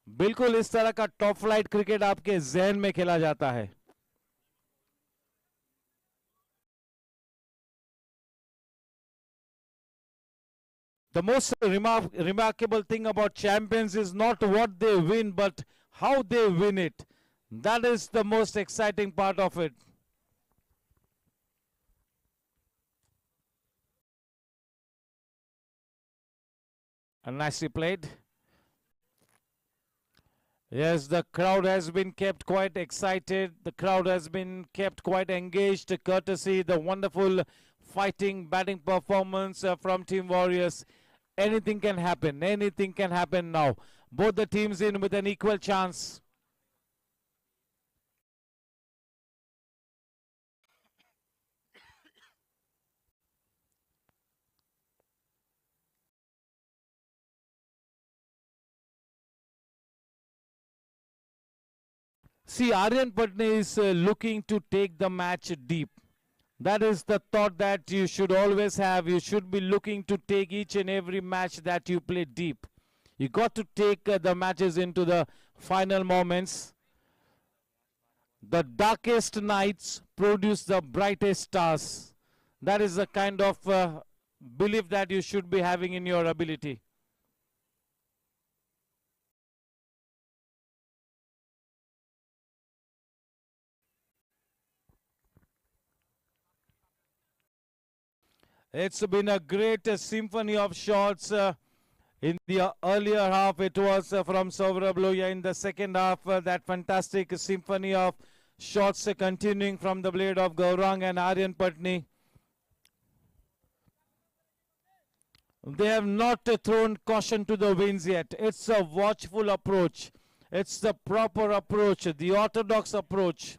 बिल्कुल इस तरह का टॉप फ्लाइट क्रिकेट आपके जहन में खेला जाता है. The most remarkable thing about champions is not what they win, but how they win it. That is the most exciting part of it. And nicely played. Yes, the crowd has been kept quite excited. The crowd has been kept quite engaged, courtesy the wonderful fighting batting performance from Team Warriors. Anything can happen. Anything can happen now. Both the teams in with an equal chance. See, Aryan Patni is looking to take the match deep. That is the thought that you should always have. You should be looking to take each and every match that you play deep. You got to take the matches into the final moments. The darkest nights produce the brightest stars. That is the kind of belief that you should be having in your ability. It's been a great symphony of shots. In the earlier half, it was from Saurabh Lohia. In the second half, that fantastic symphony of shots continuing from the blade of Gaurang and Aryan Patni. They have not thrown caution to the winds yet. It's a watchful approach. It's the proper approach, the orthodox approach.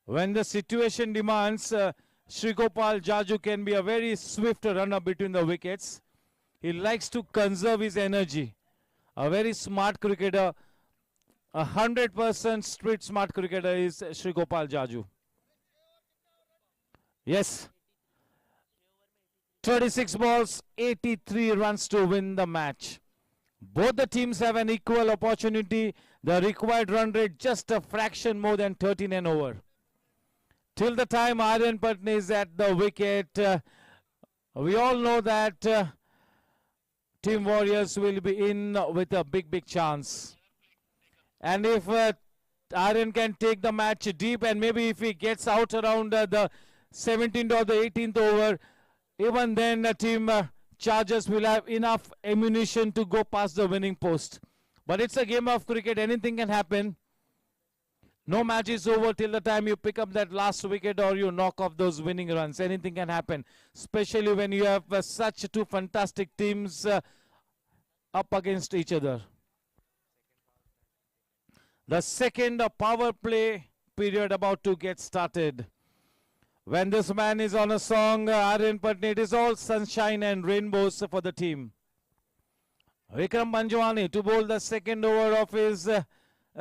When the situation demands, Shrigopal Jaju can be a very swift runner between the wickets. He likes to conserve his energy. A very smart cricketer, 100% street smart cricketer is Shrigopal Jaju. Yes. 36 balls, 83 runs to win the match. Both the teams have an equal opportunity. The required run rate just a fraction more than 13 and over. Till the time Aryan Patni is at the wicket, we all know that Team Warriors will be in with a big chance. And if Aryan can take the match deep, and maybe if he gets out around the 17th or the 18th over, even then Team Chargers will have enough ammunition to go past the winning post. But it's a game of cricket, anything can happen. No match is over till the time you pick up that last wicket or you knock off those winning runs. Anything can happen, especially when you have such two fantastic teams up against each other. The second power play period about to get started. When this man is on a song, Aryan Patni, it is all sunshine and rainbows for the team. Vikram Panjwani to bowl the second over of his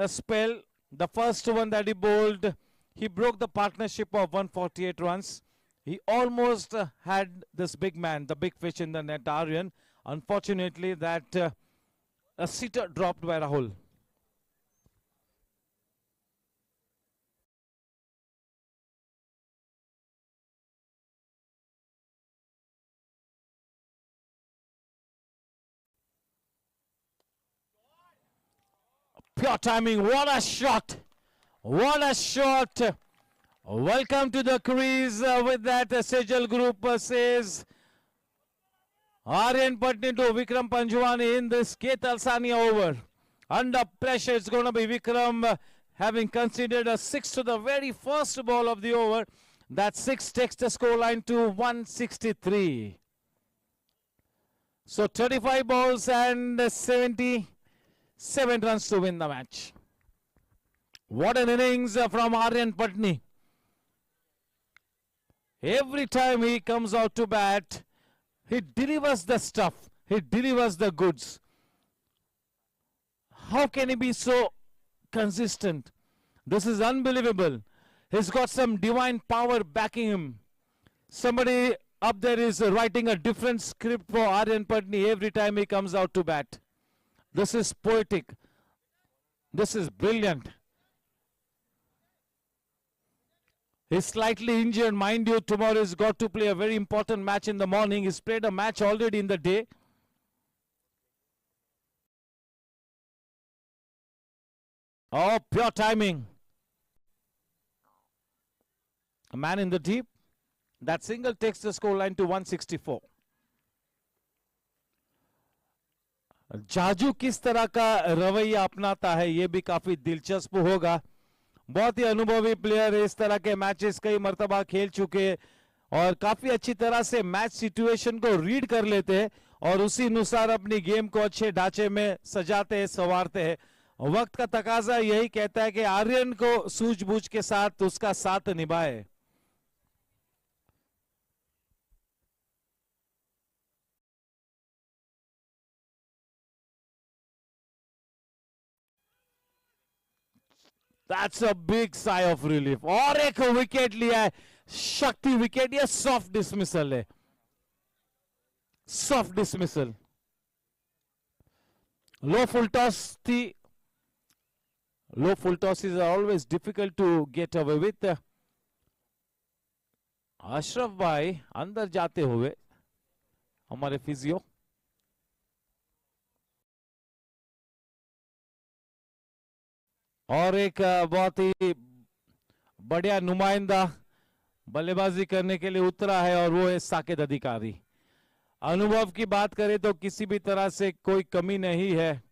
spell. The first one that he bowled, he broke the partnership of 148 runs. He almost had this big man, the big fish in the net, Aryan. Unfortunately, that a sitter dropped by Rahul. Pure timing, what a shot! What a shot! Welcome to the crease with that Sejal group says Aryan Patni to Vikram Panjwani in this Keith Alsania over. Under pressure, it's going to be Vikram having conceded a 6 to the very first ball of the over. That 6 takes the scoreline to 163. So 35 balls and 77 runs to win the match. What an innings from Aryan Patni. Every time he comes out to bat, he delivers the stuff. He delivers the goods. How can he be so consistent? This is unbelievable. He's got some divine power backing him. Somebody up there is writing a different script for Aryan Patni every time he comes out to bat. This is poetic. This is brilliant. He's slightly injured. Mind you, tomorrow he's got to play a very important match in the morning. He's played a match already in the day. Oh, pure timing. A man in the deep. That single takes the scoreline to 164. Jaju किस तरह का रवैया अपनाता है ये भी काफी दिलचस्प होगा. बहुत ही अनुभवी प्लेयर इस तरह के मैचेस कई मर्तबा खेल चुके और काफी अच्छी तरह से मैच सिचुएशन को रीड कर लेते हैं और उसी अनुसार अपनी गेम को अच्छे ढांचे में सजाते हैं, संवारते हैं. वक्त का तकाजा यही कहता है कि आर्यन को सूझबूझ के साथ उसका साथ निभाए. That's a big sigh of relief. और एक विकेट लिया है, शक्ति विकेट. ये सॉफ्ट डिसमिसल है, soft dismissal. Low full toss थी. Low full tosses are always difficult to get away with. Ashraf भाई अंदर जाते हुए हमारे फिजियो. और एक बहुत ही बढ़िया नुमाइंदा बल्लेबाजी करने के लिए उतरा है और वो है साकेत अधिकारी. अनुभव की बात करें तो किसी भी तरह से कोई कमी नहीं है।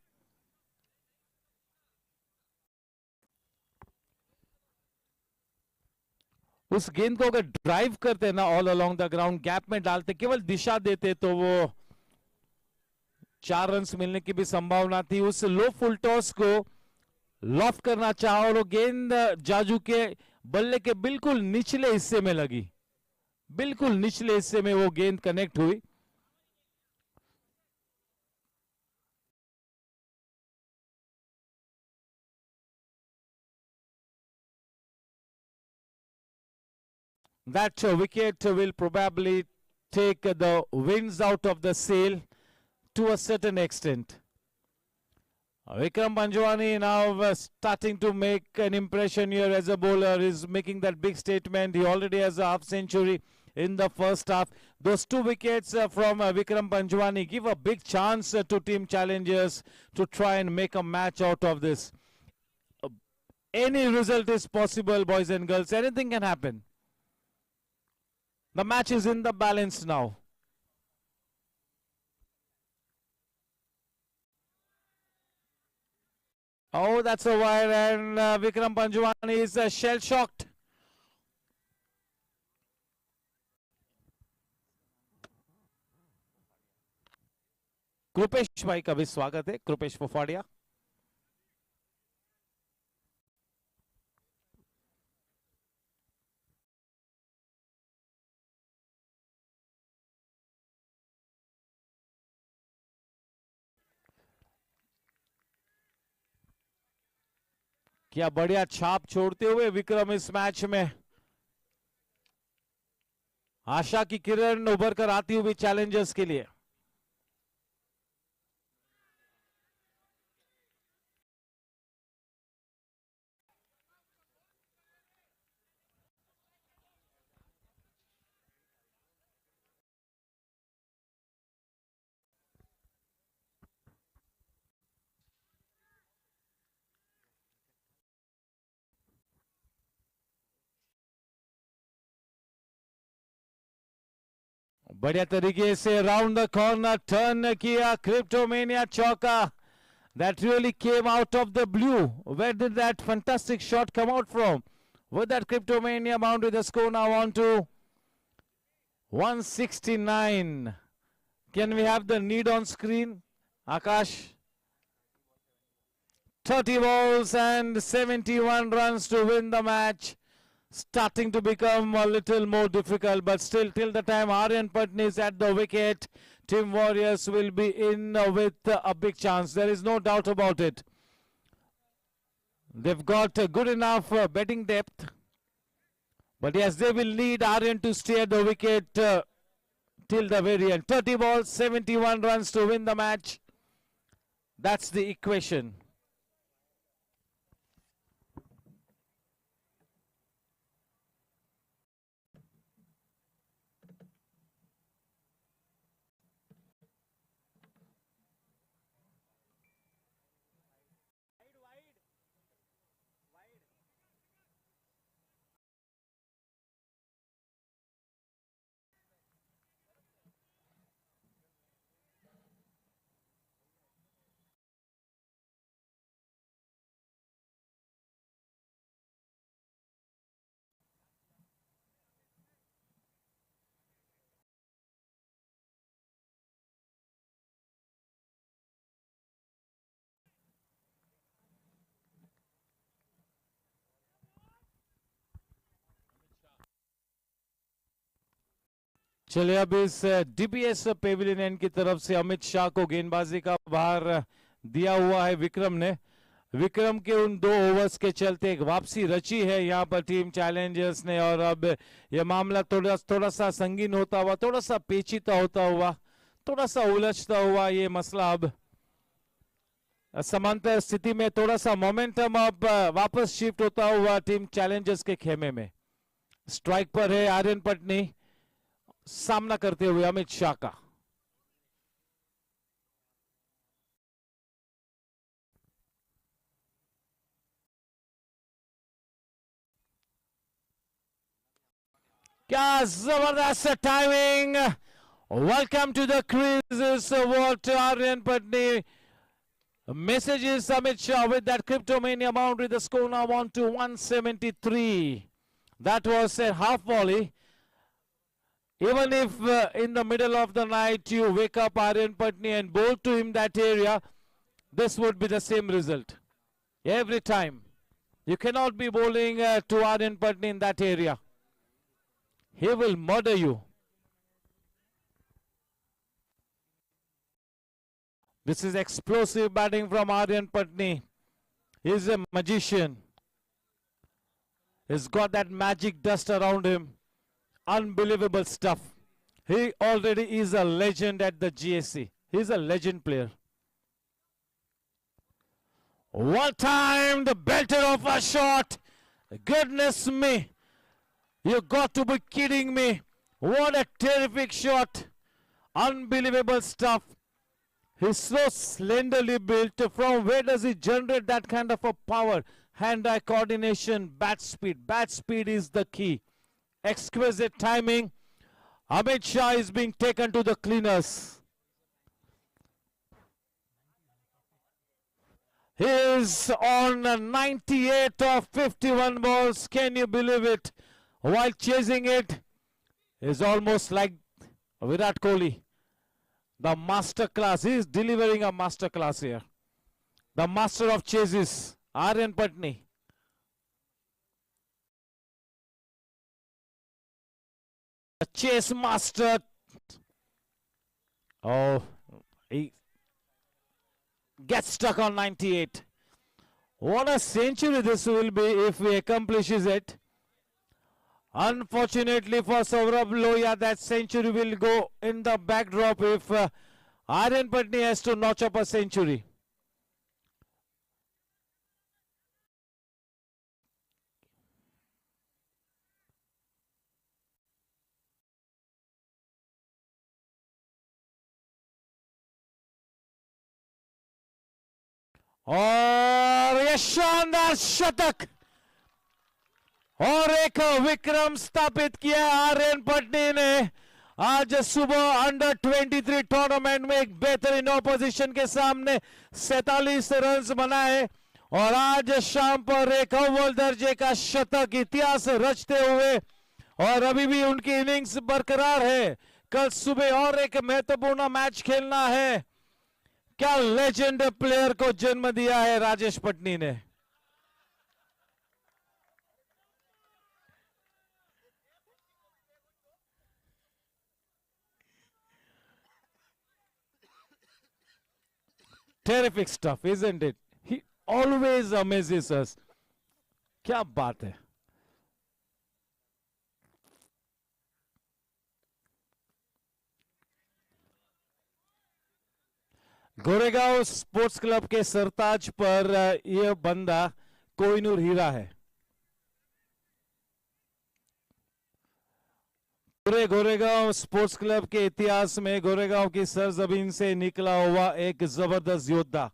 उस गेंद को अगर ड्राइव करते ना all along the ground, gap में डालते, केवल दिशा देते, तो वो 4 रन्स मिलने की भी संभावना थी। उस लो फुल टॉस को लॉफ्ट करना चाहा और वो गेंद जाजू के बल्ले के बिल्कुल निचले हिस्से में लगी, बिल्कुल निचले हिस्से में वो गेंद कनेक्ट हुई। That wicket will probably take the winds out of the sail to a certain extent. Vikram Panjwani now starting to make an impression here as a bowler, is making that big statement. He already has a half century in the first half. Those 2 wickets from Vikram Panjwani give a big chance to team challengers to try and make a match out of this. Any result is possible, boys and girls. Anything can happen. The match is in the balance now. Oh, that's a wire, and Vikram Panjwani is shell-shocked. Kripesh भाई का भी स्वागत है, कृपेश फोफाड़िया। क्या बढ़िया छाप छोड़ते हुए विक्रम इस मैच में। आशा की किरण उभर कर आती हुई चैलेंजर्स के लिए। बढ़िया तरीके से राउंड द कॉर्नर टर्न किया, क्रिप्टोमेनिया चौका। That really came out of the blue. Where did that fantastic shot come out from? With that Cryptomania boundary, the score now on to 169. Can we have the need on screen? Akash. 30 balls and 71 runs to win the match. Starting to become a little more difficult, but still, till the time Aryan Patni is at the wicket, Team Warriors will be in with a big chance. There is no doubt about it. They've got good enough betting depth. But yes, they will need Aryan to stay at the wicket till the very end. 30 balls, 71 runs to win the match. That's the equation. चलिए अब इस DBS Pavilion की तरफ से अमित शाह को गेंदबाजी का भार दिया हुआ है विक्रम ने। विक्रम के उन 2 ओवर्स के चलते एक वापसी रची है यहाँ पर टीम चैलेंजर्स ने, और अब यह मामला थोड़ा सा संगीन होता हुआ, थोड़ा सा पेचीदा होता हुआ, थोड़ा सा उलझता हुआ, ये मसला अब समांतर स्थिति में थोड़ा सा मोमेंटम अब वापस शिफ्ट होता हुआ टीम चैलेंजर्स के खेमे में। स्ट्राइक पर है आर्यन पटनी, सामना करते हुए अमित शाह का। क्या जबरदस्त timing, Welcome to the creases. What Aryan Patni. Messages Amit Shah with that Cryptomania amount with the score now on to 173. That was a half volley. Even if in the middle of the night you wake up Aryan Patni and bowl to him that area, this would be the same result. Every time. You cannot be bowling to Aryan Patni in that area. He will murder you. This is explosive batting from Aryan Patni. He's a magician. He's got that magic dust around him. Unbelievable stuff. He already is a legend at the GSC. He's a legend player. One time, the belter of a shot. Goodness me. You got to be kidding me. What a terrific shot. Unbelievable stuff. He's so slenderly built. From where does he generate that kind of a power? Hand-eye coordination, bat speed. Bat speed is the key. Exquisite timing. Amit Shah is being taken to the cleaners. He is on 98 of 51 balls. Can you believe it? While chasing it, is almost like Virat Kohli. The master class. He is delivering a master class here. The master of chases, Aryan Patni. The chase master. Oh, he gets stuck on 98. What a century this will be if he accomplishes it. Unfortunately for Saurabh Lohia, that century will go in the backdrop if Aryan Patni has to notch up a century. और ये शानदार शतक और एक विक्रम स्थापित किया आर्यन पटनी ने आज सुबह अंडर 23 टूर्नामेंट में एक बेहतरीन ऑपोजिशन के सामने 47 रन्स बनाए और आज शाम पर एक अव्वल दर्जे का शतक इतिहास रचते हुए और अभी भी उनकी इनिंग्स बरकरार है। कल सुबह और एक महत्वपूर्ण मैच खेलना है। क्या लेजेंड प्लेयर को जन्म दिया है राजेश पटनी ने। Terrific stuff, isn't it? He always amazes us. क्या बात है। गोरेगांव स्पोर्ट्स क्लब के सरताज पर यह बंदा कोहिनूर हीरा है। पूरे गोरेगांव स्पोर्ट्स क्लब के इतिहास में गोरेगांव की सरजमीन से निकला हुआ एक जबरदस्त योद्धा।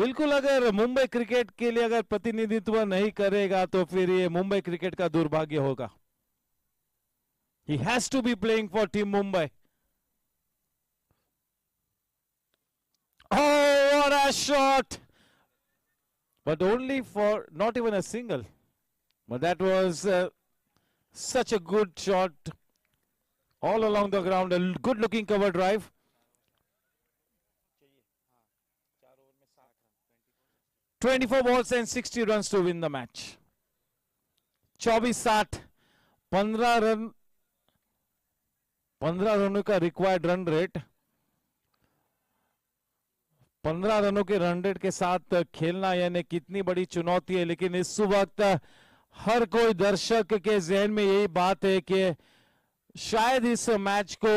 बिल्कुल अगर मुंबई क्रिकेट के लिए अगर प्रतिनिधित्व नहीं करेगा तो फिर ये मुंबई क्रिकेट का दुर्भाग्य होगा। He has to be playing for Team Mumbai. Oh, what a shot! But only for not even a single. But that was such a good shot all along the ground. A good looking cover drive. 24 balls and 60 runs to win the match. 24-60, 15 रनों का required run rate. 15 रनों के run rate के साथ खेलना यानी कितनी बड़ी चुनौती है। लेकिन इस वक्त हर कोई दर्शक के जहन में यही बात है कि शायद इस मैच को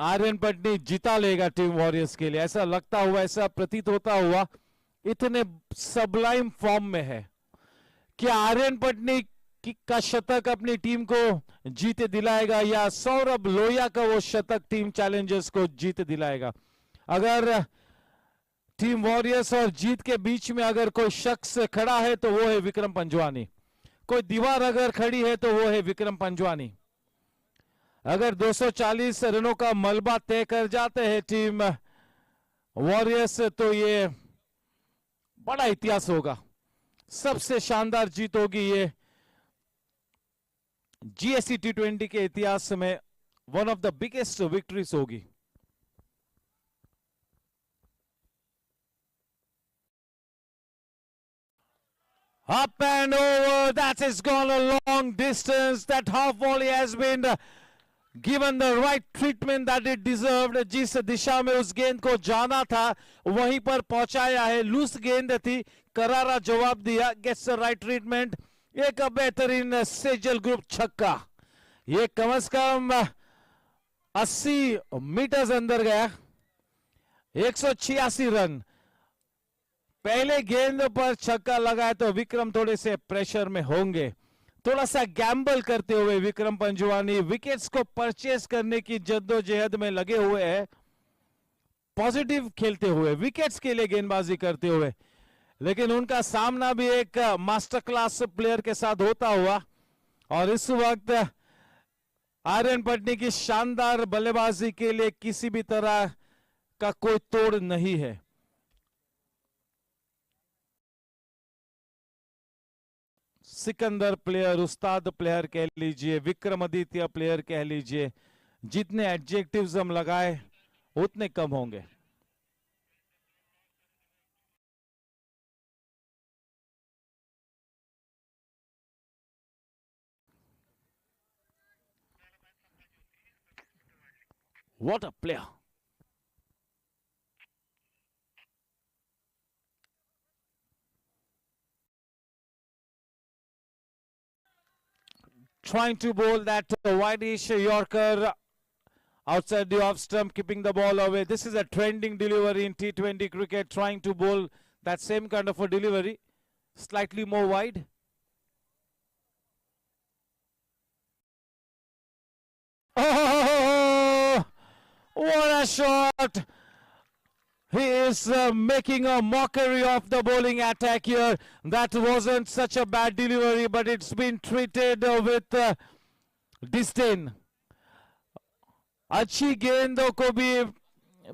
आर्यन पटनी जिता लेगा टीम वॉरियर्स के लिए। ऐसा लगता हुआ, ऐसा प्रतीत होता हुआ, इतने सबलाइम फॉर्म में है कि आर्यन पटनी का शतक अपनी टीम को जीत दिलाएगा या सौरभ लोहिया का वो शतक टीम चैलेंजर्स को जीत दिलाएगा। अगर टीम वॉरियर्स और जीत के बीच में अगर कोई शख्स खड़ा है तो वो है विक्रम पंजवानी। कोई दीवार अगर खड़ी है तो वो है विक्रम पंजवानी। अगर 240 रनों का मलबा तय कर जाते हैं टीम वॉरियर्स तो ये बड़ा इतिहास होगा, सबसे शानदार जीत होगी ये जीएससी T20 के इतिहास में, one of the biggest victories होगी। Up and over, that has gone a long distance. That half volley has been given the right treatment that it deserved. जिस दिशा में उस गेंद को जाना था वहीं पर पहुंचाया है। लूज गेंद थी, करारा जवाब दिया, gets the right treatment। एक बेहतरीन सेजल ग्रुप छक्का, ये कम से कम 80 मीटर्स अंदर गया। 186 रन, पहले गेंद पर छक्का लगा तो विक्रम थोड़े से प्रेशर में होंगे। थोड़ा सा गैम्बल करते हुए विक्रम पंजवानी विकेट्स को परचेस करने की जद्दोजहद में लगे हुए हैं, पॉजिटिव खेलते हुए, विकेट्स के लिए गेंदबाजी करते हुए, लेकिन उनका सामना भी एक मास्टर क्लास प्लेयर के साथ होता हुआ। और इस वक्त आर्यन पटनी की शानदार बल्लेबाजी के लिए किसी भी तरह का कोई तोड़ नहीं है। सिकंदर प्लेयर, उस्ताद प्लेयर कह लीजिए, विक्रमादित्य प्लेयर कह लीजिए, जितने एडजेक्टिव्स हम लगाए उतने कम होंगे। What a player! Trying to bowl that wideish Yorker outside the off stump, keeping the ball away. This is a trending delivery in T20 cricket, trying to bowl that same kind of a delivery, slightly more wide. Oh, what a shot! He is making a mockery of the bowling attack here. That wasn't such a bad delivery, but it's been treated with disdain. अच्छी गेंदों को भी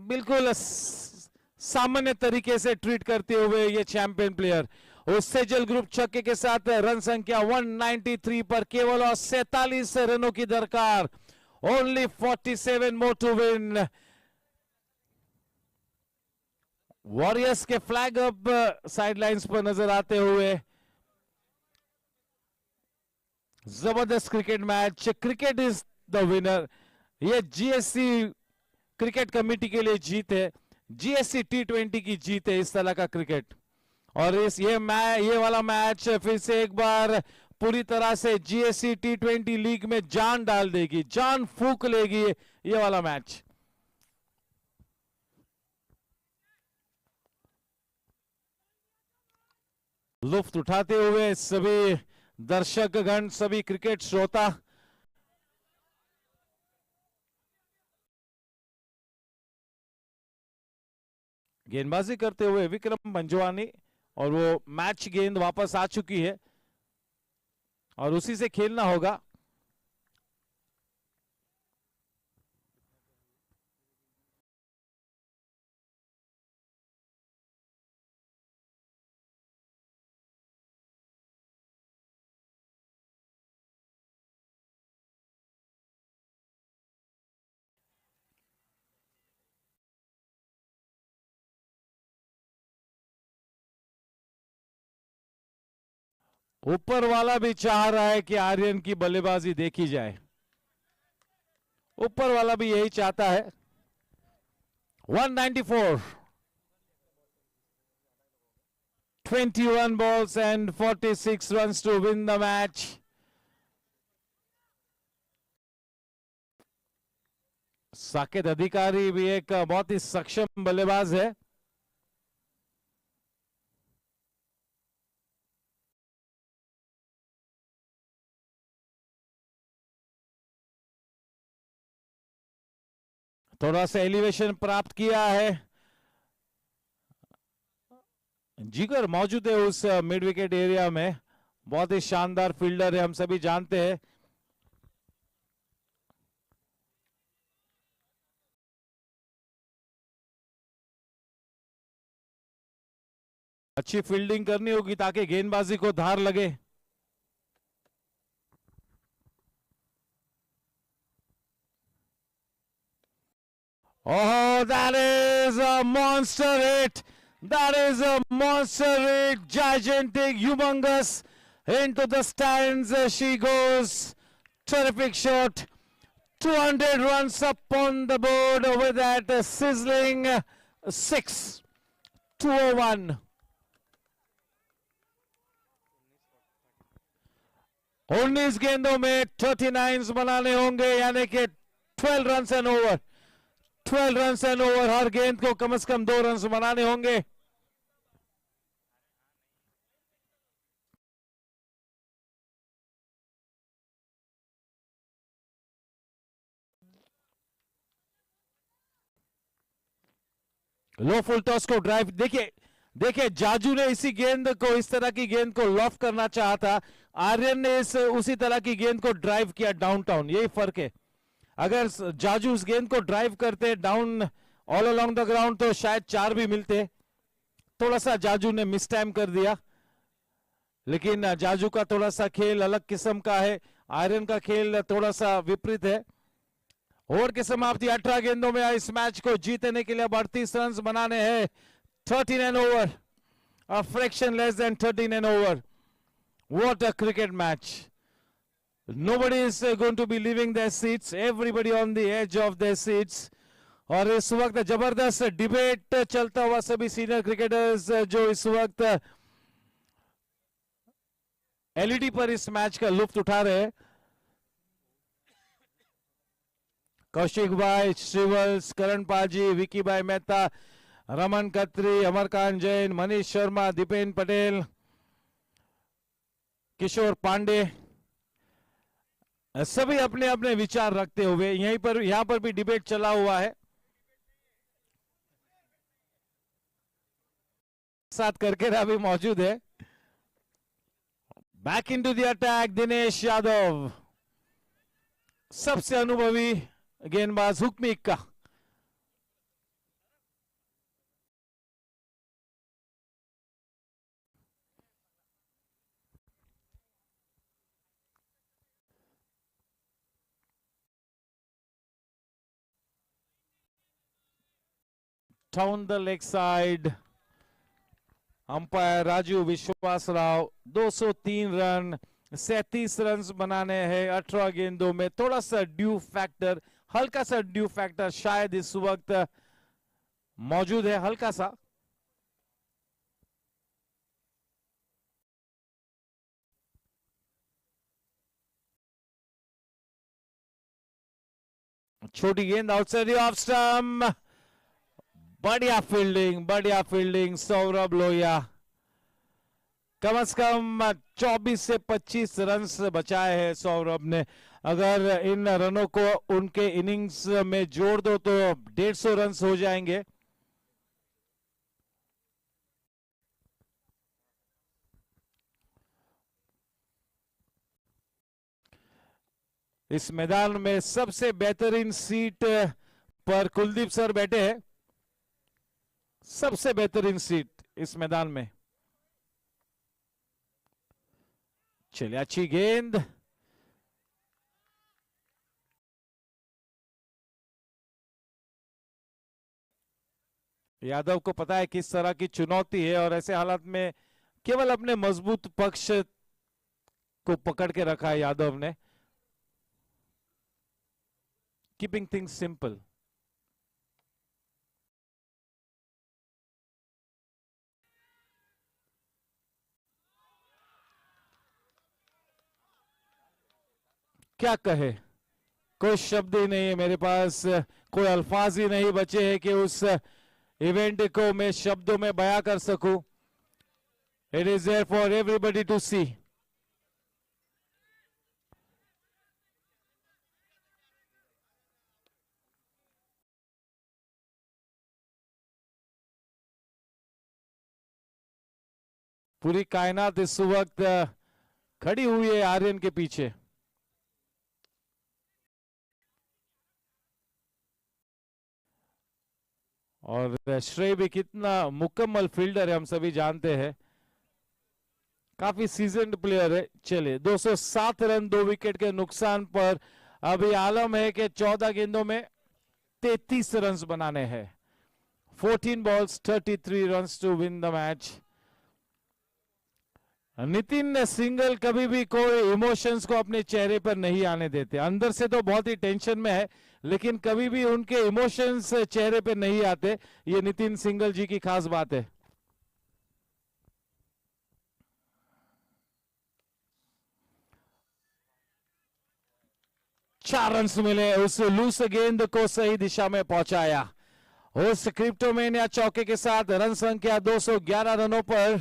बिल्कुल सामान्य तरीके से treat करते हुए ये चैंपियन प्लेयर उस सेजल ग्रुप छक्के के साथ रन संख्या 193 पर केवल और 47 रनों की दरकार। Only 47 more to win. Warriors के फ्लैग अप साइडलाइंस पर नजर आते हुए जबरदस्त cricket match. Cricket is the winner. ये जीएससी क्रिकेट कमेटी के लिए जीत है, जीएससी T20 की जीत है इस तरह का क्रिकेट। और ये वाला मैच फिर से एक बार पूरी तरह से जीएससी T20 लीग में जान डाल देगी, जान फूंक लेगी ये वाला मैच। लुफ्त उठाते हुए सभी दर्शकगण, सभी क्रिकेट श्रोता गेंदबाजी करते हुए विक्रम पंजवानी, और वो मैच गेंद वापस आ चुकी है और उसी से खेलना होगा। ऊपर वाला भी चाह रहा है कि आर्यन की बल्लेबाजी देखी जाए, ऊपर वाला भी यही चाहता है। 194, 21 balls and 46 runs to win the match. Saket अधिकारी भी एक बहुत ही सक्षम बल्लेबाज है। थोड़ा सा एलिवेशन प्राप्त किया है, जिगर मौजूद है उस मिड विकेट एरिया में, बहुत ही शानदार फील्डर है, हम सभी जानते हैं। अच्छी फील्डिंग करनी होगी ताकि गेंदबाजी को धार लगे। Oh, that is a monster hit. That is a monster hit. Gigantic, humongous. Into the stands she goes. Terrific shot. 200 runs up on the board with that sizzling 6. 201. 19 गेंदों में 39 बनाने होंगे, यानी कि 12 runs and over. 12 runs and over. हर गेंद को कम से कम 2 रन्स बनाने होंगे। लो फुल टॉस को ड्राइव, देखिए जाजू ने इसी गेंद को, इस तरह की गेंद को लॉफ करना चाहा था। आर्यन ने उसी तरह की गेंद को ड्राइव किया डाउनटाउन। यही फर्क है। अगर जाजू उस गेंद को ड्राइव करते down all along the ground तो शायद 4 भी मिलते। थोड़ा सा जाजू ने मिस टाइम कर दिया, लेकिन जाजू का थोड़ा सा खेल अलग किस्म का है, आयरन का खेल थोड़ा सा विपरीत है। ओवर की समाप्ति 18 गेंदों में इस मैच को जीतने के लिए 38 रन बनाने हैं। 13 and over, a fraction less than 13 and over. What a cricket match. Nobody is going to be leaving their seats. Everybody on the edge of their seats. और इस वक्त जबरदस्त डिबेट चलता हुआ सभी सीनियर क्रिकेटर्स जो इस वक्त एलईडी पर इस मैच का लुत्फ उठा रहे हैं। कौशिक भाई, श्रीवल्स, करण पाजी, विकी भाई मेहता, रमन खत्री, अमरकांत जैन, मनीष शर्मा, दीपेन पटेल, किशोर पांडे, सभी अपने अपने विचार रखते हुए यहां पर भी डिबेट चला हुआ है। साथ करके भी मौजूद है। Back into the attack Dinesh Yadav, सबसे अनुभवी गेंदबाज हुक्मी इक्का। Down the leg side, umpire Raju विश्वास राव। 203 रन, 37 रन बनाने हैं 18 गेंदों में। थोड़ा सा ड्यू फैक्टर, हल्का सा ड्यू फैक्टर शायद इस वक्त मौजूद है, हल्का सा। छोटी गेंद आउटसाइड ऑफ स्टंप। बढ़िया फील्डिंग सौरभ लोहिया। कम से कम 24 से 25 रन बचाए हैं सौरभ ने। अगर इन रनों को उनके इनिंग्स में जोड़ दो तो 150 रन हो जाएंगे। इस मैदान में सबसे बेहतरीन सीट पर कुलदीप सर बैठे हैं। सबसे बेहतरीन सीट इस मैदान में। चलिए, अच्छी गेंद। यादव को पता है किस तरह की चुनौती है और ऐसे हालात में केवल अपने मजबूत पक्ष को पकड़ के रखा है यादव ने। Keeping things simple. क्या कहे, कोई शब्द ही नहीं है मेरे पास, कोई अल्फाज ही नहीं बचे हैं कि उस इवेंट को मैं शब्दों में बयां कर सकूं। It is there for everybody to see. पूरी कायनात इस वक्त खड़ी हुई है आर्यन के पीछे। और श्रेय भी कितना मुकम्मल फील्डर है हम सभी जानते हैं, काफी सीजन्ड प्लेयर है। चलिए 207 रन 2 विकेट के नुकसान पर अभी आलम है कि 14 गेंदों में 33 रन बनाने हैं। 14 balls 33 runs to win the match। Nitin single कभी भी कोई इमोशंस को अपने चेहरे पर नहीं आने देते, अंदर से तो बहुत ही टेंशन में है लेकिन कभी भी उनके इमोशंस चेहरे पर नहीं आते। ये नितिन सिंगल जी की खास बात है। चार रन मिले, उस लूस गेंद को सही दिशा में पहुंचाया। उस क्रिप्टोमेनिया चौके के साथ रन संख्या 211 रनों पर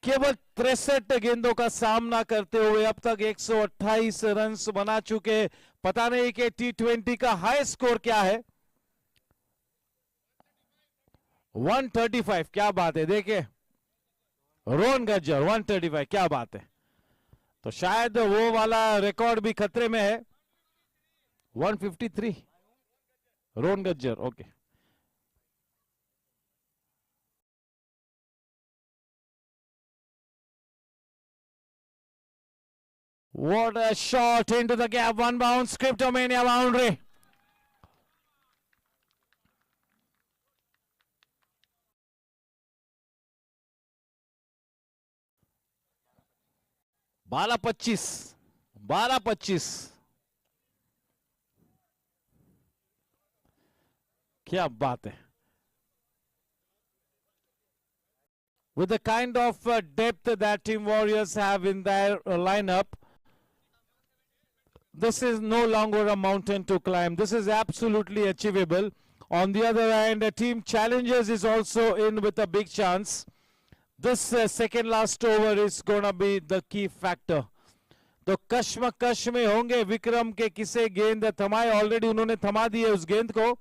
केवल 63 गेंदों का सामना करते हुए अब तक 128 रन बना चुके। पता नहीं कि T20 का हाई स्कोर क्या है। 135, क्या बात है। देखिए रोहन गज्जर 135, क्या बात है। तो शायद वो वाला रिकॉर्ड भी खतरे में है। 153 Rohan Gajjar, okay. What a shot into the gap, one bounce, Cryptomania boundary. बारह 25 क्या बात है। With the kind of depth that Team Warriors have in their lineup, this is no longer a mountain to climb. This is absolutely achievable. On the other hand, Team Challengers is also in with a big chance. This second last over is gonna be the key factor. तो कश्मकश में होंगे विक्रम के किसे गेंद थमाए। Already उन्होंने थमा दी है उस गेंद को।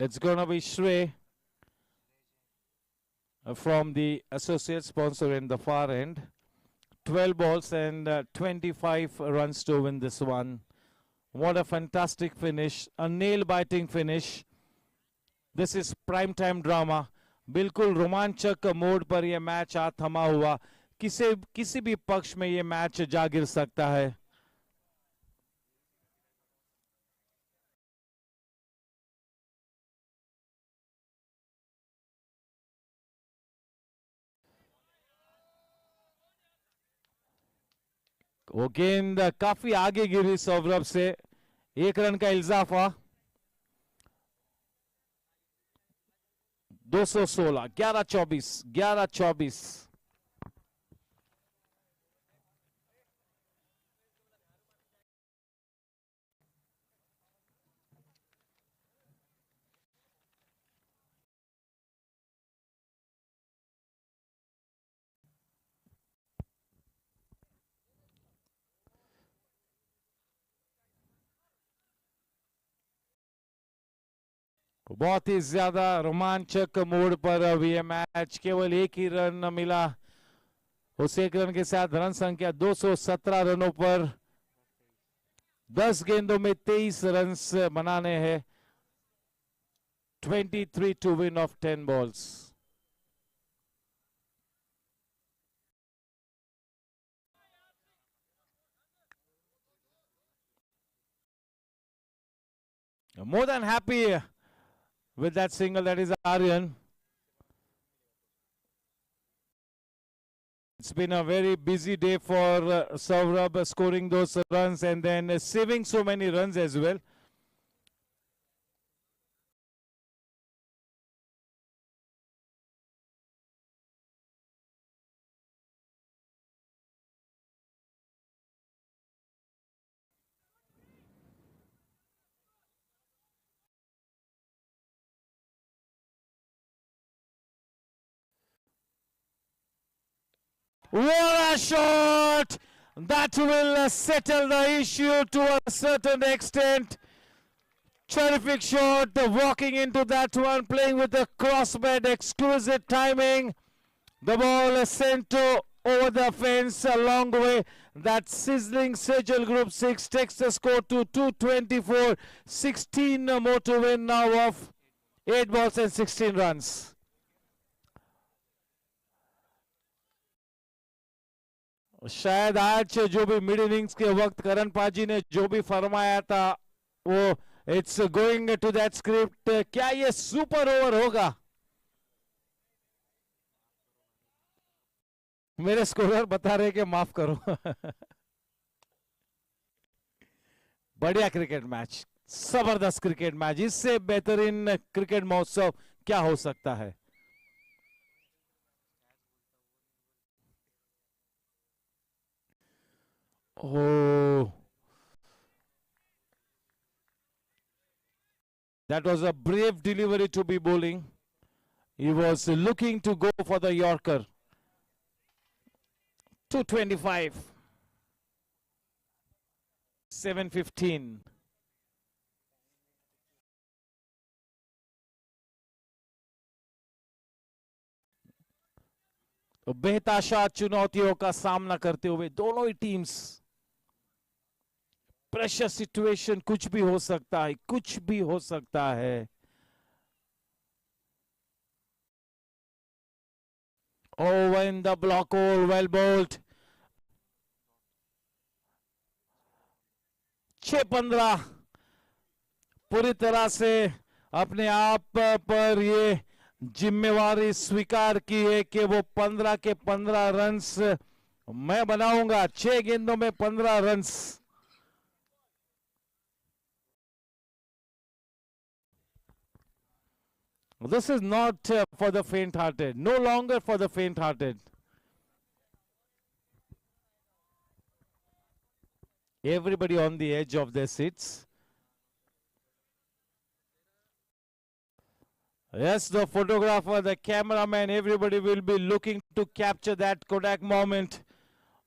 It's gonna be Shrey from the associate sponsor in the far end. 12 balls and 25 runs to win this one. What a fantastic finish, a nail-biting finish. This is prime time drama. बिल्कुल रोमांचक mode पर यह match आज थमा हुआ। किसी भी पक्ष में यह मैच जा गिर सकता है। वो गेंद काफी आगे गिरी सौरभ से, 1 रन का इजाफा। 216, 11-24। बहुत ही ज्यादा रोमांचक मोड पर अभी ये मैच, केवल 1 ही रन मिला। उस 1 रन के साथ रन संख्या 217 रनों पर 10 गेंदों में 23 रन बनाने हैं। 23 to win of 10 balls। More than happy with that single, that is Aryan. It's been a very busy day for Saurabh, scoring those runs and then saving so many runs as well. What a shot! That will settle the issue to a certain extent. Terrific shot, walking into that one, playing with the crossbed, exquisite timing. The ball is sent to over the fence a long way. That sizzling Sejal Group 6 takes the score to 224. 16 more to win now of 8 balls and 16 runs. शायद आज जो भी mid innings के वक्त करण पाजी ने जो भी फरमाया था वो it's going to that script. क्या ये सुपर ओवर होगा? मेरे स्कोरर बता रहे कि माफ करो. बढ़िया क्रिकेट मैच, जबरदस्त क्रिकेट मैच. इससे बेहतरीन क्रिकेट महोत्सव क्या हो सकता है? Oh, that was a brave delivery to be bowling. He was looking to go for the Yorker. 225. 715. बेहताशा चुनौतियों का सामना करते हुए दोनों ही टीम्स. प्रेशर सिचुएशन, कुछ भी हो सकता है, कुछ भी हो सकता है. Over in the block hole, well bowled. 6-15 पूरी तरह से अपने आप पर ये जिम्मेवारी स्वीकार की है कि वो 15 के 15 रन्स मैं बनाऊंगा. 6 गेंदों में 15 runs. This is not for the faint-hearted. No longer for the faint-hearted. Everybody on the edge of their seats. Yes, the photographer, the cameraman, everybody will be looking to capture that Kodak moment.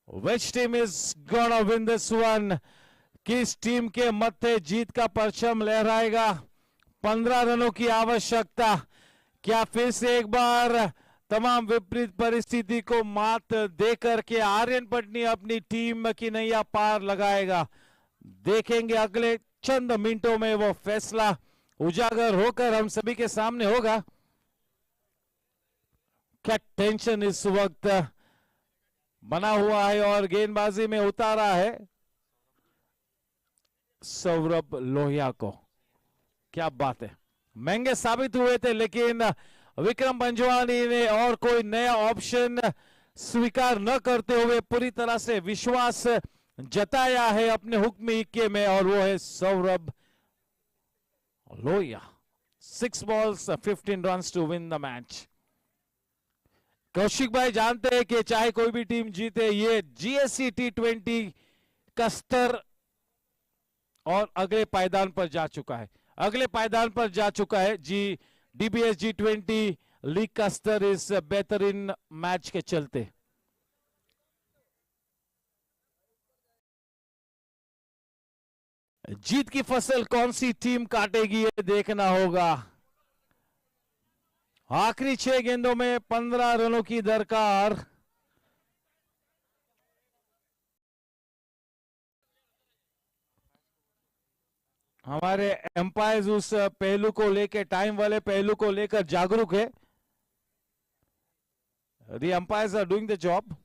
Which team is gonna win this one? किस team के मत्थे जीत का परचम लहराएगा? 15 रनों की आवश्यकता. क्या फिर से एक बार तमाम विपरीत परिस्थिति को मात देकर के आर्यन पटनी अपनी टीम की नैया पार लगाएगा? देखेंगे अगले चंद मिनटों में वो फैसला उजागर होकर हम सभी के सामने होगा. क्या टेंशन इस वक्त बना हुआ है और गेंदबाजी में उतारा है सौरभ लोहिया को. क्या बात है. महंगे साबित हुए थे लेकिन विक्रम पंजवानी ने और कोई नया ऑप्शन स्वीकार न करते हुए पूरी तरह से विश्वास जताया है अपने हुक्मी इक्के में और वो है Saurabh Lohia. 6 balls 15 runs to win the match. Kaushik भाई जानते हैं कि चाहे कोई भी टीम जीते ये GSC T20 का स्तर और अगले पायदान पर जा चुका है. अगले पायदान पर जा चुका है. DBS G20 लीग का स्तर इस बेहतरीन मैच के चलते. जीत की फसल कौन सी टीम काटेगी ये देखना होगा. आखिरी 6 गेंदों में 15 रनों की दरकार. हमारे एम्पायर्स उस पहलू को लेकर, टाइम वाले पहलू को लेकर जागरूक है. The umpires are doing the job.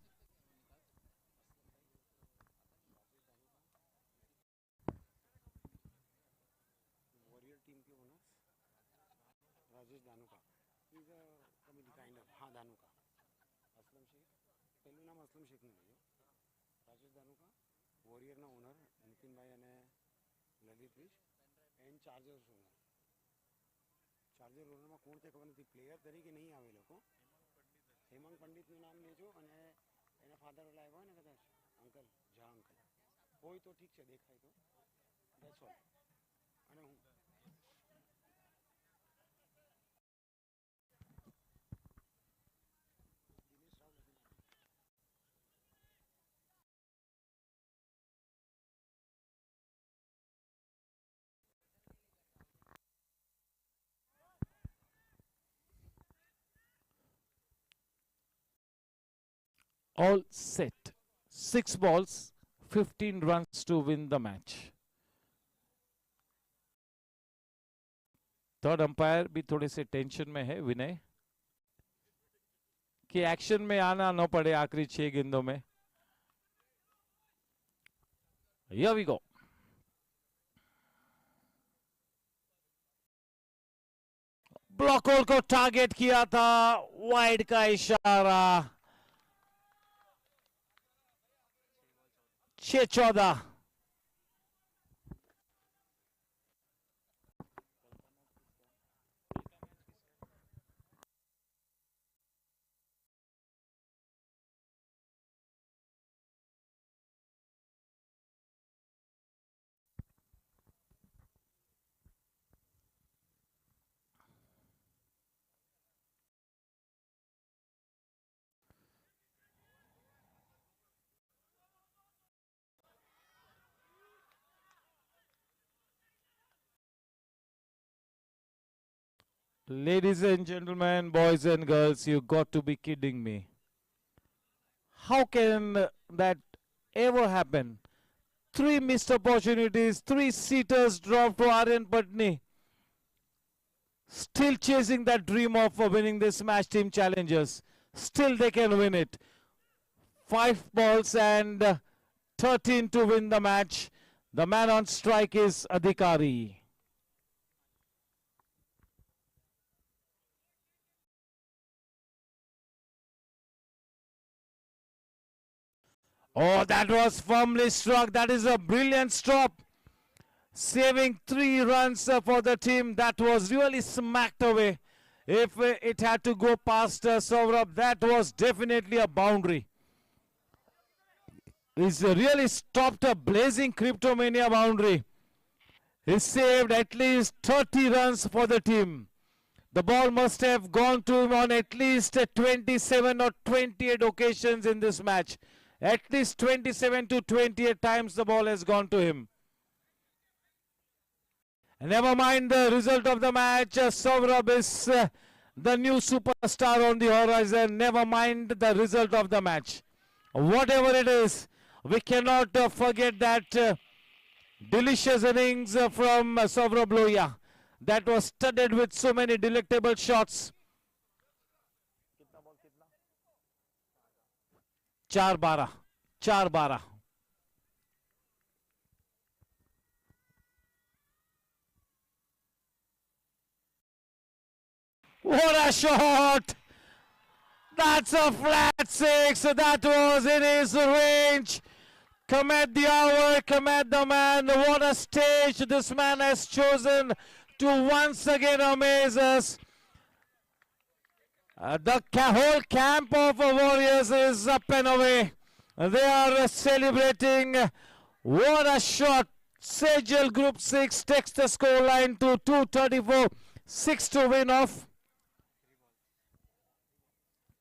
Charger ઓનરમાં કોણ તે ખબર નથી. પ્લેયર તરીકે નહીં આવે લોકો. હેમાંગ પંડિતનું નામ લેજો અને એના ફાધર ઓલા આવ્યા ને કદાચ અંકલ જા અંકલ હોય તો ઠીક છે દેખાય તો ધેટ્સ ઓલ. અને હું All set. 6 balls, 15 runs to win the match. Third umpire भी थोड़े से टेंशन में है विनय कि एक्शन में आना न पड़े आखिरी 6 गेंदों में. Here we go. Block whole को टारगेट किया था, वाइड का इशारा. 6-14. Ladies and gentlemen, boys and girls, you got to be kidding me. How can that ever happen? 3 missed opportunities, 3 seaters dropped to Aryan Patni. Still chasing that dream of winning this match, team challengers. Still they can win it. 5 balls and 13 to win the match. The man on strike is Adhikari. Oh, that was firmly struck. That is a brilliant stop. Saving 3 runs for the team. That was really smacked away. If it had to go past Saurabh, that was definitely a boundary. He's really stopped a blazing Cryptomania boundary. He saved at least 30 runs for the team. The ball must have gone to him on at least 27 or 28 occasions in this match. At least 27 to 28 times the ball has gone to him. And never mind the result of the match. Saurabh is the new superstar on the horizon. Never mind the result of the match. Whatever it is, we cannot forget that delicious innings from Saurabh Lohia that was studded with so many delectable shots. 4-12. 4-12. What a shot! That's a flat 6. That was in his range. Come at the hour, come at the man. What a stage this man has chosen to once again amaze us. The whole camp of Warriors is up and away. They are celebrating. What a shot. Sejal Group 6 takes the scoreline to 234. 6 to win off.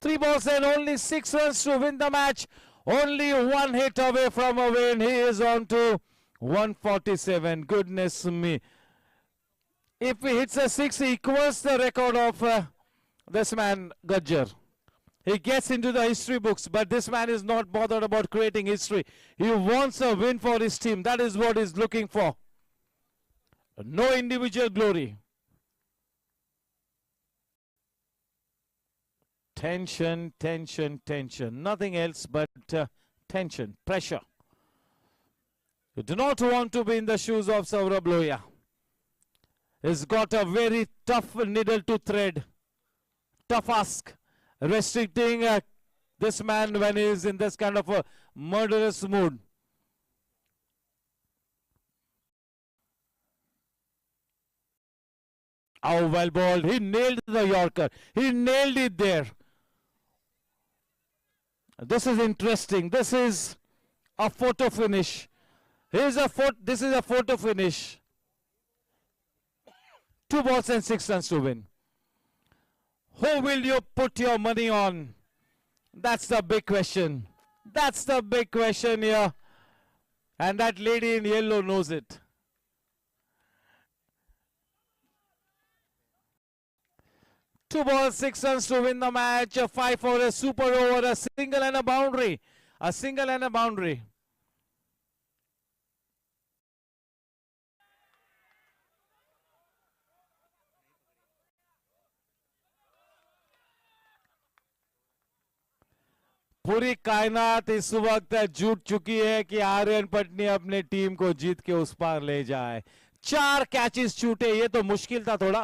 3 balls and only 6 runs to win the match. Only 1 hit away from a win. He is on to 147. Goodness me. If he hits a 6, he equals the record of this man, Gajjar. He gets into the history books, but this man is not bothered about creating history. He wants a win for his team. That is what he's looking for. No individual glory. Tension, tension, tension. Nothing else but tension, pressure. You do not want to be in the shoes of Saurabh Lohia. He's got a very tough needle to thread. Tough ask. Restricting this man when he is in this kind of a murderous mood. Oh, well bowled. He nailed the Yorker. He nailed it there. This is interesting. This is a photo finish. This is a photo finish. 2 balls and 6 runs to win. Who will you put your money on? That's the big question. That's the big question here. And that lady in yellow knows it. 2 balls, 6 runs to win the match. 5 for a super over, a single and a boundary. A single and a boundary. पूरी कायनात इस वक्त जुट चुकी है कि आर्यन पटनी अपने team को जीत के उस पार ले जाए। 4 कैचेस छूटे, ये तो मुश्किल था थोड़ा।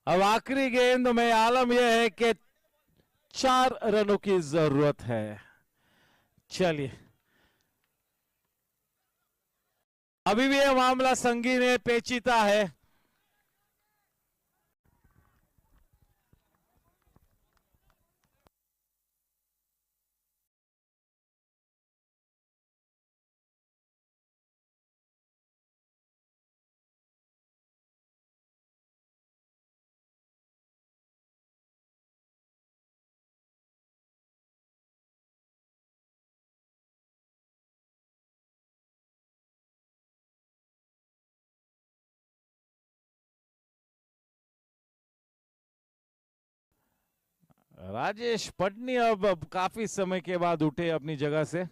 अब आखिरी गेंद में आलम यह है कि 4 रनों की जरूरत है। चलिए, अभी भी यह मामला संगीन है, पेचीदा है। राजेश पटनी अब काफी समय के बाद उठे अपनी जगह से।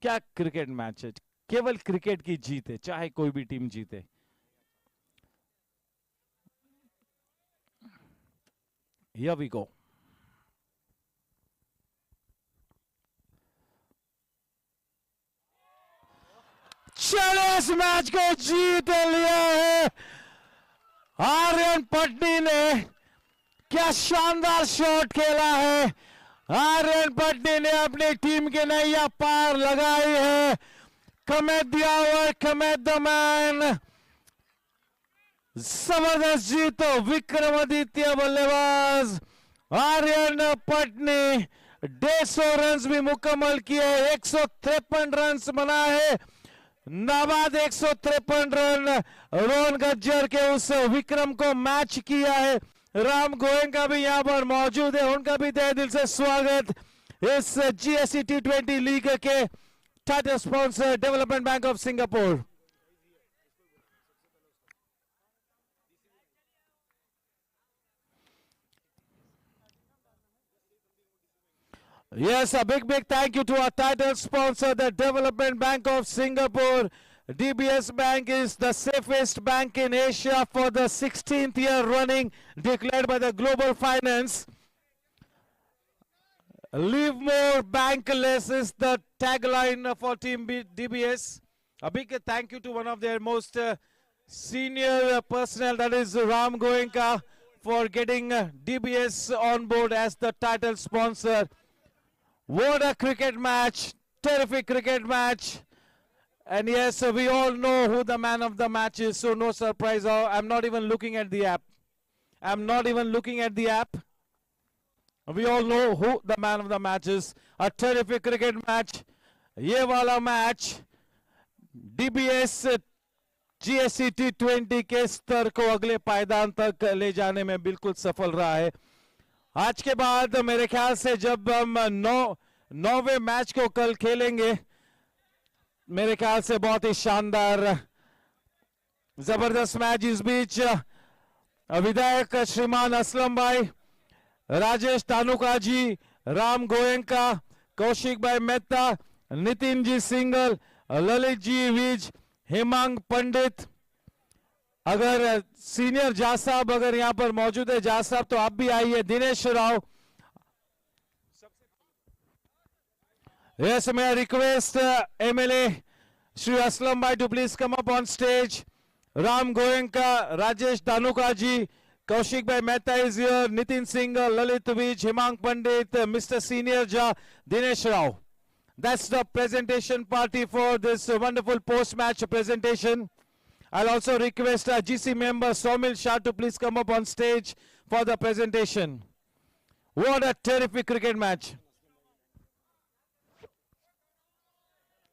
क्या क्रिकेट मैच है, केवल क्रिकेट की जीत है, चाहे कोई भी टीम जीते। Here we go. चलो, इस मैच को जीत लिया है आर्यन पटनी ने। क्या शानदार शॉट खेला है आर्यन पटनी ने, अपनी टीम की नैया पार लगाई है। कमेट द आवर, कमेट द मैन। जबरदस्त जीत, विक्रमादित्य बल्लेबाज आर्यन पटनी 150 रन भी मुकम्मल किए, 153 रन बनाए। नाबाद 153 रन रोहन गज्जर के उस विक्रम को मैच किया है। राम गोयंका भी यहां पर मौजूद है, उनका भी तहे दिल से स्वागत। इस GSC T20 लीग के title sponsor development bank of Singapore. Yes, a big thank you to our title sponsor, the Development Bank of Singapore. DBS Bank is the safest bank in Asia for the 16th year running, declared by the Global Finance. Leave more bankless is the tagline for Team DBS. A big thank you to one of their most senior personnel, that is Ram Goenka, for getting DBS on board as the title sponsor. What a cricket match, terrific cricket match. And yes, we all know who the man of the match is, so no surprise. I'm not even looking at the app. I'm not even looking at the app. We all know who the man of the match is. A terrific cricket match. ये वाला match DBS GSC T20 के स्तर को अगले पायदान तक ले जाने में बिल्कुल सफल रहा है। आज के बाद मेरे ख्याल से जब हम नौवें मैच को कल खेलेंगे, मेरे ख्याल से बहुत ही शानदार जबरदस्त मैच। इस बीच विधायक श्रीमान असलम भाई, राजेश तानुका जी, राम गोयंका, कौशिक भाई मेहता, नितिन जी सिंगल, ललित जी विज, हेमांग पंडित, अगर सीनियर जज साहब अगर यहां पर मौजूद है, जज साहब तो आप भी आइए, Dinesh Rao. Yes, may I request MLA Shri Aslam Bhai to please come up on stage. Ram Goenka, Rajesh Dhanuka ji, Kaushik Bhai Mehta is here, Nitin Singhal, Lalit Vij, Hemang Pandit, Mr. Senior Ja, Dinesh Rao. That's the presentation party for this wonderful post-match presentation. I'll also request GC member Somil Shah to please come up on stage for the presentation. What a terrific cricket match.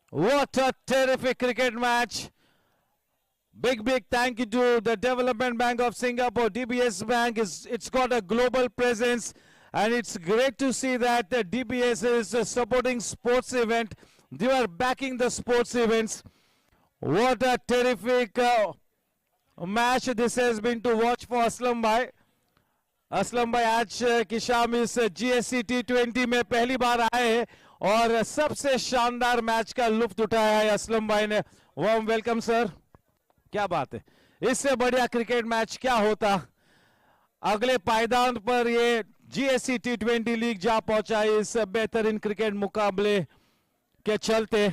What a terrific cricket match. Big thank you to the Development Bank of Singapore. DBS Bank, it's got a global presence, and it's great to see that the DBS is supporting sports event. They are backing the sports events. What a terrific match this has been to watch for Aslam Bhai. Aslam भाई आज की शाम इस GSC T20 में पहली बार आए हैं और सबसे शानदार मैच का लुत्फ उठाया है असलम भाई ने. Warm welcome sir. क्या बात है, इससे बढ़िया क्रिकेट मैच क्या होता. अगले पायदान पर ये GSC T20 लीग जा पहुंचा है इस बेहतरीन क्रिकेट मुकाबले के चलते.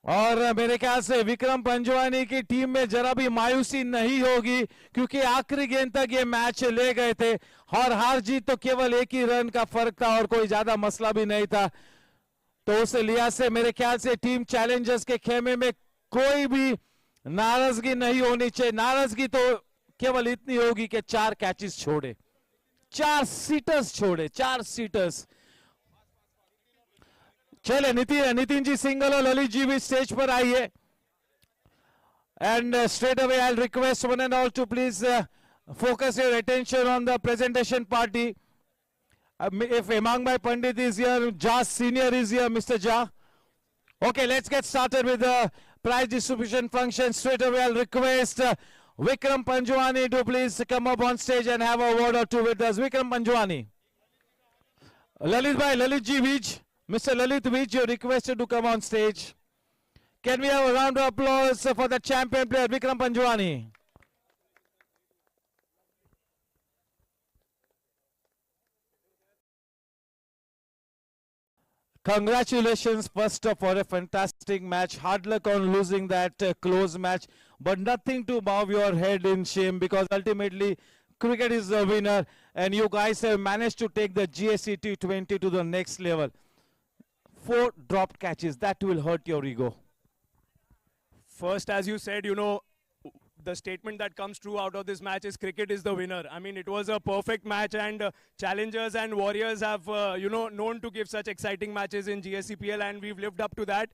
और मेरे ख्याल से विक्रम पंजवानी की टीम में जरा भी मायूसी नहीं होगी क्योंकि आखिरी गेंद तक ये मैच ले गए थे और हार जीत तो केवल एक ही रन का फर्क था और कोई ज्यादा मसला भी नहीं था. तो उस लिहाज से मेरे ख्याल से टीम चैलेंजर्स के खेमे में कोई भी नाराजगी नहीं होनी चाहिए. नाराजगी तो केवल इतनी होगी कि 4 कैचेस छोड़े, 4 सीटर्स छोड़े, 4 सीटर्स. चले नितिन जी सिंगल और ललित जी भी स्टेज पर आइए. And straight away I request one and all to please focus your attention on the presentation party. If Hemang Bhai Pandit is here, Jha Senior is here, Mr. Jha. Okay, let's get started with the prize distribution function. Straight away, I'll request Vikram Panjwani to please come up on stage and have a word or two with us. Vikram Panjwani. Lalit Bhai, Lalit Ji Vij. Mr. Lalit Vij, you're requested to come on stage. Can we have a round of applause for the champion player, Vikram Panjwani? Congratulations, first of all, a fantastic match. Hard luck on losing that close match, but nothing to bow your head in shame because ultimately cricket is the winner and you guys have managed to take the GSC T20 to the next level. 4 dropped catches, that will hurt your ego. First, as you said, you know, the statement that comes true out of this match is cricket is the winner. I mean, it was a perfect match and challengers and warriors have, you know, known to give such exciting matches in GSCPL and we've lived up to that.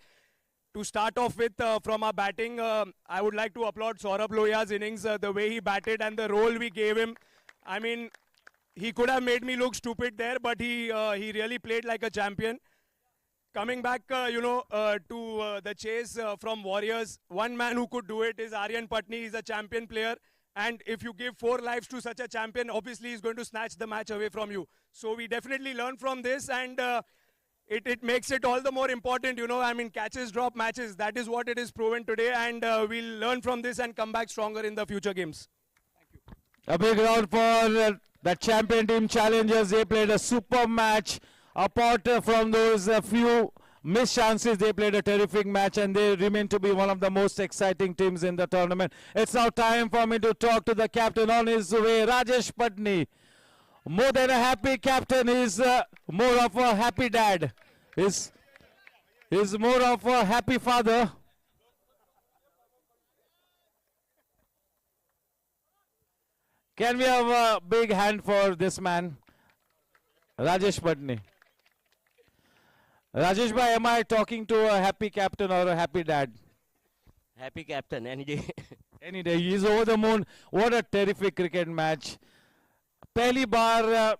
To start off with, from our batting, I would like to applaud Saurabh Lohia's innings, the way he batted and the role we gave him. I mean, he could have made me look stupid there, but he really played like a champion. Coming back, you know, to the chase from Warriors, one man who could do it is Aryan Patni. He's a champion player. And if you give 4 lives to such a champion, obviously he's going to snatch the match away from you. So we definitely learn from this and it makes it all the more important, you know. I mean, catches drop matches. That is what it is proven today. And we'll learn from this and come back stronger in the future games. Thank you. A big round for the champion team challengers. They played a superb match. Apart from those few missed chances, they played a terrific match and they remain to be one of the most exciting teams in the tournament. It's now time for me to talk to the captain on his way, Rajesh Patni. More than a happy captain, he's more of a happy dad. He's more of a happy father. Can we have a big hand for this man, Rajesh Patni? Rajesh bhai, am I talking to a happy captain or a happy dad? Happy captain, any day. Any day. He's over the moon. What a terrific cricket match. पहली बार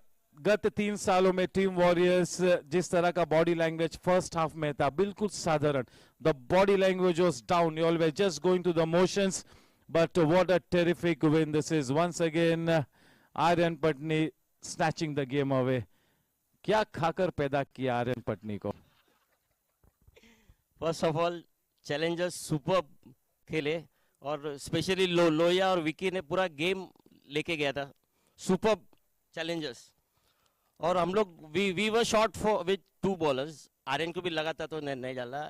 गत 3 सालों में team warriors जिस तरह का body language first half में था, बिल्कुल साधारण. The body language was down. You all were just going through the motions. But what a terrific win this is. Once again, Aryan Patni snatching the game away. क्या खाकर पैदा किया आर्यन पटनी को? First of all Challengers super खेले और specially Lohia और विकी ने पूरा गेम लेके गया था. Super challengers. और हम लोग we were short for with 2 bowlers. Aryan को भी लगा था तो नहीं डाला,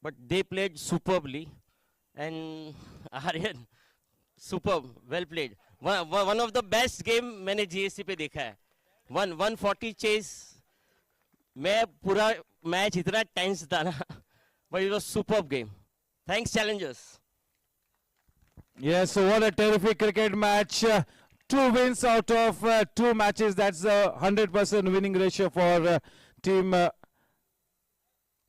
but they played superbly and Aryan super well played. One of the best game मैंने जीएससी पे देखा है. 140 चेस. मैं पूरा मैच इतना टेंस था ना, but it was superb game. Thanks challengers. Yes, so what a terrific cricket match. 2 wins out of 2 matches. That's a 100% winning ratio for team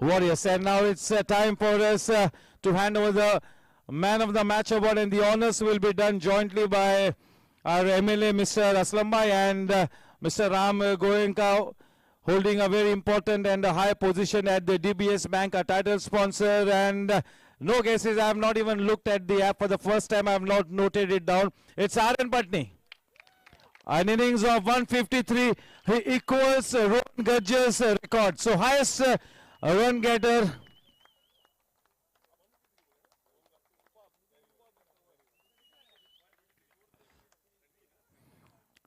Warriors. And now it's time for us to hand over the Man of the Match award, and the honors will be done jointly by our MLA, Mr. Aslam Bhai, and Mr. Ram Goenka, holding a very important and a high position at the DBS Bank, a title sponsor. And No guesses. I have not even looked at the app for the first time. I have not noted it down. It's Aryan Patni. An innings of 153. He equals Rohan Gurjar's record. So highest run getter.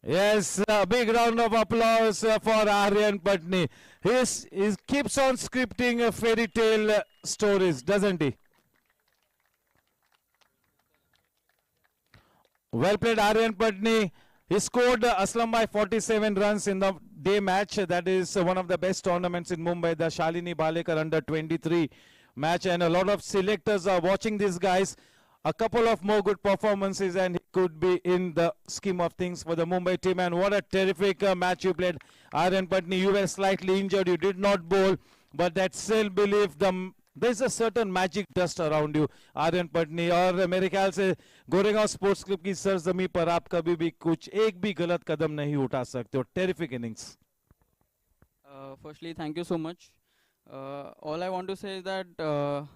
Yes, a big round of applause for Aryan Patni. He keeps on scripting fairy tale stories, doesn't he? Well played, Aryan Patni. He scored Aslam by 47 runs in the day match. That is one of the best tournaments in Mumbai, the Shalini Balekar under 23 match. And a lot of selectors are watching these guys. A couple of more good performances and he could be in the scheme of things for the Mumbai team. And what a terrific match you played, Aryan Patni. You were slightly injured, you did not bowl, but that self-belief, there's a certain magic dust around you, Aryan Patni. और मेरे ख्याल से Goregaon sports club की सरजमी पर आप कभी भी कुछ एक भी गलत कदम नहीं उठा सकते हो. Terrific innings. Firstly, thank you so much. All I want to say is that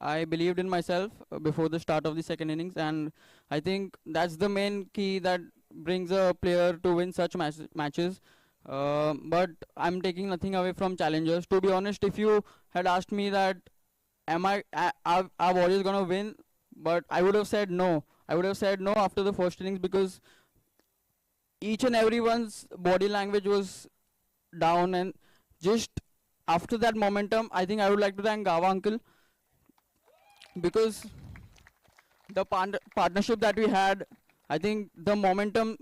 I believed in myself before the start of the second innings, and I think that's the main key that brings a player to win such matches. But I'm taking nothing away from challengers. To be honest, if you had asked me that, are Warriors gonna win? But I would have said no. I would have said no after the first innings because each and everyone's body language was down, and just after that momentum, I think I would like to thank Gawa uncle, because the partnership that we had, I think the momentum,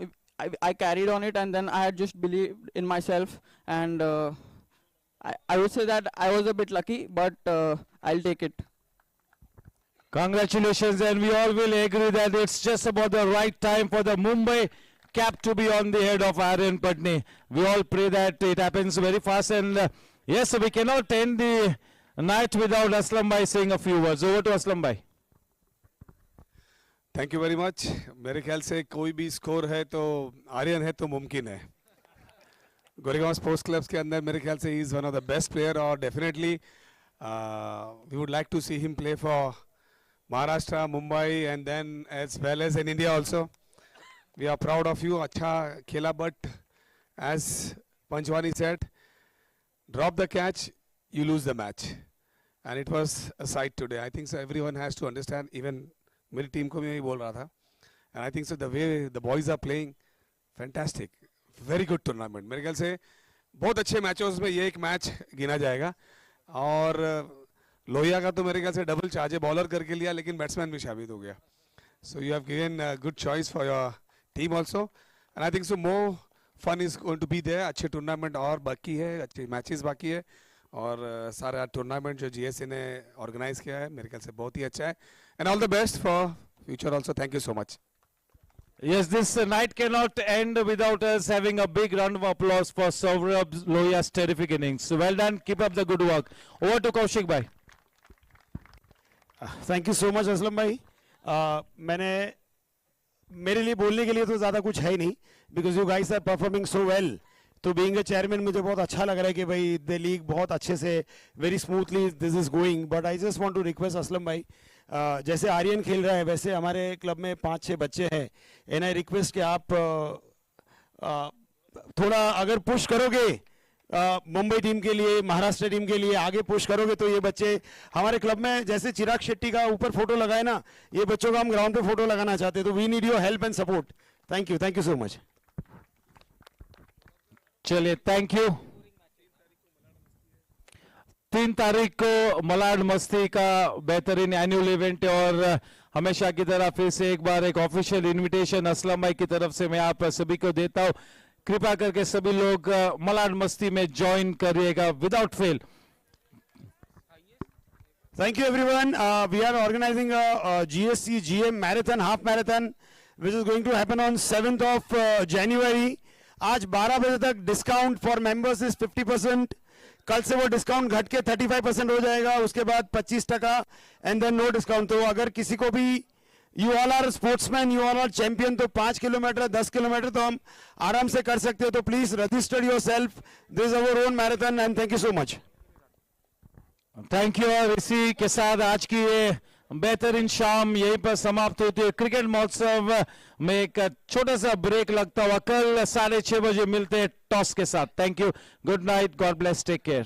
I carried on it, and then I had just believed in myself, and I would say that I was a bit lucky, but I'll take it. Congratulations, and we all will agree that it's just about the right time for the Mumbai cap to be on the head of Aryan Patni. We all pray that it happens very fast, and yes, we cannot end the night without Aslam Bhai saying a few words. Over to Aslam Bhai. Thank you very much. मेरे ख्याल से कोई भी score है तो आर्यन है तो मुमकिन है. गोरेगांव स्पोर्ट्स क्लब्स के अंदर मेरे ख्याल से he is one of the best player, और definitely we would like to see him play for Maharashtra, Mumbai, and then as well as in India also. We are proud of you. अच्छा खेला, but as पंचवानी said, drop the catch, you lose the match, and it was a sight today. I think so everyone has to understand, even मेरी team को भी यही बोल रहा था, and I think so the way the boys are playing, fantastic, very good tournament. मेरे ख्याल से बहुत अच्छे मैचेस में ये एक मैच गिना जाएगा. और लोहिया का तो मेरे ख्याल से डबल चार्ज है, बॉलर करके लिया लेकिन बैट्समैन भी साबित हो गया. So you have given a good choice for your team also, and I think so more fun is going to be there. अच्छे टूर्नामेंट और बाकी है, अच्छे मैचेस बाकी है, और सारा टूर्नामेंट जो जीएससी ने ऑर्गेनाइज किया है मेरे ख्याल से बहुत ही अच्छा है. And all the best for future also. Thank you so much. Yes, this night cannot end without us having a big round of applause for Saurabh Lohiya's terrific innings. So well done, keep up the good work. Over to Kaushik Bhai. Thank you so much Aslam भाई. मेरे लिए बोलने के लिए तो ज़्यादा कुछ है ही नहीं, because you guys are performing so well. तो बीइंग अ चेयरमैन मुझे बहुत अच्छा लग रहा है कि भाई द लीग बहुत अच्छे से very smoothly this is going. But I just want to request Aslam भाई, जैसे आर्यन खेल रहा है वैसे हमारे क्लब में 5-6 बच्चे हैं, एंड आई रिक्वेस्ट कि आप थोड़ा अगर पुश करोगे मुंबई टीम के लिए, महाराष्ट्र टीम के लिए आगे पुश करोगे तो ये बच्चे हमारे क्लब में, जैसे चिराग शेट्टी का ऊपर फोटो लगाए ना, ये बच्चों का हम ग्राउंड पे फोटो लगाना चाहते हैं. तो we need your help and support. Thank you so much. चलिए, थैंक यू. 3 तारीख को मलाड मस्ती का बेहतरीन एनुअल इवेंट है, और हमेशा की तरह फिर से एक बार एक ऑफिशियल इनविटेशन असलम भाई की तरफ से मैं आप सभी को देता हूँ. कृपया करके सभी लोग मलाड मस्ती में ज्वाइन करिएगा without fail. Thank you everyone. We are organizing a GSC GM marathon, half marathon, which is going to happen on 7th of January. आज 12 बजे तक डिस्काउंट फॉर मेंबर्स इज 50%. कल से वो डिस्काउंट घट के 35% हो जाएगा, उसके बाद 25% एंड देन नो डिस्काउंट. तो अगर किसी को भी, you all are sportsman, you all are champion, तो 5 किलोमीटर 10 किलोमीटर तो हम आराम से कर सकते हो. तो please register your self. This is our own marathon and thank you so much. Thank you. और इसी के साथ आज की ये बेहतरीन शाम यहीं पर समाप्त होती है। क्रिकेट महोत्सव में एक छोटा सा ब्रेक लगता हुआ कल 6:30 बजे मिलते हैं टॉस के साथ। Thank you, good night, God bless, take care.